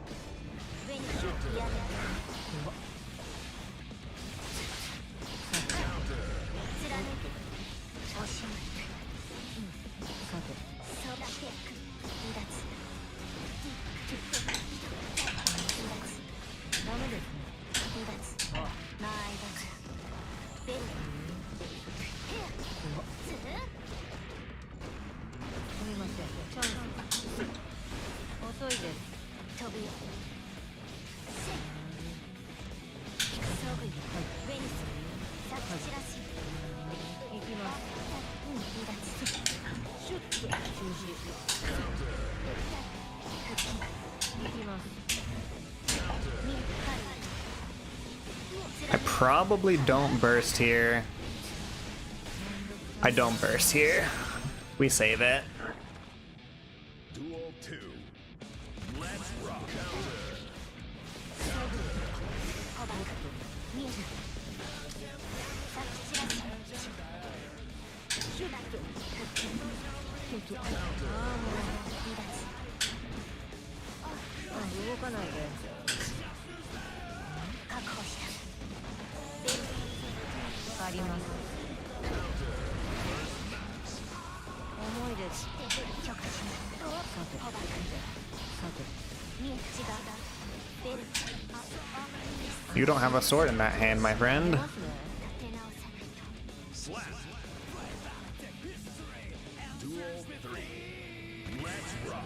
I probably don't burst here. I don't burst here. We save it.
Duel 2. Let's rock.
You don't have a sword in that hand, my friend.
Slap. Duel 3. Let's rock.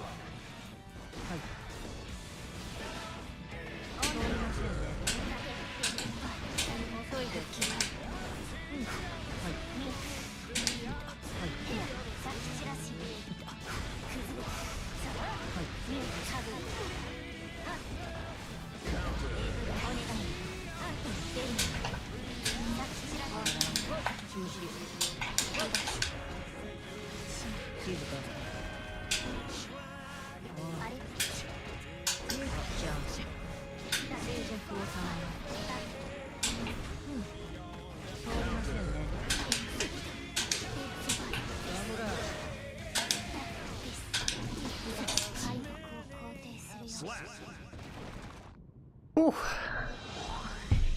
Whew.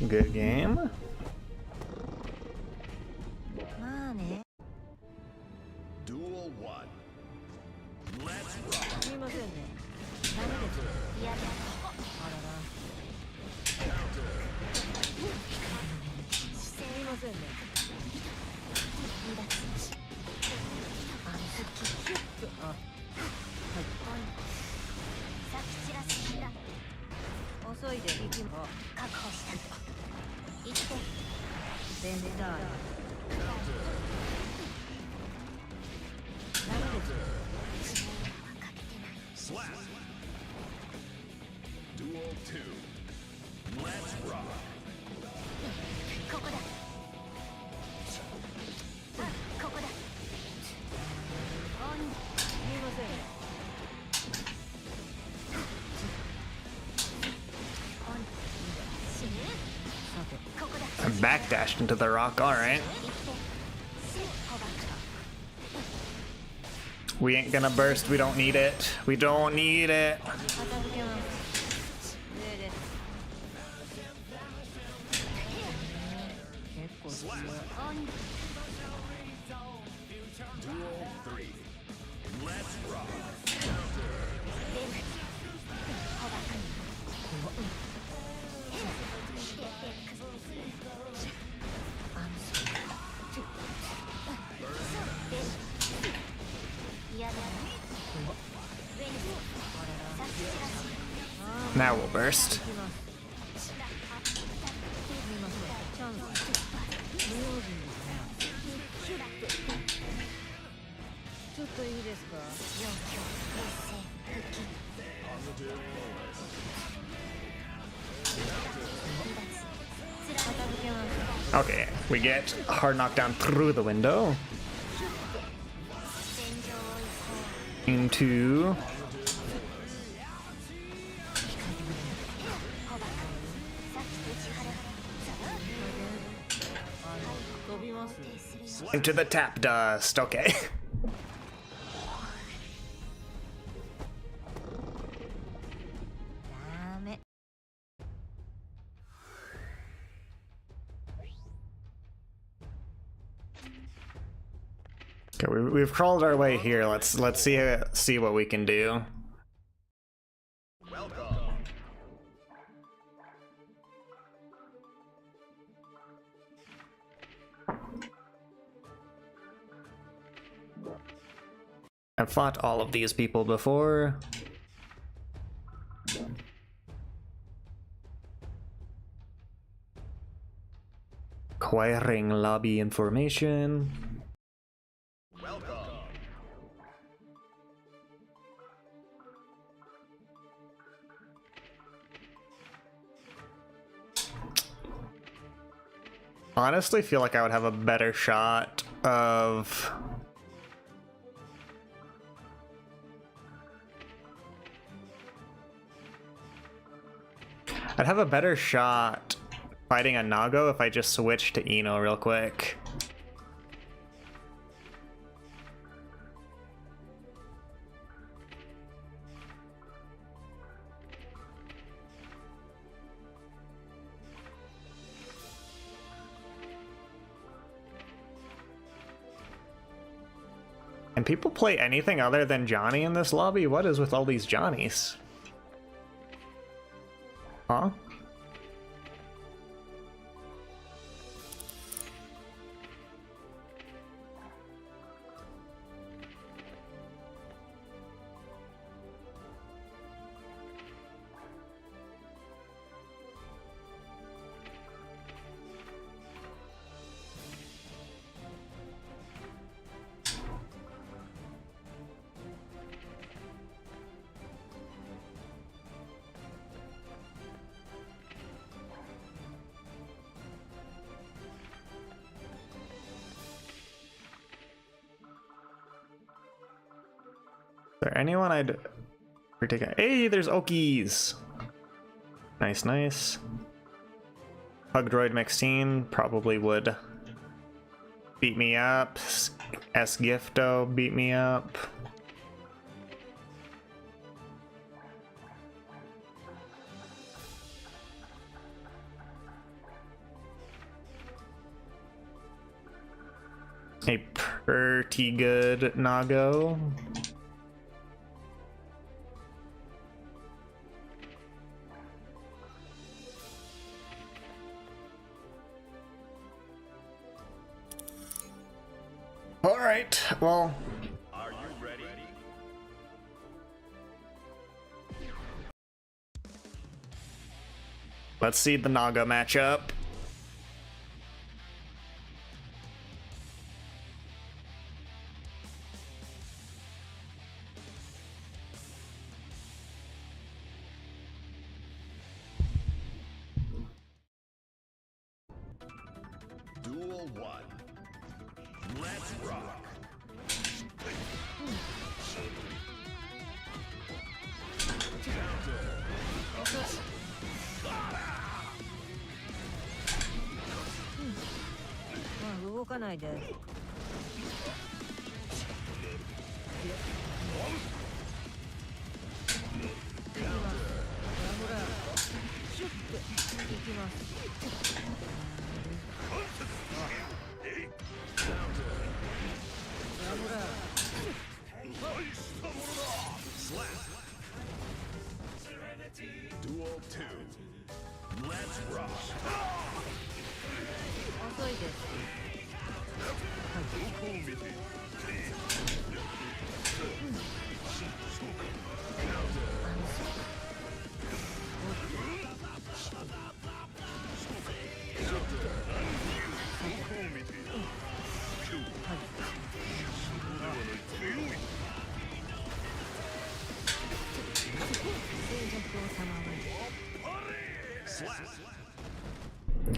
Good game.
まあね
Duel 1. Let's rock.
すみませんねダメですいやあららすみませんねあ遅いで行きま確保した行って全然だダメです
Slap. Duel 2. Let's rock.
ここだここだあんすみません
I backdashed into the rock, alright. We ain't gonna burst, we don't need it. We don't need it.
片付けます上です結構強い
Duel 3. Let's rock.
嫌だ
Now we'll burst.
行きますすみませんチャンス無用心ですねちょっといいですか
Positive bonus.
片付けます
Okay, we get hard knockdown through the window. Into...
飛びます
Into the tap dust, okay. Okay, we've crawled our way here. Let's see what we can do.
Welcome.
I've fought all of these people before. Acquiring lobby information.
Welcome.
Honestly, feel like I would have a better shot of... I'd have a better shot fighting a Nago if I just switched to Eno real quick. And people play anything other than Johnny in this lobby? What is with all these Johnnies? Huh? Is there anyone I'd take? Hey, there's Okies. Nice, nice. Hug Droid Maxine probably would beat me up. S Gifto beat me up. a pretty good Nago. All right, well.
Are you ready?
Let's see the Naga matchup.
Duel 1. Let's rock.
まあ動かないで。シュッていきます。
Duel 2. Let's rock.
遅いです。
どこを見て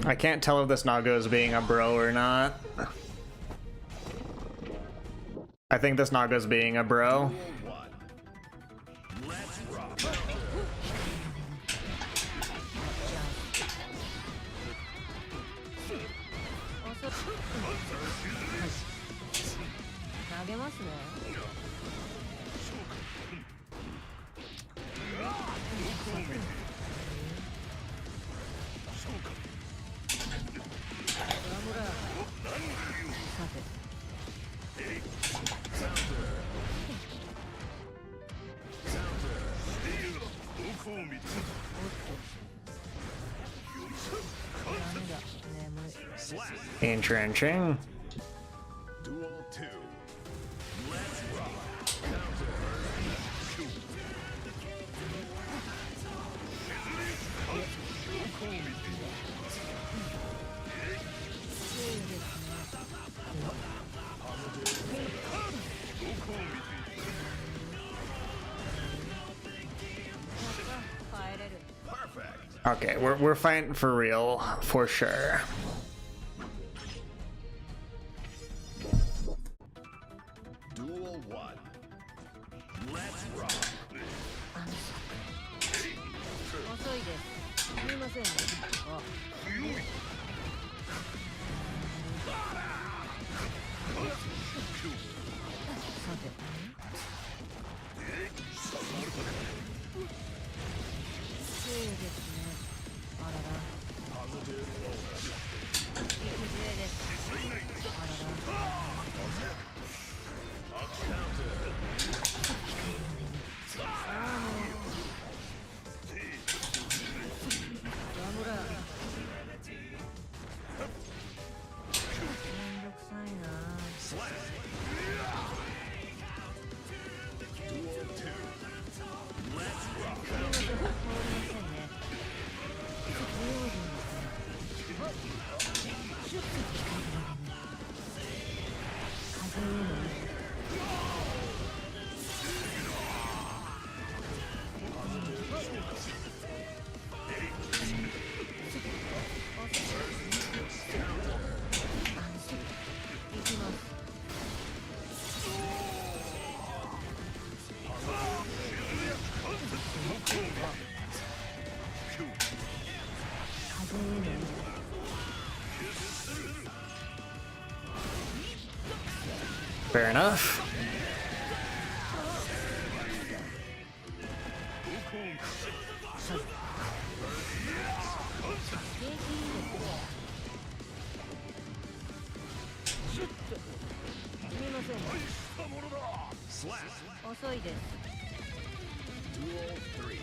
I can't tell if this Naga is being a bro or not. I think this Naga is being a bro.
Let's rock.
投げますね。
Entrenching.
Duel 2. Let's rock.
Okay, we're fighting for real, for sure.
Duel 1. Let's rock.
遅いです。すみませんね。あ、さて。そうですね。あらら。行く末です。あらら。
Fair enough.
遅いです
Duel 3.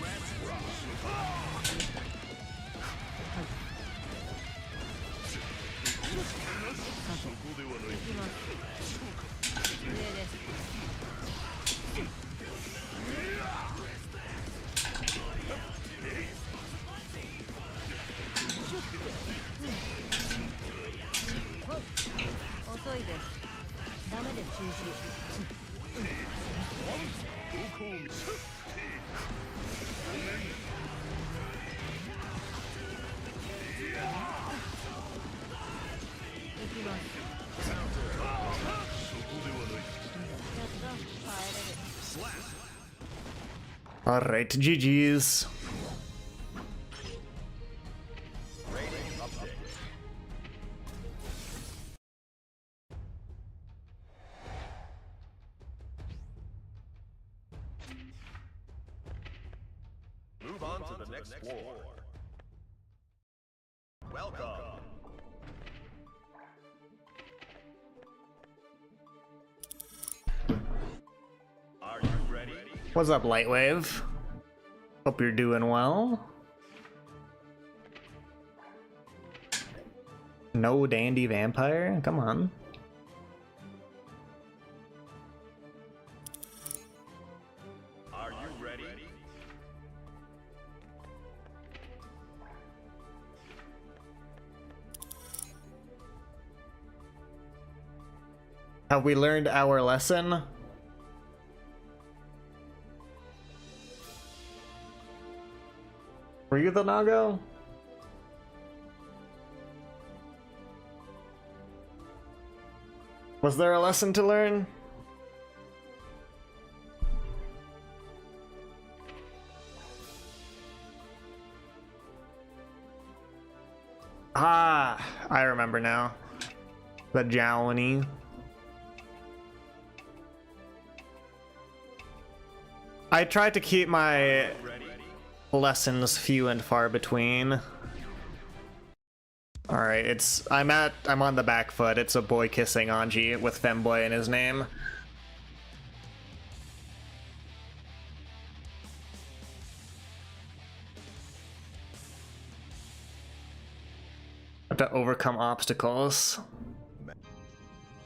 Let's rock. そこではない。
いきます上です遅いですダメです中止
どこを見せ
行きます
そこではない。
やった帰れる
Alright, GG's.
Rating update. Move on to the next floor. Welcome. Are you ready?
What's up, Lightwave? Hope you're doing well. No dandy vampire? Come on.
Are you ready?
Have we learned our lesson? Were you the Nago? Was there a lesson to learn? Ah, I remember now. The Jowny. I tried to keep my lessons few and far between. Alright, I'm on the back foot. It's a boy kissing Anji with femboy in his name. Have to overcome obstacles.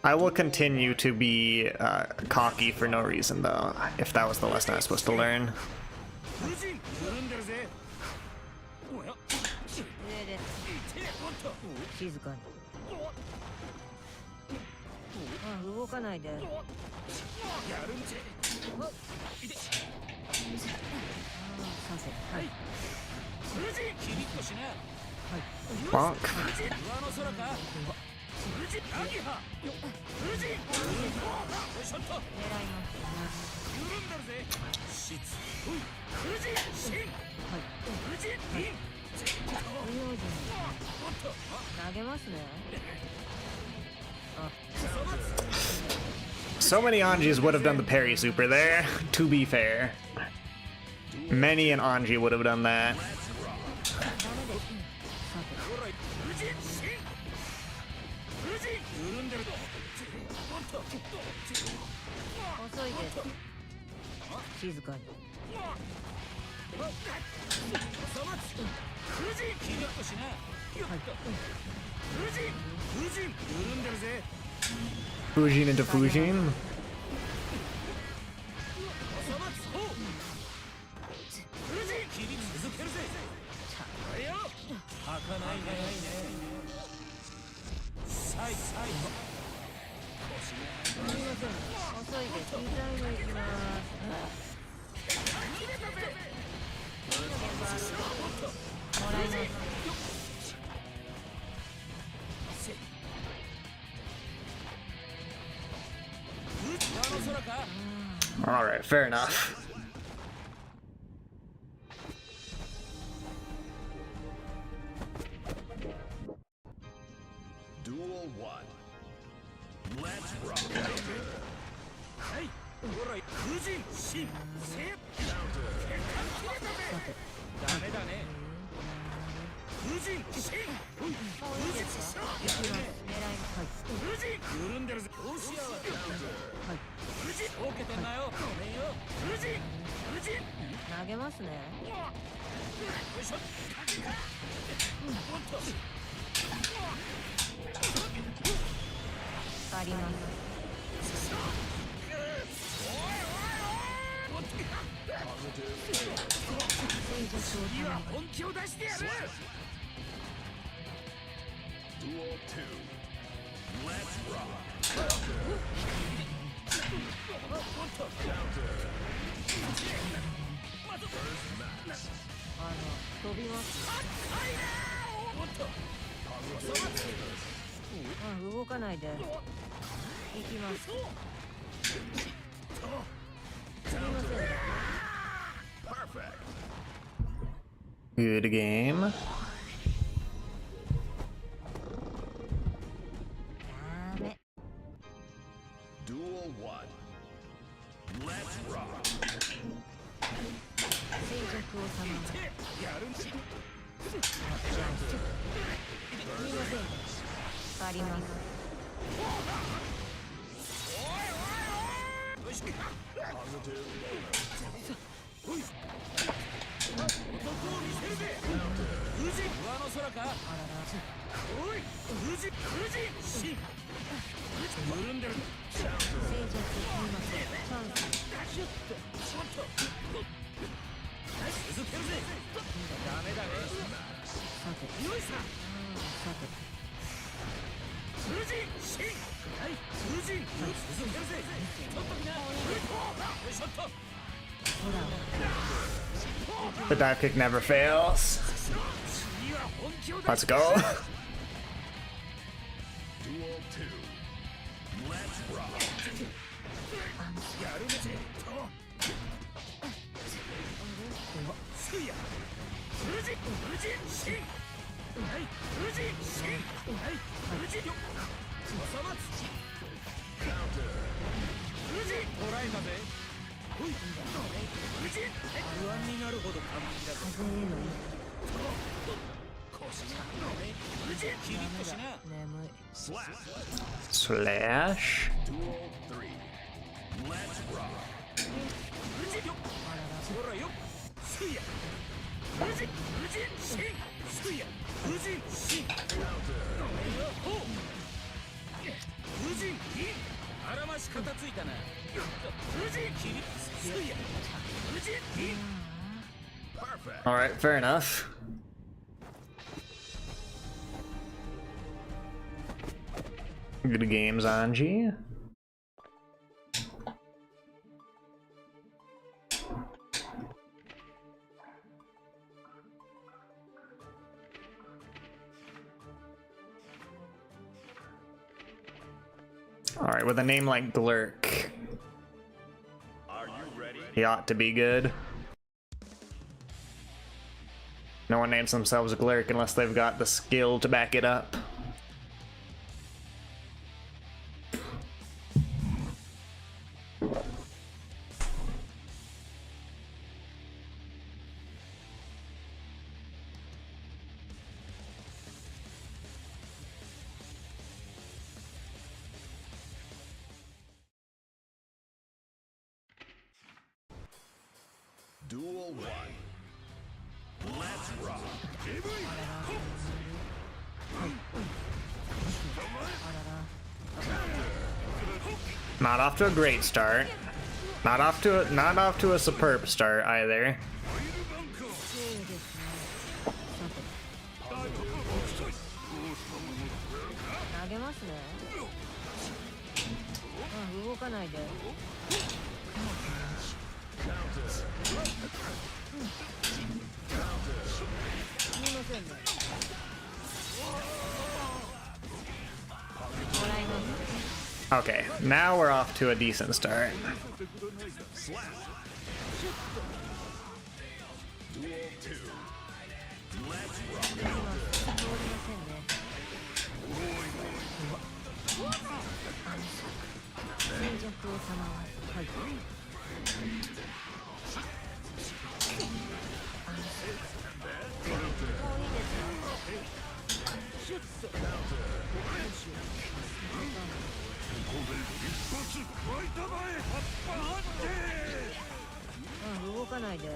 I will continue to be cocky for no reason though, if that was the lesson I was supposed to learn.
上です静かにあ動かないでさせはい
Bonk.
投げますね
So many Anjis would have done the parry super there, to be fair. Many an Anji would have done that.
遅いです静かに
Fujin into Fujin. Alright, fair enough.
Duel 1. Let's rock. 風神シン
もういいですか？行きます。狙います。はい。
風神緩んでるぜどうしやがった
はい。
風神受けてんなよごめんよ風神風神
投げますね。
よいしょおっと
あります。
次は本気を出してやる
Duel 2. Let's rock.
飛びます。動かないで。行きます。すみません。
Perfect.
Good game.
ダメ。
Duel 1. Let's rock.
静寂を収めます。
やるんだ
すみません。あります。
よし
Positive.
男を見せるぜ風神上の空か
あらら。
おい風神シン緩んでる
静寂すみません。チャンス。
シュッとちょっと続けるぜダメだね
さて。
よいさ
さて。
風神シンはい風神続けるぜちょっとみなよいしょっと
The dive kick never fails.
次は本気を出
Let's go.
Duel 2. Let's rock.
やるぜとすや風神シンはい風神シンはい風神よおさまつ風神捕らえたぜおい風神不安になるほど完璧だぞ
風への
腰が風神キリッとしな
眠い。
Slap.
Slash.
Duel 3. Let's rock.
風神よほらよすや風神シンすや風神シンほう風神インあらまし片ついたな風神キリすや風神イン
Perfect.
Alright, fair enough. Good games, Anji. Alright, with a name like Glurk,
Are you ready?
he ought to be good. No one names themselves Glurk unless they've got the skill to back it up.
Duel 1. Let's rock.
Not off to a great start. Not off to a superb start either.
投げますね。動かないで。すみませんね。もらいます。
Okay, now we're off to a decent start.
Duel 2. Let's
通りませんね。静寂を賜る。はい。もういいですか？かないで。投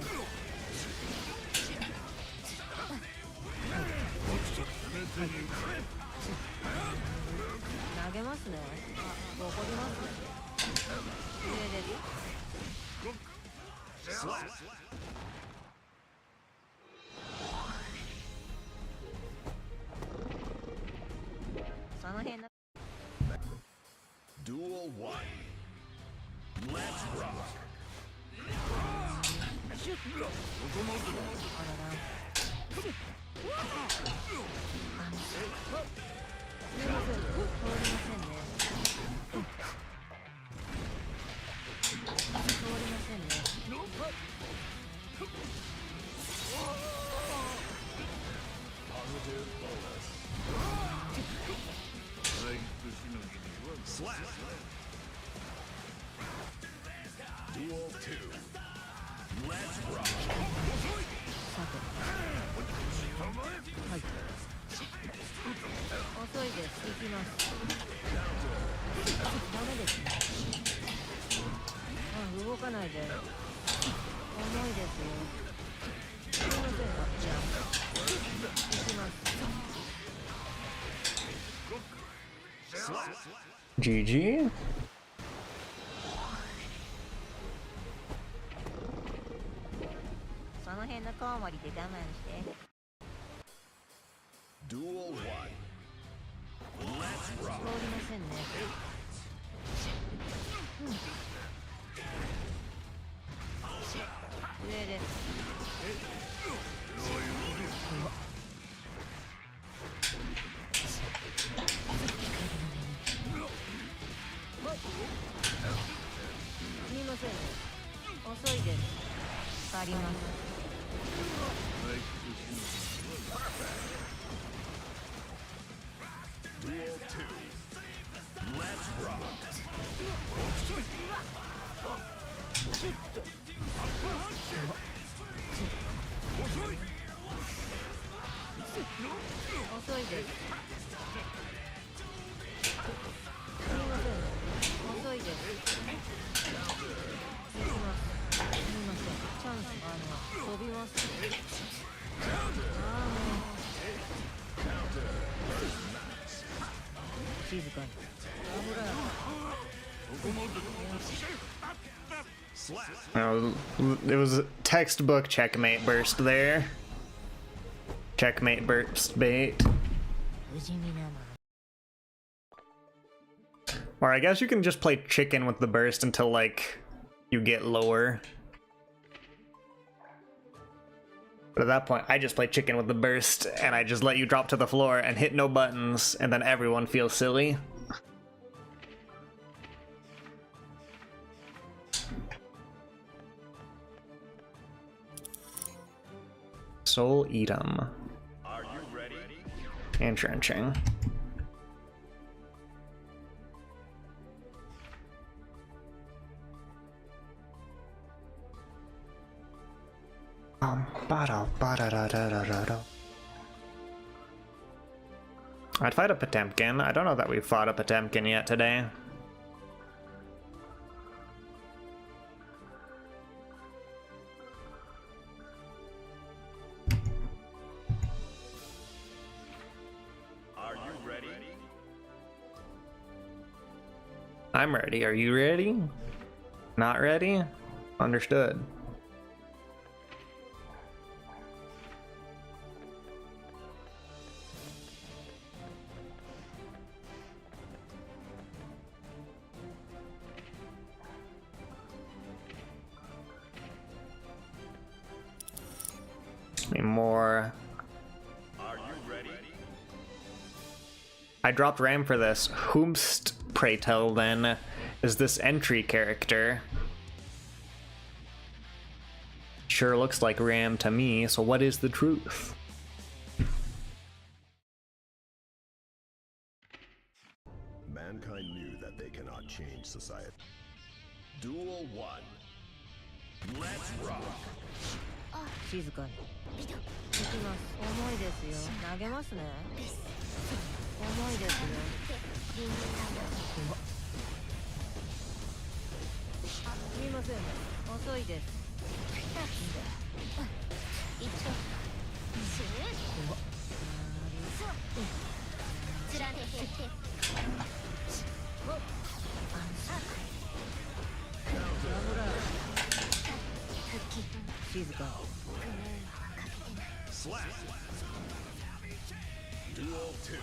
げますね。あ、怒りますね。上です。
Slap.
その辺の
Duel 1. Let's rock.
あらら。すいません、通りませんね。通りませんね。
Slap. Duel 2. Let's rock.
さて。はい。遅いです。行きます。ダメですね。あ、動かないで。重いですよ。すいません。じゃあ。行きます。
Slap.
GG.
その辺のコウモリで我慢して。
Duel 1. Let's
通
rock.
りませんね。上です。すみません。遅いです。あります。
Duel 2. Let's rock.
遅いです。すみません。遅いです。行きます。すみません。チャンス、飛びます。ああ、もう。静かに。危ない。
Slap.
It was textbook checkmate burst there. Checkmate burst bait.
不死身なの。
Or I guess you can just play chicken with the burst until, like, you get lower. But at that point, I just play chicken with the burst, and I just let you drop to the floor and hit no buttons, and then everyone feels silly. Soul Eatum.
Are you ready?
Entrenching. I'd fight a Potemkin. I don't know that we've fought a Potemkin yet today.
Are you ready?
I'm ready. Are you ready? Not ready? Understood. Need more.
Are you ready?
I dropped Ram for this. Whomst, pray tell then, is this entry character? Sure looks like Ram to me, so what is the truth?
Mankind knew that they cannot change society. Duel 1. Let's rock.
静かに。行きます。重いですよ。投げますね。重いですよ。すみません。遅いです。静か
Slap. Duel 2.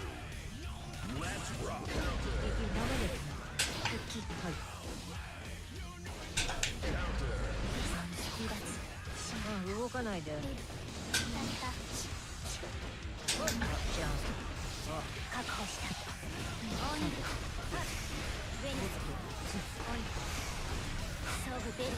Let's rock.
ダメですはい動かないでじゃあ確保した勝負出るよ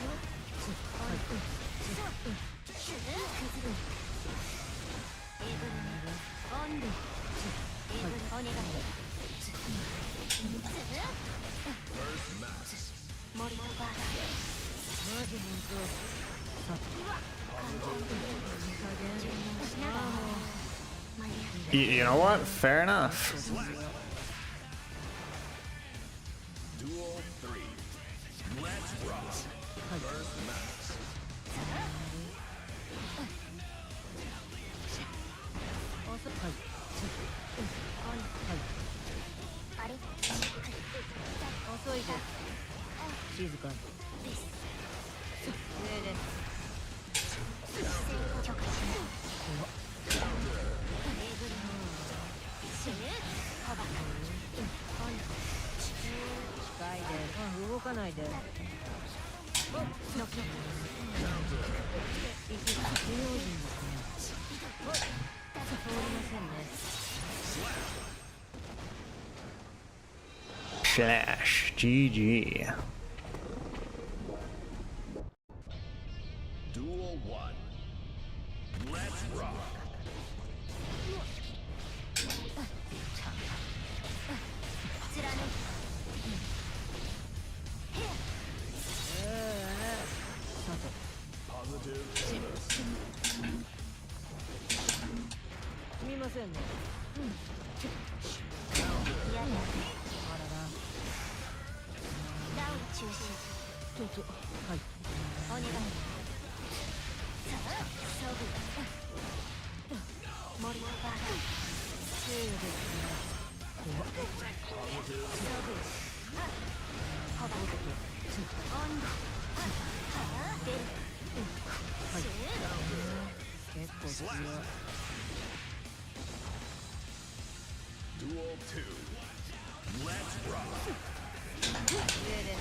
You know what? Fair enough.
Duel 3. Let's rock. First match.
遅いです静かに上です近いで動かないで息が不用心ですね通りませんね
Flash. GG.
Duel 1. Let's rock.
さて
Positive.
すみませんねあららちょっとはいお願い森のバーせいですね結構強い
Duel 2. Let's rock.
上です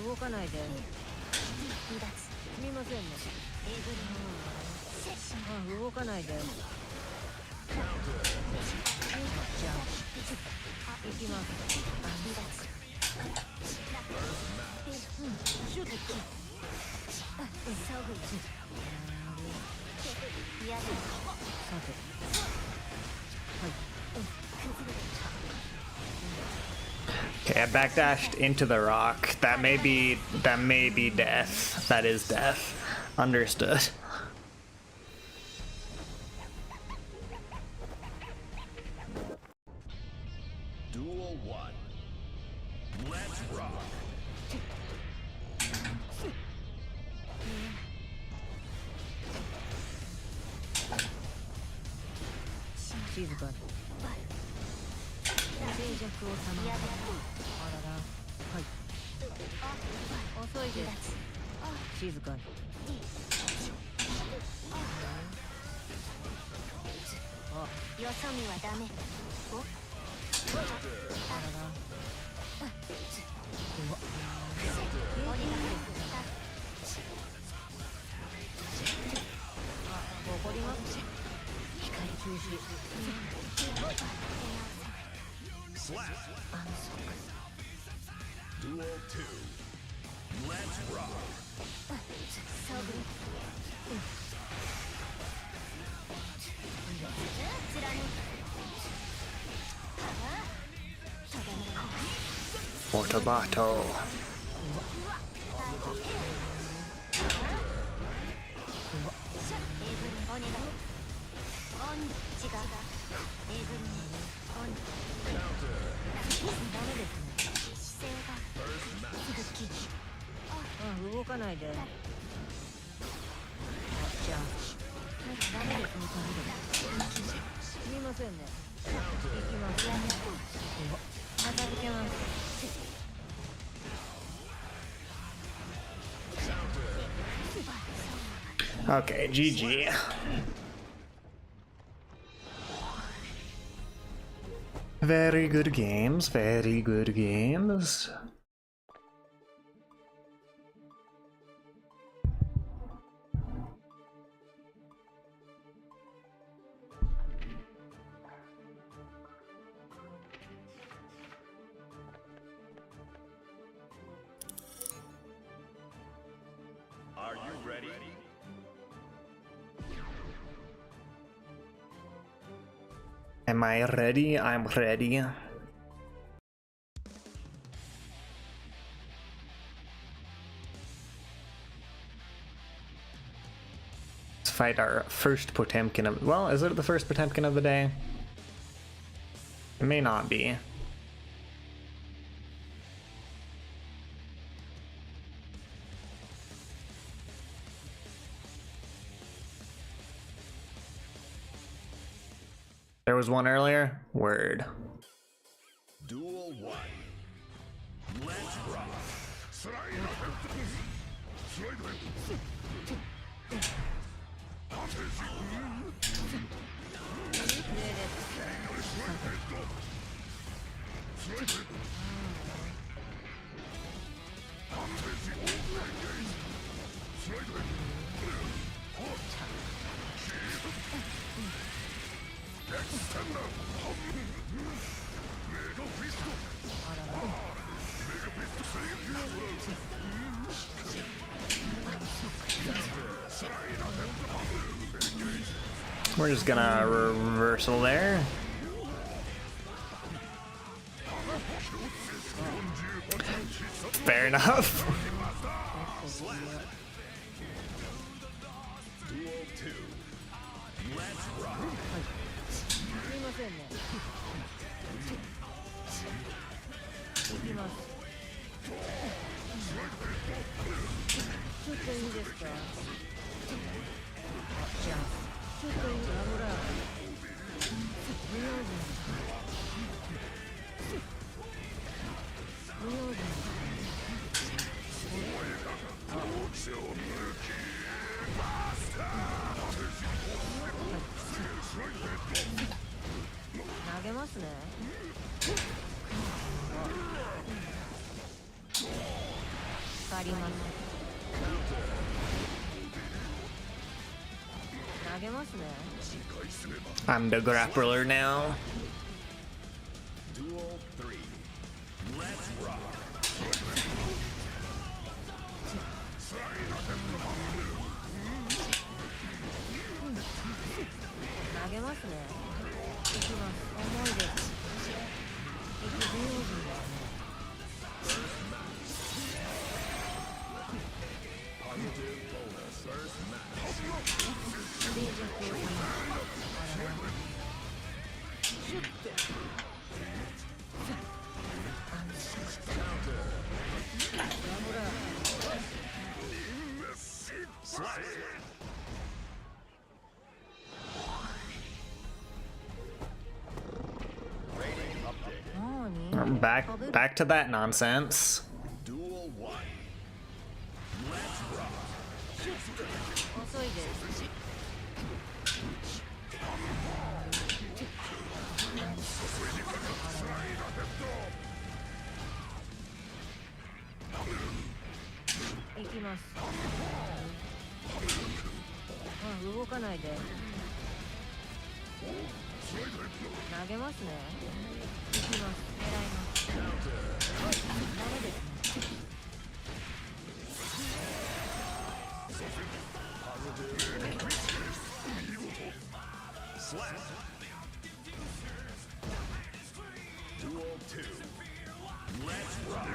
動かないで。すみませんね。動かないで。じゃあ、行きます。シュート。さて。はい。
Okay, I backdashed into the rock. That may be death. That is death. Understood.
Duel 1. Let's rock.
静かに。静寂を保つ。あらら。はい。遅いです。静かに。あ、よそ見はダメ。お。あらら。お願いです。あ、怒ります。光中止。
Slap. Duel 2. Let's rock.
お
Autobato.
動かないで。じゃあダメですね。すみませんね。行きます。片付けます。
Okay, GG. Very good games, very good games.
Are you ready?
Am I ready? I'm ready. Let's fight our first Potemkin of... Well, is it the first Potemkin of the day? It may not be. There was one earlier? Word.
Duel 1. Let's rock.
We're just gonna reversal there. Fair enough.
Duel 2. Let's rock.
すみませんね。行きます。ちょっといいですか。じゃあちょっといいか。ほら不用心。不用心。投げますね。借ります。投げますね。
I'm the grappler now.
Duel 3. Let's rock.
投げますね。行きます。重いです。行く不用心ですね。
Positive bonus. First match.
静寂を言います。シュッて。ほら。
Back to that nonsense.
Duel 1. Let's rock.
遅いです。行きます。動かないで。投げますね。行きます。狙います。ダメですね。
Slap. Duel 2. Let's rock.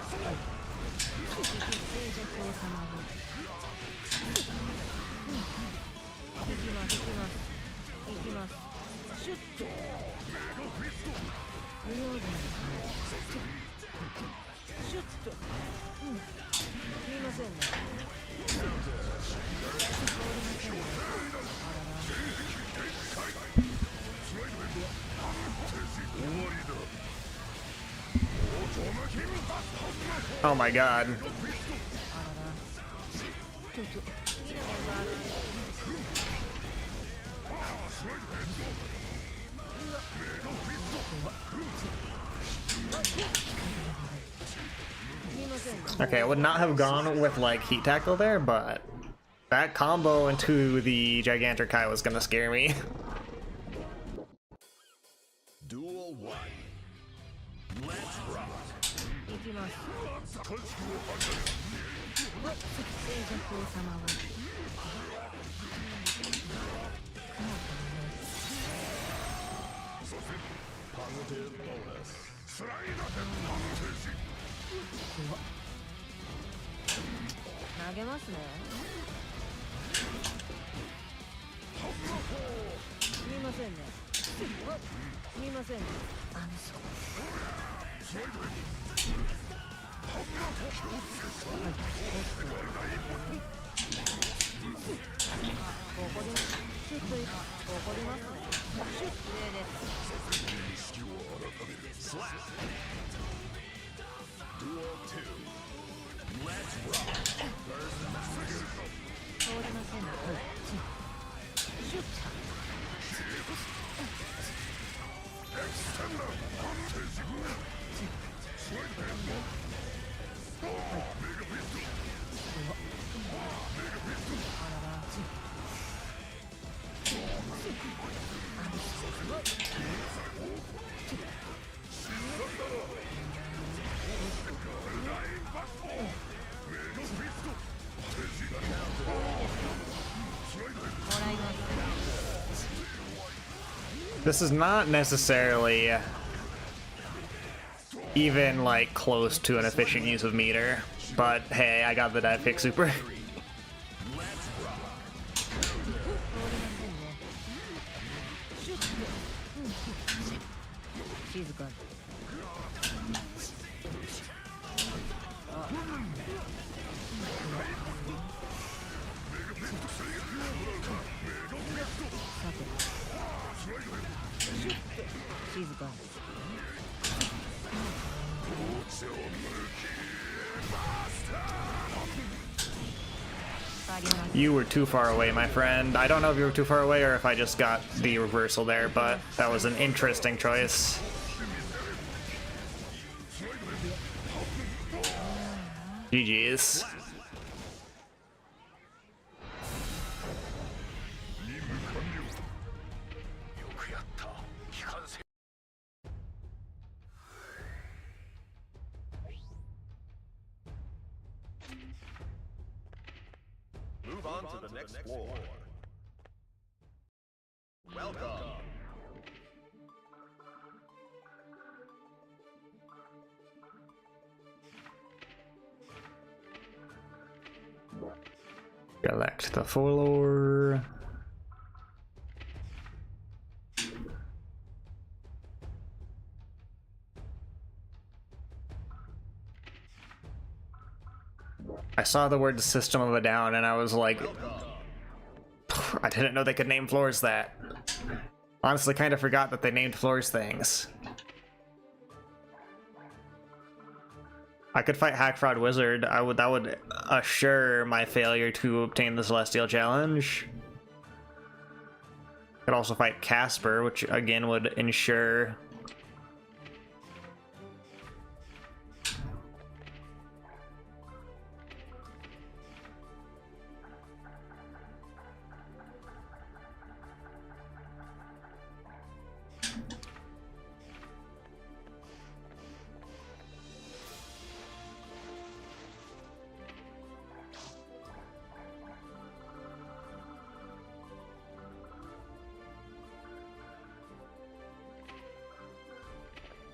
Oh my god. Okay, I would not have gone with like heat tackle there, but that combo into the Gigantic Kai was gonna scare me.
Duel 1. Let's rock.
行きます静寂を賜る
Positive bonus.
投げますねすみませんねすみませんねあのそうここでシュッとここでますねシュッ上です
Slap. Duel 2. Let's rock. First match.
通りませんねシュッ
This is not necessarily even like close to an efficient use of meter, but hey, I got the dive kick super.
静かに静かに
You were too far away, my friend. I don't know if you were too far away or if I just got the reversal there, but that was an interesting choice. GG's.
Move on to the next floor. Welcome.
Select the floor. I saw the word System of a Down and I was like, I didn't know they could name floors that. Honestly, kind of forgot that they named floors things. I could fight Hack Fraud Wizard. That would assure my failure to obtain the Celestial Challenge. Could also fight Casper, which again would ensure.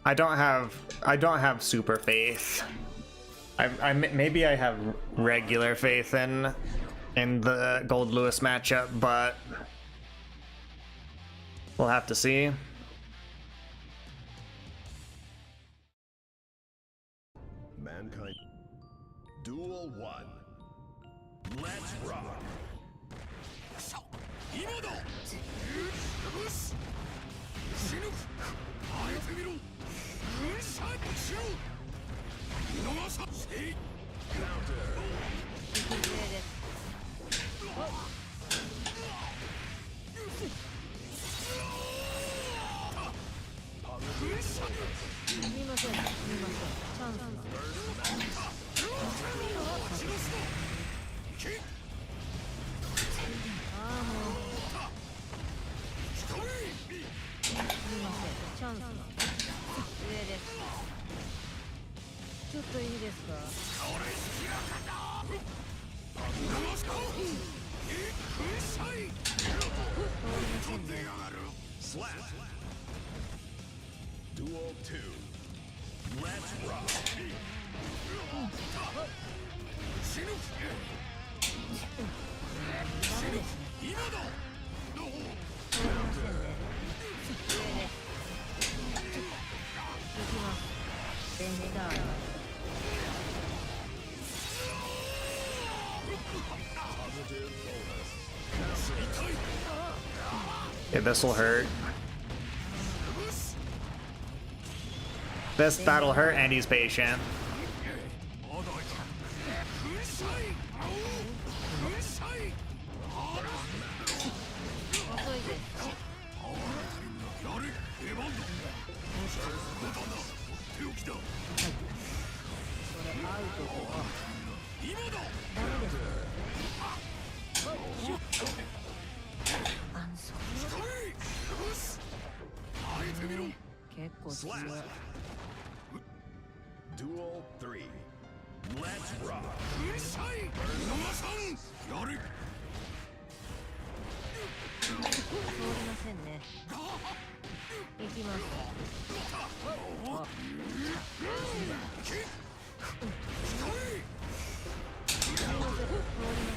I don't have super faith Maybe I have regular faith in the Gold Lewis matchup, but we'll have to see.
Mankind. Duel 1. Let's rock.
今だよし死ぬあえてみろ粉砕しろ見逃させい
息切れです。すみません、すみません。チャンスああ、もう。すみません、チャンスが。上です。ちょっといいですか。
Slap. Duel 2. Let's rock.
死ぬ今だ
ベンダー。
Yeah, this will hurt. This that'll hurt, and he's patient.
遅いです。結構強い。
Duel 3. Let's rock.
通りませんね。行きます。あ、通りま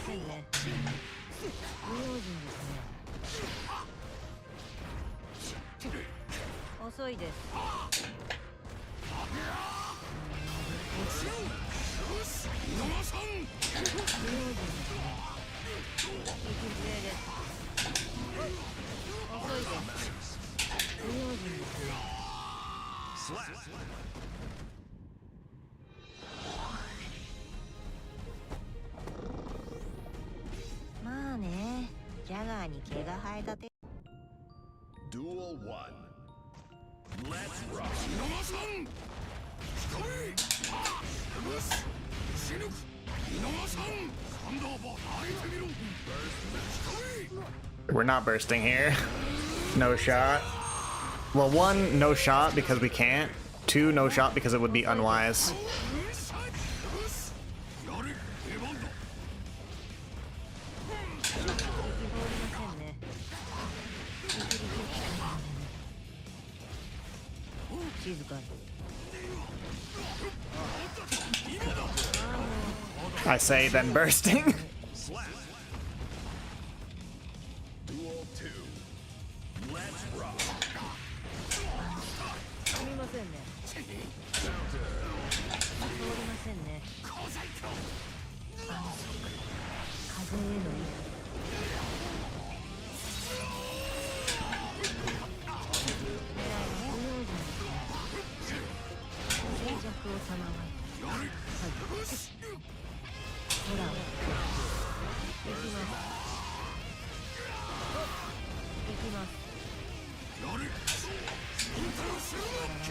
せんね。不用心ですね。遅いです。不用心ですね。息切れです。遅いです。不用心ですね。
Slap.
まあね、ジャガーに毛が生えたて。
Duel 1. Let's rock.
死ぬ見逃さんサンダーバーあえてみろ
We're not bursting here. No shot. Well, one, no shot because we can't. Two, no shot because it would be unwise.
やれ出番だ
静かに。
I say, then bursting.
Slap. Duel 2. Let's rock.
すみませんね。通りませんね。あ、そっか。風への静寂を賜る。はい。ほら。行きます。行きます。
やれインターするなけ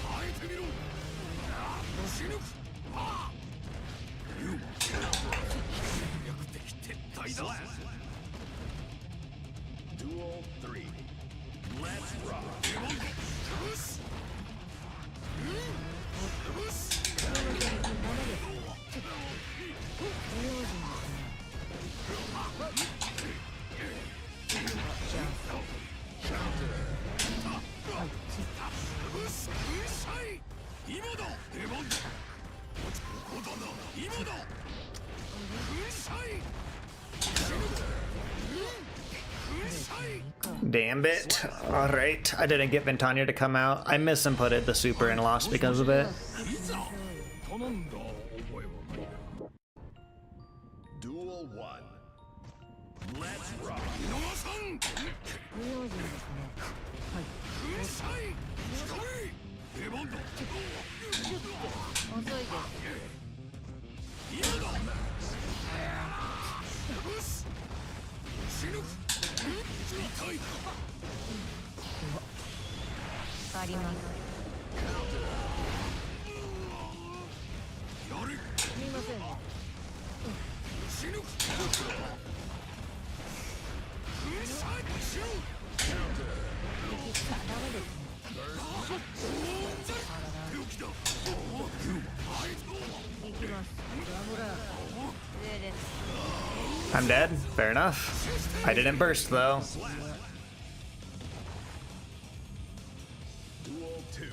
あえてみろ死ぬ略的撤退だ
Duel 3. Let's rock.
出番だよしよし
ダメです。不用心ですね。じゃあ。
Damn it. Alright, I didn't get Ventania to come out. I misinputted the super and lost because of it.
頼んだ覚えはないな。
Duel 1. Let's rock.
見逃さん。
不用心ですね。はい。
うるさい。光。出番だ。
遅いです。
今だ。よし。死ぬ。痛い。
変わります。
やれ。
すみませんね。
死ぬ。うるさい。死ぬ。
ダメですね。
病気だ。
行きます。ほら。失礼です。
I'm dead. Fair enough. I didn't burst though.
Duel 2.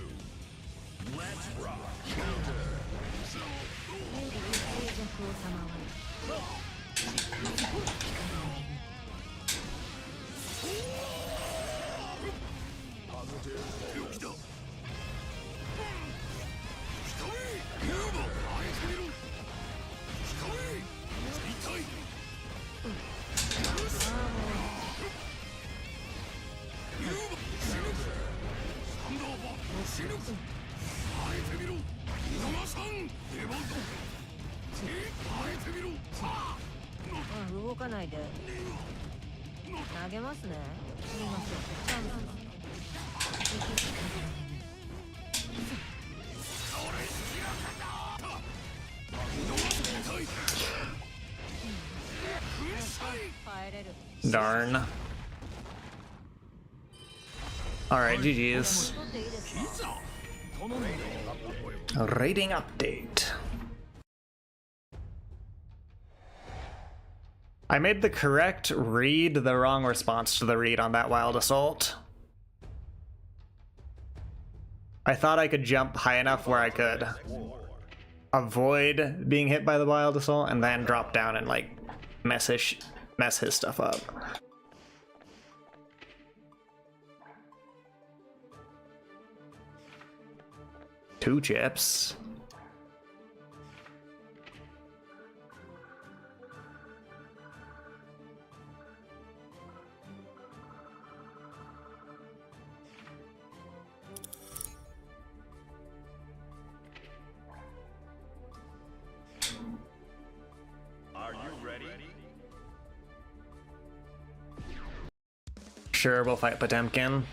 Let's rock.
静寂を賜
病気だ。光。ユーマ。あえてみろ。光。痛い。ユーマ。死ぬ。サンダーバー。死ぬ。あえてみろ。見逃さん。出番だ。あえてみろ。
動かないで。投げますね。すみません。チャンス。帰れる。
Darn. Alright, GG's.
取っていいですか。
Rating update. I made the correct read, the wrong response to the read on that wild assault. I thought I could jump high enough where I could avoid being hit by the wild assault and then drop down and like mess his stuff up. Two chips.
Are you ready?
Sure, we'll fight Potemkin.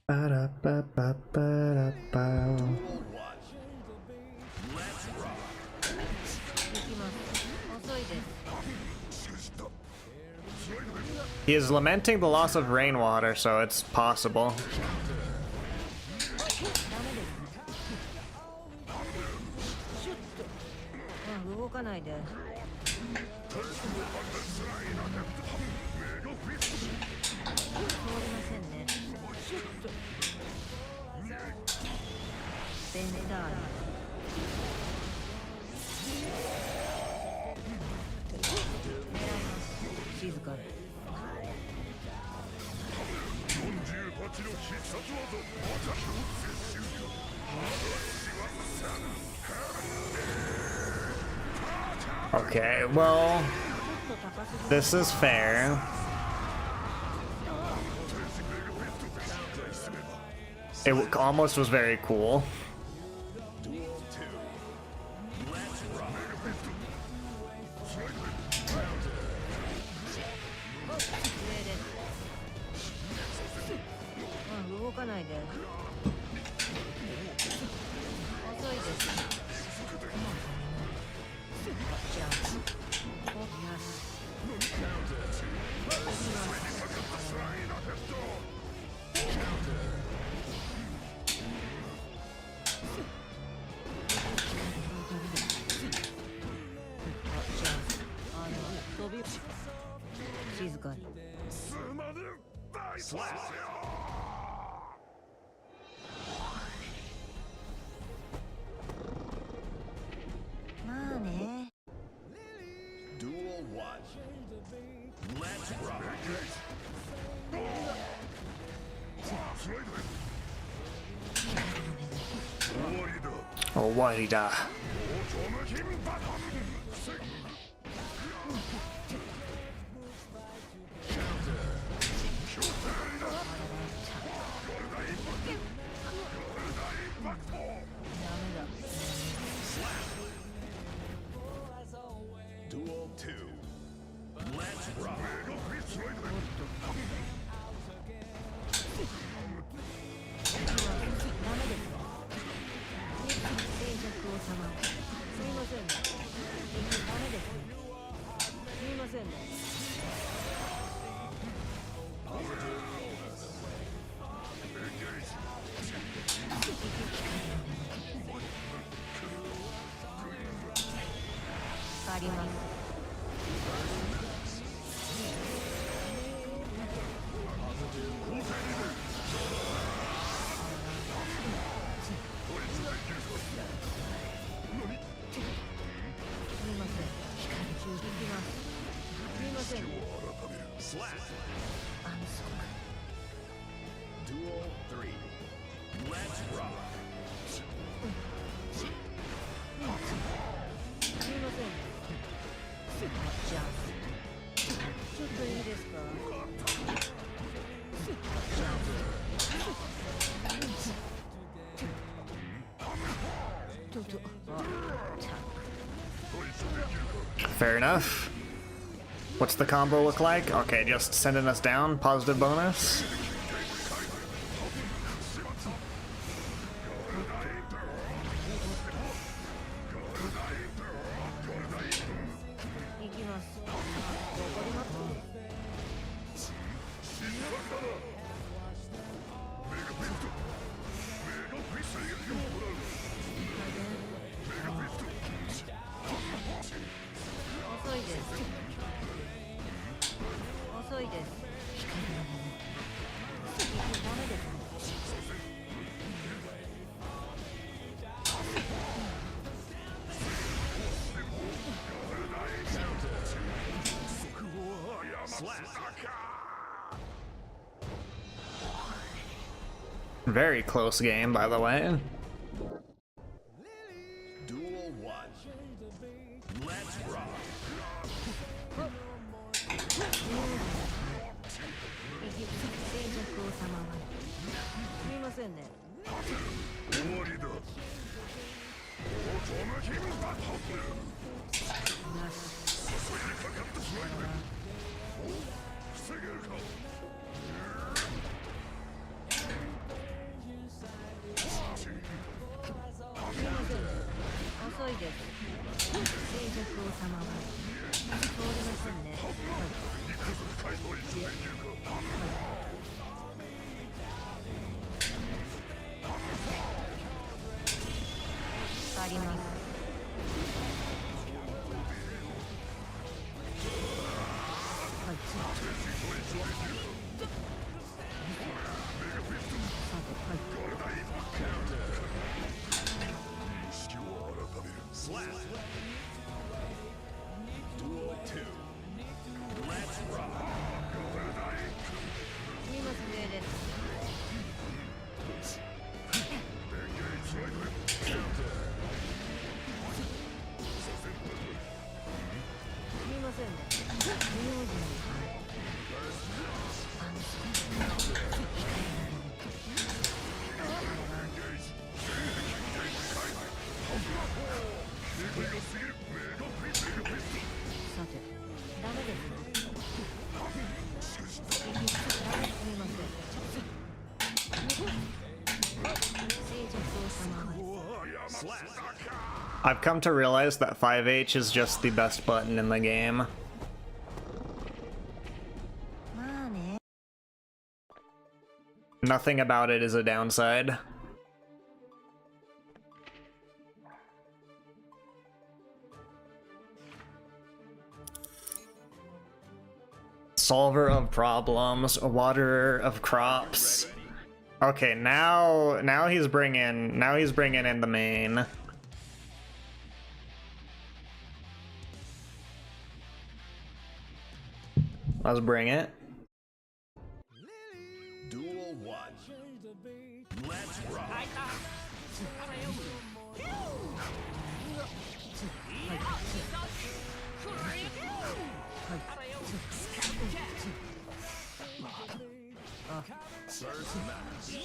Ba-da-ba-ba-ba-da-ba.
Duel 1. Let's rock.
行きます。遅いです。
He is lamenting the loss of rainwater, so it's possible.
ダメですね。動かないで。通りませんね。ベンダール。静かに。
Okay, well, this is fair. It almost was very cool.
Duel 2. Let's rock.
動かないで。遅いです。じゃあ、よし。静かに。
Slap.
まあね。
Duel
rock.
Oh, what da.
Duel 2. Let's rock.
あります。
Duel 3. Let's rock.
じゃあちょっといいですか。ちょっと
Fair enough. What's the combo look like? Okay, just sending us down. Positive bonus. Very close game, by the way.
Duel 1. Let's rock.
遅いです。静寂王様は通りませんね。あります。
Slap. Duel 2. Let's rock.
見ますねです。見ませんね。さて、ダメですね。すみません。静寂王様は
Slap.
I've come to realize that 5H is just the best button in the game.
まあね。
Nothing about it is a downside. Solver of problems, waterer of crops. Okay, now he's bringing in the main. Let's bring it.
Duel 1. Let's rock. First match.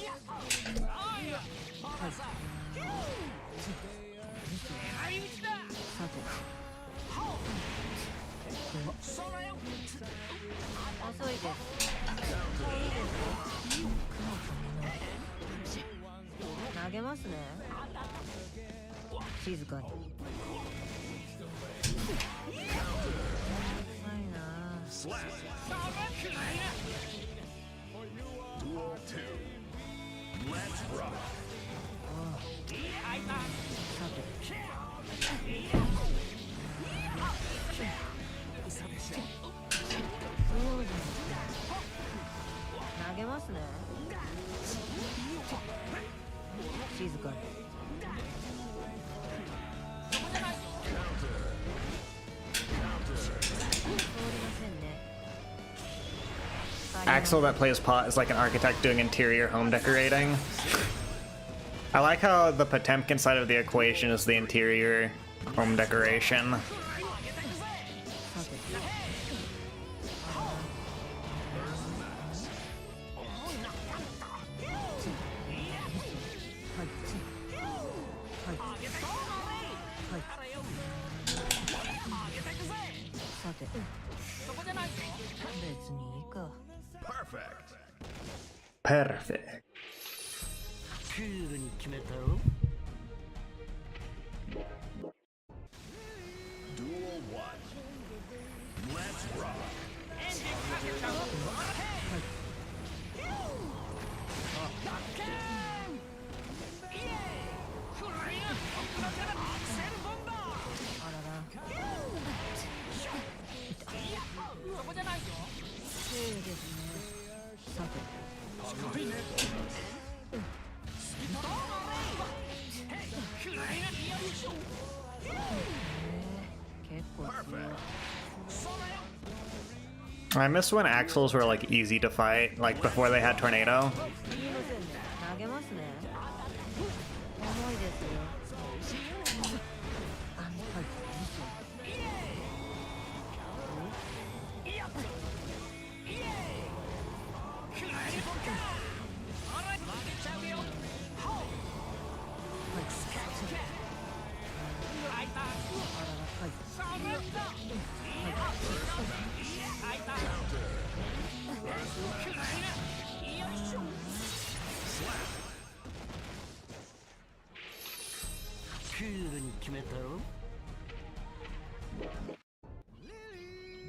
遅いです。投げますね。静かに。ないな。
Slap. Duel 2. Let's rock.
投げますね。静かに。
Axel that plays pot is like an architect doing interior home decorating. I like how the Potemkin side of the equation is the interior home decoration.
Perfect.
Perfect.
クールに決めたろ。
Duel 1. Let's rock.
あらら。そうですね。さて。
I miss when Axles were like easy to fight, like before they had Tornado.
投げますね。重いですよ。あ、はい。
クールに決めたろ。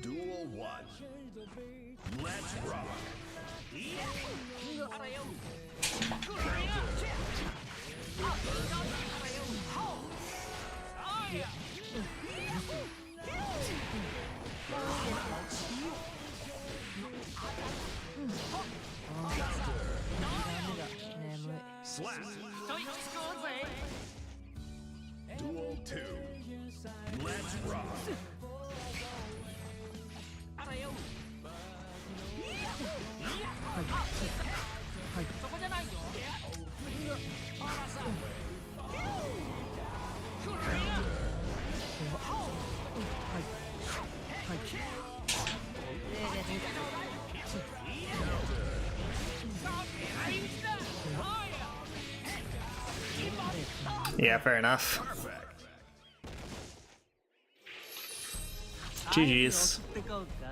Duel 1. Let's rock.
眠い。
Slap. Duel 2. Let's rock.
Yeah, fair enough.
Perfect.
GG's.
送ってこうか。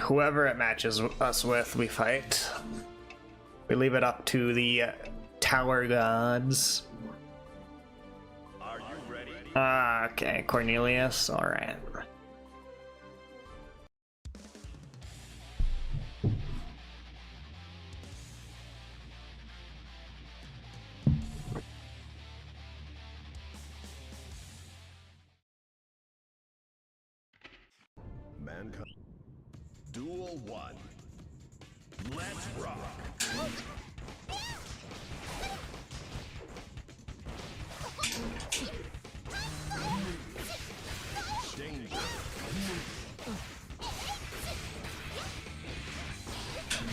Whoever it matches us with, we fight. We leave it up to the tower gods.
Are you ready?
Okay, Cornelius, alright.
Mankind. Duel 1. Let's rock. Danger.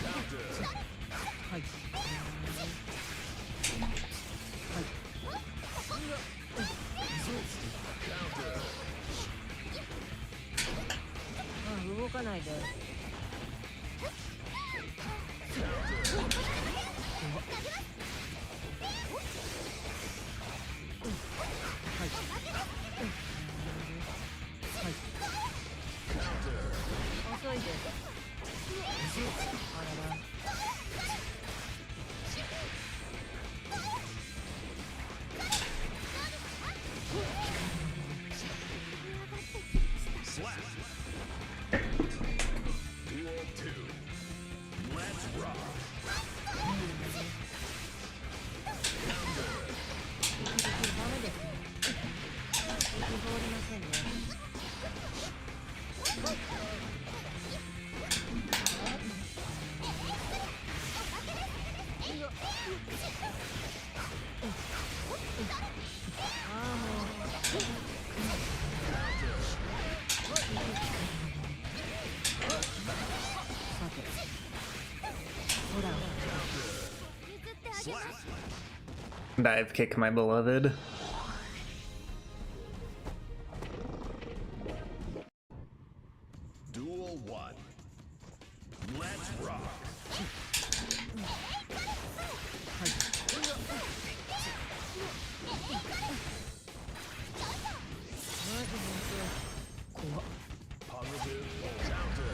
Counter. Counter.
動かないで。遅いで。あらら。
Slap. Duel 2. Let's rock.
ダメですね。通りませんね。
Dive kick, my beloved.
Duel 1. Let's rock. Positive counter.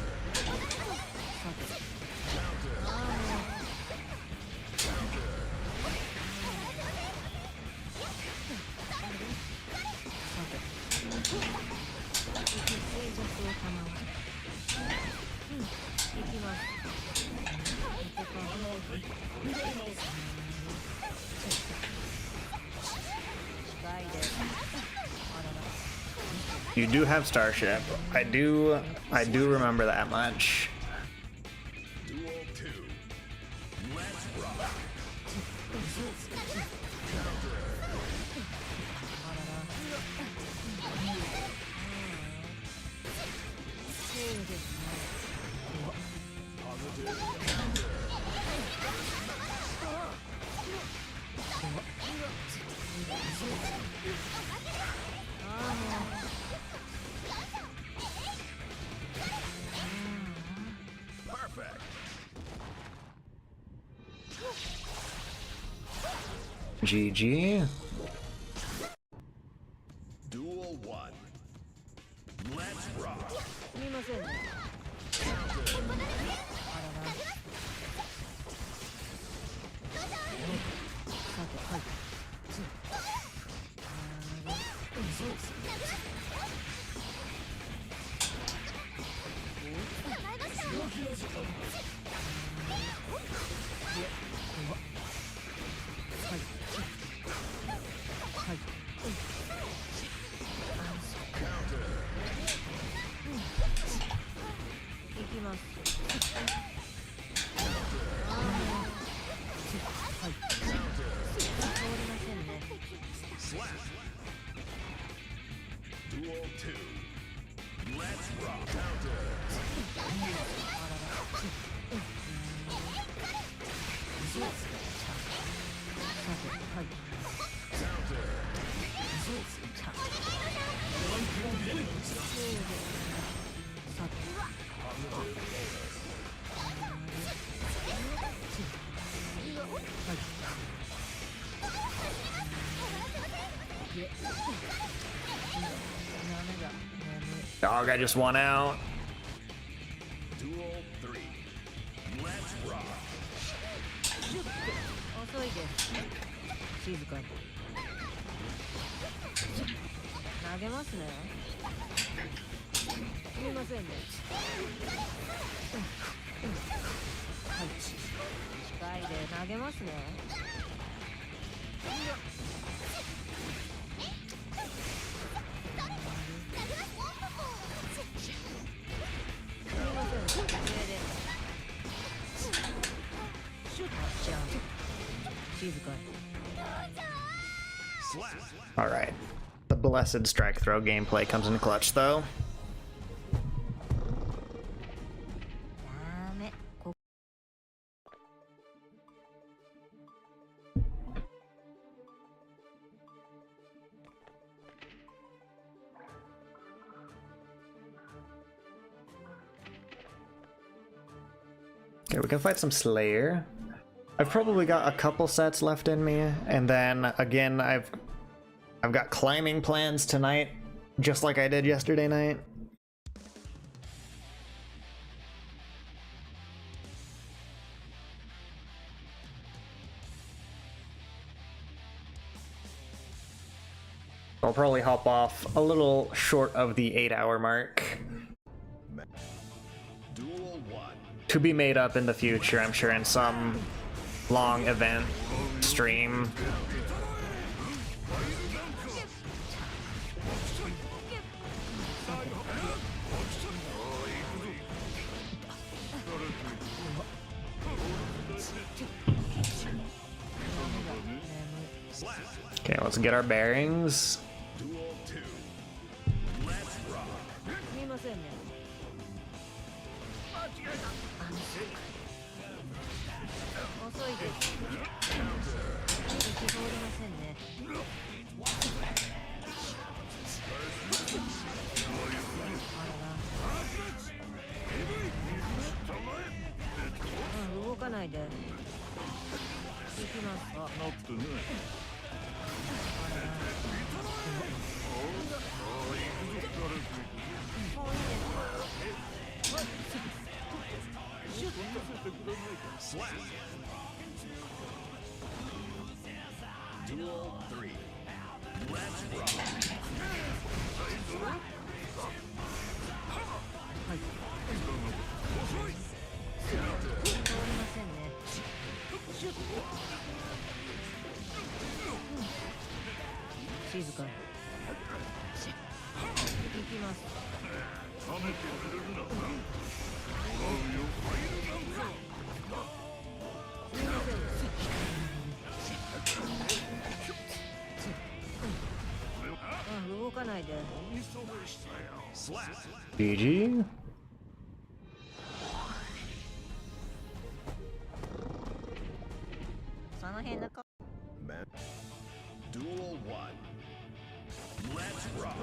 You do have Starship. I do remember that much.
Duel 2. Let's rock. Perfect.
GG.
Duel 1. Let's rock.
すみませんね。行きます。通りませんね。
Slap. Duel 2. Let's rock. Counter.
Dog, I just won out.
Duel 3. Let's rock.
静かに投げますね。すみませんね。はい、近いで投げますね。すみません、上でシュッちゃん静かに。
All right. The blessed strike throw gameplay comes into clutch, though.
ダメ。こ
Okay, we can fight some Slayer. I've probably got a couple sets left in me, and then again, I've got climbing plans tonight, just like I did yesterday night. I'll probably hop off a little short of the 8-hour mark.
Duel 1.
To be made up in the future, I'm sure, in some long event stream. Okay, let's get our bearings.
Duel 2. Let's rock.
すみませんね。遅いです。行き通りませんね。動かないで。行きます。
Slap. Duel 3. Let's rock.
通りませんね。静かに。行きます。動かないで。
Slap.
GG.
その辺の子
Duel 1. Let's rock.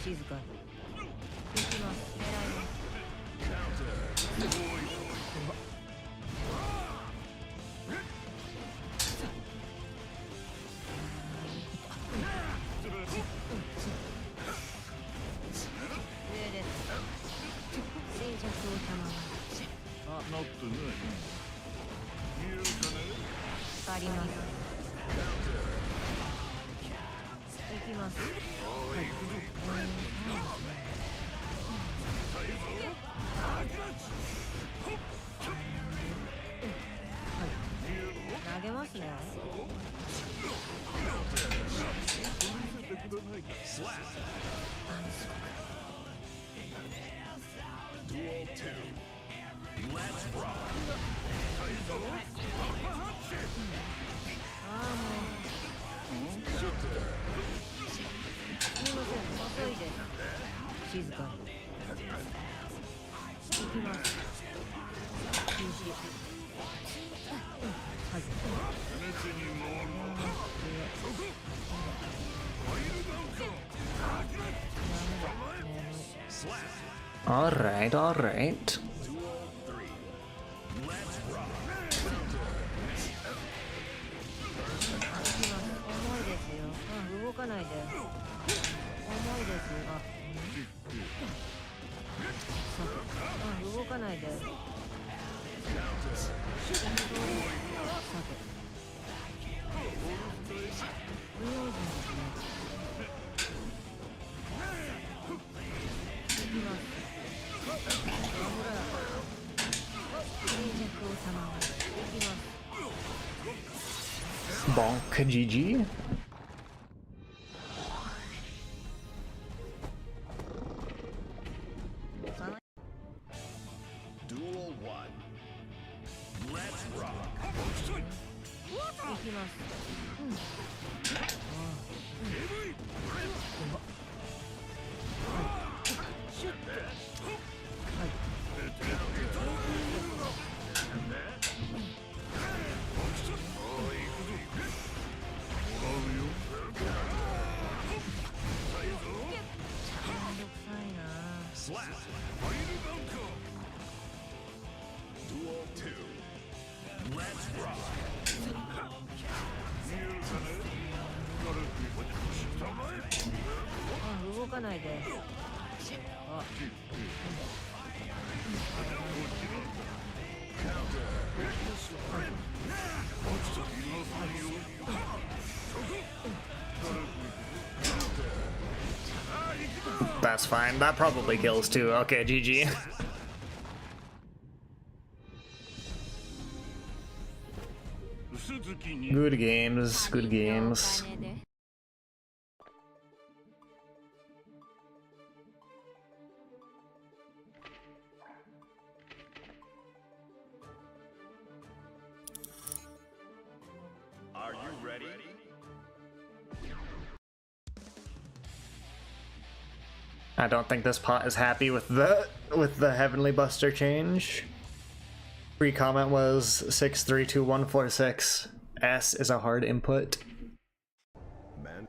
静かに。行きます。狙います。上です。静寂を賜る。光ります。行きます。投げますね。
Slap. Duel 2. Let's rock.
すみません、遅いです。静かに。行きます。禁止。はい。
Slap.
All right, all right.
Duel 3. Let's rock.
重いですよ。動かないで。重いです。動かないで。
Bonk GG.
Duel 1. Let's rock.
行きます。シュッと。はい。
Slap. Duel 2. Let's rock.
動かないで。あ。
That's fine. That probably kills too. Okay, GG. Good games. Good games.
Are you ready?
I don't think this pot is happy with the Heavenly Buster change. Free comment was 632146. S is a hard input.
Man.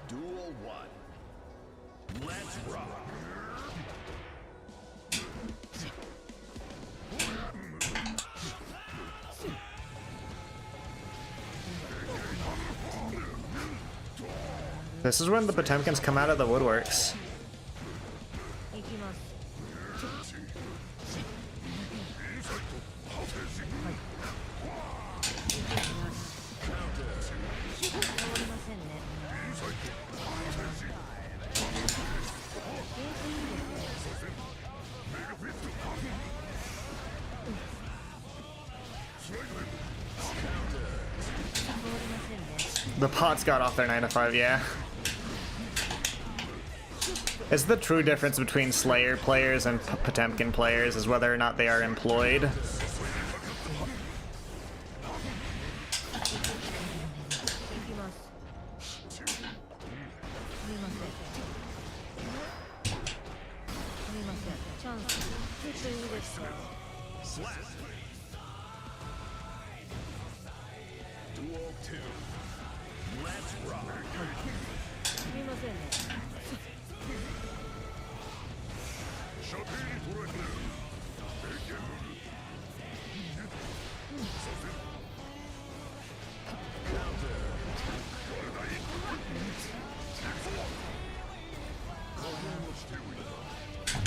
Duel 1. Let's rock.
This is when the Potemkins come out of the woodworks.
行きます。
The pots got off their 9 to 5, yeah. It's the true difference between Slayer players and Potemkin players is whether or not they are employed.
Slap. Duel 2. Let's rock.
すみませんね。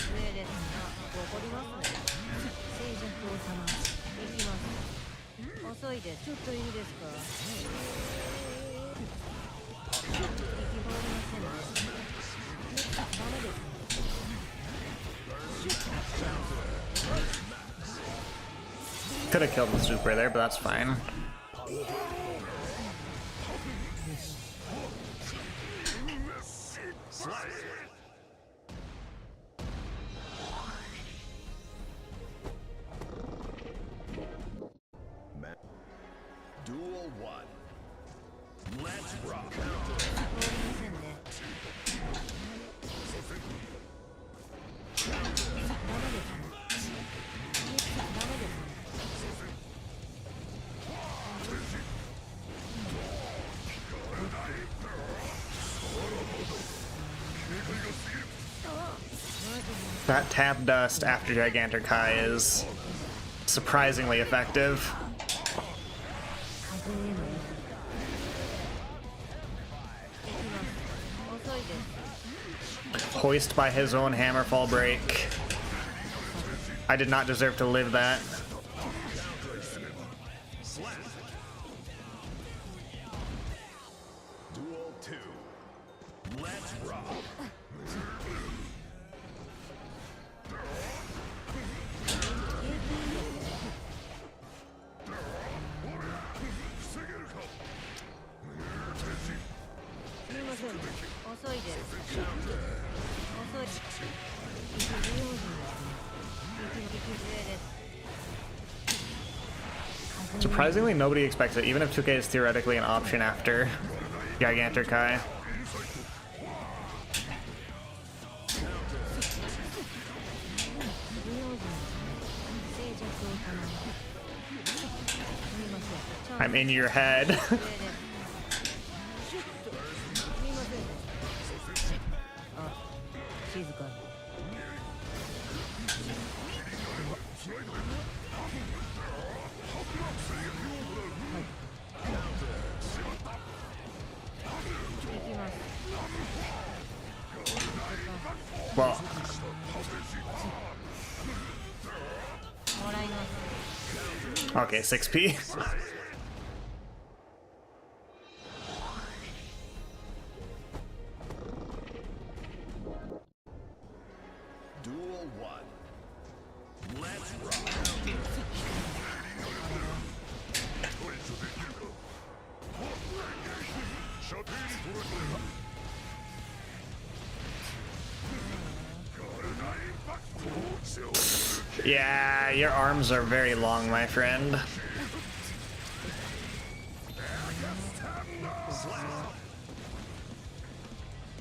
上ですが、怒りますね。静寂を様。行きます。遅いです。ちょっといいですか。行き通りませんね。ダメですね。
Could have killed the super there, but that's fine.
Duel 1. Let's rock.
通りませんね。ダメですね。ダメですね。
That tap dust after Gigantic High is surprisingly effective. Hoist by his own Hammerfall break. I did not deserve to live that.
Duel 2. Let's rock.
遅いです。遅い。不用心ですね。激杖です。
Surprisingly, nobody expects it, even if 2K is theoretically an option after Gigantic Kai. I'm in your head. Well, okay, 6p.
Duel 1. Let's rock.
Yeah, your arms are very long, my friend.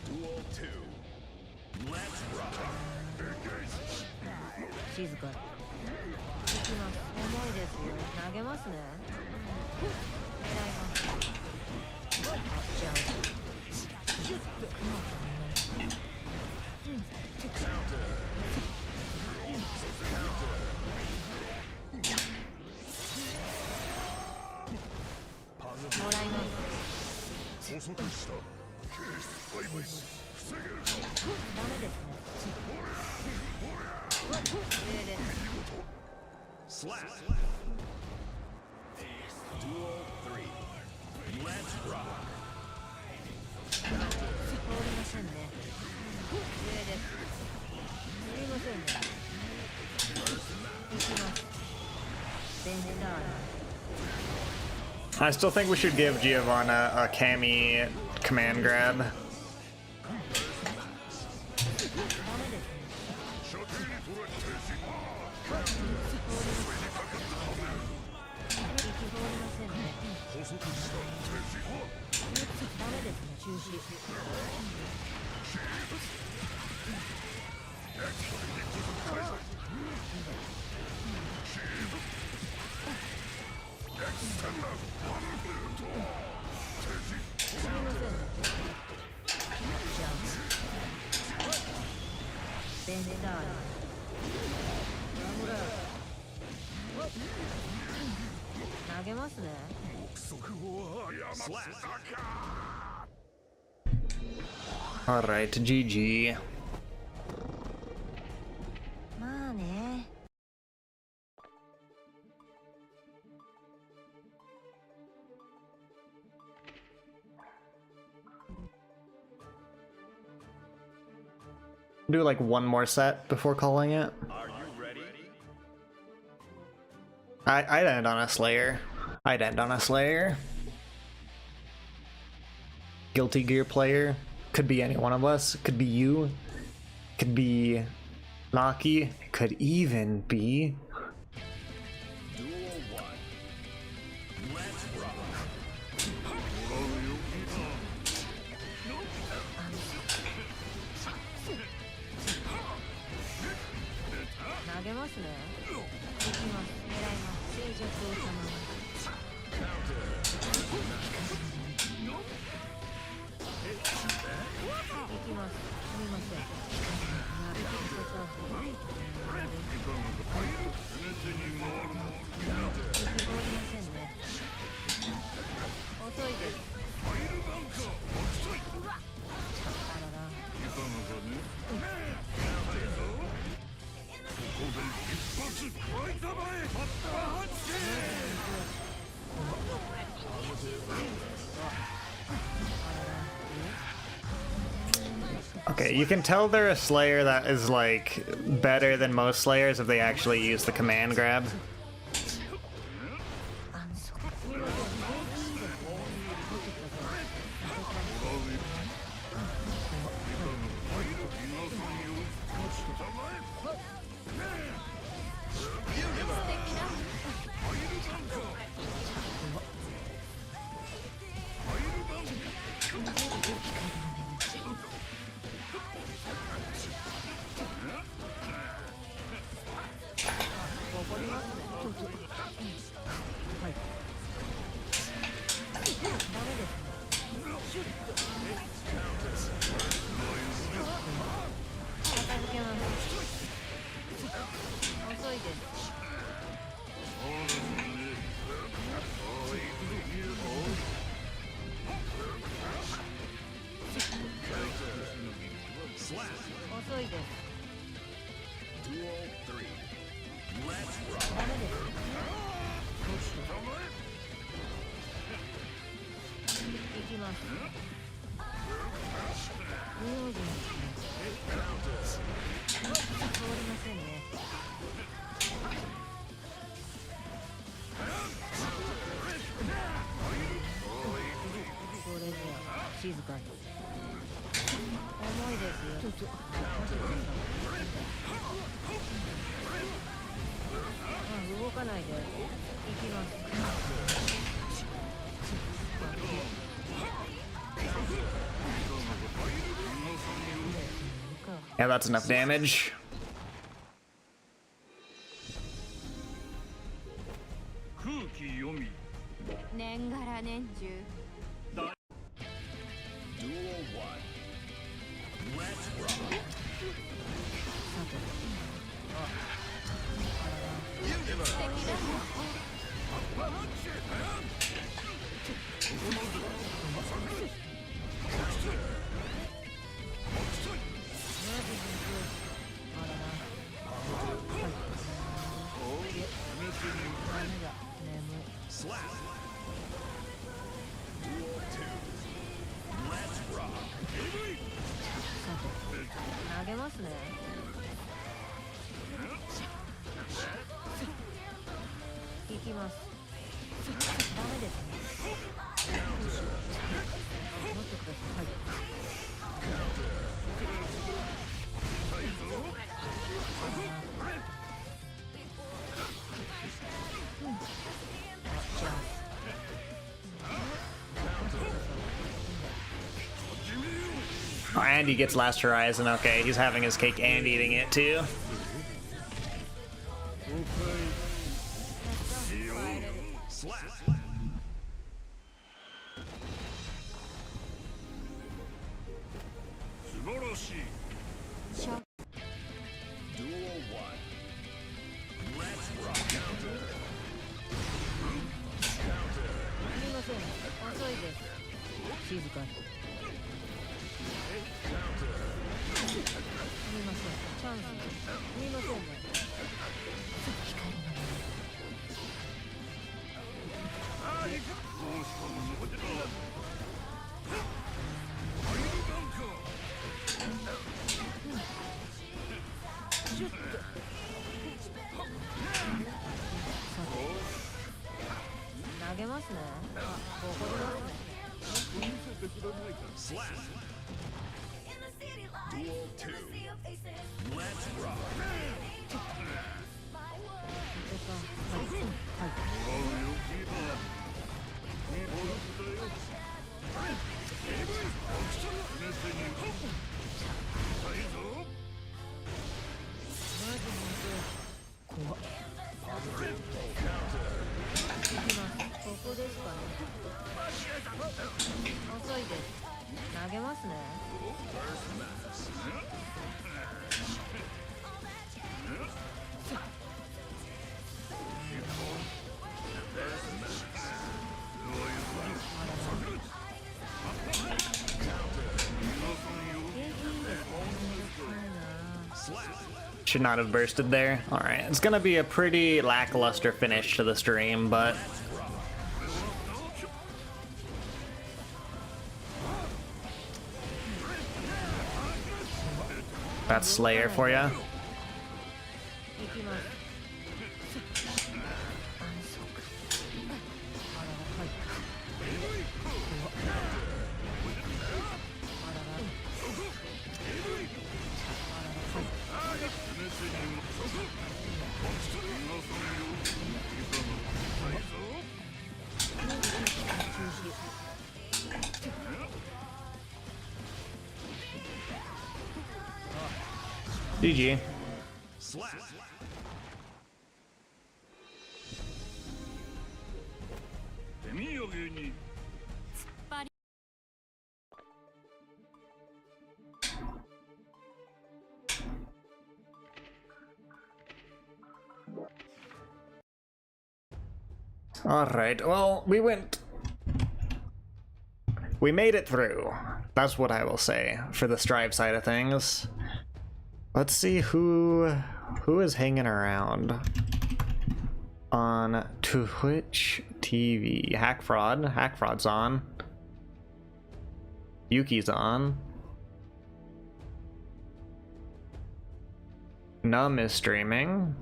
Duel 2. Let's rock.
静かに。行きます。重いですよ。投げますね。狙います。じゃあ。もらいます。
遅くした。バイバイ。防げるか。
ダメですね。上です。
Slap. Duel 3. Let's rock.
通りませんね。上です。すみませんね。行きます。ベンダーラ。
I still think we should give Giovanna a Kami command grab. Alright, GG.
まあね。
Do like one more set before calling it.
Are you ready?
I'd end on a Slayer. I'd end on a Slayer. Guilty Gear player. Could be any one of us. Could be you. Could be Naki. Could even be...
Duel 1. Let's rock.
投げますね。行きます。狙います。静寂を保ます。行きます。すみません。なるほど。通りませんね。遅いです。あらら。
Okay, you can tell they're a Slayer that is like better than most Slayers if they actually use the command grab.
きます。用心変わりませんね。これじゃ静かに。重いですよ。動かないで。行きます。
Yeah, that's enough damage.
空気読み
年がら年中。
Duel 1 Let's rock
投げますね。行きます。ダメですね。待ってください。
Oh, Andy gets Last Horizon. Okay, he's having his cake and eating it too.
Slap 素晴らしい Duel 1 Let's rock
すみません。遅いです。静かに。すみません。チャンス。すみませんね。光の
どうしたのファイルバンカ
投げますね。あ、怒りますね。
ー Slap Duel 2 Let's rock
ここですかね。遅いです。投げますね。
Should not have bursted there. Alright, it's gonna be a pretty lackluster finish to the stream, but that's Slayer for ya.
行きます。
GG.
Slap
Alright, well, we made it through. That's what I will say for the Strive side of things. Let's see who is hanging around on Twitch TV. Hack Fraud's on. Yuki's on. Num is streaming.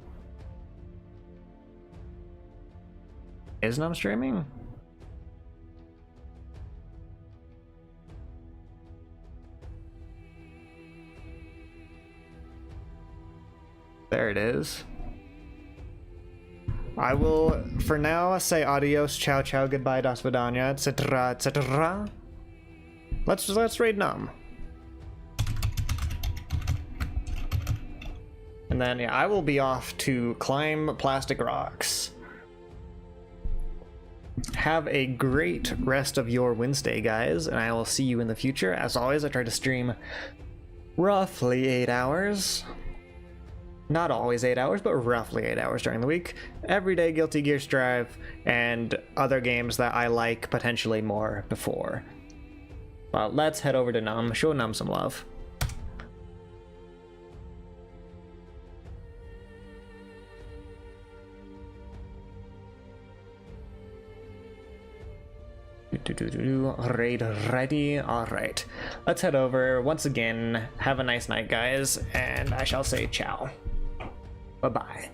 Is Num streaming? There it is. I will, for now, say adios, ciao ciao, goodbye, das vidania, etc, etc. Let's raid Num. And then, yeah, I will be off to climb plastic rocks. Have a great rest of your Wednesday, guys, and I will see you in the future. As always, I try to stream roughly 8 hours. Not always 8 hours, but roughly 8 hours during the week. Every day, Guilty Gear Strive, and other games that I like potentially more before. Well, let's head over to Num, show Num some love. Raid ready. Alright. Let's head over. Once again, have a nice night, guys, and I shall say ciao. Bye-bye.